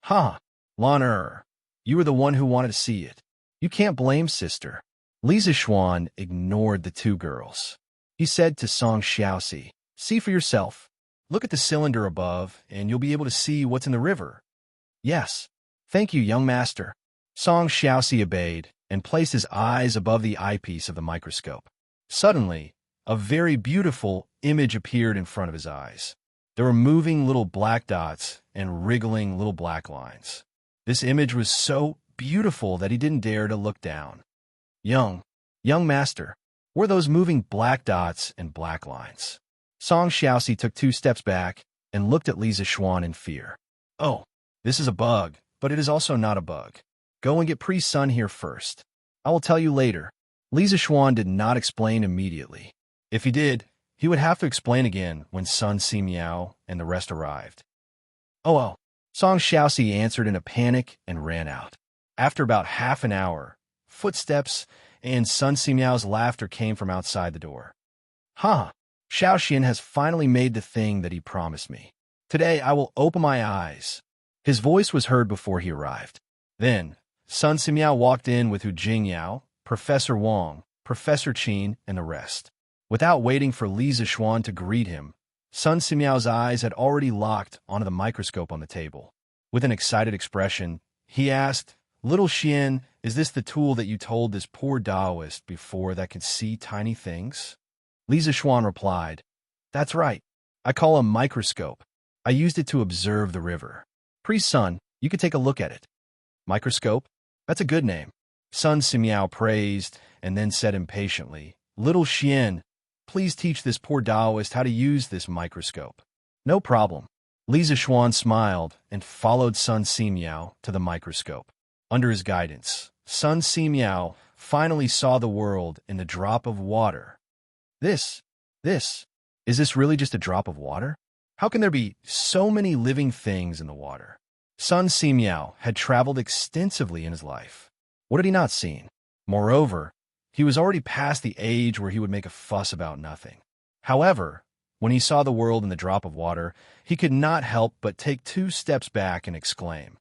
Ha! Lan'er, you were the one who wanted to see it. You can't blame sister. Li Zixuan ignored the two girls. He said to Song Xiaoxi, See for yourself. Look at the cylinder above, and you'll be able to see what's in the river. Yes. Thank you, young master. Song Xiaoxi obeyed and placed his eyes above the eyepiece of the microscope. Suddenly, a very beautiful image appeared in front of his eyes. There were moving little black dots and wriggling little black lines. This image was so beautiful that he didn't dare to look down. Young master, what are those moving black dots and black lines? Song Xiaoxi took 2 steps back and looked at Li Zixuan in fear. Oh, this is a bug, but it is also not a bug. Go and get Priest Sun here first. I will tell you later. Li Zixuan did not explain immediately. If he did, he would have to explain again when Sun Simiao and the rest arrived. Oh. Song Xiaoxi answered in a panic and ran out. After about half an hour, footsteps and Sun Simiao's laughter came from outside the door. Xiaoxian has finally made the thing that he promised me. Today I will open my eyes. His voice was heard before he arrived. Then, Sun Simiao walked in with Hu Jingyao, Professor Wang, Professor Qin, and the rest. Without waiting for Li Zixuan to greet him, Sun Simiao's eyes had already locked onto the microscope on the table. With an excited expression, he asked, "Little Xian, is this the tool that you told this poor Taoist before that can see tiny things?" Li Zixuan replied, "That's right. I call a microscope. I used it to observe the river. Priest Sun, you could take a look at it." Microscope? That's a good name. Sun Simiao praised and then said impatiently, "Little Xian, please teach this poor Taoist how to use this microscope." "No problem." Li Zixuan smiled and followed Sun Simiao to the microscope. Under his guidance, Sun Simiao finally saw the world in the drop of water. Is this really just a drop of water? How can there be so many living things in the water? Sun Simiao had traveled extensively in his life. What had he not seen? Moreover, he was already past the age where he would make a fuss about nothing. However, when he saw the world in the drop of water, he could not help but take 2 steps back and exclaim,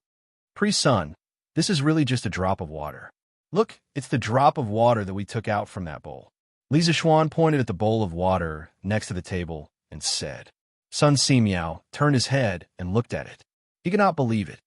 "Priest Sun, this is really just a drop of water. Look, it's the drop of water that we took out from that bowl." Li Zixuan pointed at the bowl of water next to the table and said. Sun Simiao turned his head and looked at it. He could not believe it.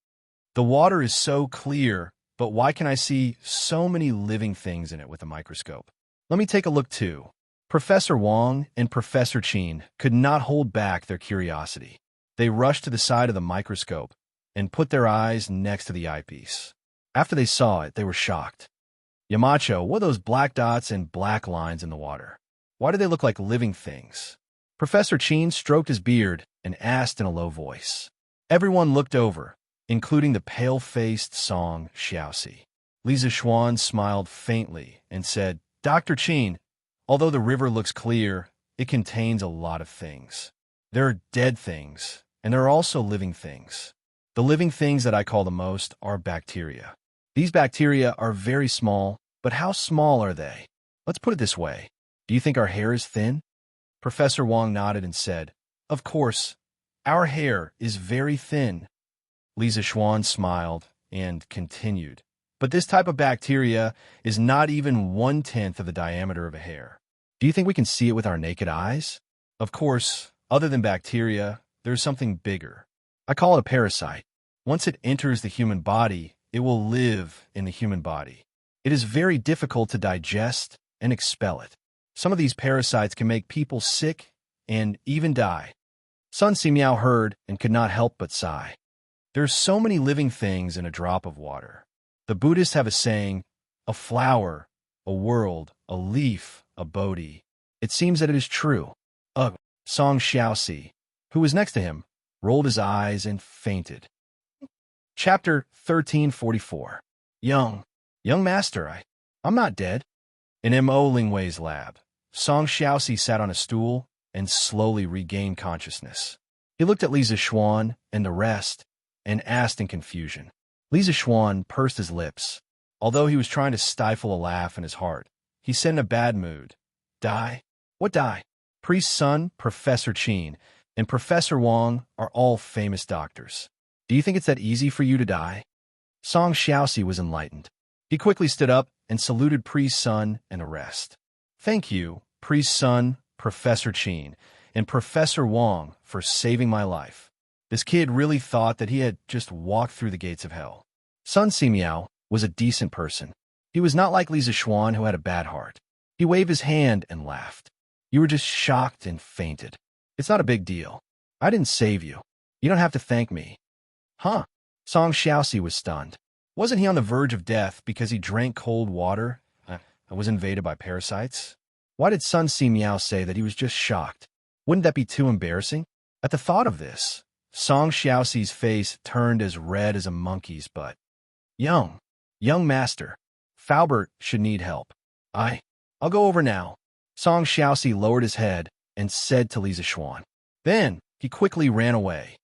"The water is so clear, but why can I see so many living things in it with a microscope? Let me take a look too." Professor Wang and Professor Qin could not hold back their curiosity. They rushed to the side of the microscope and put their eyes next to the eyepiece. After they saw it, they were shocked. "Yamacho, what are those black dots and black lines in the water? Why do they look like living things?" Professor Qin stroked his beard and asked in a low voice. Everyone looked over, including the pale-faced Song Xiaoxi. Li Zixuan smiled faintly and said, "Dr. Qin, although the river looks clear, it contains a lot of things. There are dead things, and there are also living things. The living things that I call the most are bacteria. These bacteria are very small, but how small are they? Let's put it this way. Do you think our hair is thin?" Professor Wang nodded and said, "Of course, our hair is very thin." Li Zixuan smiled and continued, "But this type of bacteria is not even 1/10 of the diameter of a hair. Do you think we can see it with our naked eyes? Of course, other than bacteria, there's something bigger. I call it a parasite. Once it enters the human body, it will live in the human body. It is very difficult to digest and expel it. Some of these parasites can make people sick and even die." Sun Simiao heard and could not help but sigh. There are so many living things in a drop of water. The Buddhists have a saying, "A flower, a world, a leaf, a Bodhi." It seems that it is true. Song Xiaoxi, who was next to him, rolled his eyes and fainted. Chapter 1344. Young master, I'm not dead. In M.O. Lingwei's lab, Song Xiaoxi sat on a stool and slowly regained consciousness. He looked at Li Zixuan and the rest and asked in confusion. Li Zixuan pursed his lips. Although he was trying to stifle a laugh in his heart, he said in a bad mood, "Die? What die? Priest Sun, Professor Qin, and Professor Wang are all famous doctors. Do you think it's that easy for you to die?" Song Xiaoxi was enlightened. He quickly stood up and saluted Priest Sun and the rest. "Thank you, Priest Sun, Professor Qin, and Professor Wang for saving my life. This kid really thought that he had just walked through the gates of hell." Sun Simiao was a decent person. He was not like Li Zixuan, who had a bad heart. He waved his hand and laughed. "You were just shocked and fainted. It's not a big deal. I didn't save you. You don't have to thank me." "Huh?" Song Xiaoxi was stunned. Wasn't he on the verge of death because he drank cold water and was invaded by parasites? Why did Sun Simiao say that he was just shocked? Wouldn't that be too embarrassing? At the thought of this, Song Xiaoxi's face turned as red as a monkey's butt. Young master, Faubert should need help. I'll go over now." Song Xiaoxi lowered his head and said to Li Zixuan. Then he quickly ran away.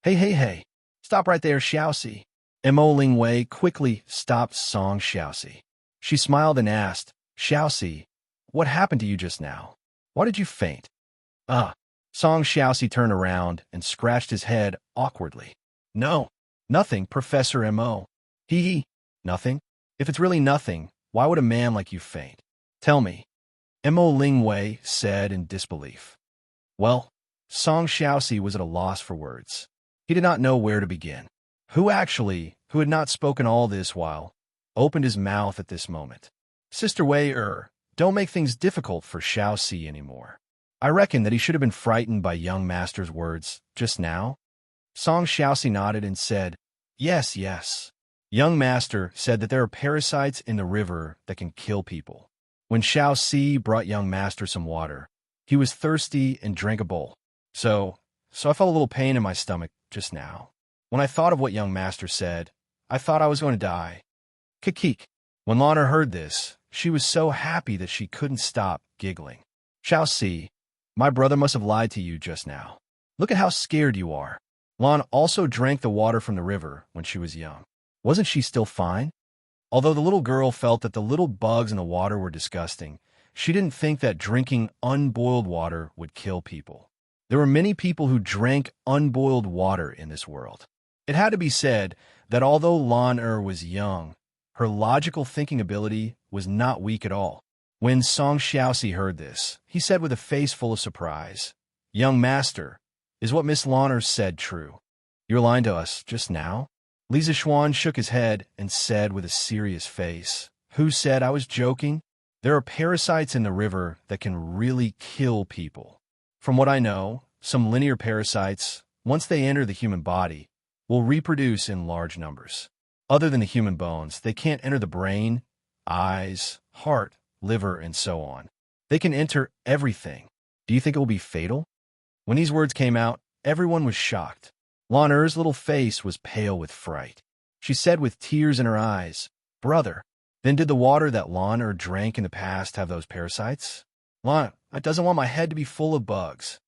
Hey, stop right there, Xiaoxi." M.O. Lingwei quickly stopped Song Xiaoxi. She smiled and asked, "Xiaoxi, what happened to you just now? Why did you faint?" Song Xiaoxi turned around and scratched his head awkwardly. "No, nothing, Professor M.O. Nothing? If it's really nothing, why would a man like you faint? Tell me." M.O. Lingwei said in disbelief. "Well, Song Xiaoxi was at a loss for words. He did not know where to begin. Who had not spoken all this while, opened his mouth at this moment? Sister Wei don't make things difficult for Xiaoxi anymore. I reckon that he should have been frightened by young master's words just now. Song Xiaoxi nodded and said, Yes, yes. Young master said that there are parasites in the river that can kill people. When Xiaoxi brought young master some water, he was thirsty and drank a bowl. So I felt a little pain in my stomach just now. When I thought of what young master said, I thought I was going to die. Kikik. When Lana heard this, she was so happy that she couldn't stop giggling. Xiaoxi, my brother must have lied to you just now. Look at how scared you are. Lan also drank the water from the river when she was young. Wasn't she still fine? Although the little girl felt that the little bugs in the water were disgusting, she didn't think that drinking unboiled water would kill people. There were many people who drank unboiled water in this world. It had to be said that although Lan was young, her logical thinking ability was not weak at all. When Song Xiaoxi heard this, he said with a face full of surprise, Young master, is what Miss Lan said true? You're lying to us just now? Li Zishuan shook his head and said with a serious face, Who said I was joking? There are parasites in the river that can really kill people. From what I know, some linear parasites, once they enter the human body, will reproduce in large numbers. Other than the human bones, they can't enter the brain, eyes, heart, liver, and so on. They can enter everything. Do you think it will be fatal? When these words came out, everyone was shocked. Lan little face was pale with fright. She said with tears in her eyes, Brother, then did the water that Lan drank in the past have those parasites? Lan doesn't want my head to be full of bugs.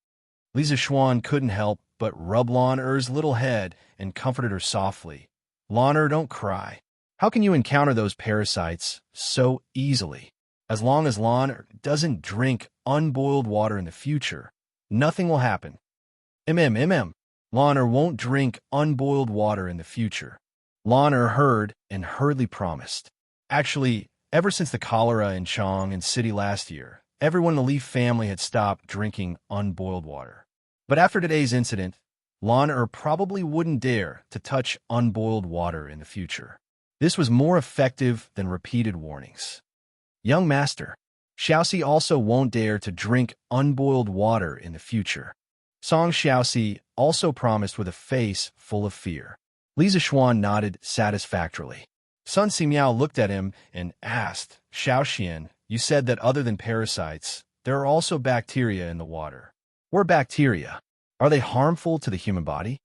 Li Zishuan couldn't help but rub Lan little head and comforted her softly. Lan don't cry. How can you encounter those parasites so easily? As long as Lan doesn't drink unboiled water in the future, nothing will happen. Lan won't drink unboiled water in the future. Lan heard and hurriedly promised. Actually, ever since the cholera in Chong City last year, everyone in the Li family had stopped drinking unboiled water. But after today's incident, Lan probably wouldn't dare to touch unboiled water in the future. This was more effective than repeated warnings. Young master, Xiaoxi also won't dare to drink unboiled water in the future. Song Xiaoxi also promised with a face full of fear. Li Zishuan nodded satisfactorily. Sun Simiao looked at him and asked, Xiaoxian, you said that other than parasites, there are also bacteria in the water. What are bacteria? Are they harmful to the human body?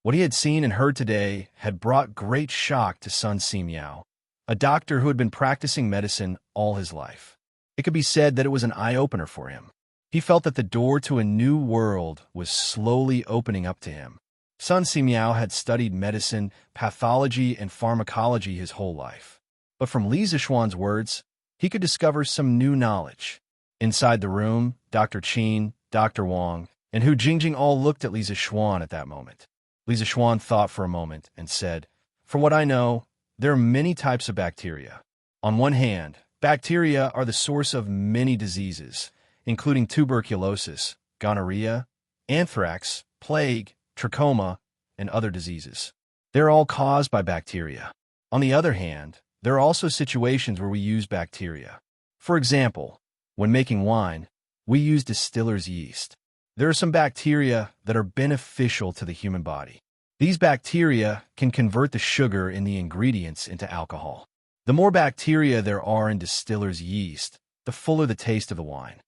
What he had seen and heard today had brought great shock to Sun Simiao, a doctor who had been practicing medicine all his life. It could be said that it was an eye-opener for him. He felt that the door to a new world was slowly opening up to him. Sun Simiao had studied medicine, pathology, and pharmacology his whole life. But from Li Zishuan's words, he could discover some new knowledge. Inside the room, Dr. Qin, Dr. Wang, and Hu Jingjing all looked at Li Zishuan at that moment. Li Zishuan thought for a moment and said, From what I know, there are many types of bacteria. On one hand, bacteria are the source of many diseases, including tuberculosis, gonorrhea, anthrax, plague, trachoma, and other diseases. They're all caused by bacteria. On the other hand, there are also situations where we use bacteria. For example, when making wine, we use distiller's yeast. There are some bacteria that are beneficial to the human body. These bacteria can convert the sugar in the ingredients into alcohol. The more bacteria there are in distiller's yeast, the fuller the taste of the wine.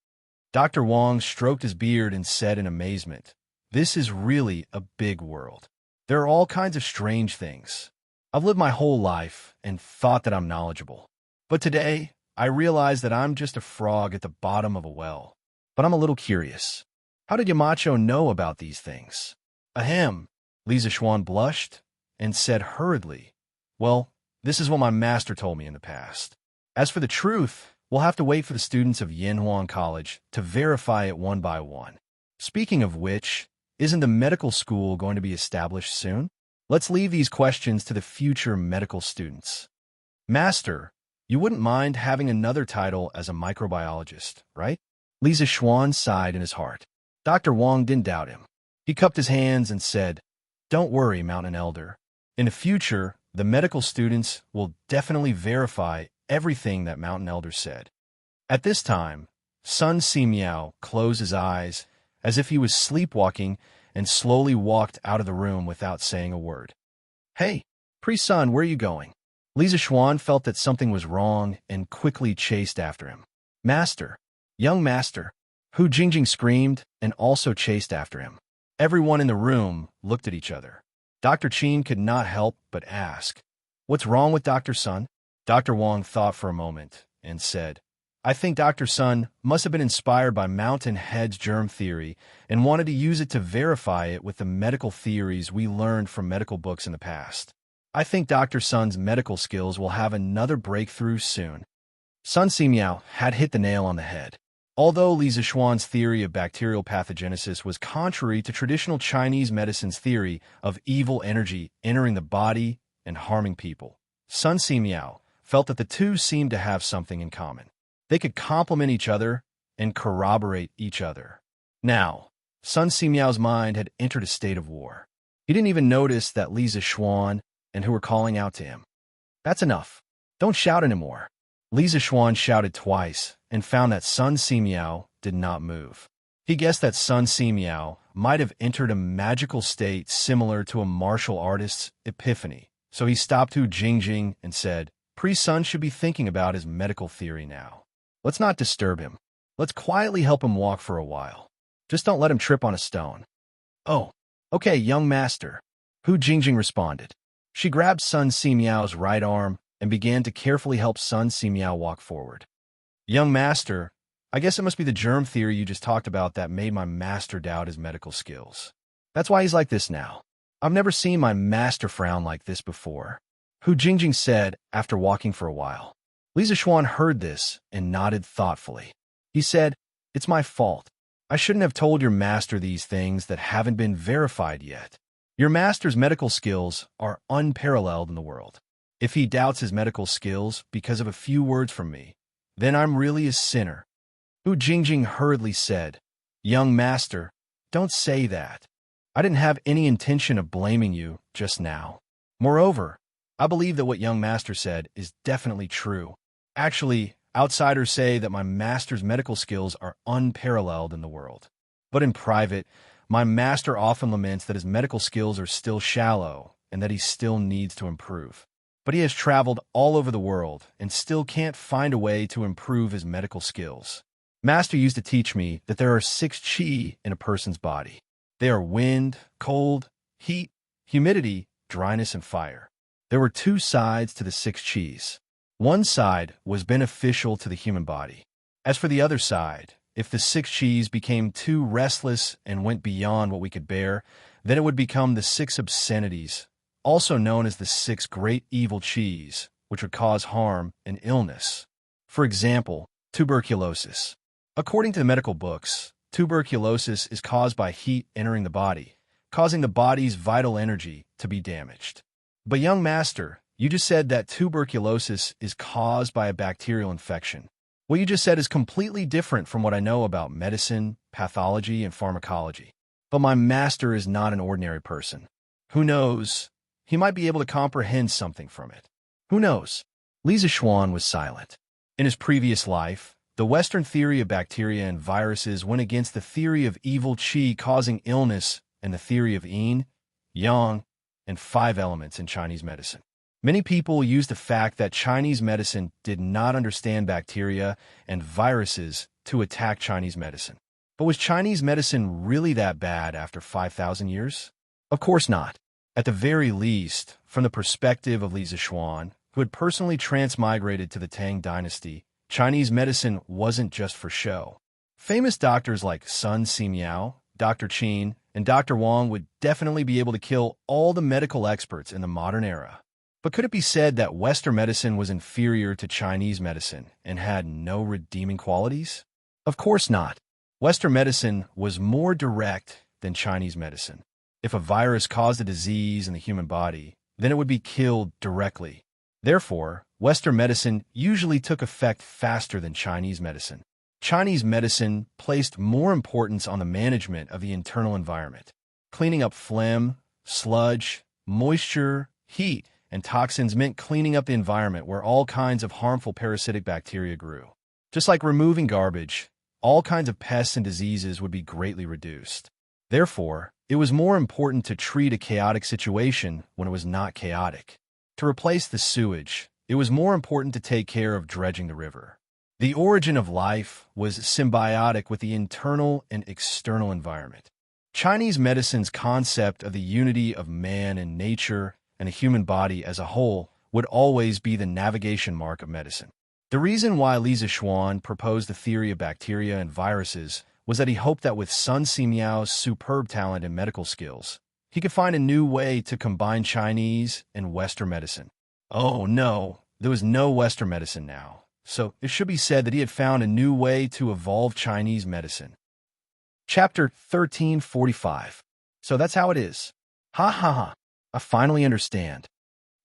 Dr. Wang stroked his beard and said in amazement, This is really a big world. There are all kinds of strange things. I've lived my whole life and thought that I'm knowledgeable. But today, I realize that I'm just a frog at the bottom of a well. But I'm a little curious. How did Yamacho know about these things? Ahem. Li Zishuan blushed and said hurriedly, Well, this is what my master told me in the past. As for the truth, we'll have to wait for the students of Yanhuan College to verify it one by one. Speaking of which, isn't the medical school going to be established soon? Let's leave these questions to the future medical students. Master, you wouldn't mind having another title as a microbiologist, right? Li Zishuan sighed in his heart. Dr. Wang didn't doubt him. He cupped his hands and said, "Don't worry, Mountain Elder. In the future, the medical students will definitely verify everything that Mountain Elder said." At this time, Sun Simiao closed his eyes as if he was sleepwalking and slowly walked out of the room without saying a word. "Hey, Priest Sun, where are you going?" Li Zixuan felt that something was wrong and quickly chased after him. "Master! Young master!" Hu Jingjing screamed and also chased after him. Everyone in the room looked at each other. Dr. Qin could not help but ask, "What's wrong with Dr. Sun?" Dr. Wang thought for a moment and said, "I think Dr. Sun must have been inspired by Mountain Head's germ theory and wanted to use it to verify it with the medical theories we learned from medical books in the past. I think Dr. Sun's medical skills will have another breakthrough soon." Sun Simiao had hit the nail on the head. Although Li Zixuan's theory of bacterial pathogenesis was contrary to traditional Chinese medicine's theory of evil energy entering the body and harming people, Sun Simiao felt that the two seemed to have something in common. They could complement each other and corroborate each other. Now, Sun Simiao's mind had entered a state of war. He didn't even notice that Li Zixuan and Hu were calling out to him. "That's enough. Don't shout anymore." Li Zixuan shouted twice and found that Sun Simiao did not move. He guessed that Sun Simiao might have entered a magical state similar to a martial artist's epiphany, so he stopped Hu Jingjing and said, "Priest Sun should be thinking about his medical theory now. Let's not disturb him. Let's quietly help him walk for a while. Just don't let him trip on a stone." "Oh, okay, young master," Hu Jingjing responded. She grabbed Sun Simiao's right arm and began to carefully help Sun Simiao walk forward. "Young master, I guess it must be the germ theory you just talked about that made my master doubt his medical skills. That's why he's like this now. I've never seen my master frown like this before," Hu Jingjing said after walking for a while. Li Zixuan heard this and nodded thoughtfully. He said, "It's my fault. I shouldn't have told your master these things that haven't been verified yet. Your master's medical skills are unparalleled in the world. If he doubts his medical skills because of a few words from me, then I'm really a sinner." Hu Jingjing hurriedly said, "Young master, don't say that. I didn't have any intention of blaming you just now. Moreover, I believe that what young master said is definitely true. Actually, outsiders say that my master's medical skills are unparalleled in the world. But in private, my master often laments that his medical skills are still shallow and that he still needs to improve. But he has traveled all over the world and still can't find a way to improve his medical skills. Master used to teach me that there are 6 qi in a person's body. They are wind, cold, heat, humidity, dryness, and fire. There were 2 sides to the 6 qis. One side was beneficial to the human body. As for the other side, if the 6 qis became too restless and went beyond what we could bear, then it would become the 6 obscenities, also known as the 6 great evil qis, which would cause harm and illness. For example, tuberculosis. According to the medical books, tuberculosis is caused by heat entering the body, causing the body's vital energy to be damaged. But young master, you just said that tuberculosis is caused by a bacterial infection. What you just said is completely different from what I know about medicine, pathology, and pharmacology. But my master is not an ordinary person. Who knows? He might be able to comprehend something from it. Who knows? Li Zixuan was silent. In his previous life, the Western theory of bacteria and viruses went against the theory of evil qi causing illness and the theory of yin, yang, and 5 elements in Chinese medicine. Many people use the fact that Chinese medicine did not understand bacteria and viruses to attack Chinese medicine. But was Chinese medicine really that bad after 5,000 years? Of course not. At the very least, from the perspective of Li Zixuan, who had personally transmigrated to the Tang dynasty, Chinese medicine wasn't just for show. Famous doctors like Sun Simiao, Dr. Qin, and Dr. Wang would definitely be able to kill all the medical experts in the modern era. But could it be said that Western medicine was inferior to Chinese medicine and had no redeeming qualities? Of course not. Western medicine was more direct than Chinese medicine. If a virus caused a disease in the human body, then it would be killed directly. Therefore, Western medicine usually took effect faster than Chinese medicine. Chinese medicine placed more importance on the management of the internal environment, cleaning up phlegm, sludge, moisture, heat, and toxins meant cleaning up the environment where all kinds of harmful parasitic bacteria grew. Just like removing garbage, all kinds of pests and diseases would be greatly reduced. Therefore, it was more important to treat a chaotic situation when it was not chaotic. To replace the sewage, it was more important to take care of dredging the river. The origin of life was symbiotic with the internal and external environment. Chinese medicine's concept of the unity of man and nature and the human body as a whole would always be the navigation mark of medicine. The reason why Li Zixuan proposed the theory of bacteria and viruses was that he hoped that with Sun Simiao's superb talent and medical skills, he could find a new way to combine Chinese and Western medicine. Oh no, there was no Western medicine now, so it should be said that he had found a new way to evolve Chinese medicine. Chapter 1345. So that's how it is. Ha ha ha. I finally understand.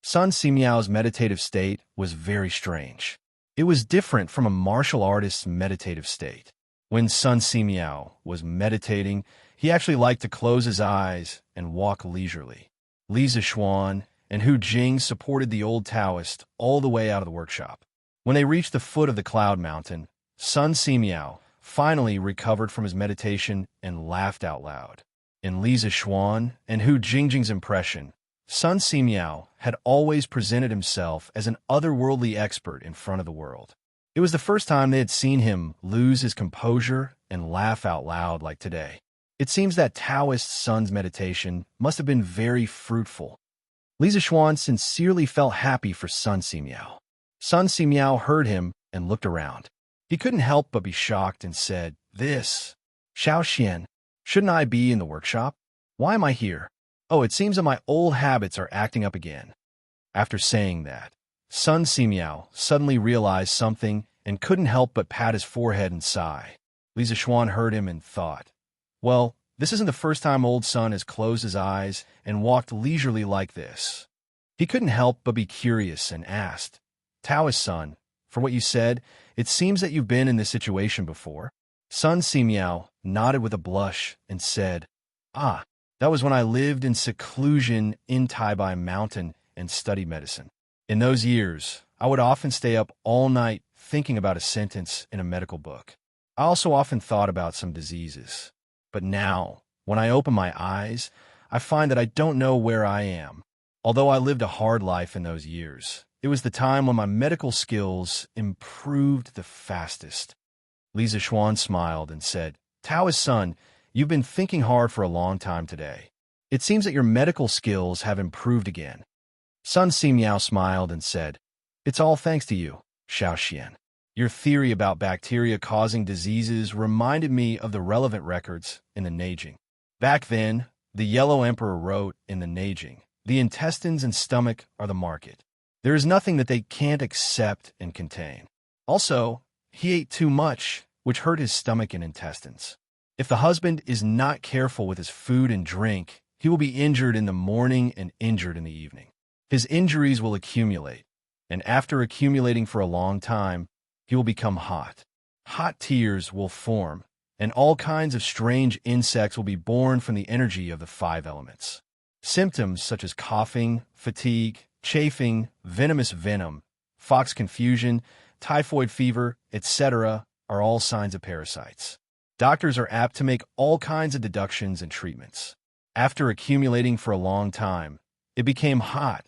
Sun Simiao's meditative state was very strange. It was different from a martial artist's meditative state. When Sun Simiao was meditating, he actually liked to close his eyes and walk leisurely. Li Zixuan and Hu Jing supported the old Taoist all the way out of the workshop. When they reached the foot of the cloud mountain, Sun Simiao finally recovered from his meditation and laughed out loud. In Li Zixuan and Hu Jingjing's impression, Sun Simiao had always presented himself as an otherworldly expert in front of the world. It was the first time they had seen him lose his composure and laugh out loud like today. It seems that Taoist Sun's meditation must have been very fruitful. Li Zixuan sincerely felt happy for Sun Simiao. Sun Simiao heard him and looked around. He couldn't help but be shocked and said, "This, Xianxia, shouldn't I be in the workshop? Why am I here? Oh, it seems that my old habits are acting up again." After saying that, Sun Simiao suddenly realized something and couldn't help but pat his forehead and sigh. Li Zixuan heard him and thought, well, this isn't the first time old Sun has closed his eyes and walked leisurely like this. He couldn't help but be curious and asked, "Taoist Sun, for what you said, it seems that you've been in this situation before." Sun Simiao nodded with a blush and said, "Ah, that was when I lived in seclusion in Taibai Mountain and studied medicine. In those years, I would often stay up all night thinking about a sentence in a medical book. I also often thought about some diseases. But now, when I open my eyes, I find that I don't know where I am. Although I lived a hard life in those years, it was the time when my medical skills improved the fastest." Li Zixuan smiled and said, "Taoist Sun, you've been thinking hard for a long time today. It seems that your medical skills have improved again." Sun Simiao smiled and said, "It's all thanks to you, Xiaoxian. Your theory about bacteria causing diseases reminded me of the relevant records in the Neijing. Back then, the Yellow Emperor wrote in the Neijing, 'The intestines and stomach are the market. There is nothing that they can't accept and contain.' Also, he ate too much, which hurt his stomach and intestines. If the husband is not careful with his food and drink, he will be injured in the morning and injured in the evening. His injuries will accumulate, and after accumulating for a long time, he will become hot. Hot tears will form, and all kinds of strange insects will be born from the energy of the 5 elements. Symptoms such as coughing, fatigue, chafing, venomous venom, fox confusion, typhoid fever, etc. are all signs of parasites. Doctors are apt to make all kinds of deductions and treatments. After accumulating for a long time, it became hot,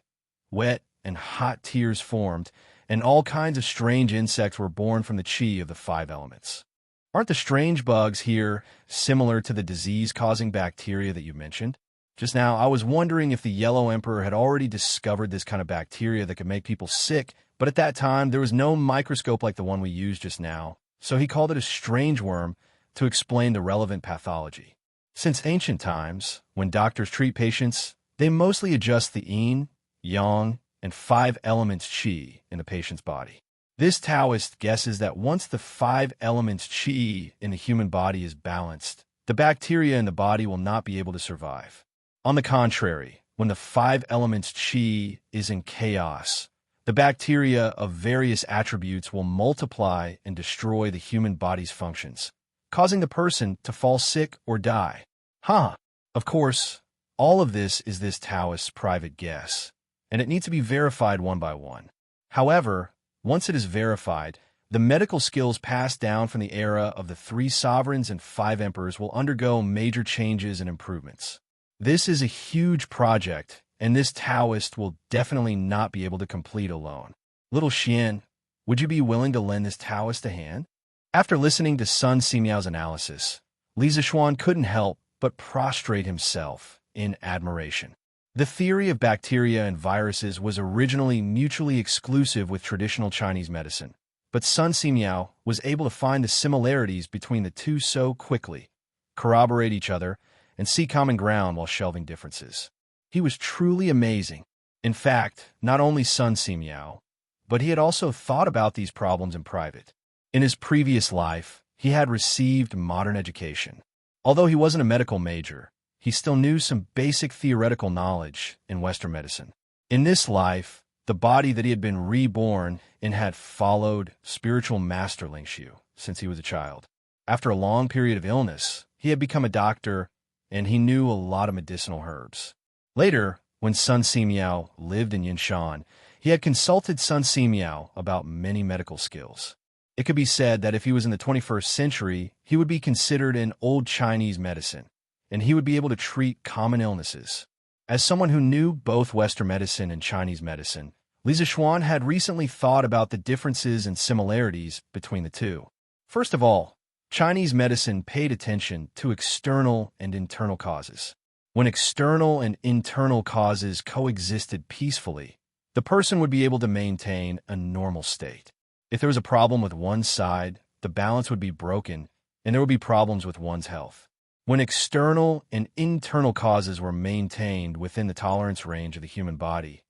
wet, and hot tears formed, and all kinds of strange insects were born from the chi of the 5 elements. Aren't the strange bugs here similar to the disease-causing bacteria that you mentioned? Just now, I was wondering if the Yellow Emperor had already discovered this kind of bacteria that could make people sick, but at that time, there was no microscope like the one we used just now, so he called it a strange worm to explain the relevant pathology. Since ancient times, when doctors treat patients, they mostly adjust the yin, yang, and 5 elements qi in the patient's body. This Taoist guesses that once the 5 elements qi in the human body is balanced, the bacteria in the body will not be able to survive. On the contrary, when the 5 elements qi is in chaos, the The bacteria of various attributes will multiply and destroy the human body's functions, causing the person to fall sick or die. Of course, all of this is this Taoist's private guess, and it needs to be verified one by one. However, once it is verified, the medical skills passed down from the era of the 3 sovereigns and 5 emperors will undergo major changes and improvements. This is a huge project, and this Taoist will definitely not be able to complete alone. Little Xian, would you be willing to lend this Taoist a hand? After listening to Sun Simiao's analysis, Li Zixuan couldn't help but prostrate himself in admiration. The theory of bacteria and viruses was originally mutually exclusive with traditional Chinese medicine, but Sun Simiao was able to find the similarities between the two so quickly, corroborate each other, and see common ground while shelving differences. He was truly amazing. In fact, not only Sun Simiao, but he had also thought about these problems in private. In his previous life, he had received modern education. Although he wasn't a medical major, he still knew some basic theoretical knowledge in Western medicine. In this life, the body that he had been reborn in had followed spiritual master Xianxia since he was a child. After a long period of illness, he had become a doctor, and he knew a lot of medicinal herbs. Later, when Sun Simiao lived in Yinshan, he had consulted Sun Simiao about many medical skills. It could be said that if he was in the 21st century, he would be considered an old Chinese medicine, and he would be able to treat common illnesses. As someone who knew both Western medicine and Chinese medicine, Li Zixuan had recently thought about the differences and similarities between the two. First of all, Chinese medicine paid attention to external and internal causes. When external and internal causes coexisted peacefully, the person would be able to maintain a normal state. If there was a problem with one side, the balance would be broken, and there would be problems with one's health. When external and internal causes were maintained within the tolerance range of the human body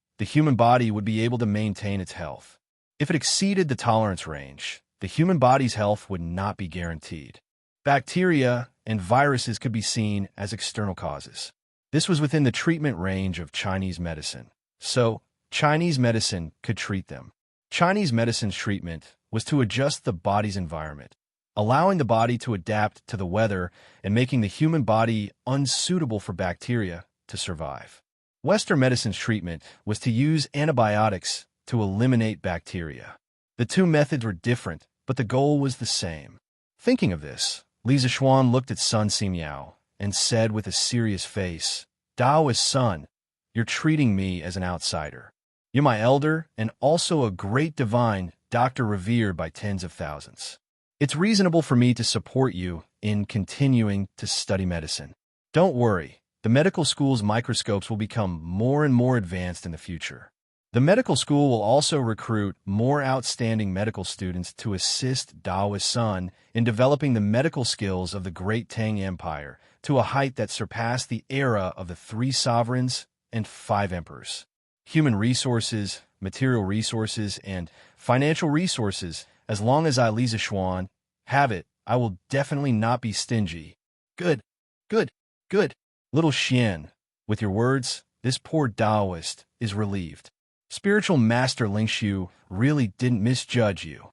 would be able to maintain its health. If it exceeded the tolerance range, the human body's health would not be guaranteed. Bacteria and viruses could be seen as external causes. This was within the treatment range of Chinese medicine, so Chinese medicine could treat them. Chinese medicine's treatment was to adjust the body's environment, allowing the body to adapt to the weather and making the human body unsuitable for bacteria to survive. Western medicine's treatment was to use antibiotics to eliminate bacteria. The two methods were different, but the goal was the same. Thinking of this, Li Zixuan looked at Sun Simiao and said with a serious face, "Daoist son, you're treating me as an outsider. You're my elder and also a great divine, doctor revered by tens of thousands. It's reasonable for me to support you in continuing to study medicine. Don't worry, the medical school's microscopes will become more and more advanced in the future. The medical school will also recruit more outstanding medical students to assist Daoist Sun in developing the medical skills of the Great Tang Empire to a height that surpassed the era of the 3 sovereigns and 5 emperors. Human resources, material resources, and financial resources, as long as I, Li Zixuan, have it, I will definitely not be stingy." Good, good, good. Little Xian, with your words, this poor Taoist is relieved. Spiritual Master Xianxia really didn't misjudge you.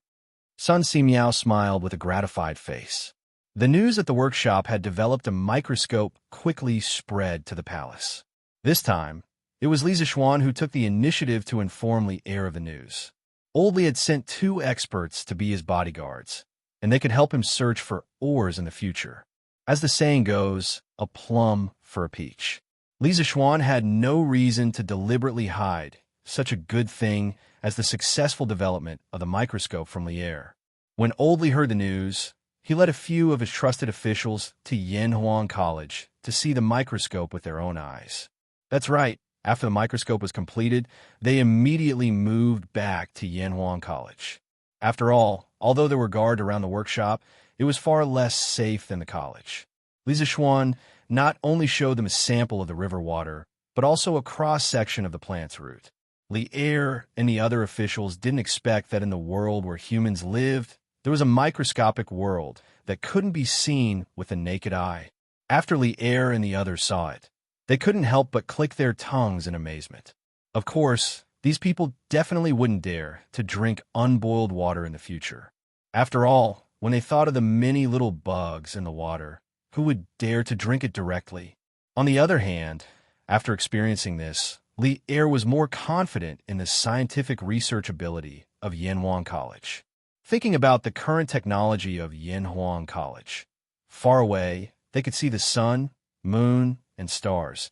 Sun Simiao smiled with a gratified face. The news at the workshop had developed a microscope quickly spread to the palace. This time, it was Li Zixuan who took the initiative to inform Li Er of the news. Old Li had sent 2 experts to be his bodyguards, and they could help him search for ores in the future. As the saying goes, a plum for a peach. Li Zixuan had no reason to deliberately hide such a good thing as the successful development of the microscope from Li Er. When Old Li heard the news, he led a few of his trusted officials to Yanhuang College to see the microscope with their own eyes. That's right, after the microscope was completed, they immediately moved back to Yanhuang College. After all, although there were guards around the workshop, it was far less safe than the college. Li Zixuan not only showed them a sample of the river water, but also a cross-section of the plant's root. Li Er and the other officials didn't expect that in the world where humans lived, there was a microscopic world that couldn't be seen with the naked eye. After Li Er and the others saw it, they couldn't help but click their tongues in amazement. Of course, these people definitely wouldn't dare to drink unboiled water in the future. After all, when they thought of the many little bugs in the water, who would dare to drink it directly? On the other hand, after experiencing this, Li Er was more confident in the scientific research ability of Yanhuang College. Thinking about the current technology of Yanhuang College, far away, they could see the sun, moon, and stars.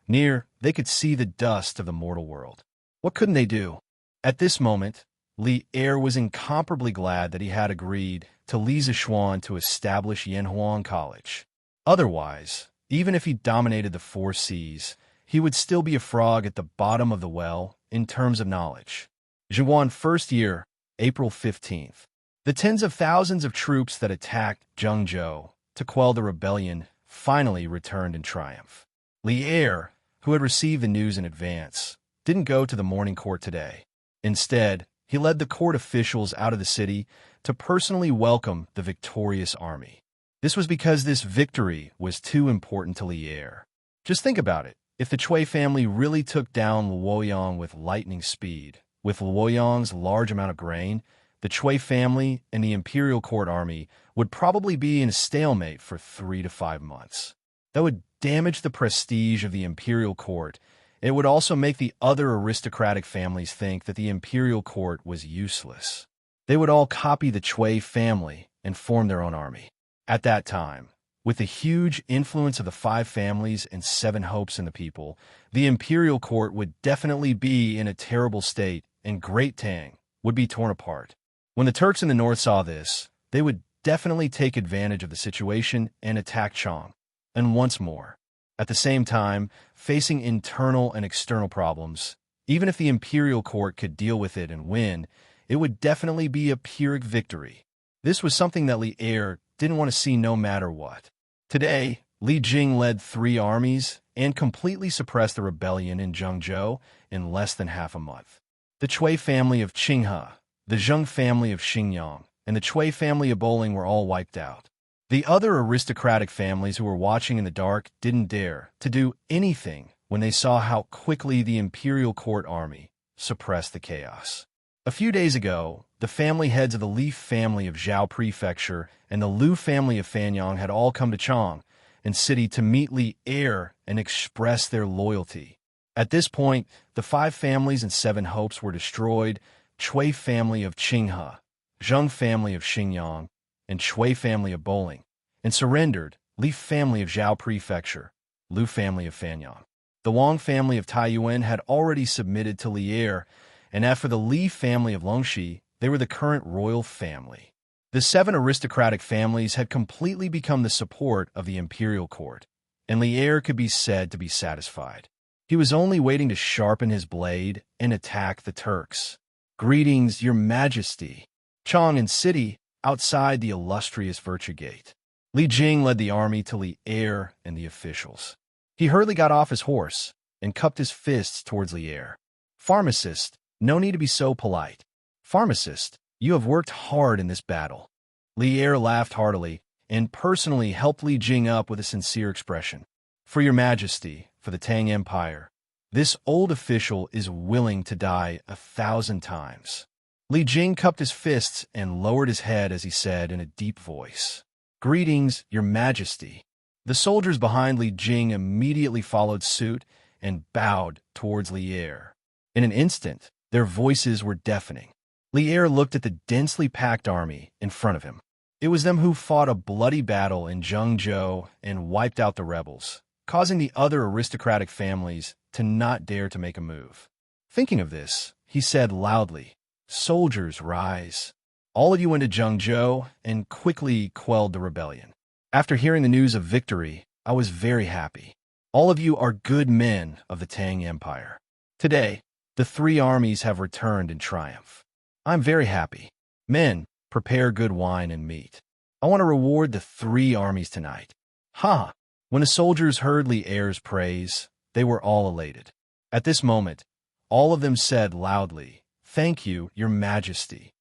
Near, they could see the dust of the mortal world. What couldn't they do? At this moment, Li Er was incomparably glad that he had agreed to Li Zixuan to establish Yanhuang College. Otherwise, even if he dominated the four seas, he would still be a frog at the bottom of the well in terms of knowledge. Zhuan first year, April 15th. The tens of thousands of troops that attacked Zhengzhou to quell the rebellion finally returned in triumph. Li Er, who had received the news in advance, didn't go to the morning court today. Instead, he led the court officials out of the city to personally welcome the victorious army. This was because this victory was too important to Li Er. Just think about it. If the Cui family really took down Luoyang with lightning speed, with Luoyang's large amount of grain, the Cui family and the imperial court army would probably be in a stalemate for 3 to 5 months. That would damage the prestige of the imperial court. It would also make the other aristocratic families think that the imperial court was useless. They would all copy the Cui family and form their own army. At that time, with the huge influence of the 5 families and 7 hopes in the people, the imperial court would definitely be in a terrible state, and Great Tang would be torn apart. When the Turks in the north saw this, they would definitely take advantage of the situation and attack Chang. And once more, at the same time, facing internal and external problems, even if the imperial court could deal with it and win, it would definitely be a Pyrrhic victory. This was something that Li Er didn't want to see no matter what. Today, Li Jing led 3 armies and completely suppressed the rebellion in Zhengzhou in less than half a month. The Cui family of Qinghe, the Zheng family of Xingyang, and the Cui family of Bowling were all wiped out. The other aristocratic families who were watching in the dark didn't dare to do anything when they saw how quickly the imperial court army suppressed the chaos. A few days ago, the family heads of the Li family of Zhao Prefecture and the Lu family of Fanyang had all come to Chang and city to meet Li Er and express their loyalty. At this point, the 5 families and 7 hopes were destroyed. Cui family of Qinghe, Zheng family of Xingyang, and Cui family of Bowling, and surrendered Li family of Zhao Prefecture, Lu family of Fanyang. The Wang family of Taiyuan had already submitted to Li Er, and as for the Li family of Longxi, they were the current royal family. The 7 aristocratic families had completely become the support of the imperial court, and Li Er could be said to be satisfied. He was only waiting to sharpen his blade and attack the Turks. Greetings, your majesty. Chang and city, outside the illustrious Virtue Gate. Li Jing led the army to Li Er and the officials. He hurriedly got off his horse and cupped his fists towards Li Er. Pharmacist, no need to be so polite. Pharmacist, you have worked hard in this battle. Li Er laughed heartily and personally helped Li Jing up with a sincere expression. For your majesty, for the Tang Empire, this old official is willing to die 1,000 times. Li Jing cupped his fists and lowered his head as he said in a deep voice, Greetings, your majesty. The soldiers behind Li Jing immediately followed suit and bowed towards Li Er. In an instant, their voices were deafening. Li Er looked at the densely packed army in front of him. It was them who fought a bloody battle in Zhengzhou and wiped out the rebels, causing the other aristocratic families to not dare to make a move. Thinking of this, he said loudly, Soldiers, rise. All of you went to Zhengzhou and quickly quelled the rebellion. After hearing the news of victory, I was very happy. All of you are good men of the Tang Empire. Today, the 3 armies have returned in triumph. I'm very happy. Men, prepare good wine and meat. I want to reward the 3 armies tonight. Ha! When the soldiers heard Li Er's praise, they were all elated. At this moment, all of them said loudly, Thank you, your majesty.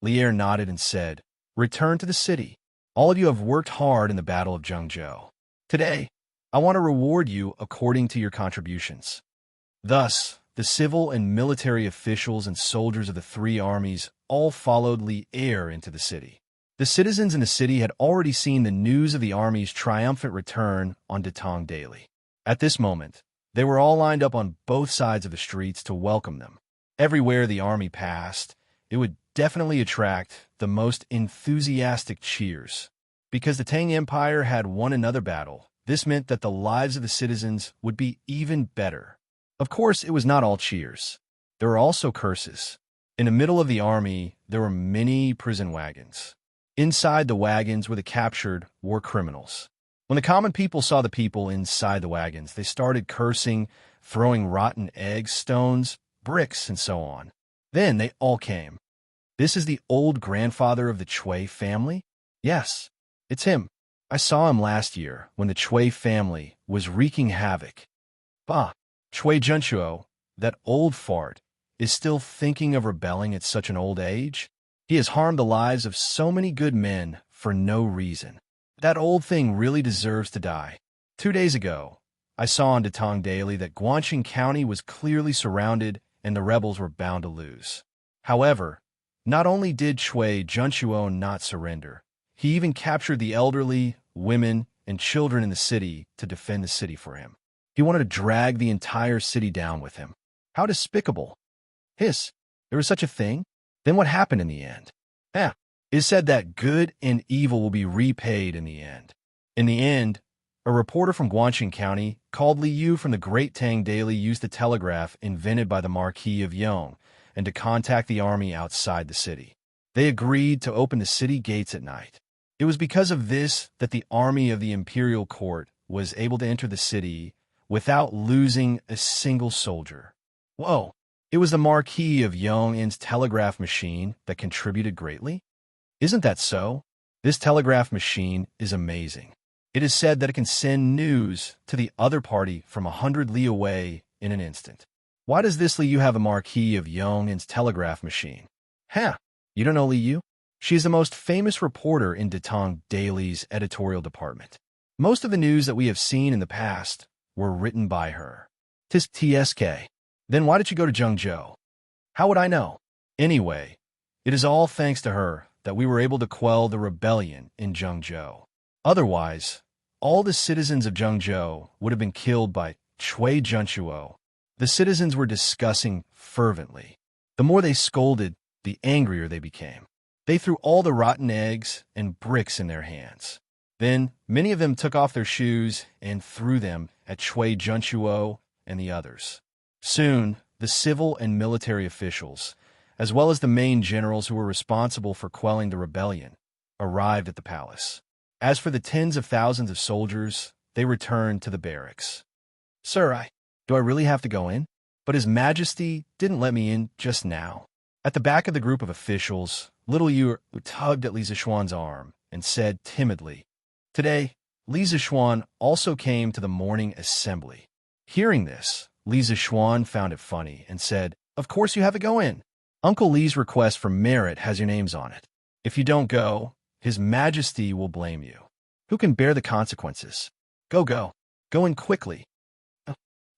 Li Er nodded and said, Return to the city. All of you have worked hard in the Battle of Zhengzhou. Today, I want to reward you according to your contributions. Thus, the civil and military officials and soldiers of the three armies all followed Li Er into the city. The citizens in the city had already seen the news of the army's triumphant return on Datong Daily. At this moment, they were all lined up on both sides of the streets to welcome them. Everywhere the army passed, it would definitely attract the most enthusiastic cheers. Because the Tang Empire had won another battle, this meant that the lives of the citizens would be even better. Of course, it was not all cheers. There were also curses. In the middle of the army, there were many prison wagons. Inside the wagons were the captured war criminals. When the common people saw the people inside the wagons, they started cursing, throwing rotten eggs, stones, bricks, and so on. Then they all came. This is the old grandfather of the Chui family? Yes, it's him. I saw him last year when the Chui family was wreaking havoc. Bah, Chui Junchuo, that old fart, is still thinking of rebelling at such an old age? He has harmed the lives of so many good men for no reason. That old thing really deserves to die. 2 days ago, I saw on Datong Daily that Guangxing County was clearly surrounded and the rebels were bound to lose. However, not only did Chui Junchuo not surrender, he even captured the elderly, women, and children in the city to defend the city for him. He wanted to drag the entire city down with him. How despicable. Hiss, there was such a thing? Then what happened in the end? It is said that good and evil will be repaid in the end. In the end, a reporter from Guangxing County called Li Yu from the Great Tang Daily used the telegraph invented by the Marquis of Yong and to contact the army outside the city. They agreed to open the city gates at night. It was because of this that the army of the imperial court was able to enter the city without losing a single soldier. Whoa! It was the Marquis of Yong's telegraph machine that contributed greatly? Isn't that so? This telegraph machine is amazing. It is said that it can send news to the other party from 100 li away in an instant. Why does this Li Yu have a Marquis of Yong's telegraph machine? You don't know Li Yu? She is the most famous reporter in Datong Daily's editorial department. Most of the news that we have seen in the past were written by her. TSK. Then why did you go to Zhengzhou? How would I know? Anyway, it is all thanks to her that we were able to quell the rebellion in Zhengzhou. Otherwise, all the citizens of Zhengzhou would have been killed by Chui Junchuo. The citizens were discussing fervently. The more they scolded, the angrier they became. They threw all the rotten eggs and bricks in their hands. Then many of them took off their shoes and threw them at Chui Junchuo and the others. Soon, the civil and military officials, as well as the main generals who were responsible for quelling the rebellion, arrived at the palace. As for the tens of thousands of soldiers, they returned to the barracks. Sir, do I really have to go in? But His Majesty didn't let me in just now. At the back of the group of officials, little Yu tugged at Li Zishuan's arm and said timidly, "Today, Li Zishuan also came to the morning assembly." Hearing this, Li Zishuan found it funny and said, "Of course you have to go in. Uncle Li's request for merit has your names on it. If you don't go, His Majesty will blame you. Who can bear the consequences? Go. Go in quickly."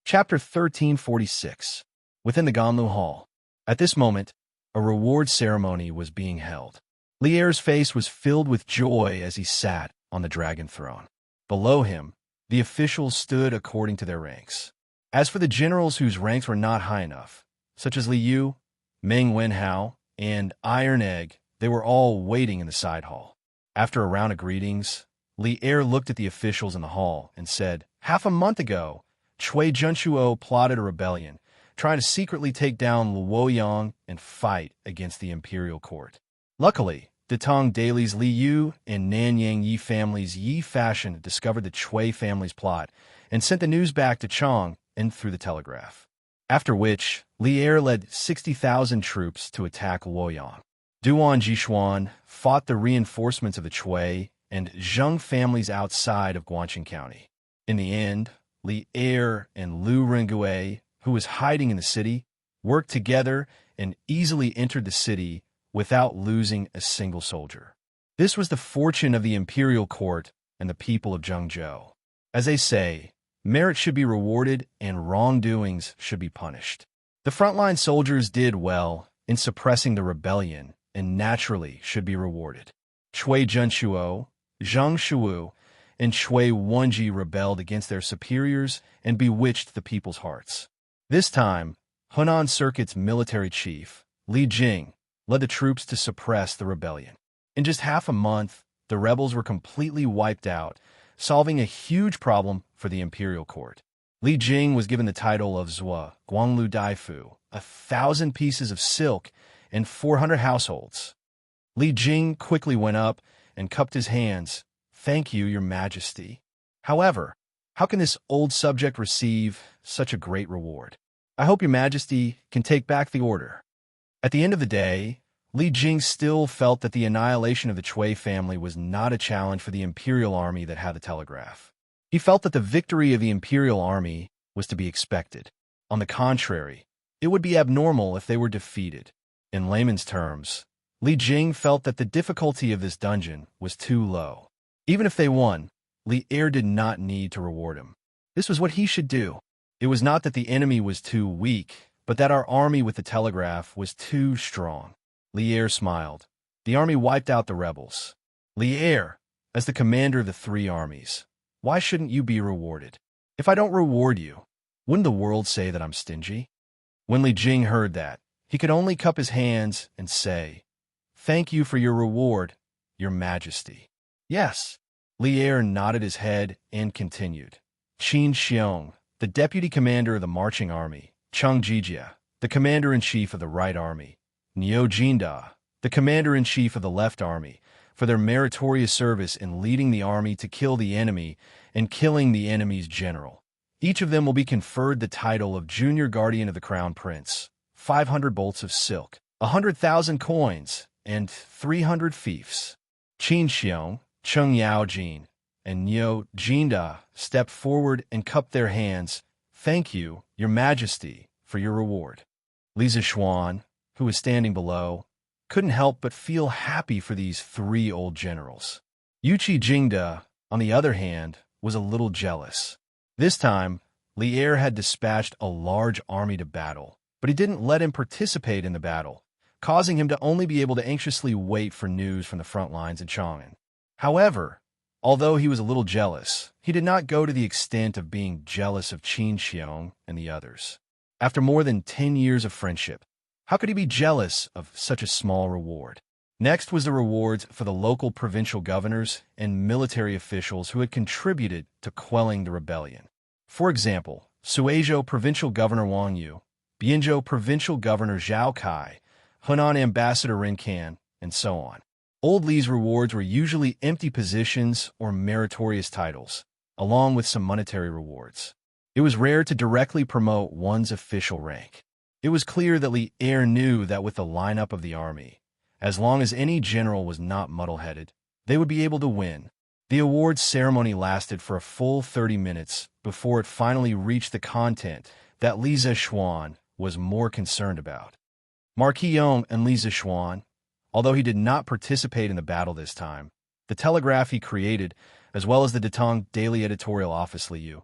Chapter 1346. Within the Ganlu Hall. At this moment, a reward ceremony was being held. Li Er's face was filled with joy as he sat on the dragon throne. Below him, the officials stood according to their ranks. As for the generals whose ranks were not high enough, such as Li Yu, Meng Wenhao, and Iron Egg, they were all waiting in the side hall. After a round of greetings, Li Er looked at the officials in the hall and said, "Half a month ago, Chui Junchuo plotted a rebellion, trying to secretly take down Luoyang and fight against the imperial court. Luckily, Datong Daily's Li Yu and Nanyang Yi family's Yi Fashion discovered the Chui family's plot and sent the news back to Chong and through the telegraph. After which, Li Er led 60,000 troops to attack Luoyang. Duan Jishuan fought the reinforcements of the Chui and Zheng families outside of Guangxing County. In the end, Li Er and Lu Rengue, who was hiding in the city, worked together and easily entered the city without losing a single soldier. This was the fortune of the imperial court and the people of Zhengzhou. As they say, merit should be rewarded and wrongdoings should be punished. The frontline soldiers did well in suppressing the rebellion and naturally should be rewarded. Shui Zhenshuo, Zhang Shuo, and Shui Wenji rebelled against their superiors and bewitched the people's hearts. This time, Hunan Circuit's military chief, Li Jing, led the troops to suppress the rebellion. In just half a month, the rebels were completely wiped out, solving a huge problem for the imperial court. Li Jing was given the title of Zhua Guanglu Daifu, 1,000 pieces of silk and 400 households. Li Jing quickly went up and cupped his hands. "Thank you, your majesty." However, how can this old subject receive such a great reward? "I hope your majesty can take back the order." At the end of the day, Li Jing still felt that the annihilation of the Chui family was not a challenge for the imperial army that had the telegraph. He felt that the victory of the imperial army was to be expected. On the contrary, it would be abnormal if they were defeated. In layman's terms, Li Jing felt that the difficulty of this dungeon was too low. Even if they won, Li Er did not need to reward him. This was what he should do. It was not that the enemy was too weak, but that our army with the telegraph was too strong. Li Er smiled. The army wiped out the rebels. Li Er, as the commander of the three armies, why shouldn't you be rewarded? If I don't reward you, wouldn't the world say that I'm stingy? When Li Jing heard that, he could only cup his hands and say, "Thank you for your reward, your majesty." Yes. Li Er nodded his head and continued. Qin Xiong, the deputy commander of the marching army, Cheng Jijia, the commander-in-chief of the right army, Niu Jinda, the commander-in-chief of the left army, for their meritorious service in leading the army to kill the enemy and killing the enemy's general. Each of them will be conferred the title of Junior Guardian of the Crown Prince, 500 bolts of silk, 100,000 coins, and 300 fiefs. Qin Xiong, Cheng Yaojin, and Niu Jinda stepped forward and cupped their hands. "Thank you, your majesty, for your reward." Li Zishuan, who was standing below, couldn't help but feel happy for these three old generals. Yuqi Jingda, on the other hand, was a little jealous. This time, Li Er had dispatched a large army to battle, but he didn't let him participate in the battle, causing him to only be able to anxiously wait for news from the front lines in Chang'an. However, although he was a little jealous, he did not go to the extent of being jealous of Qin Xiong and the others. After more than 10 years of friendship, how could he be jealous of such a small reward? Next was the rewards for the local provincial governors and military officials who had contributed to quelling the rebellion. For example, Suizhou Provincial Governor Wang Yu, Bianzhou Provincial Governor Zhao Kai, Hunan Ambassador Rin Can, and so on. Old Li's rewards were usually empty positions or meritorious titles, along with some monetary rewards. It was rare to directly promote one's official rank. It was clear that Li Er knew that with the lineup of the army, as long as any general was not muddle-headed, they would be able to win. The awards ceremony lasted for a full 30 minutes before it finally reached the content that Li Zishuan was more concerned about. Marquis Yong and Li Zishuan, although he did not participate in the battle this time, the telegraph he created, as well as the Datong Daily Editorial Office Liu,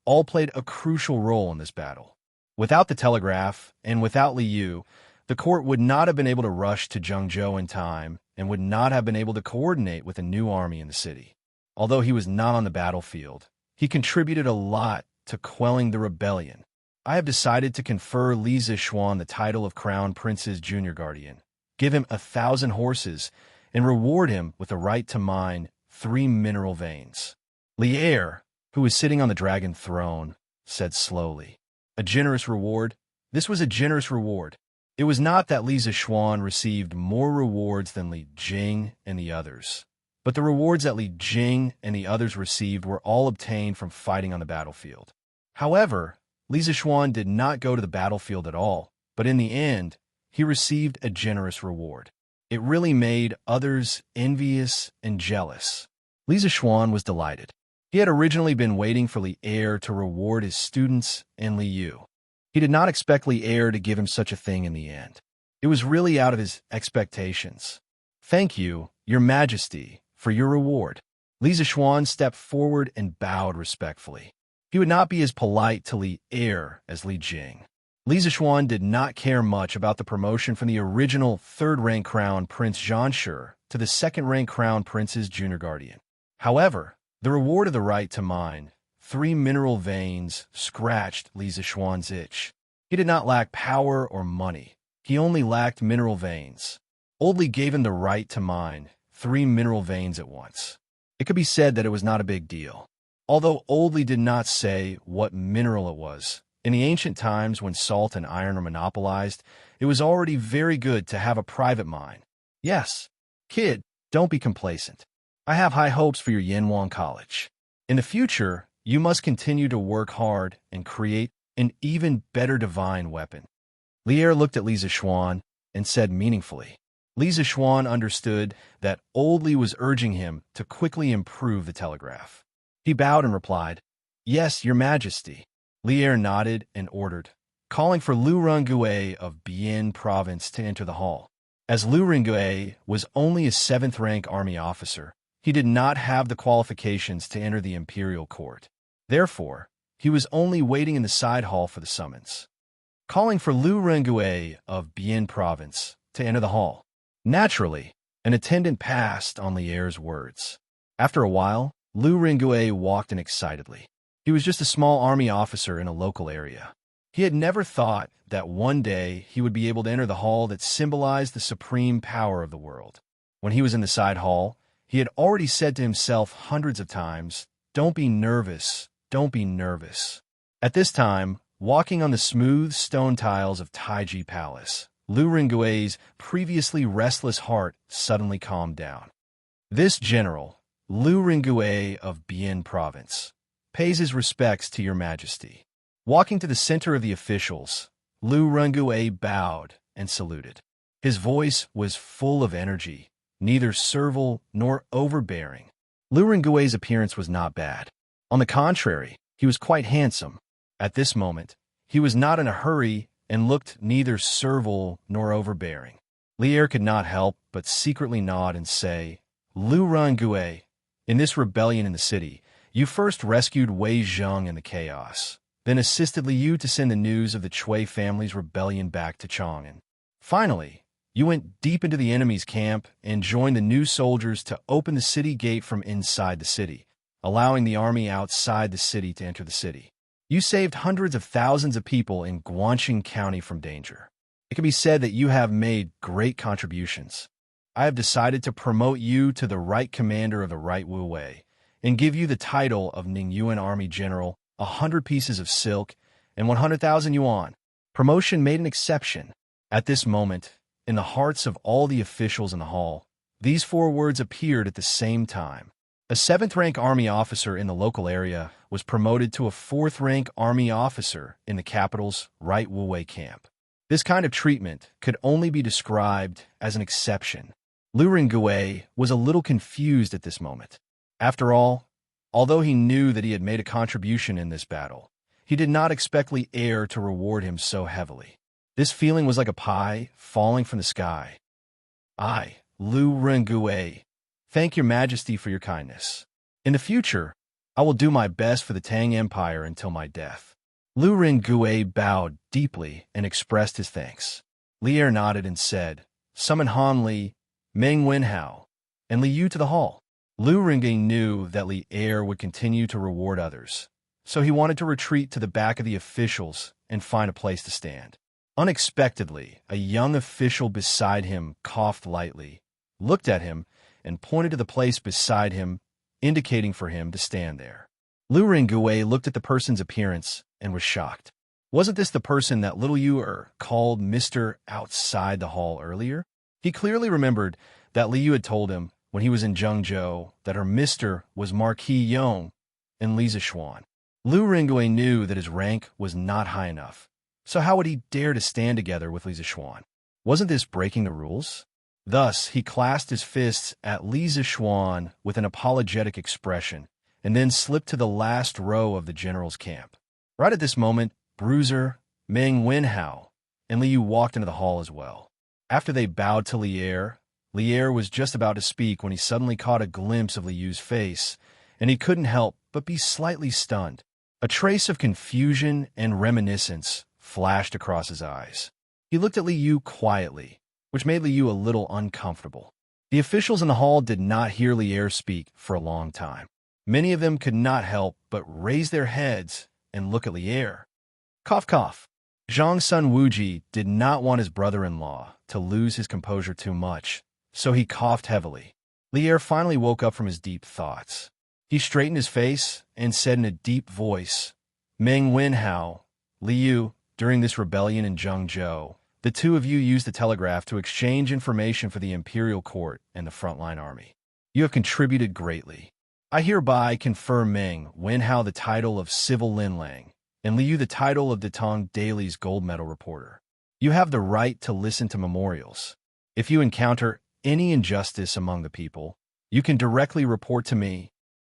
all played a crucial role in this battle. Without the telegraph, and without Liu, the court would not have been able to rush to Zhengzhou in time and would not have been able to coordinate with a new army in the city. Although he was not on the battlefield, he contributed a lot to quelling the rebellion. I have decided to confer Li Zishuan the title of Crown Prince's Junior Guardian, give him 1,000 horses, and reward him with the right to mine 3 mineral veins. Li Er, who was sitting on the dragon throne, said slowly, "A generous reward?" This was a generous reward. It was not that Li Zishuan received more rewards than Li Jing and the others, but the rewards that Li Jing and the others received were all obtained from fighting on the battlefield. However, Li Zishuan did not go to the battlefield at all, but in the end, he received a generous reward. It really made others envious and jealous. Li Zishuan was delighted. He had originally been waiting for Li Er to reward his students and Li Yu. He did not expect Li Er to give him such a thing in the end. It was really out of his expectations. "Thank you, your majesty, for your reward." Li Zishuan stepped forward and bowed respectfully. He would not be as polite to Li Er as Li Jing. Li Zixuan did not care much about the promotion from the original third-rank crown Prince Xianxia to the second-rank crown prince's junior guardian. However, the reward of the right to mine 3 mineral veins scratched Li Zixuan's itch. He did not lack power or money. He only lacked mineral veins. Old Li gave him the right to mine 3 mineral veins at once. It could be said that it was not a big deal. Although Old Li did not say what mineral it was, in the ancient times when salt and iron were monopolized, it was already very good to have a private mine. Yes, kid, don't be complacent. I have high hopes for your Yanwang College. In the future, you must continue to work hard and create an even better divine weapon. Lier looked at Li Zixuan and said meaningfully. Li Zixuan understood that Old Li was urging him to quickly improve the telegraph. He bowed and replied, "Yes, your majesty." Lier nodded and ordered, calling for Lu Rengue of Bian province to enter the hall. As Lu Rengue was only a 7th-rank army officer, he did not have the qualifications to enter the imperial court. Therefore, he was only waiting in the side hall for the summons. Calling for Lu Rengue of Bian province to enter the hall. Naturally, an attendant passed on Lier's words. After a while, Lu Rengue walked in excitedly. He was just a small army officer in a local area. He had never thought that one day he would be able to enter the hall that symbolized the supreme power of the world. When he was in the side hall, he had already said to himself hundreds of times, "Don't be nervous, don't be nervous." At this time, walking on the smooth stone tiles of Taiji Palace, Lu Rengue's previously restless heart suddenly calmed down. This general, Lu Rengue of Bian province, pays his respects to your majesty. Walking to the center of the officials, Lu Rengue bowed and saluted. His voice was full of energy, neither servile nor overbearing. Lu Rengue's appearance was not bad. On the contrary, he was quite handsome. At this moment, he was not in a hurry and looked neither servile nor overbearing. Lier could not help but secretly nod and say, "Lu Rengue, in this rebellion in the city, you first rescued Wei Zheng in the chaos, then assisted Liu to send the news of the Chui family's rebellion back to Chang'an. Finally, you went deep into the enemy's camp and joined the new soldiers to open the city gate from inside the city, allowing the army outside the city to enter the city. You saved hundreds of thousands of people in Guangxing County from danger. It can be said that you have made great contributions. I have decided to promote you to the right commander of the right Wu Wei and give you the title of Ningyuan Army General, 100 pieces of silk, and 100,000 yuan." Promotion made an exception. At this moment, in the hearts of all the officials in the hall, these 4 words appeared at the same time. A 7th-rank army officer in the local area was promoted to a 4th-rank army officer in the capital's right Wu Wei camp. This kind of treatment could only be described as an exception. Lu Rengue was a little confused at this moment. After all, although he knew that he had made a contribution in this battle, he did not expect Li Er to reward him so heavily. This feeling was like a pie falling from the sky. "I, Lu Rengue, thank your majesty for your kindness. In the future, I will do my best for the Tang Empire until my death." Lu Rengue bowed deeply and expressed his thanks. Li Er nodded and said, "Summon Han Li, Meng Wenhao, and Li Yu to the hall." Lu Rengue knew that Li Er would continue to reward others, so he wanted to retreat to the back of the officials and find a place to stand. Unexpectedly, a young official beside him coughed lightly, looked at him, and pointed to the place beside him, indicating for him to stand there. Lu Rengue looked at the person's appearance and was shocked. Wasn't this the person that little Yu called Mr. outside the hall earlier? He clearly remembered that Li Yu had told him when he was in Zhengzhou that her Mr. was Marquis Yong and Li Zixuan. Lu Rengue knew that his rank was not high enough, so how would he dare to stand together with Li Zixuan? Wasn't this breaking the rules? Thus, he clasped his fists at Li Zixuan with an apologetic expression, and then slipped to the last row of the general's camp. Right at this moment, Bruiser, Meng Wenhao, and Li Yu walked into the hall as well. After they bowed to Li Er was just about to speak when he suddenly caught a glimpse of Li Yu's face, and he couldn't help but be slightly stunned. A trace of confusion and reminiscence flashed across his eyes. He looked at Li Yu quietly, which made Li Yu a little uncomfortable. The officials in the hall did not hear Li Er speak for a long time. Many of them could not help but raise their heads and look at Li Er. Cough, cough. Zhang's son Wuji did not want his brother-in-law to lose his composure too much, so he coughed heavily. Li Er finally woke up from his deep thoughts. He straightened his face and said in a deep voice, Meng Wenhao, Li Yu, during this rebellion in Zhengzhou, the two of you used the telegraph to exchange information for the imperial court and the frontline army. You have contributed greatly. I hereby confer Meng Wenhao the title of Civil Linlang, and Li Yu the title of Datong Daily's gold medal reporter. You have the right to listen to memorials. If you encounter any injustice among the people, you can directly report to me.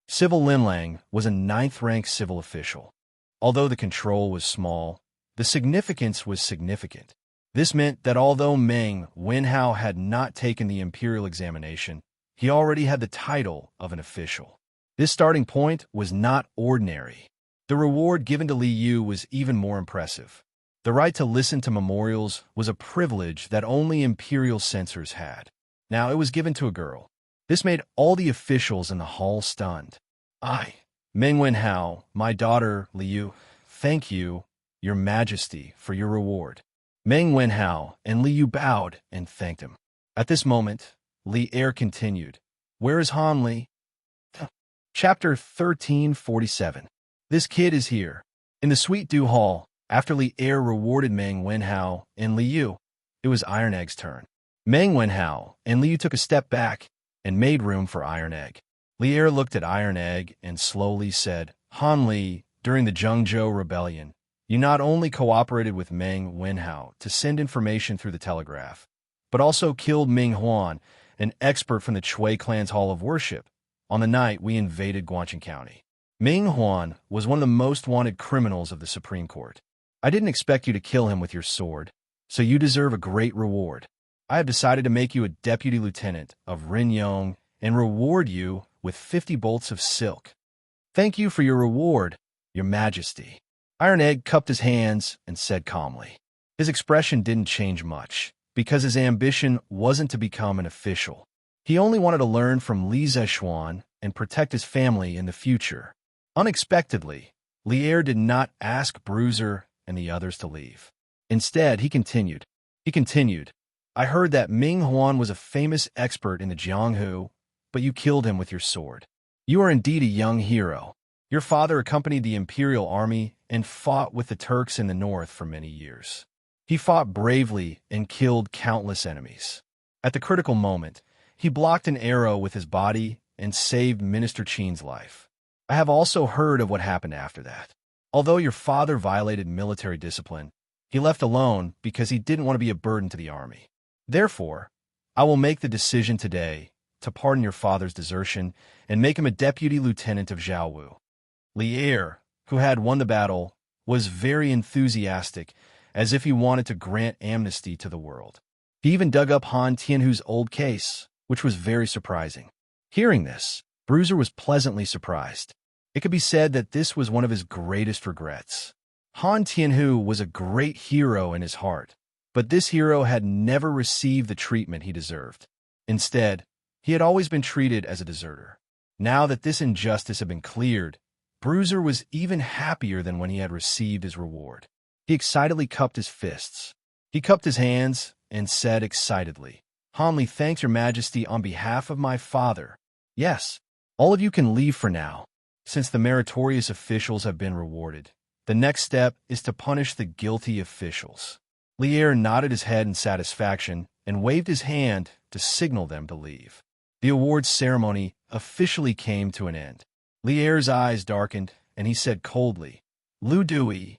Civil Linlang was a 9th-rank civil official. Although the control was small, the significance was significant. This meant that although Meng Wenhao had not taken the imperial examination, he already had the title of an official. This starting point was not ordinary. The reward given to Li Yu was even more impressive. The right to listen to memorials was a privilege that only imperial censors had. Now it was given to a girl. This made all the officials in the hall stunned. I, Meng Wenhao, my daughter Li Yu, thank you, Your Majesty, for your reward. Meng Wenhao and Li Yu bowed and thanked him. At this moment, Li Er continued, Where is Han Li? Chapter 1347. This kid is here. In the Sweet Dew Hall, after Li Er rewarded Meng Wenhao and Li Yu, it was Iron Egg's turn. Meng Wenhao and Li Yu took a step back and made room for Iron Egg. Li Er looked at Iron Egg and slowly said, Han Li, during the Zhengzhou rebellion, you not only cooperated with Meng Wenhao to send information through the telegraph, but also killed Ming Huan, an expert from the Chui clan's Hall of Worship, on the night we invaded Guangqing County. Ming Huan was one of the most wanted criminals of the Supreme Court. I didn't expect you to kill him with your sword, so you deserve a great reward. I have decided to make you a deputy lieutenant of Rinyong and reward you with 50 bolts of silk. Thank you for your reward, Your Majesty. Iron Egg cupped his hands and said calmly. His expression didn't change much, because his ambition wasn't to become an official. He only wanted to learn from Li Zexuan and protect his family in the future. Unexpectedly, Li Er did not ask Bruiser and the others to leave. Instead, he continued, I heard that Ming Huan was a famous expert in the Jianghu, but you killed him with your sword. You are indeed a young hero. Your father accompanied the imperial army and fought with the Turks in the north for many years. He fought bravely and killed countless enemies. At the critical moment, he blocked an arrow with his body and saved Minister Qin's life. I have also heard of what happened after that. Although your father violated military discipline, he left alone because he didn't want to be a burden to the army. Therefore, I will make the decision today to pardon your father's desertion and make him a deputy lieutenant of Zhaowu. Li Er, who had won the battle, was very enthusiastic, as if he wanted to grant amnesty to the world. He even dug up Han Tianhu's old case, which was very surprising. Hearing this, Bruiser was pleasantly surprised. It could be said that this was one of his greatest regrets. Han Tianhu was a great hero in his heart, but this hero had never received the treatment he deserved. Instead, he had always been treated as a deserter. Now that this injustice had been cleared, Bruiser was even happier than when he had received his reward. He excitedly cupped his fists. He cupped his hands and said excitedly, Han Li thanks Your Majesty on behalf of my father. Yes, all of you can leave for now. Since the meritorious officials have been rewarded, the next step is to punish the guilty officials. Li Er nodded his head in satisfaction and waved his hand to signal them to leave. The awards ceremony officially came to an end. Li Er's eyes darkened, and he said coldly, Lu Dui.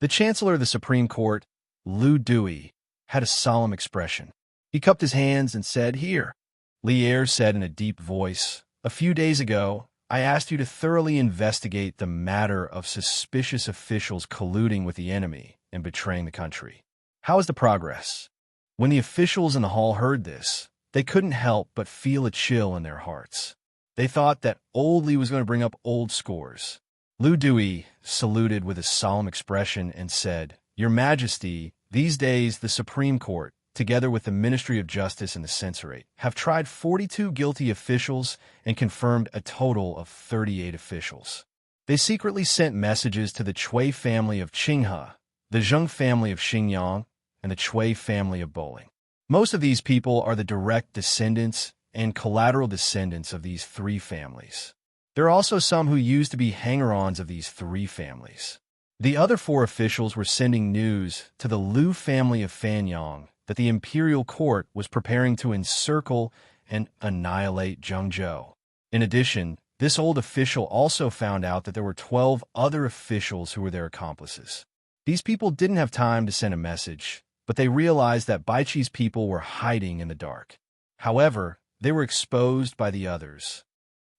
The Chancellor of the Supreme Court, Lu Dui, had a solemn expression. He cupped his hands and said, Here. Li Er said in a deep voice, A few days ago, I asked you to thoroughly investigate the matter of suspicious officials colluding with the enemy and betraying the country. How is the progress? When the officials in the hall heard this, they couldn't help but feel a chill in their hearts. They thought that old Li was going to bring up old scores. Lu Dui saluted with a solemn expression and said, Your Majesty, these days the Supreme Court, together with the Ministry of Justice and the Censorate, have tried 42 guilty officials and confirmed a total of 38 officials. They secretly sent messages to the Chui family of Qinghe, the Zheng family of Xingyang, and the Chui family of Bowling. Most of these people are the direct descendants and collateral descendants of these three families. There are also some who used to be hanger-ons of these three families. The other four officials were sending news to the Liu family of Fanyang that the imperial court was preparing to encircle and annihilate Zhengzhou. In addition, this old official also found out that there were 12 other officials who were their accomplices. These people didn't have time to send a message, but they realized that Baiqi's people were hiding in the dark. However, they were exposed by the others.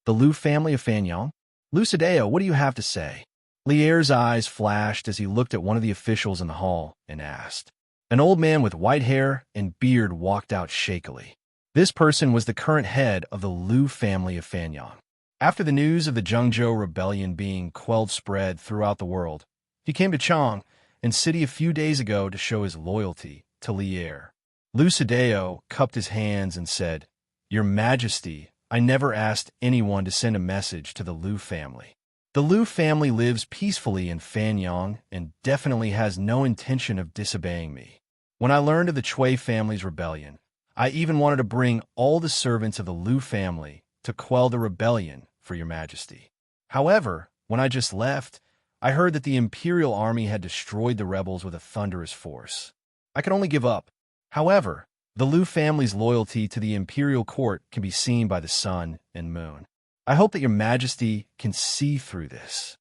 The Liu family of Fanyang? Lucideo, what do you have to say? Lier's eyes flashed as he looked at one of the officials in the hall and asked. An old man with white hair and beard walked out shakily. This person was the current head of the Liu family of Fanyang. After the news of the Zhengzhou rebellion being quelled spread throughout the world, he came to Chang and city a few days ago to show his loyalty to Lier. Lucideo cupped his hands and said, Your Majesty, I never asked anyone to send a message to the Liu family. The Liu family lives peacefully in Fanyang and definitely has no intention of disobeying me. When I learned of the Chui family's rebellion, I even wanted to bring all the servants of the Liu family to quell the rebellion for your Majesty. However, when I just left, I heard that the imperial army had destroyed the rebels with a thunderous force. I could only give up. However, the Liu family's loyalty to the imperial court can be seen by the sun and moon. I hope that your Majesty can see through this.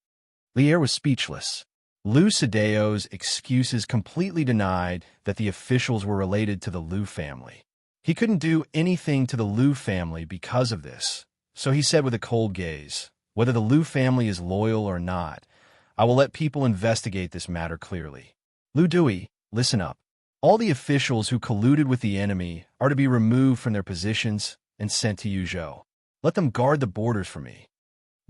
Lier was speechless. Lucideo's excuses completely denied that the officials were related to the Liu family. He couldn't do anything to the Liu family because of this, so he said with a cold gaze, whether the Liu family is loyal or not, I will let people investigate this matter clearly. Lu Dui, listen up. All the officials who colluded with the enemy are to be removed from their positions and sent to Yuzhou. Let them guard the borders for me.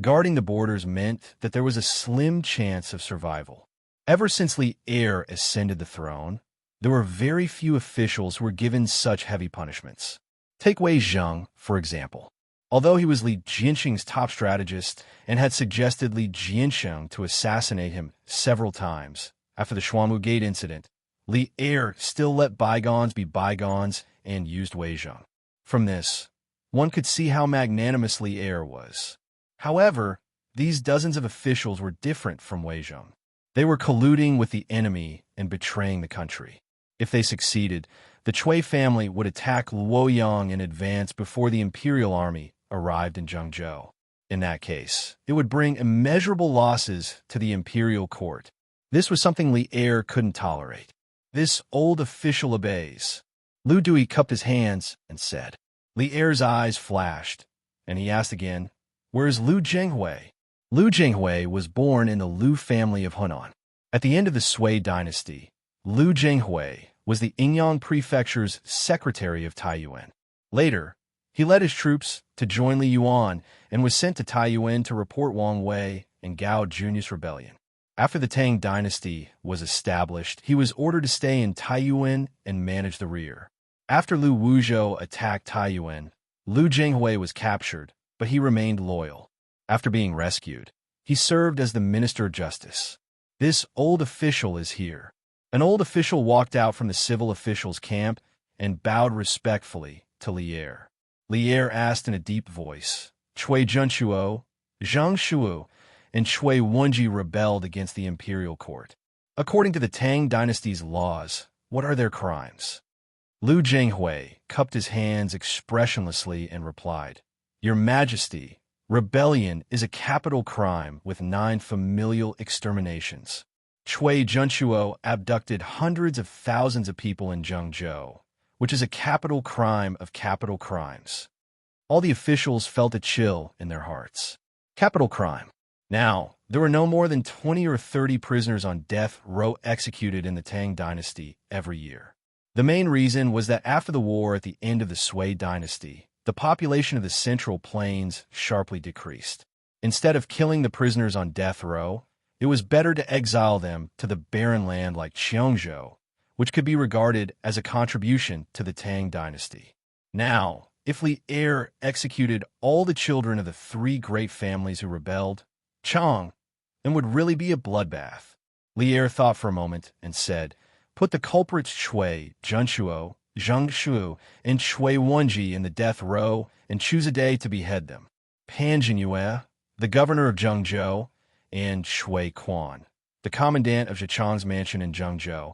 Guarding the borders meant that there was a slim chance of survival. Ever since Li Er ascended the throne, there were very few officials who were given such heavy punishments. Take Wei Zheng, for example. Although he was Li Jianxing's top strategist and had suggested Li Jianxing to assassinate him several times after the Xuanwu Gate incident, Li Er still let bygones be bygones and used Wei Zheng. From this, one could see how magnanimous Li Er was. However, these dozens of officials were different from Wei Zheng. They were colluding with the enemy and betraying the country. If they succeeded, the Chui family would attack Luoyang in advance before the imperial army arrived in Zhengzhou. In that case, it would bring immeasurable losses to the imperial court. This was something Li Er couldn't tolerate. This old official obeys. Lu Dui cupped his hands and said. Li Er's eyes flashed, and he asked again, Where is Lu Zhenghui? Lu Zhenghui was born in the Liu family of Hunan. At the end of the Sui dynasty, Lu Zhenghui was the Yingyang prefecture's secretary of Taiyuan. Later, he led his troops to join Li Yuan and was sent to Taiyuan to report Wang Wei and Gao Junius' rebellion. After the Tang dynasty was established, he was ordered to stay in Taiyuan and manage the rear. After Lu Wuzhou attacked Taiyuan, Lu Zhenghui was captured, but he remained loyal. After being rescued, he served as the Minister of Justice. This old official is here. An old official walked out from the civil officials' camp and bowed respectfully to Lier. Lier asked in a deep voice, Chui Junchuo, Zhang Shuo, and Chui Wenji rebelled against the imperial court. According to the Tang dynasty's laws, what are their crimes? Lu Zhenghui cupped his hands expressionlessly and replied, Your Majesty, rebellion is a capital crime with 9 familial exterminations. Chui Junchuo abducted hundreds of thousands of people in Zhengzhou, which is a capital crime of capital crimes. All the officials felt a chill in their hearts. Capital crime. Now, there were no more than 20 or 30 prisoners on death row executed in the Tang dynasty every year. The main reason was that after the war at the end of the Sui dynasty, the population of the Central Plains sharply decreased. Instead of killing the prisoners on death row, It was better to exile them to the barren land like Xianxia, which could be regarded as a contribution to the Tang dynasty. Now, if Li Er executed all the children of the three great families who rebelled, Chang, then would really be a bloodbath. Li Er thought for a moment and said, "Put the culprits Chui, Zhenshuo, Zhengshu, and Chui Wenji in the death row and choose a day to behead them. Pan Jinyue, the governor of Zhengzhou, and Shui Quan, the commandant of Zhichang's mansion in Zhengzhou,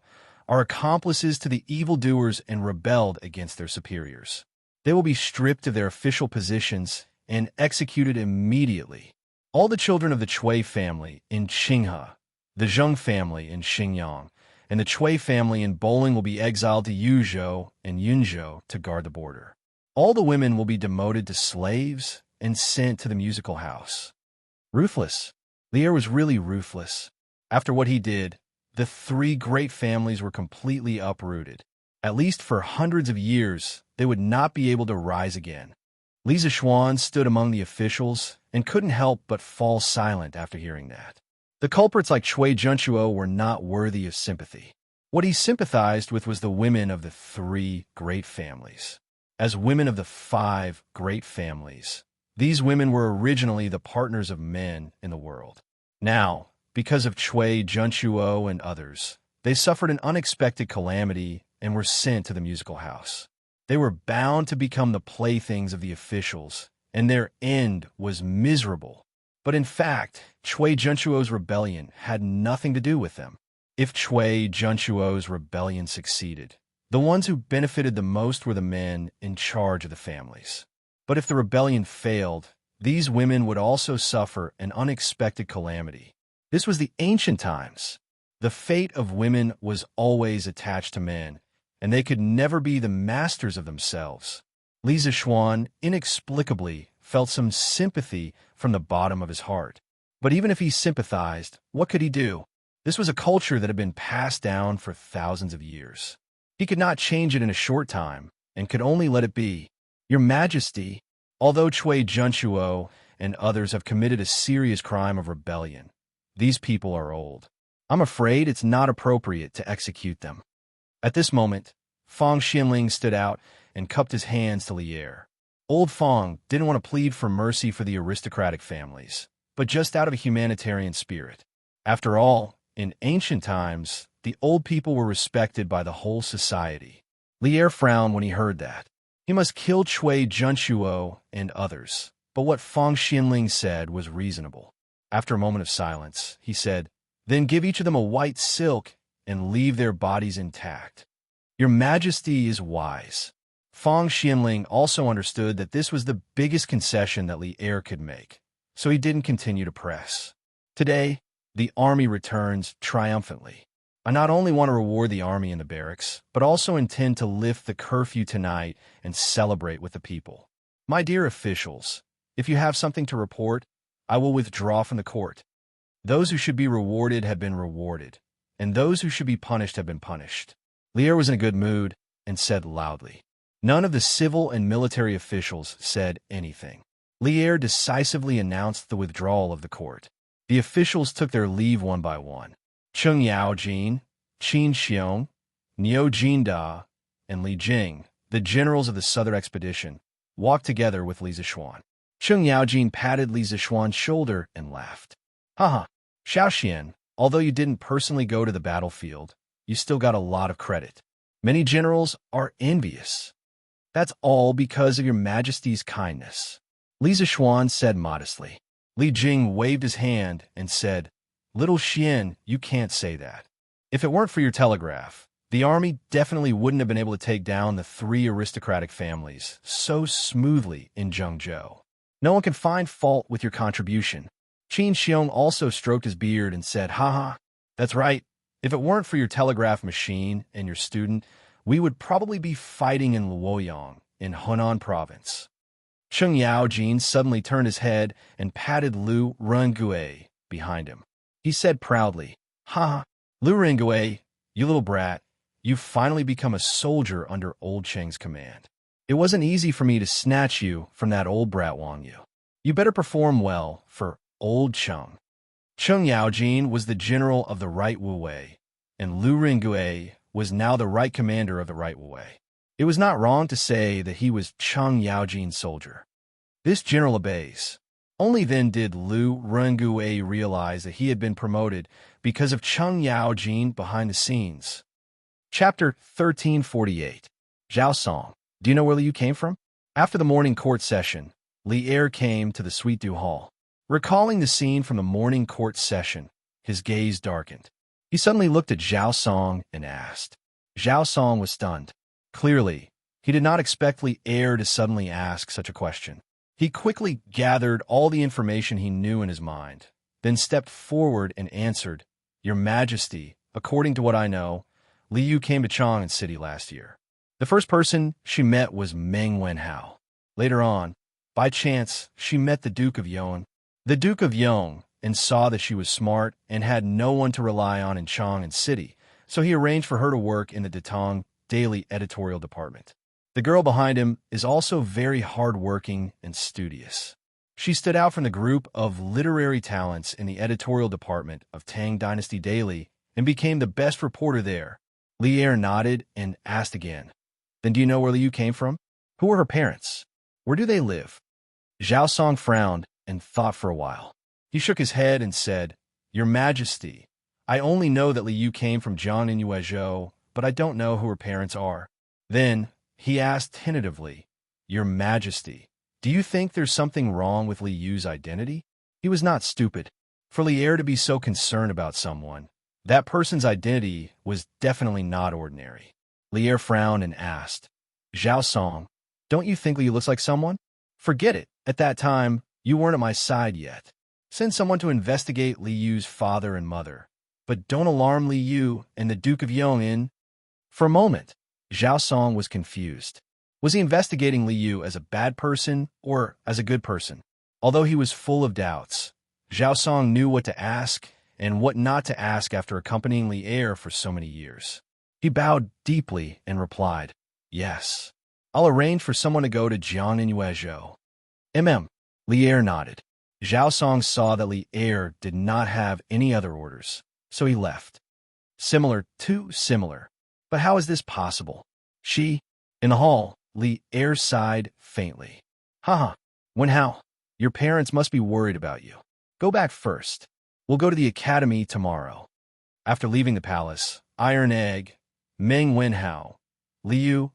are accomplices to the evildoers and rebelled against their superiors. They will be stripped of their official positions and executed immediately. All the children of the Chui family in Qinghe, the Zheng family in Xingyang, and the Chui family in Bowling will be exiled to Yuzhou and Yunzhou to guard the border. All the women will be demoted to slaves and sent to the musical house." Ruthless. Li Er was really ruthless. After what he did, the three great families were completely uprooted. At least for hundreds of years, they would not be able to rise again. Li Zishuan stood among the officials and couldn't help but fall silent after hearing that. The culprits like Chui Zhenshuo were not worthy of sympathy. What he sympathized with was the women of the three great families. As women of the five great families, these women were originally the partners of men in the world. Now, because of Chui Zhenshuo and others, they suffered an unexpected calamity and were sent to the musical house. They were bound to become the playthings of the officials, and their end was miserable. But in fact, Chui Zhenshuo's rebellion had nothing to do with them. If Chui Zhenshuo's rebellion succeeded, the ones who benefited the most were the men in charge of the families. But if the rebellion failed, these women would also suffer an unexpected calamity. This was the ancient times. The fate of women was always attached to men, and they could never be the masters of themselves. Li Zishuan inexplicably felt some sympathy from the bottom of his heart. But even if he sympathized, what could he do? This was a culture that had been passed down for thousands of years. He could not change it in a short time, and could only let it be. "Your Majesty, although Chui Zhenshuo and others have committed a serious crime of rebellion, these people are old. I'm afraid it's not appropriate to execute them." At this moment, Fang Xianling stood out and cupped his hands to Li Er. Old Fang didn't want to plead for mercy for the aristocratic families, but just out of a humanitarian spirit. After all, in ancient times, the old people were respected by the whole society. Li Er frowned when he heard that. He must kill Chui Zhenshuo and others, but what Fang Xianling said was reasonable. After a moment of silence, he said, "Then give each of them a white silk and leave their bodies intact. Your Majesty is wise." Fang Xianling also understood that this was the biggest concession that Li Er could make, so he didn't continue to press. Today, the army returns triumphantly. I not only want to reward the army in the barracks, but also intend to lift the curfew tonight and celebrate with the people. My dear officials, if you have something to report, I will withdraw from the court. Those who should be rewarded have been rewarded, and those who should be punished have been punished. Li Er was in a good mood and said loudly. None of the civil and military officials said anything. Li Er decisively announced the withdrawal of the court. The officials took their leave one by one. Cheng Yaojin, Qin Xiong, Niu Jinda, and Li Jing, the generals of the Southern Expedition, walked together with Li Zishuan. Cheng Yaojin patted Li Zishuan's shoulder and laughed. "Haha, Xiaoxian, although you didn't personally go to the battlefield, you still got a lot of credit. Many generals are envious. That's all because of your Majesty's kindness." Li Zishuan said modestly. Li Jing waved his hand and said, "Little Xian, you can't say that. If it weren't for your telegraph, the army definitely wouldn't have been able to take down the three aristocratic families so smoothly in Zhengzhou. No one can find fault with your contribution." Qin Xiong also stroked his beard and said, "Haha, that's right. If it weren't for your telegraph machine and your student, we would probably be fighting in Luoyang, in Hunan province." Cheng Yaojin suddenly turned his head and patted Lu Rengue behind him. He said proudly, "Ha, Lu Rengue, you little brat, you've finally become a soldier under old Cheng's command. It wasn't easy for me to snatch you from that old brat Wang Yu. You better perform well for old Cheng." Cheng Yaojin was the general of the right Wu Wei, and Lu Ringgui was now the right commander of the right Wu Wei. It was not wrong to say that he was Cheng Yaojin's soldier. This general obeys. Only then did Lu Ringgui realize that he had been promoted because of Cheng Yaojin behind the scenes. Chapter 1348. Zhao Song. Do you know where Liu came from? After the morning court session, Li Er came to the Suite du Hall. Recalling the scene from the morning court session, his gaze darkened. He suddenly looked at Zhao Song and asked. Zhao Song was stunned. Clearly, he did not expect Li Er to suddenly ask such a question. He quickly gathered all the information he knew in his mind, then stepped forward and answered, Your Majesty, according to what I know, Liu came to Chang'an City last year. The first person she met was Meng Wenhao. Later on, by chance, she met the Duke of Yong. The Duke of Yong and saw that she was smart and had no one to rely on in Chang'an City, so he arranged for her to work in the Datong daily editorial department. The girl behind him is also very hard-working and studious. She stood out from the group of literary talents in the editorial department of Tang Dynasty Daily and became the best reporter there. Li Er nodded and asked again, Then do you know where Liu came from? Who are her parents? Where do they live? Zhao Song frowned and thought for a while. He shook his head and said, Your Majesty, I only know that Liu came from Jiang and Yuezhou, but I don't know who her parents are. Then he asked tentatively, Your Majesty, do you think there's something wrong with Liu's identity? He was not stupid. For Li Er to be so concerned about someone, that person's identity was definitely not ordinary. Li Er frowned and asked, Zhao Song, don't you think Liu looks like someone? Forget it. At that time, you weren't at my side yet. Send someone to investigate Liu's father and mother. But don't alarm Liu and the Duke of Yong'an. For a moment, Zhao Song was confused. Was he investigating Liu as a bad person or as a good person? Although he was full of doubts, Zhao Song knew what to ask and what not to ask after accompanying Li Er for so many years. He bowed deeply and replied, Yes. I'll arrange for someone to go to Jiang and Yuezhou. Li Er nodded. Zhao Song saw that Li Er did not have any other orders, so he left. Similar. But how is this possible? In the hall, Li Er sighed faintly. Wenhao, your parents must be worried about you. Go back first. We'll go to the academy tomorrow. After leaving the palace, Iron Egg, Meng Wenhao, Liu,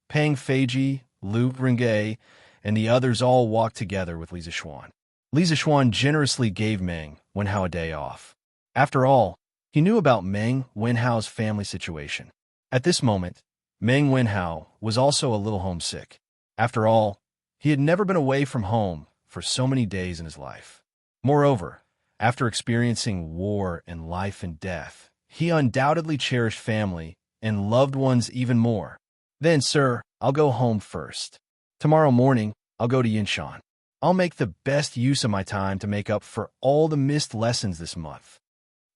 Pang Feiji, Lu Ringgui, and the others all walked together with Li Zixuan. Li Zixuan generously gave Meng Wenhao a day off. After all, he knew about Meng Wenhao's family situation. At this moment, Meng Wenhao was also a little homesick. After all, he had never been away from home for so many days in his life. Moreover, after experiencing war and life and death, he undoubtedly cherished family and loved ones even more. Then, sir, I'll go home first. Tomorrow morning, I'll go to Yinshan. I'll make the best use of my time to make up for all the missed lessons this month.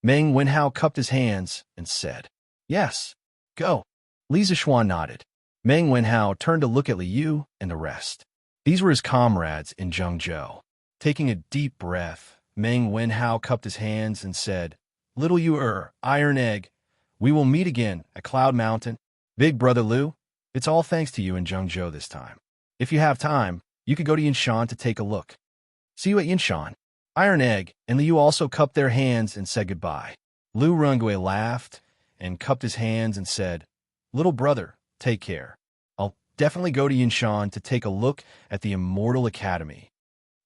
Meng Wenhao cupped his hands and said, Yes, go. Li Zixuan nodded. Meng Wenhao turned to look at Liu and the rest. These were his comrades in Zhengzhou. Taking a deep breath, Meng Wenhao cupped his hands and said, Little Yu Iron Egg, we will meet again at Cloud Mountain. Big brother Liu, it's all thanks to you in Zhengzhou this time. If you have time, you could go to Yinshan to take a look. See you at Yinshan. Iron Egg and Liu also cupped their hands and said goodbye. Lu Ringgui laughed and cupped his hands and said, Little brother, take care. I'll definitely go to Yinshan to take a look at the Immortal Academy.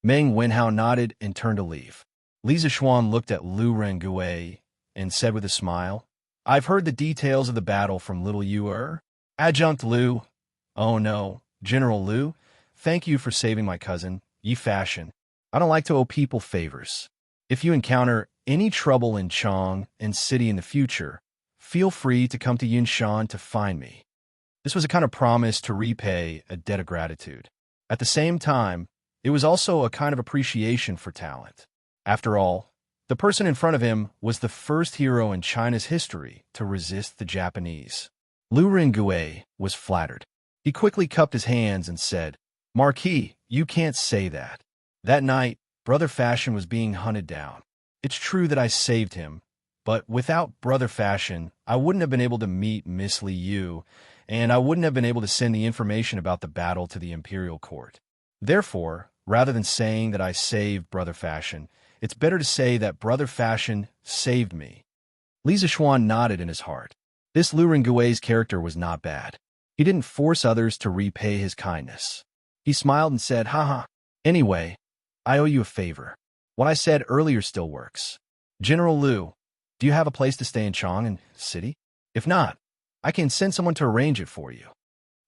Meng Wenhao nodded and turned to leave. Li Zixuan looked at Lu Ringgui and said with a smile, I've heard the details of the battle from little Yu Adjunct Liu. Oh no, General Liu, thank you for saving my cousin, Yi Fashion. I don't like to owe people favors. If you encounter any trouble in Chang'an City in the future, feel free to come to Yinshan to find me. This was a kind of promise to repay a debt of gratitude. At the same time, it was also a kind of appreciation for talent. After all, the person in front of him was the first hero in China's history to resist the Japanese. Lu Ringgui was flattered. He quickly cupped his hands and said, Marquis, you can't say that. That night, Brother Fashion was being hunted down. It's true that I saved him, but without Brother Fashion, I wouldn't have been able to meet Miss Li Yu, and I wouldn't have been able to send the information about the battle to the imperial court. Therefore, rather than saying that I saved Brother Fashion, it's better to say that Brother Fashion saved me. Li Zixuan nodded in his heart. This Lu Rengui's character was not bad. He didn't force others to repay his kindness. He smiled and said, haha. Anyway, I owe you a favor. What I said earlier still works. General Lu, do you have a place to stay in Chang'an City? If not, I can send someone to arrange it for you.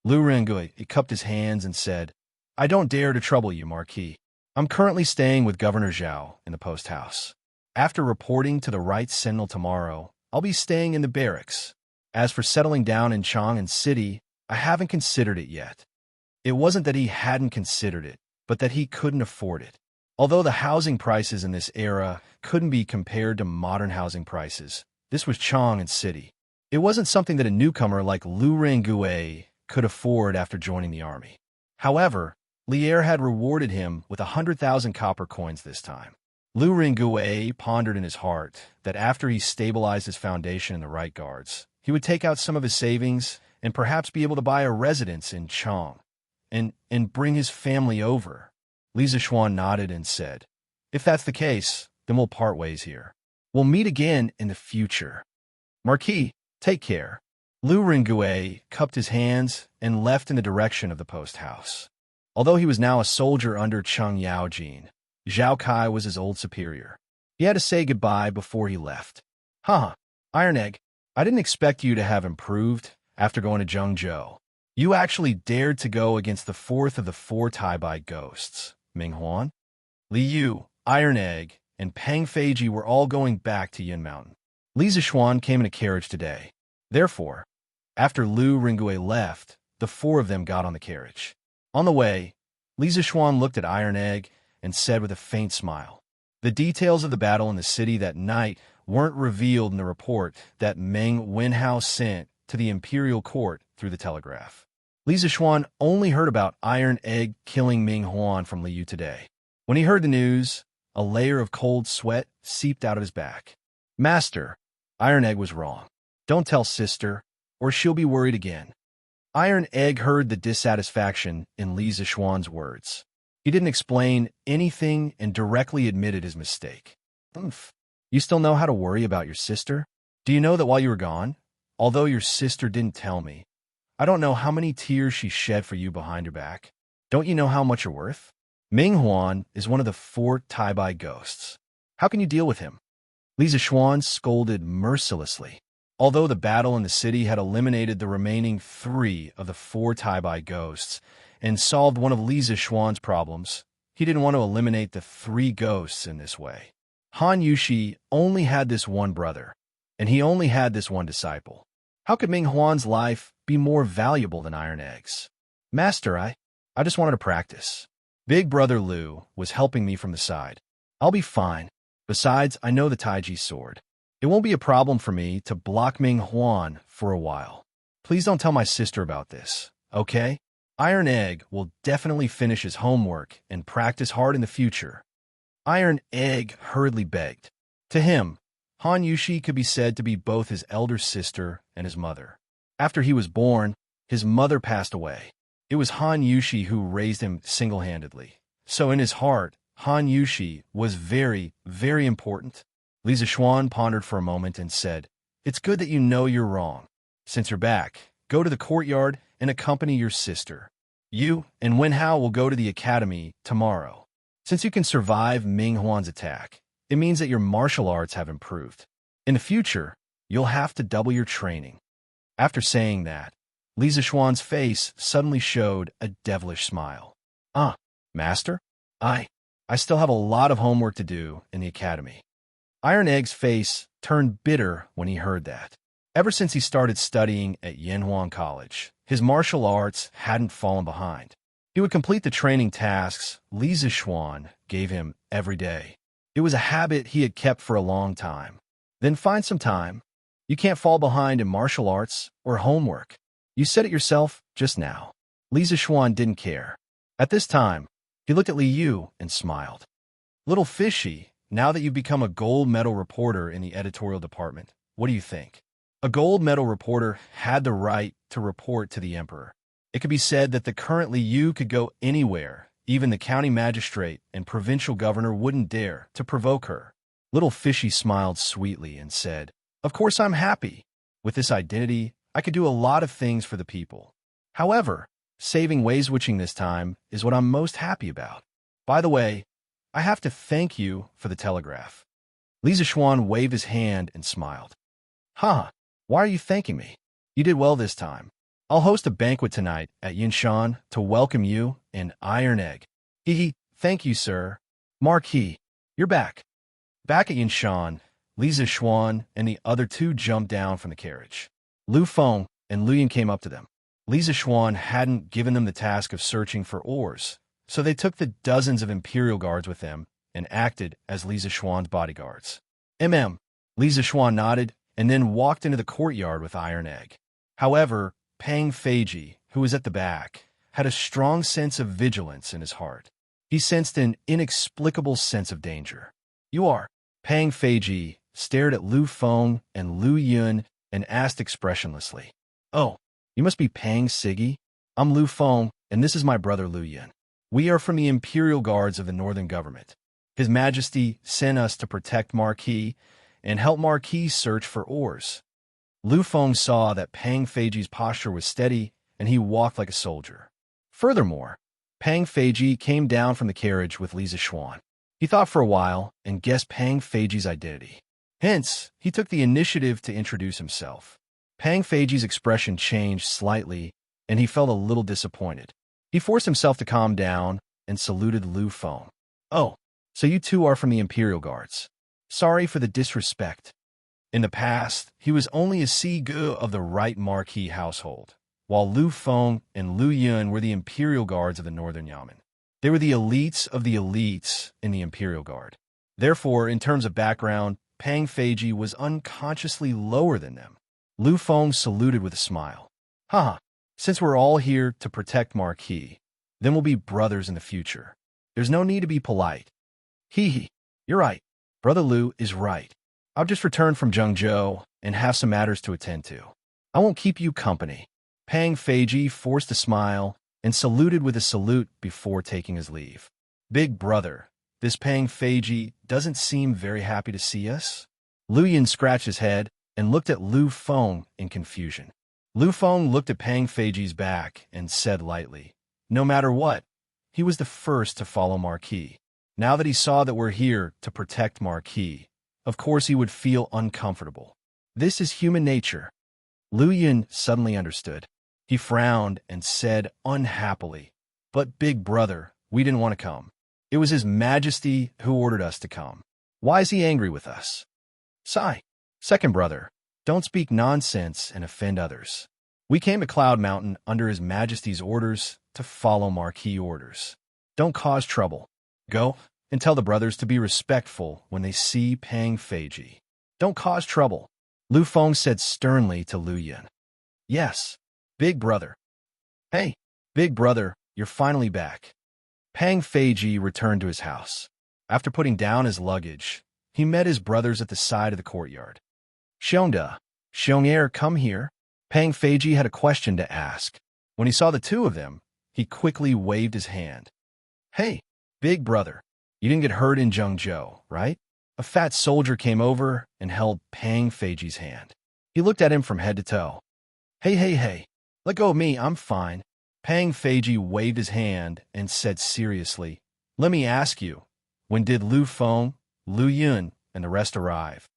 Lu Rengui cupped his hands and said, I don't dare to trouble you, Marquis. I'm currently staying with Governor Zhao in the post house. After reporting to the Right Sentinel tomorrow, I'll be staying in the barracks. As for settling down in Chang'an City, I haven't considered it yet. It wasn't that he hadn't considered it, but that he couldn't afford it. Although the housing prices in this era couldn't be compared to modern housing prices, this was Chang'an City. It wasn't something that a newcomer like Lu Rengui could afford after joining the army. However, Lier had rewarded him with 100,000 copper coins this time. Lu Rengui pondered in his heart that after he stabilized his foundation in the Right Guards, he would take out some of his savings and perhaps be able to buy a residence in Chang and bring his family over. Li Zixuan nodded and said, if that's the case, then we'll part ways here. We'll meet again in the future. Marquis, take care. Lu Rengui cupped his hands and left in the direction of the post house. Although he was now a soldier under Cheng Yaojin, Zhao Kai was his old superior. He had to say goodbye before he left. Iron Egg, I didn't expect you to have improved after going to Zhengzhou. You actually dared to go against the fourth of the four Tai-Bai ghosts. Ming Huan, Li Yu, Iron Egg, and Peng Feiji were all going back to Yin Mountain. Li Zixuan came in a carriage today. Therefore, after Lu Rengui left, the four of them got on the carriage. On the way, Li Zixuan looked at Iron Egg and said with a faint smile, the details of the battle in the city that night weren't revealed in the report that Meng Wenhao sent to the imperial court through the telegraph. Li Zixuan only heard about Iron Egg killing Ming Huan from Li Yu today. When he heard the news, a layer of cold sweat seeped out of his back. Master, Iron Egg was wrong. Don't tell sister, or she'll be worried again. Iron Egg heard the dissatisfaction in Li Zixuan's words. He didn't explain anything and directly admitted his mistake. You still know how to worry about your sister? Do you know that while you were gone, although your sister didn't tell me, I don't know how many tears she shed for you behind your back? Don't you know how much you're worth? Ming Huan is one of the four Tai-Bai ghosts. How can you deal with him? Li Zixuan scolded mercilessly. Although the battle in the city had eliminated the remaining three of the four Tai-Bai ghosts and solved one of Li Zixuan's problems, he didn't want to eliminate the three ghosts in this way. Han Yushi only had this one brother, and he only had this one disciple. How could Ming Huan's life be more valuable than Iron Egg's? Master, I just wanted to practice. Big Brother Lu was helping me from the side. I'll be fine. Besides, I know the Taiji sword. It won't be a problem for me to block Ming Huan for a while. Please don't tell my sister about this, okay? Iron Egg will definitely finish his homework and practice hard in the future. Iron Egg hurriedly begged. To him, Han Yushi could be said to be both his elder sister and his mother. After he was born, his mother passed away. It was Han Yushi who raised him single-handedly. So in his heart, Han Yushi was very, very important. Li Zixuan pondered for a moment and said, it's good that you know you're wrong. Since you're back, go to the courtyard and accompany your sister. You and Wenhao will go to the academy tomorrow. Since you can survive Ming Huan's attack, it means that your martial arts have improved. In the future, you'll have to double your training. After saying that, Li Zixuan's face suddenly showed a devilish smile. Master? I still have a lot of homework to do in the academy. Iron Egg's face turned bitter when he heard that. Ever since he started studying at Yanhuan College, his martial arts hadn't fallen behind. He would complete the training tasks Li Zixuan gave him every day. It was a habit he had kept for a long time. Then find some time. You can't fall behind in martial arts or homework. You said it yourself just now. Li Zixuan didn't care. At this time, he looked at Li Yu and smiled. Little fishy, now that you've become a gold medal reporter in the editorial department, what do you think? A gold medal reporter had the right to report to the emperor. It could be said that currently you could go anywhere. Even the county magistrate and provincial governor wouldn't dare to provoke her. Little Fishy smiled sweetly and said, "Of course I'm happy. With this identity, I could do a lot of things for the people. However, saving Wayswitching this time is what I'm most happy about. By the way, I have to thank you for the telegraph." Li Zishuan waved his hand and smiled. "Huh, why are you thanking me? You did well this time. I'll host a banquet tonight at Yinshan to welcome you and Iron Egg." "Hee, thank you, sir. Marquis, you're back." Back at Yinshan, Li Zishuan and the other two jumped down from the carriage. Lu Feng and Lu Yin came up to them. Li Zishuan hadn't given them the task of searching for ores, so they took the dozens of Imperial guards with them and acted as Li Zishuan's bodyguards. Li Zishuan nodded and then walked into the courtyard with Iron Egg. However, Pang Feiji, who was at the back, had a strong sense of vigilance in his heart. He sensed an inexplicable sense of danger. "You are?" Pang Feiji stared at Lu Feng and Lu Yun and asked expressionlessly. "Oh, you must be Pang Siggy? I'm Lu Feng, and this is my brother Lu Yun. We are from the Imperial Guards of the Northern Government. His Majesty sent us to protect Marquis and help Marquis search for ores." Lu Feng saw that Pang Feiji's posture was steady, and he walked like a soldier. Furthermore, Pang Feiji came down from the carriage with Li Zishuan. He thought for a while and guessed Pang Feiji's identity. Hence, he took the initiative to introduce himself. Pang Feiji's expression changed slightly, and he felt a little disappointed. He forced himself to calm down and saluted Lu Feng. "Oh, so you two are from the Imperial Guards. Sorry for the disrespect." In the past, he was only a Sigu of the Right Marquis household, while Lu Feng and Lu Yun were the Imperial Guards of the Northern Yamen. They were the elites of the elites in the Imperial Guard. Therefore, in terms of background, Pang Feiji was unconsciously lower than them. Lu Feng saluted with a smile. "Haha, since we're all here to protect Marquis, then we'll be brothers in the future. There's no need to be polite." "Hee, you're right. Brother Lu is right. I've just returned from Zhengzhou and have some matters to attend to. I won't keep you company." Pang Feiji forced a smile and saluted with a salute before taking his leave. "Big brother, this Pang Feiji doesn't seem very happy to see us." Lu Yin scratched his head and looked at Lu Feng in confusion. Lu Feng looked at Pang Feiji's back and said lightly, "No matter what, he was the first to follow Marquis. Now that he saw that we're here to protect Marquis, of course he would feel uncomfortable. This is human nature." Lu Yin suddenly understood. He frowned and said unhappily, "But big brother, we didn't want to come. It was His Majesty who ordered us to come. Why is he angry with us?" "Sigh. Second brother, don't speak nonsense and offend others. We came to Cloud Mountain under His Majesty's orders to follow Marquis orders. Don't cause trouble. Go and tell the brothers to be respectful when they see Pang Feiji. Don't cause trouble," Lu Feng said sternly to Lu Yin. "Yes, big brother." "Hey, big brother, you're finally back." Pang Feiji returned to his house. After putting down his luggage, he met his brothers at the side of the courtyard. Xianxia, come here." Pang Feiji had a question to ask. When he saw the two of them, he quickly waved his hand. "Hey, big brother, you didn't get hurt in Zhengzhou, right?" A fat soldier came over and held Pang Feiji's hand. He looked at him from head to toe. Hey, let go of me, I'm fine." Pang Feiji waved his hand and said seriously, "Let me ask you, when did Lu Feng, Lu Yun, and the rest arrive?"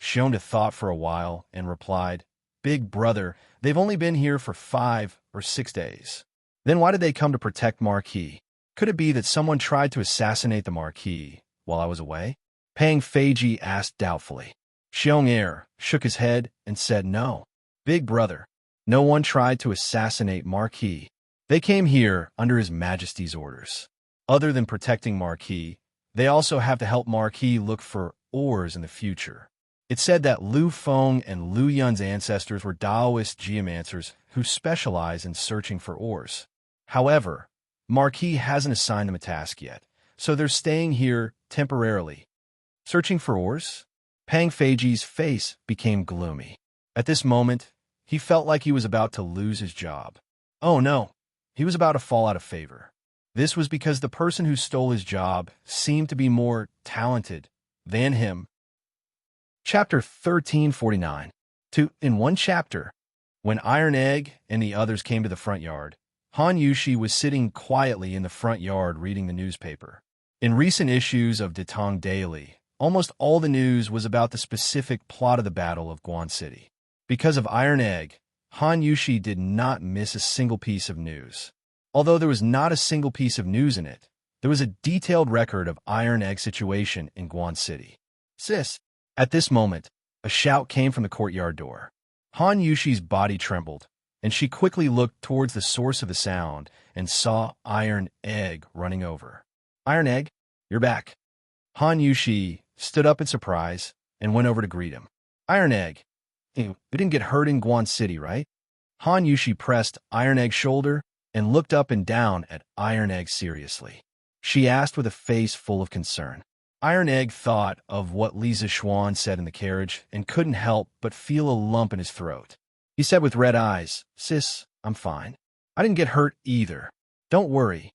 Xianxia thought for a while and replied, "Big brother, they've only been here for 5 or 6 days. Then why did they come to protect Marquis? Could it be that someone tried to assassinate the Marquis while I was away?" Pang Feiji asked doubtfully. Xianxia shook his head and said, "No, big brother, no one tried to assassinate Marquis. They came here under His Majesty's orders. Other than protecting Marquis, they also have to help Marquis look for ores in the future." It's said that Lu Feng and Lu Yun's ancestors were Taoist geomancers who specialize in searching for ores. However, Marquis hasn't assigned them a task yet, so they're staying here temporarily. Searching for ores? Pang Feiji's face became gloomy. At this moment, he felt like he was about to lose his job. Oh no, he was about to fall out of favor. This was because the person who stole his job seemed to be more talented than him. Chapter 1349. In one chapter, when Iron Egg and the others came to the front yard, Han Yushi was sitting quietly in the front yard reading the newspaper. In recent issues of Datong Daily, almost all the news was about the specific plot of the Battle of Guan City. Because of Iron Egg, Han Yushi did not miss a single piece of news. Although there was not a single piece of news in it, there was a detailed record of Iron Egg's situation in Guan City. Sis! At this moment, a shout came from the courtyard door. Han Yushi's body trembled, and she quickly looked towards the source of the sound and saw Iron Egg running over. Iron Egg, you're back. Han Yushi stood up in surprise and went over to greet him. Iron Egg, you didn't get hurt in Guan City, right? Han Yushi pressed Iron Egg's shoulder and looked up and down at Iron Egg seriously. She asked with a face full of concern. Iron Egg thought of what Li Zixuan said in the carriage and couldn't help but feel a lump in his throat. He said with red eyes, Sis, I'm fine. I didn't get hurt either. Don't worry.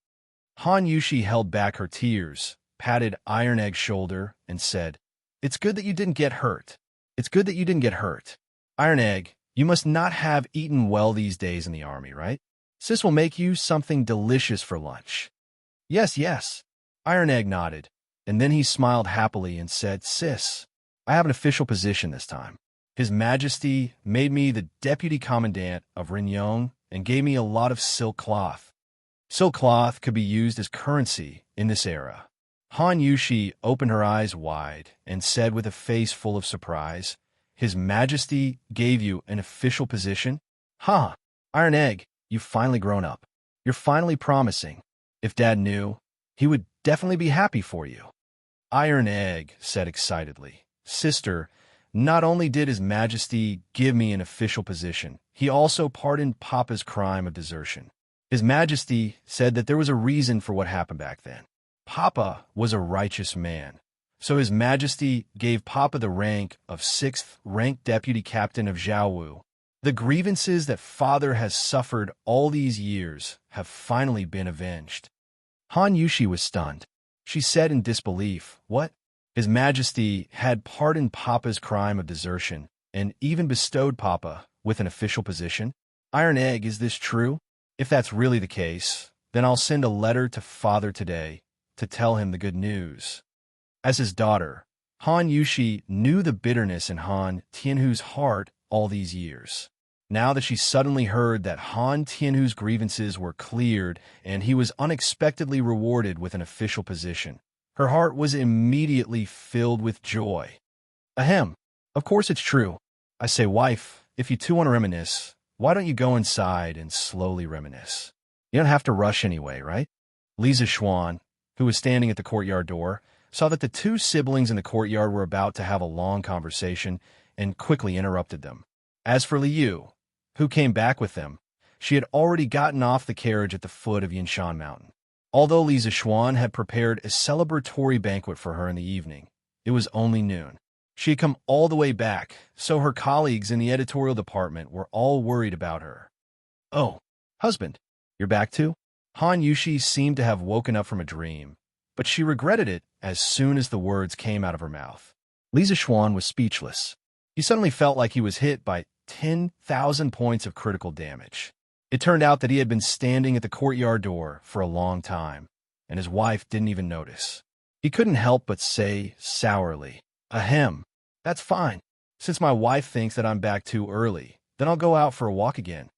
Han Yushi held back her tears, patted Iron Egg's shoulder, and said, It's good that you didn't get hurt. It's good that you didn't get hurt. Iron Egg, you must not have eaten well these days in the army, right? Sis will make you something delicious for lunch. Yes, yes. Iron Egg nodded, and then he smiled happily and said, Sis, I have an official position this time. His Majesty made me the Deputy Commandant of Rinyong and gave me a lot of silk cloth. Silk cloth could be used as currency in this era. Han Yushi opened her eyes wide and said with a face full of surprise, His Majesty gave you an official position? Huh, Iron Egg, you've finally grown up. You're finally promising. If Dad knew, he would definitely be happy for you. Iron Egg said excitedly, Sister, not only did His Majesty give me an official position, he also pardoned Papa's crime of desertion. His Majesty said that there was a reason for what happened back then. Papa was a righteous man, so His Majesty gave Papa the rank of 6th ranked Deputy Captain of Zhaowu. The grievances that Father has suffered all these years have finally been avenged. Han Yushi was stunned. She said in disbelief, What? His Majesty had pardoned Papa's crime of desertion and even bestowed Papa with an official position? Iron Egg, is this true? If that's really the case, then I'll send a letter to Father today to tell him the good news. As his daughter, Han Yushi knew the bitterness in Han Tianhu's heart all these years. Now that she suddenly heard that Han Tianhu's grievances were cleared and he was unexpectedly rewarded with an official position, her heart was immediately filled with joy. Ahem, of course it's true. I say, wife, if you two want to reminisce, why don't you go inside and slowly reminisce? You don't have to rush anyway, right? Li Zixuan, who was standing at the courtyard door, saw that the two siblings in the courtyard were about to have a long conversation and quickly interrupted them. As for Liu, who came back with them, she had already gotten off the carriage at the foot of Yinshan Mountain. Although Li Zixuan had prepared a celebratory banquet for her in the evening, it was only noon. She had come all the way back, so her colleagues in the editorial department were all worried about her. Oh, husband, you're back too? Han Yushi seemed to have woken up from a dream, but she regretted it as soon as the words came out of her mouth. Li Zixuan was speechless. He suddenly felt like he was hit by 10,000 points of critical damage. It turned out that he had been standing at the courtyard door for a long time, and his wife didn't even notice. He couldn't help but say sourly, Ahem, that's fine. Since my wife thinks that I'm back too early, then I'll go out for a walk again.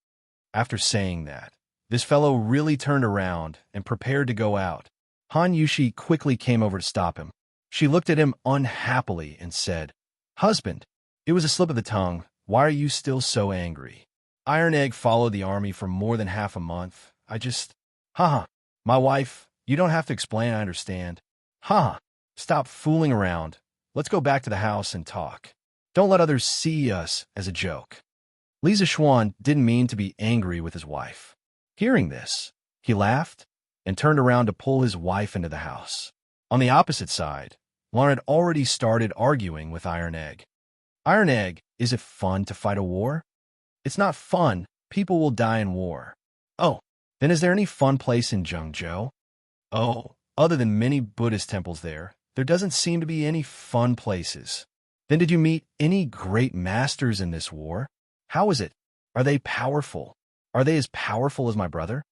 After saying that, this fellow really turned around and prepared to go out. Han Yushi quickly came over to stop him. She looked at him unhappily and said, Husband, it was a slip of the tongue. Why are you still so angry? Iron Egg followed the army for more than half a month. Haha, my wife, you don't have to explain, I understand. Haha, stop fooling around. Let's go back to the house and talk. Don't let others see us as a joke. Li Zixuan didn't mean to be angry with his wife. Hearing this, he laughed and turned around to pull his wife into the house. On the opposite side, Lauren had already started arguing with Iron Egg. Iron Egg, is it fun to fight a war? It's not fun. People will die in war. Oh, then is there any fun place in Zhengzhou? Oh, other than many Buddhist temples there doesn't seem to be any fun places. Then did you meet any great masters in this war? How is it? Are they powerful? Are they as powerful as my brother?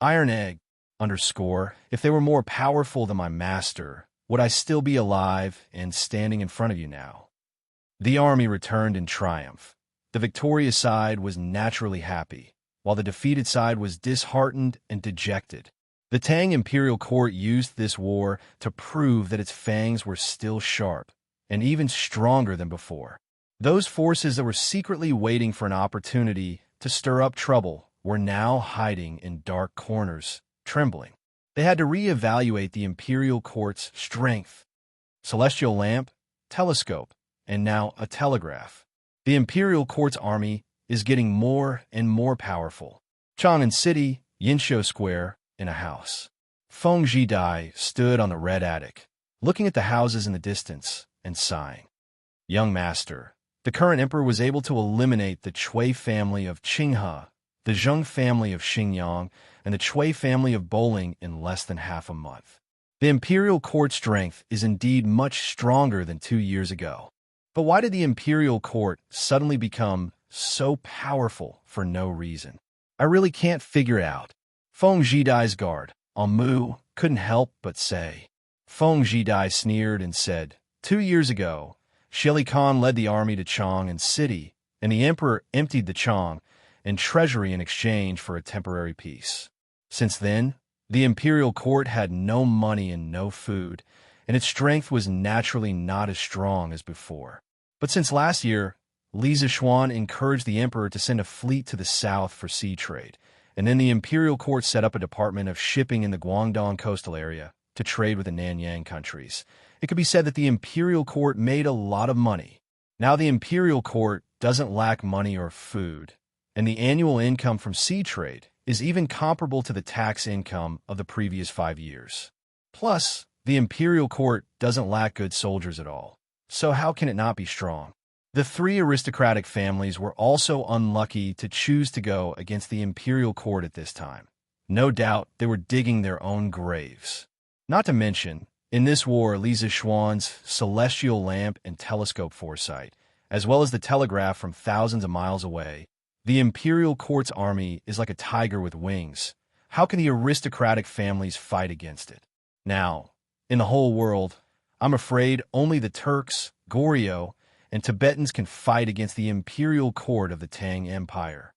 Iron Egg, underscore, if they were more powerful than my master, would I still be alive and standing in front of you now? The army returned in triumph. The victorious side was naturally happy, while the defeated side was disheartened and dejected. The Tang imperial court used this war to prove that its fangs were still sharp and even stronger than before. Those forces that were secretly waiting for an opportunity to stir up trouble were now hiding in dark corners, trembling. They had to reevaluate the imperial court's strength. Celestial lamp, telescope, and now a telegraph. The imperial court's army is getting more and more powerful. Chang'an City, Yinshou Square, in a house. Feng Zhidai stood on the red attic, looking at the houses in the distance and sighing. Young master, the current emperor was able to eliminate the Cui family of Qinghe, the Zheng family of Xingyang, and the Cui family of Bowling in less than half a month. The imperial court strength is indeed much stronger than 2 years ago. But why did the imperial court suddenly become so powerful for no reason? I really can't figure it out. Feng Zhidai's guard, Mu, couldn't help but say. Feng Zhidai sneered and said, 2 years ago, Shili Khan led the army to Chang'an City, and the emperor emptied the Chang and treasury in exchange for a temporary peace. Since then, the imperial court had no money and no food, and its strength was naturally not as strong as before. But since last year, Li Zishuan encouraged the emperor to send a fleet to the south for sea trade, and then the imperial court set up a department of shipping in the Guangdong coastal area to trade with the Nanyang countries. It could be said that the imperial court made a lot of money. Now the imperial court doesn't lack money or food, and the annual income from sea trade is even comparable to the tax income of the previous 5 years. Plus, the imperial court doesn't lack good soldiers at all. So how can it not be strong? The 3 aristocratic families were also unlucky to choose to go against the imperial court at this time. No doubt they were digging their own graves. Not to mention, in this war, Li Zishuan's celestial lamp and telescope foresight, as well as the telegraph from thousands of miles away, the imperial court's army is like a tiger with wings. How can the aristocratic families fight against it? Now, in the whole world, I'm afraid only the Turks, Goryeo, and Tibetans can fight against the imperial court of the Tang Empire.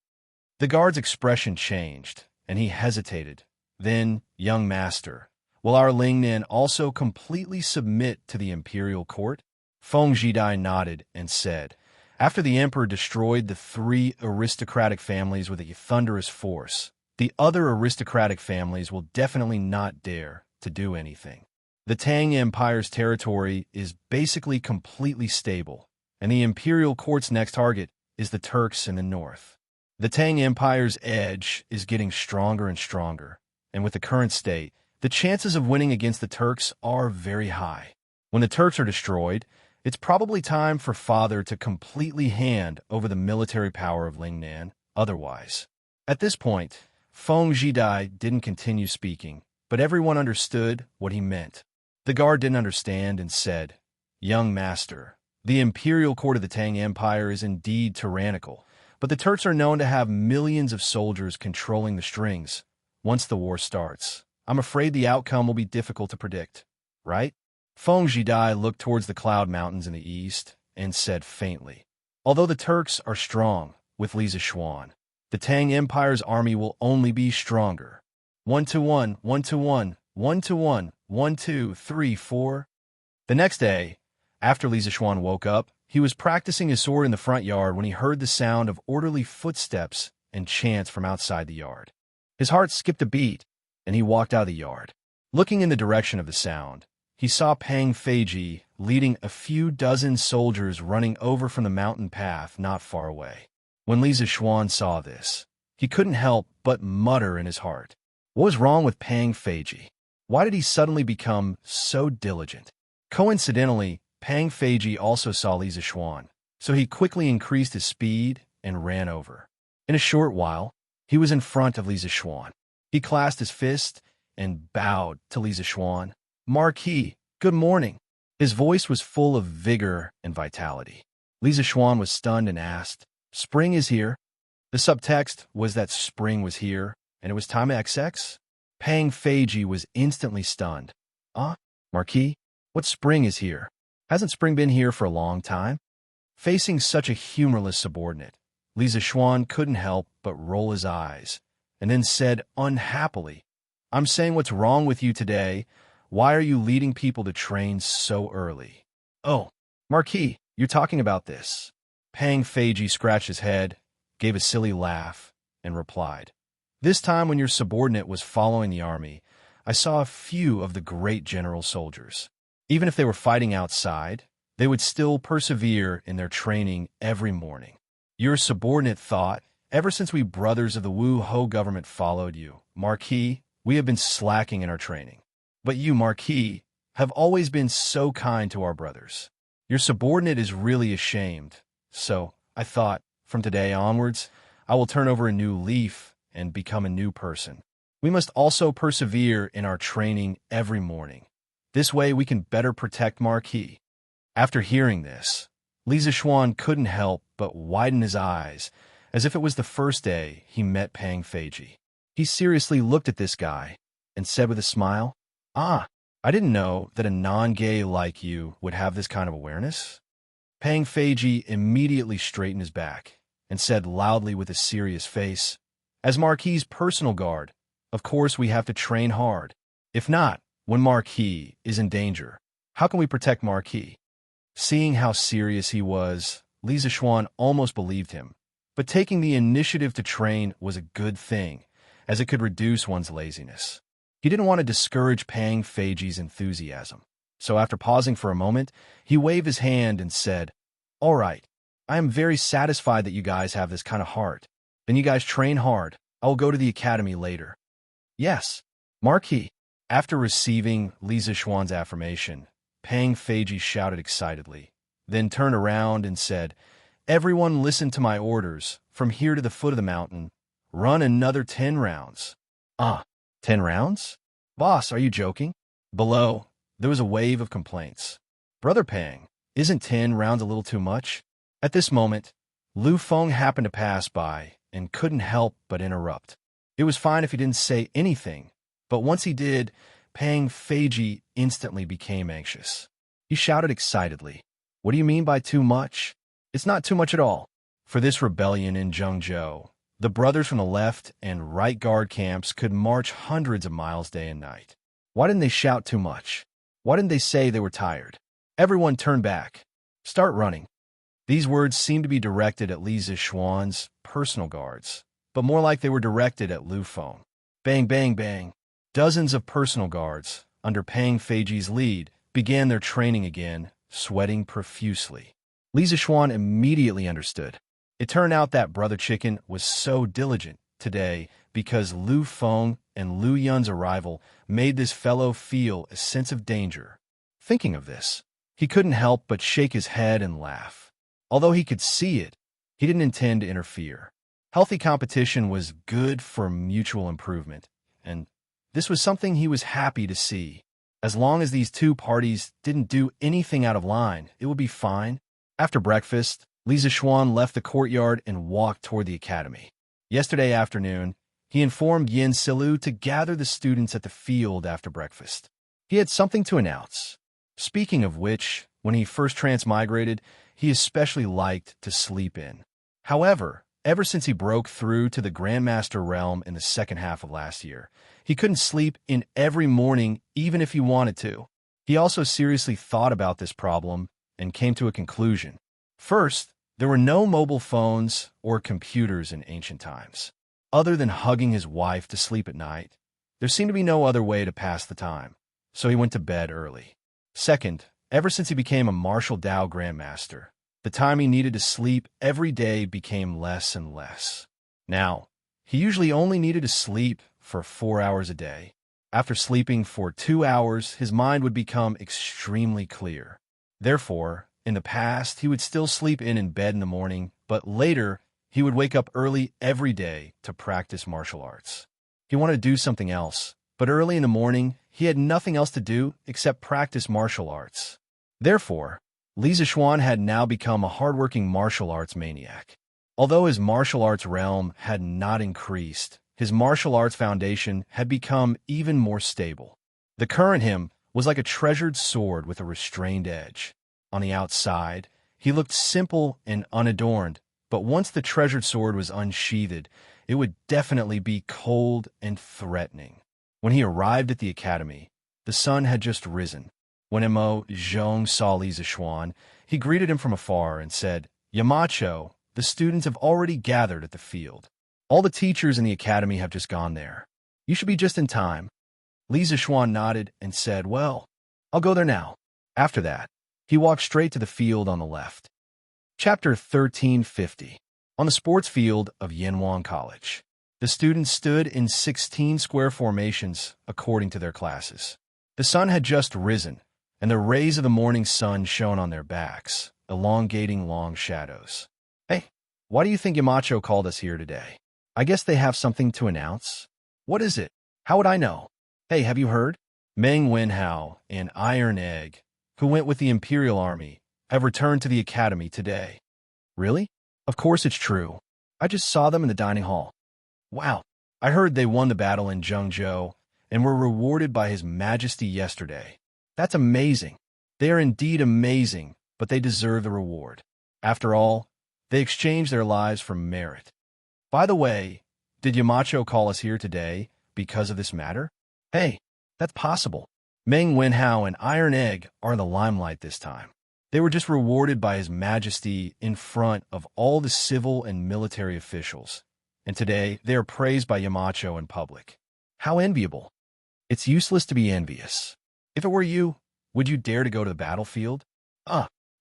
The guard's expression changed, and he hesitated. Then, young master, will our Lingnan also completely submit to the imperial court? Feng Zhidai nodded and said, after the emperor destroyed the 3 aristocratic families with a thunderous force, the other aristocratic families will definitely not dare to do anything. The Tang Empire's territory is basically completely stable, and the imperial court's next target is the Turks in the north. The Tang Empire's edge is getting stronger and stronger, and with the current state, the chances of winning against the Turks are very high. When the Turks are destroyed, it's probably time for Father to completely hand over the military power of Lingnan otherwise. At this point, Feng Zhidai didn't continue speaking, but everyone understood what he meant. The guard didn't understand and said, young master, the imperial court of the Tang Empire is indeed tyrannical, but the Turks are known to have millions of soldiers controlling the strings. Once the war starts, I'm afraid the outcome will be difficult to predict, right? Feng Zhidai looked towards the cloud mountains in the east and said faintly, although the Turks are strong with Li Zishuan, the Tang Empire's army will only be stronger. 1-1, 1-1, 1-1, 1, 2, 3, 4. The next day, after Li Zishuan woke up, he was practicing his sword in the front yard when he heard the sound of orderly footsteps and chants from outside the yard. His heart skipped a beat, and he walked out of the yard. Looking in the direction of the sound, he saw Pang Feiji leading a few dozen soldiers running over from the mountain path not far away. When Li Zishuan saw this, he couldn't help but mutter in his heart. What was wrong with Pang Feiji? Why did he suddenly become so diligent? Coincidentally, Pang Feiji also saw Li Zixuan, so he quickly increased his speed and ran over. In a short while, he was in front of Li Zixuan. He clasped his fist and bowed to Li Zixuan. "Marquis, good morning." His voice was full of vigor and vitality. Li Zixuan was stunned and asked, "Spring is here?" The subtext was that spring was here, and it was time to XX? Pang Feiji was instantly stunned. Marquis? What spring is here? Hasn't spring been here for a long time?" Facing such a humorless subordinate, Li Zixuan couldn't help but roll his eyes, and then said unhappily, "I'm saying what's wrong with you today. Why are you leading people to train so early?" "Oh, Marquis, you're talking about this." Pang Feiji scratched his head, gave a silly laugh, and replied, "This time when your subordinate was following the army, I saw a few of the great general soldiers. Even if they were fighting outside, they would still persevere in their training every morning. Your subordinate thought, ever since we brothers of the Wu Ho government followed you, Marquis, we have been slacking in our training. But you, Marquis, have always been so kind to our brothers. Your subordinate is really ashamed. So, I thought, from today onwards, I will turn over a new leaf and become a new person. We must also persevere in our training every morning. This way we can better protect Marquis." After hearing this, Li Zixuan couldn't help but widen his eyes, as if it was the first day he met Pang Feiji. He seriously looked at this guy and said with a smile, "I didn't know that a non-gay like you would have this kind of awareness." Pang Feiji immediately straightened his back and said loudly with a serious face, "As Marquis's personal guard, of course we have to train hard. If not, when Marquis is in danger, how can we protect Marquis?" Seeing how serious he was, Li Zixuan almost believed him. But taking the initiative to train was a good thing, as it could reduce one's laziness. He didn't want to discourage Pang Feiji's enthusiasm. So after pausing for a moment, he waved his hand and said, "All right, I am very satisfied that you guys have this kind of heart. Then you guys train hard. I will go to the academy later." "Yes, Marquis." After receiving Li Zixuan's affirmation, Pang Feiji shouted excitedly, then turned around and said, "Everyone listen to my orders. From here to the foot of the mountain, run another 10 rounds. 10 rounds? Boss, are you joking?" Below, there was a wave of complaints. "Brother Pang, isn't 10 rounds a little too much?" At this moment, Lu Feng happened to pass by and couldn't help but interrupt. It was fine if he didn't say anything, but once he did, Pang Feiji instantly became anxious. He shouted excitedly, "What do you mean by too much? It's not too much at all." For this rebellion in Zhengzhou, the brothers from the left and right guard camps could march hundreds of miles day and night. Why didn't they shout too much? Why didn't they say they were tired? Everyone turn back. Start running. These words seemed to be directed at Li Zixuan's personal guards, but more like they were directed at Lu Feng. Bang, bang, bang. Dozens of personal guards, under Pang Feiji's lead, began their training again, sweating profusely. Li Zixuan immediately understood. It turned out that Brother Chicken was so diligent today because Lu Feng and Lu Yun's arrival made this fellow feel a sense of danger. Thinking of this, he couldn't help but shake his head and laugh. Although he could see it, he didn't intend to interfere. Healthy competition was good for mutual improvement, and this was something he was happy to see. As long as these two parties didn't do anything out of line, it would be fine. After breakfast, Li Zixuan left the courtyard and walked toward the academy. Yesterday afternoon, he informed Yin Silu to gather the students at the field after breakfast. He had something to announce. Speaking of which, when he first transmigrated, he especially liked to sleep in. However, ever since he broke through to the Grandmaster realm in the second half of last year, he couldn't sleep in every morning even if he wanted to. He also seriously thought about this problem and came to a conclusion. First, there were no mobile phones or computers in ancient times. Other than hugging his wife to sleep at night, there seemed to be no other way to pass the time, so he went to bed early. Second, ever since he became a martial Dao Grandmaster, the time he needed to sleep every day became less and less. Now, he usually only needed to sleep for 4 hours a day. After sleeping for 2 hours, his mind would become extremely clear. Therefore, in the past, he would still sleep in bed in the morning, but later, he would wake up early every day to practice martial arts. He wanted to do something else, but early in the morning, he had nothing else to do except practice martial arts. Therefore, Li Zixuan had now become a hardworking martial arts maniac. Although his martial arts realm had not increased, his martial arts foundation had become even more stable. The current him was like a treasured sword with a restrained edge. On the outside, he looked simple and unadorned, but once the treasured sword was unsheathed, it would definitely be cold and threatening. When he arrived at the academy, the sun had just risen. When Mo Zhong saw Li Zixuan, he greeted him from afar and said, "Yamacho, the students have already gathered at the field. All the teachers in the academy have just gone there. You should be just in time." Li Zixuan nodded and said, "Well, I'll go there now." After that, he walked straight to the field on the left. Chapter 1350. On the sports field of Yanhuan College, the students stood in 16 square formations according to their classes. The sun had just risen, and the rays of the morning sun shone on their backs, elongating long shadows. "Hey, why do you think Yamacho called us here today? I guess they have something to announce." "What is it? How would I know?" "Hey, have you heard? Meng Wenhao and Iron Egg, who went with the Imperial Army, have returned to the academy today." "Really? Of course it's true. I just saw them in the dining hall." "Wow, I heard they won the battle in Zhengzhou and were rewarded by His Majesty yesterday. That's amazing. They are indeed amazing, but they deserve the reward. After all, they exchanged their lives for merit. By the way, did Yamacho call us here today because of this matter?" "Hey, that's possible. Meng Wenhao and Iron Egg are in the limelight this time. They were just rewarded by His Majesty in front of all the civil and military officials, and today they are praised by Yamacho in public. How enviable." "It's useless to be envious. If it were you, would you dare to go to the battlefield?"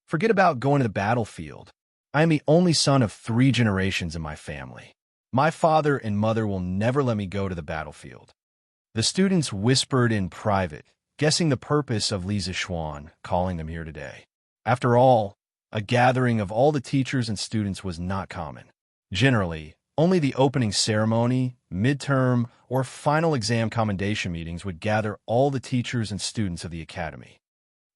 Forget about going to the battlefield. I am the only son of 3 generations in my family. My father and mother will never let me go to the battlefield." The students whispered in private, guessing the purpose of Li Zixuan calling them here today. After all, a gathering of all the teachers and students was not common. Generally, only the opening ceremony, midterm, or final exam commendation meetings would gather all the teachers and students of the academy.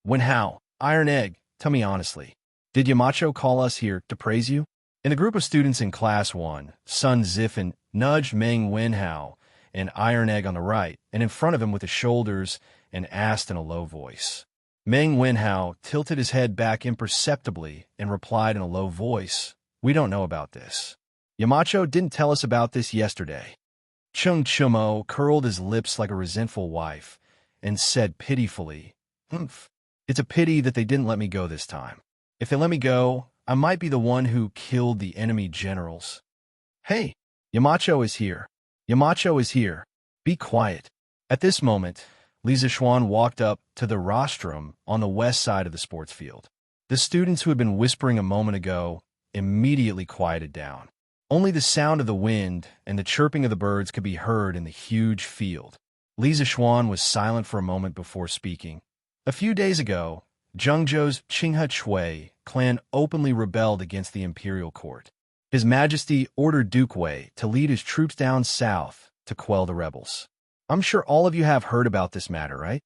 "Wenhao, Iron Egg, tell me honestly, did Yamacho call us here to praise you?" In the group of students in Class 1, Sun Zifen nudged Meng Wenhao and Iron Egg on the right and in front of him with his shoulders and asked in a low voice. Meng Wenhao tilted his head back imperceptibly and replied in a low voice, "We don't know about this. Yamacho didn't tell us about this yesterday." Chung Chumo curled his lips like a resentful wife and said pitifully, "Humph. It's a pity that they didn't let me go this time. If they let me go, I might be the one who killed the enemy generals." "Hey, Yamacho is here. Yamacho is here. Be quiet." At this moment, Li Zixuan walked up to the rostrum on the west side of the sports field. The students who had been whispering a moment ago immediately quieted down. Only the sound of the wind and the chirping of the birds could be heard in the huge field. Li Zixuan was silent for a moment before speaking. "A few days ago, Zhengzhou's Qinghe Chui clan openly rebelled against the imperial court. His Majesty ordered Duke Wei to lead his troops down south to quell the rebels. I'm sure all of you have heard about this matter, right?"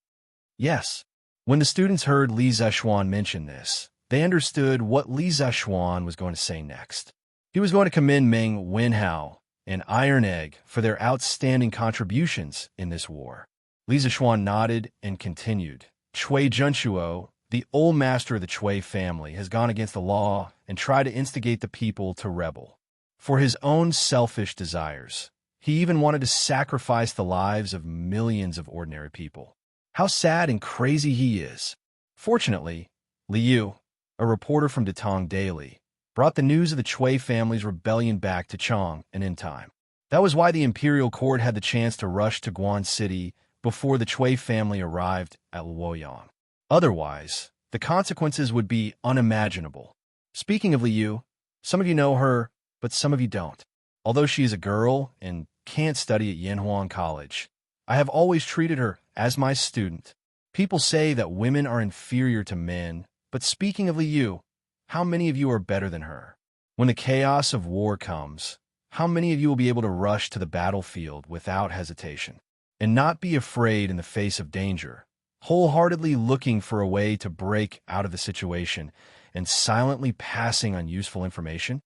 "Yes." When the students heard Li Zixuan mention this, they understood what Li Zixuan was going to say next. He was going to commend Meng Wenhao and Iron Egg for their outstanding contributions in this war. Li Zixuan nodded and continued. "Chui Junchuo, the old master of the Chui family, has gone against the law and tried to instigate the people to rebel. For his own selfish desires, he even wanted to sacrifice the lives of millions of ordinary people. How sad and crazy he is." Fortunately, Liu, a reporter from Datong Daily, brought the news of the Chui family's rebellion back to Chong and in time. That was why the imperial court had the chance to rush to Guan City before the Chui family arrived at Luoyang. Otherwise, the consequences would be unimaginable. Speaking of Liu, some of you know her, but some of you don't. Although she is a girl and can't study at Yanhuan College, I have always treated her as my student. People say that women are inferior to men, but speaking of Liu, how many of you are better than her? When the chaos of war comes, how many of you will be able to rush to the battlefield without hesitation and not be afraid in the face of danger, wholeheartedly looking for a way to break out of the situation and silently passing on useful information?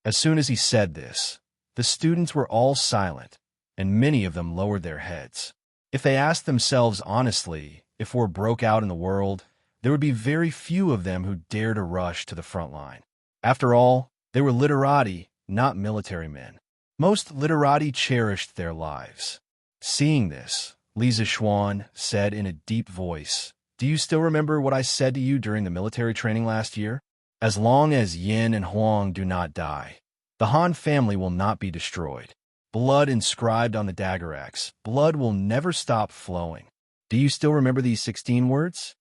As soon as he said this, the students were all silent, and many of them lowered their heads. If they asked themselves honestly if war broke out in the world, there would be very few of them who dare to rush to the front line. After all, they were literati, not military men. Most literati cherished their lives. Seeing this, Li Zishuan said in a deep voice, "Do you still remember what I said to you during the military training last year? As long as Yin and Huang do not die, the Han family will not be destroyed. Blood inscribed on the dagger axe, blood will never stop flowing." Do you still remember these 16 words?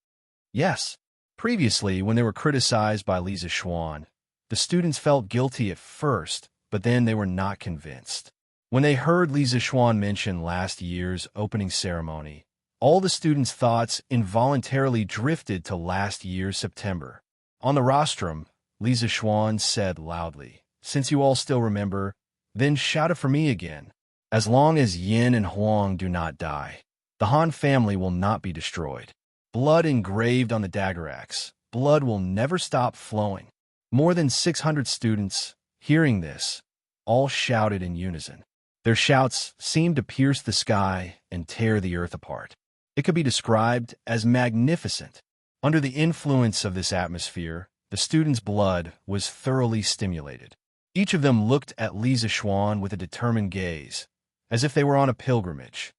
Yes. Previously, when they were criticized by Li Zishuan, the students felt guilty at first, but then they were not convinced. When they heard Li Zishuan mention last year's opening ceremony, all the students' thoughts involuntarily drifted to last year's September. On the rostrum, Li Zishuan said loudly, "Since you all still remember, then shout it for me again. As long as Yin and Huang do not die, the Han family will not be destroyed. Blood engraved on the dagger axe, blood will never stop flowing." More than 600 students, hearing this, all shouted in unison. Their shouts seemed to pierce the sky and tear the earth apart. It could be described as magnificent. Under the influence of this atmosphere, the students' blood was thoroughly stimulated. Each of them looked at Li Zishuan with a determined gaze, as if they were on a pilgrimage.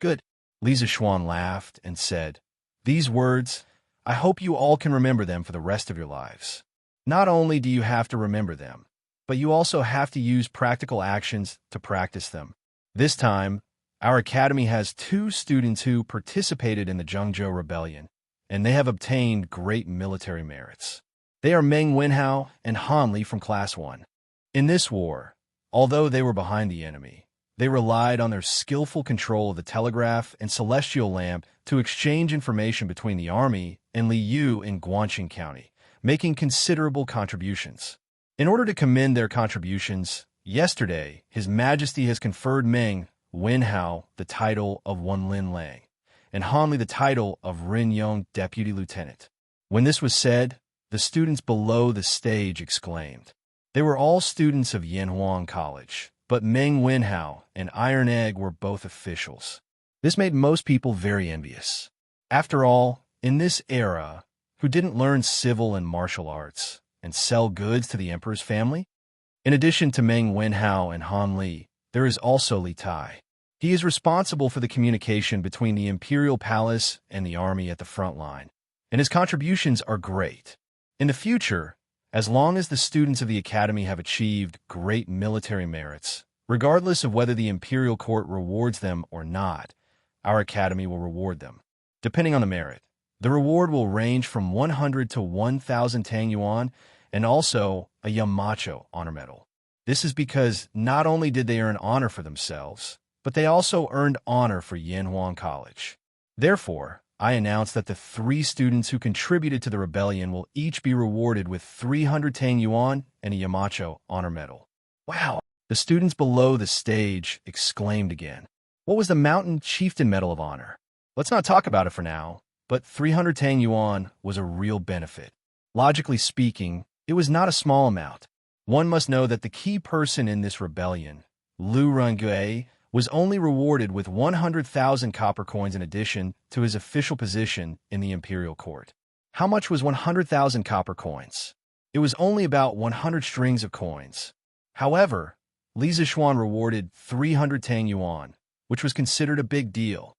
"Good." Li Zishuan laughed and said, "These words, I hope you all can remember them for the rest of your lives. Not only do you have to remember them, but you also have to use practical actions to practice them. This time, our academy has 2 students who participated in the Zhengzhou Rebellion, and they have obtained great military merits. They are Meng Wenhao and Han Li from Class 1. In this war, although they were behind the enemy, they relied on their skillful control of the telegraph and celestial lamp to exchange information between the army and Liu in Guangxing County, making considerable contributions. In order to commend their contributions, yesterday, His Majesty has conferred Meng Wenhao the title of Wenlin Lang, and Han Li the title of Ren Yong Deputy Lieutenant. When this was said, the students below the stage exclaimed. They were all students of Yanhuang College, but Meng Wenhao and Iron Egg were both officials. This made most people very envious. After all, in this era, who didn't learn civil and martial arts and sell goods to the emperor's family? In addition to Meng Wenhao and Han Li, there is also Li Tai. He is responsible for the communication between the imperial palace and the army at the front line, and his contributions are great. In the future, as long as the students of the academy have achieved great military merits, regardless of whether the imperial court rewards them or not, our academy will reward them. Depending on the merit, the reward will range from 100 to 1,000 Tang Yuan and also a Yamacho honor medal. This is because not only did they earn honor for themselves, but they also earned honor for Yanhuang College. Therefore, I announce that the 3 students who contributed to the rebellion will each be rewarded with 300 Tang Yuan and a Yamacho honor medal. Wow! The students below the stage exclaimed again. What was the Mountain Chieftain Medal of Honor? Let's not talk about it for now, but 300 Tang Yuan was a real benefit. Logically speaking, it was not a small amount. One must know that the key person in this rebellion, Lu Rengui, was only rewarded with 100,000 copper coins in addition to his official position in the imperial court. How much was 100,000 copper coins? It was only about 100 strings of coins. However, Li Zishuan rewarded 300 Tang Yuan, which was considered a big deal.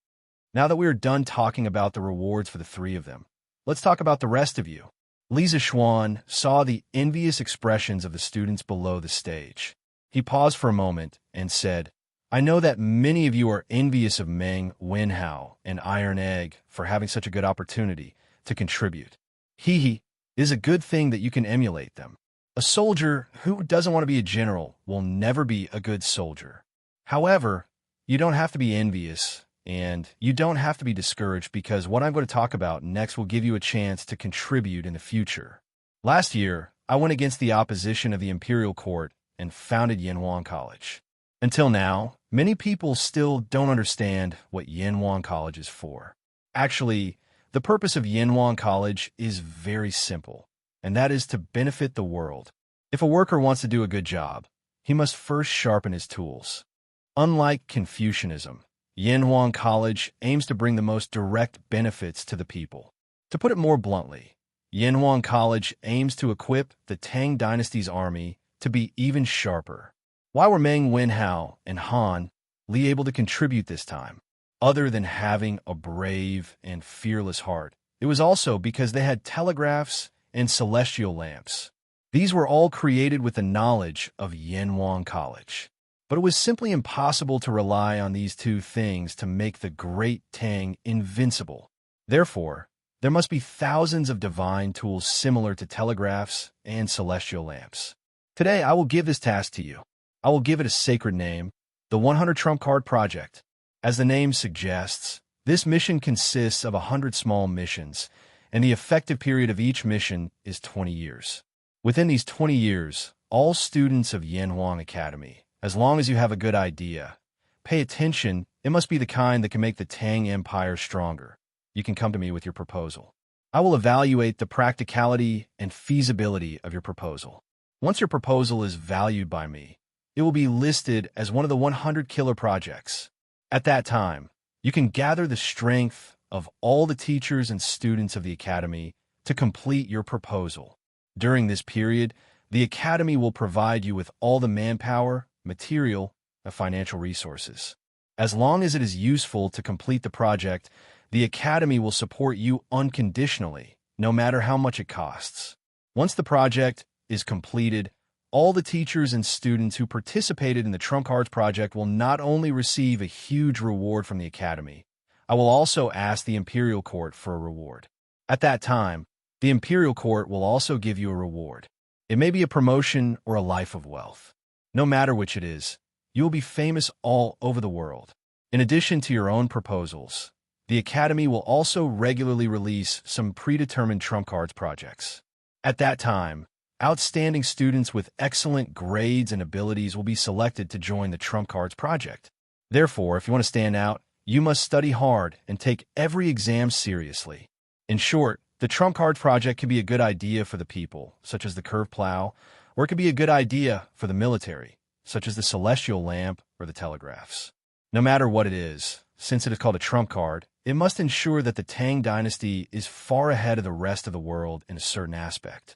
Now that we are done talking about the rewards for the 3 of them, let's talk about the rest of you. Li Zishuan saw the envious expressions of the students below the stage. He paused for a moment and said, "I know that many of you are envious of Meng Wenhao and Iron Egg for having such a good opportunity to contribute. It is a good thing that you can emulate them. A soldier who doesn't want to be a general will never be a good soldier. However, you don't have to be envious And you don't have to be discouraged because what I'm going to talk about next will give you a chance to contribute in the future. Last year, I went against the opposition of the imperial court and founded Yanhuang College. Until now, many people still don't understand what Yanhuang College is for. Actually, the purpose of Yanhuang College is very simple, and that is to benefit the world. If a worker wants to do a good job, he must first sharpen his tools. Unlike Confucianism, Yanhuang College aims to bring the most direct benefits to the people. To put it more bluntly, Yanhuang College aims to equip the Tang Dynasty's army to be even sharper. Why were Meng Wenhao and Han Li able to contribute this time? Other than having a brave and fearless heart, it was also because they had telegraphs and celestial lamps. These were all created with the knowledge of Yanhuang College. But it was simply impossible to rely on these two things to make the great Tang invincible. Therefore, there must be thousands of divine tools similar to telegraphs and celestial lamps. Today, I will give this task to you. I will give it a sacred name, the 100 Trump Card Project. As the name suggests, this mission consists of 100 small missions, and the effective period of each mission is 20 years. Within these 20 years, all students of Yanhuang Academy, as long as you have a good idea, pay attention, it must be the kind that can make the Tang Empire stronger. You can come to me with your proposal. I will evaluate the practicality and feasibility of your proposal. Once your proposal is valued by me, it will be listed as one of the 100 killer projects. At that time, you can gather the strength of all the teachers and students of the Academy to complete your proposal. During this period, the Academy will provide you with all the manpower, material, and financial resources. As long as it is useful to complete the project, the Academy will support you unconditionally, no matter how much it costs. Once the project is completed, all the teachers and students who participated in the Trump Cards Project will not only receive a huge reward from the Academy, I will also ask the Imperial Court for a reward. At that time, the Imperial Court will also give you a reward. It may be a promotion or a life of wealth. No matter which it is, you will be famous all over the world. In addition to your own proposals, the Academy will also regularly release some predetermined Trump Cards projects. At that time, outstanding students with excellent grades and abilities will be selected to join the Trump Cards Project. Therefore, if you want to stand out, you must study hard and take every exam seriously. In short, the Trump Cards Project can be a good idea for the people, such as the curved plow, or it could be a good idea for the military, such as the celestial lamp or the telegraphs. No matter what it is, since it is called a trump card, it must ensure that the Tang Dynasty is far ahead of the rest of the world in a certain aspect.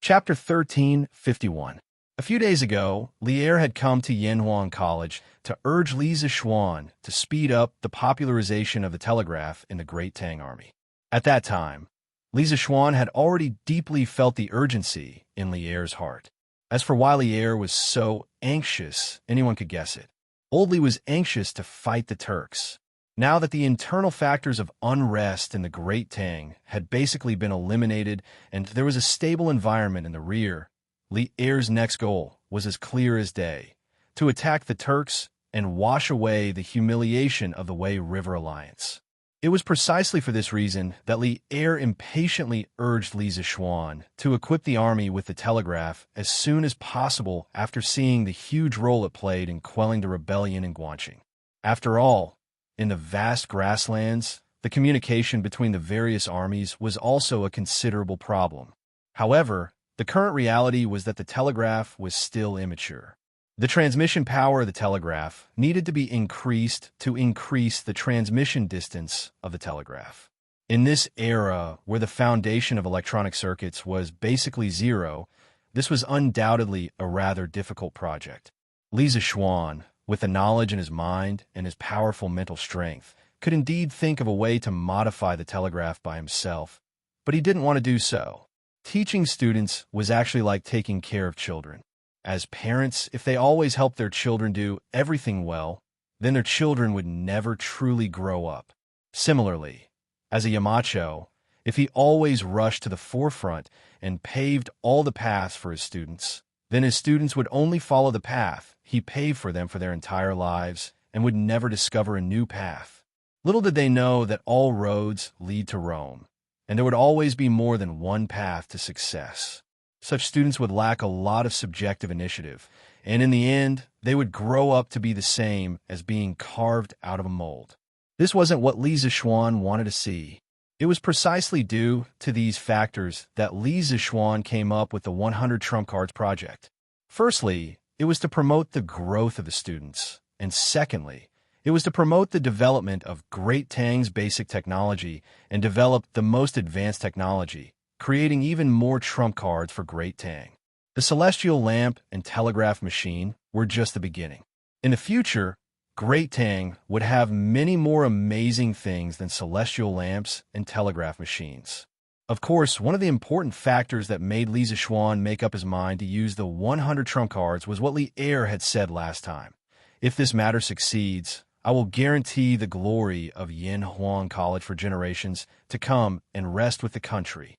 Chapter 1351. A few days ago, Lier had come to Yanhuang College to urge Li Zishuan to speed up the popularization of the telegraph in the Great Tang Army. At that time, Li Zishuan had already deeply felt the urgency in Lier's heart. As for why Lier was so anxious, anyone could guess it. Old Li was anxious to fight the Turks. Now that the internal factors of unrest in the Great Tang had basically been eliminated and there was a stable environment in the rear, Lier's next goal was as clear as day: to attack the Turks and wash away the humiliation of the Wei River Alliance. It was precisely for this reason that Lier impatiently urged Li Zishuan to equip the army with the telegraph as soon as possible after seeing the huge role it played in quelling the rebellion in Guangxing. After all, in the vast grasslands, the communication between the various armies was also a considerable problem. However, the current reality was that the telegraph was still immature. The transmission power of the telegraph needed to be increased to increase the transmission distance of the telegraph. In this era, where the foundation of electronic circuits was basically zero, this was undoubtedly a rather difficult project. Li Zishuan, with the knowledge in his mind and his powerful mental strength, could indeed think of a way to modify the telegraph by himself, but he didn't want to do so. Teaching students was actually like taking care of children. As parents, if they always helped their children do everything well, then their children would never truly grow up. Similarly, as a Yamacho, if he always rushed to the forefront and paved all the paths for his students, then his students would only follow the path he paved for them for their entire lives and would never discover a new path. Little did they know that all roads lead to Rome, and there would always be more than one path to success. Such students would lack a lot of subjective initiative, and in the end, they would grow up to be the same as being carved out of a mold. This wasn't what Li Zixuan wanted to see. It was precisely due to these factors that Li Zixuan came up with the 100 Trump Cards project. Firstly, it was to promote the growth of the students, and secondly, it was to promote the development of Great Tang's basic technology and develop the most advanced technology, creating even more trump cards for Great Tang. The celestial lamp and telegraph machine were just the beginning. In the future, Great Tang would have many more amazing things than celestial lamps and telegraph machines. Of course, one of the important factors that made Li Zixuan make up his mind to use the 100 trump cards was what Li Er had said last time. If this matter succeeds, I will guarantee the glory of Yanhuang College for generations to come and rest with the country.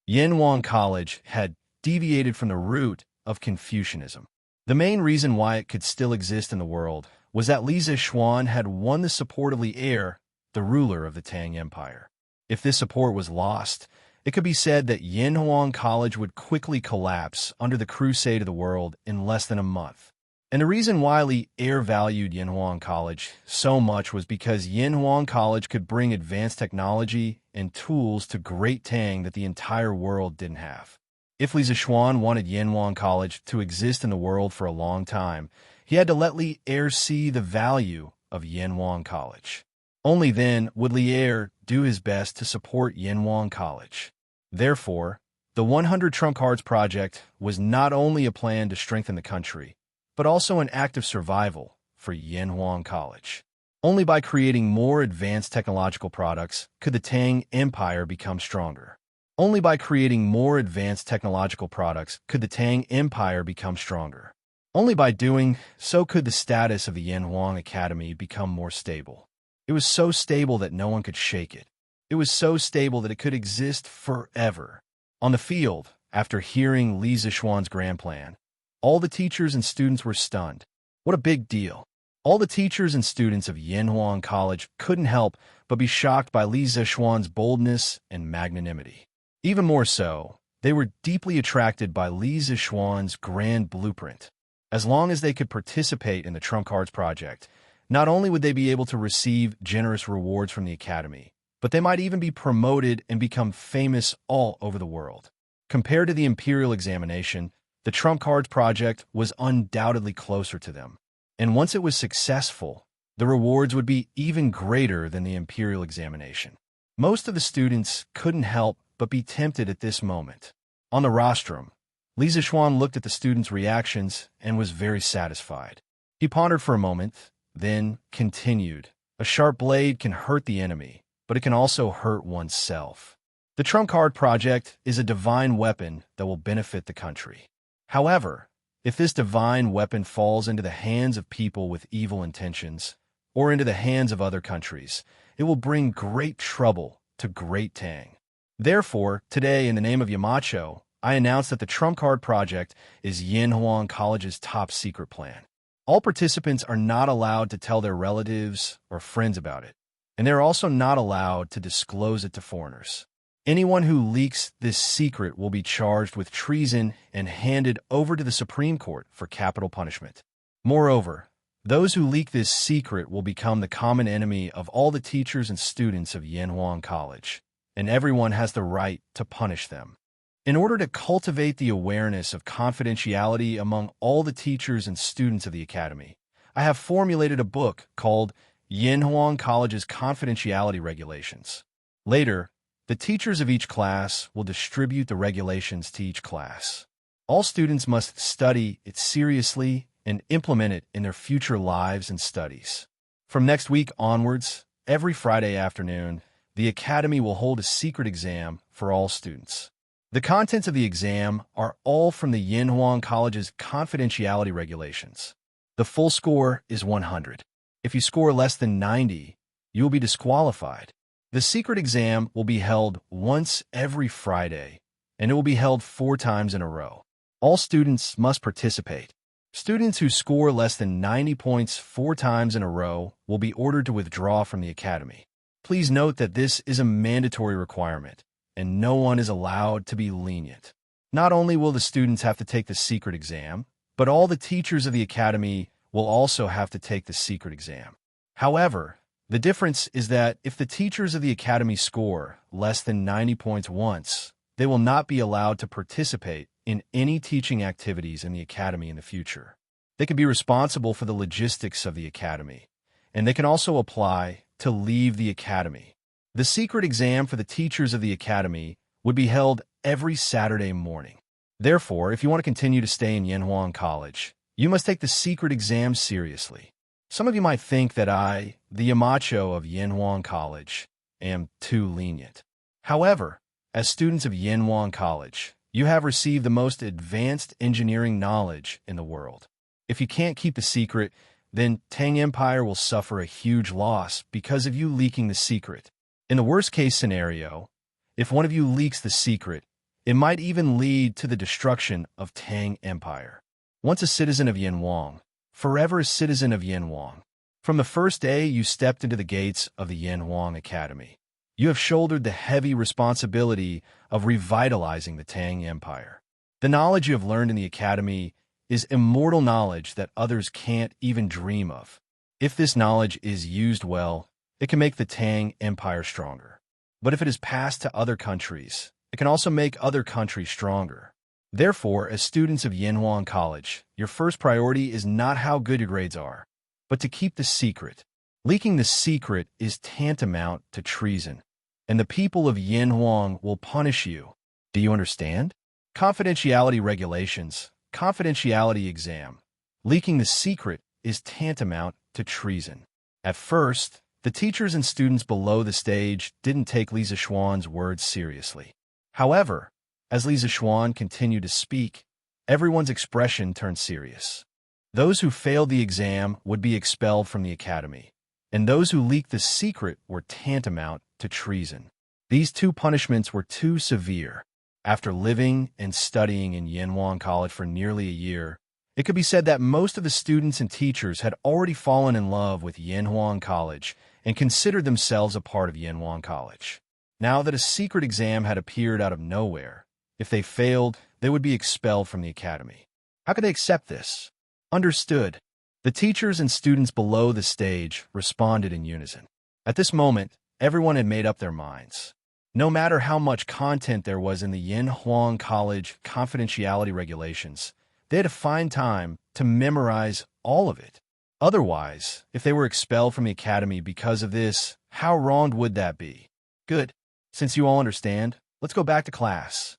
Yanhuang College had deviated from the root of Confucianism. The main reason why it could still exist in the world was that Li Zixuan had won the support of Li Er, the ruler of the Tang Empire. If this support was lost, it could be said that Yanhuang College would quickly collapse under the crusade of the world in less than a month. And the reason why Li Er valued Yanhuang College so much was because Yanhuang College could bring advanced technology and tools to Great Tang that the entire world didn't have. If Li Zixuan wanted Yanhuang College to exist in the world for a long time, he had to let Li Er see the value of Yanhuang College. Only then would Li Er do his best to support Yanhuang College. Therefore, the 100 Trump Cards project was not only a plan to strengthen the country, but also an act of survival for Yanhuang College. Only by creating more advanced technological products could the Tang Empire become stronger. Only by creating more advanced technological products could the Tang Empire become stronger. Only by doing so could the status of the Yanhuang Academy become more stable. It was so stable that no one could shake it. It was so stable that it could exist forever. On the field, after hearing Li Zixuan's grand plan, all the teachers and students were stunned. What a big deal. All the teachers and students of Yanhuang College couldn't help but be shocked by Li Zixuan's boldness and magnanimity. Even more so, they were deeply attracted by Li Zixuan's grand blueprint. As long as they could participate in the Trump Cards project, not only would they be able to receive generous rewards from the Academy, but they might even be promoted and become famous all over the world. Compared to the Imperial examination, the Trump Cards project was undoubtedly closer to them. And once it was successful, the rewards would be even greater than the Imperial examination. Most of the students couldn't help but be tempted at this moment. On the rostrum, Li Zixuan looked at the students' reactions and was very satisfied. He pondered for a moment, then continued. A sharp blade can hurt the enemy, but it can also hurt oneself. The Trump Card project is a divine weapon that will benefit the country. However, if this divine weapon falls into the hands of people with evil intentions, or into the hands of other countries, it will bring great trouble to Great Tang. Therefore, today, in the name of Yamacho, I announce that the Trump Card project is Yanhuang College's top secret plan. All participants are not allowed to tell their relatives or friends about it, and they're also not allowed to disclose it to foreigners. Anyone who leaks this secret will be charged with treason and handed over to the Supreme Court for capital punishment. Moreover, those who leak this secret will become the common enemy of all the teachers and students of Yanhuang College, and everyone has the right to punish them. In order to cultivate the awareness of confidentiality among all the teachers and students of the Academy, I have formulated a book called Yanhuang College's Confidentiality Regulations. Later, the teachers of each class will distribute the regulations to each class. All students must study it seriously and implement it in their future lives and studies. From next week onwards, every Friday afternoon, the Academy will hold a secret exam for all students. The contents of the exam are all from the Yanhuang College's confidentiality regulations. The full score is 100. If you score less than 90, you will be disqualified. The secret exam will be held once every Friday, and it will be held 4 times in a row. All students must participate. Students who score less than 90 points 4 times in a row will be ordered to withdraw from the Academy. Please note that this is a mandatory requirement, and no one is allowed to be lenient. Not only will the students have to take the secret exam, but all the teachers of the academy will also have to take the secret exam. However, the difference is that if the teachers of the academy score less than 90 points once, they will not be allowed to participate in any teaching activities in the academy in the future. They can be responsible for the logistics of the academy, and they can also apply to leave the academy. The secret exam for the teachers of the academy would be held every Saturday morning. Therefore, if you want to continue to stay in Yanhuang College, you must take the secret exam seriously. Some of you might think that I, the Yamacho of Yanhuang College, am too lenient. However, as students of Yanhuang College, you have received the most advanced engineering knowledge in the world. If you can't keep the secret, then Tang Empire will suffer a huge loss because of you leaking the secret. In the worst-case scenario, if one of you leaks the secret, it might even lead to the destruction of Tang Empire. Once a citizen of Yanhuang, forever a citizen of Yanhuang. From the first day you stepped into the gates of the Yanhuang Academy, you have shouldered the heavy responsibility of revitalizing the Tang Empire. The knowledge you have learned in the academy is immortal knowledge that others can't even dream of. If this knowledge is used well, it can make the Tang Empire stronger. But if it is passed to other countries, it can also make other countries stronger. Therefore, as students of Yanhuang College, your first priority is not how good your grades are, but to keep the secret. Leaking the secret is tantamount to treason, and the people of Yanhuang will punish you. Do you understand? Confidentiality regulations, confidentiality exam. Leaking the secret is tantamount to treason. At first, the teachers and students below the stage didn't take Li Zishuan's words seriously. However, as Li Zishuan continued to speak, everyone's expression turned serious. Those who failed the exam would be expelled from the academy, and those who leaked the secret were tantamount to treason. These two punishments were too severe. After living and studying in Yanhuang College for nearly a year, it could be said that most of the students and teachers had already fallen in love with Yanhuang College and considered themselves a part of Yanhuang College. Now that a secret exam had appeared out of nowhere, if they failed, they would be expelled from the academy. How could they accept this? Understood. The teachers and students below the stage responded in unison. At this moment, everyone had made up their minds. No matter how much content there was in the Yanhuang College confidentiality regulations, they had to find time to memorize all of it. Otherwise, if they were expelled from the academy because of this, how wrong would that be? Good. Since you all understand, let's go back to class.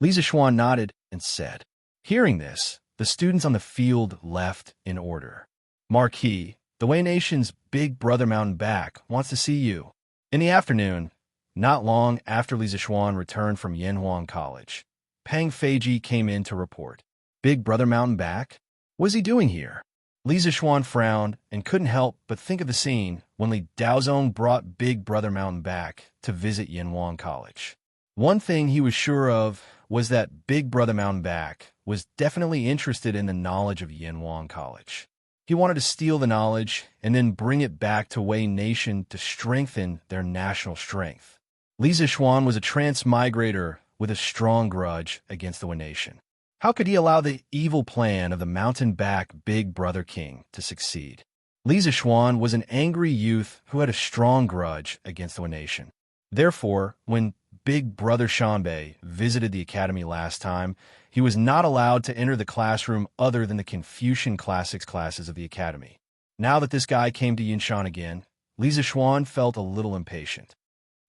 Li Zishuan nodded and said. Hearing this, the students on the field left in order. Marquis, the Wei Nation's big brother Mountain Back wants to see you. In the afternoon, not long after Li Zishuan returned from Yanhuang College, Pang Feiji came in to report. Big brother Mountain Back? What is he doing here? Li Zishuan frowned and couldn't help but think of the scene when Li Daozong brought Big brother Mountain Back to visit Yanhuang College. One thing he was sure of was that Big brother Mountain Back was definitely interested in the knowledge of Yanhuang College. He wanted to steal the knowledge and then bring it back to Wei Nation to strengthen their national strength. Li Zishuan was a transmigrator with a strong grudge against the Wei Nation. How could he allow the evil plan of the mountain-back Big Brother King to succeed? Li Zishuan was an angry youth who had a strong grudge against the Wei Nation. Therefore, when Big Brother Shanbei visited the academy last time, he was not allowed to enter the classroom other than the Confucian Classics classes of the academy. Now that this guy came to Yinshan again, Li Zishuan felt a little impatient.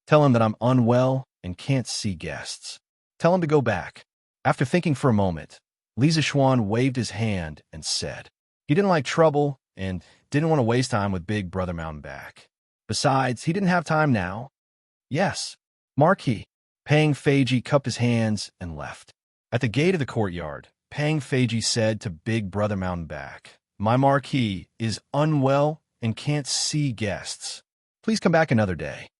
Tell him that I'm unwell and can't see guests. Tell him to go back. After thinking for a moment, Li Zishuan waved his hand and said he didn't like trouble and didn't want to waste time with Big Brother Mountain Back. Besides, he didn't have time now. Yes, Marquis. Pang Feiji cupped his hands and left. At the gate of the courtyard, Pang Feiji said to Big Brother Mountain Back, my Marquis is unwell and can't see guests. Please come back another day.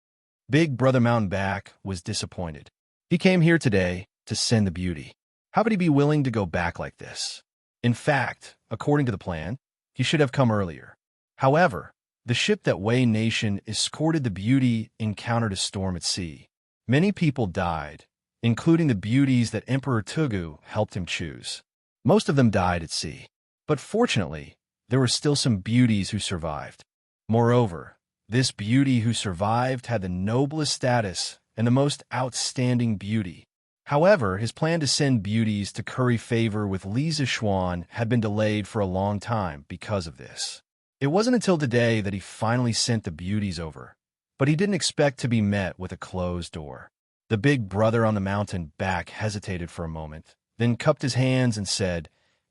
Big Brother Mountain Back was disappointed. He came here today to send the beauty. How could he be willing to go back like this? In fact, according to the plan, he should have come earlier. However, The ship that Wei nation escorted the beauty encountered a storm at sea. Many people died, including the beauties that Emperor Tugu helped him choose. Most of them died at sea. But fortunately, there were still some beauties who survived. Moreover, this beauty who survived had the noblest status and the most outstanding beauty. However, his plan to send beauties to curry favor with Li Zishuan had been delayed for a long time because of this. It wasn't until today that he finally sent the beauties over, but he didn't expect to be met with a closed door. The big brother on the mountain back hesitated for a moment, then cupped his hands and said,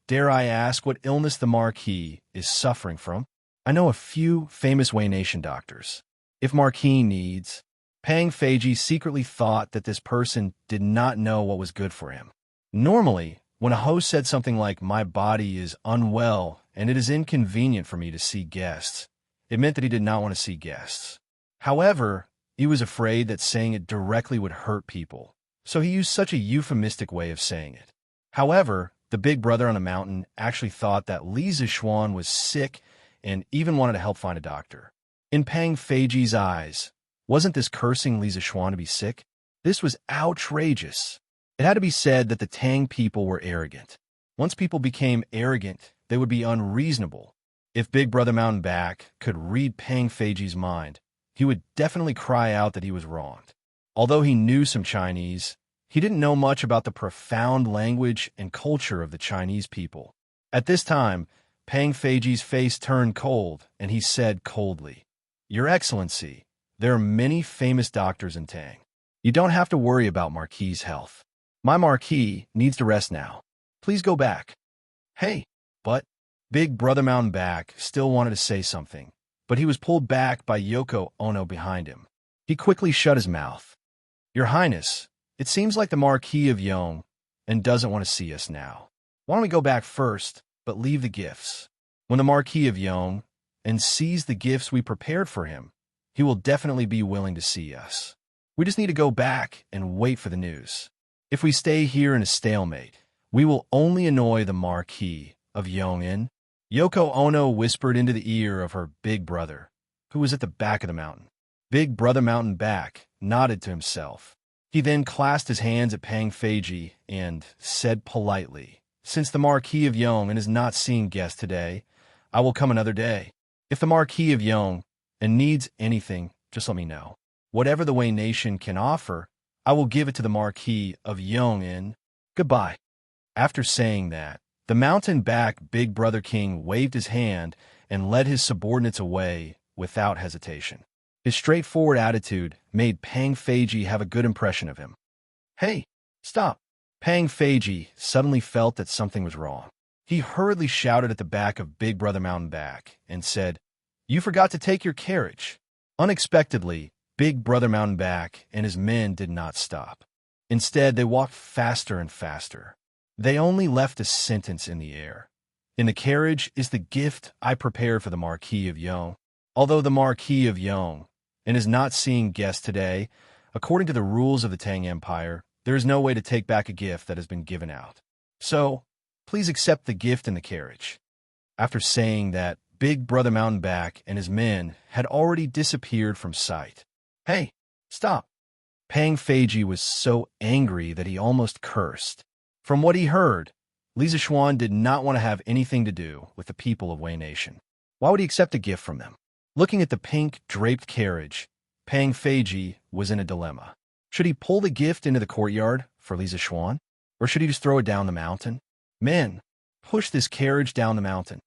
"Dare I ask what illness the Marquis is suffering from? I know a few famous Wei Nation doctors. If Marquis needs..." Pang Feiji secretly thought that this person did not know what was good for him. Normally, when a host said something like, "My body is unwell and it is inconvenient for me to see guests," it meant that he did not want to see guests. However, he was afraid that saying it directly would hurt people, so he used such a euphemistic way of saying it. However, the big brother on the mountain actually thought that Li Zishuan was sick and even wanted to help find a doctor. In Pang Feiji's eyes, wasn't this cursing Li Zishuan to be sick? This was outrageous. It had to be said that the Tang people were arrogant. Once people became arrogant, they would be unreasonable. If Big Brother Mountain Back could read Pang Feiji's mind, he would definitely cry out that he was wronged. Although he knew some Chinese, he didn't know much about the profound language and culture of the Chinese people. At this time, Pang Feiji's face turned cold, and he said coldly, "Your Excellency, there are many famous doctors in Tang. You don't have to worry about Marquis's health. My Marquis needs to rest now. Please go back." "Hey, but..." Big Brother Mountain Back still wanted to say something, but he was pulled back by Yoko Ono behind him. He quickly shut his mouth. "Your Highness, it seems like the Marquis of Yong and doesn't want to see us now. Why don't we go back first, but leave the gifts? When the Marquis of Yong and sees the gifts we prepared for him, he will definitely be willing to see us. We just need to go back and wait for the news. If we stay here in a stalemate, we will only annoy the Marquis of Yong'in." Yoko Ono whispered into the ear of her big brother, who was at the back of the mountain. Big Brother Mountain Back nodded to himself. He then clasped his hands at Pang Feiji and said politely, "Since the Marquis of Yong'in is not seeing guests today, I will come another day. If the Marquis of Yong and needs anything, just let me know. Whatever the Wei Nation can offer, I will give it to the Marquis of Yong'in. Goodbye." After saying that, the mountain back Big Brother King waved his hand and led his subordinates away without hesitation. His straightforward attitude made Pang Feiji have a good impression of him. "Hey, stop!" Pang Feiji suddenly felt that something was wrong. He hurriedly shouted at the back of Big Brother Mountain Back and said, "You forgot to take your carriage." Unexpectedly, Big Brother Mountain Back and his men did not stop. Instead, they walked faster and faster. They only left a sentence in the air. "In the carriage is the gift I prepared for the Marquis of Yong. Although the Marquis of Yong and is not seeing guests today, according to the rules of the Tang Empire, there is no way to take back a gift that has been given out. So, please accept the gift in the carriage." After saying that, Big Brother Mountain Back and his men had already disappeared from sight. "Hey, stop!" Pang Feiji was so angry that he almost cursed. From what he heard, Li Zishuan did not want to have anything to do with the people of Wei Nation. Why would he accept a gift from them? Looking at the pink, draped carriage, Pang Feiji was in a dilemma. Should he pull the gift into the courtyard for Li Zishuan, or should he just throw it down the mountain? "Men, push this carriage down the mountain."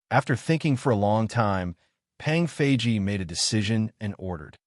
After thinking for a long time, Pang Feiji made a decision and ordered,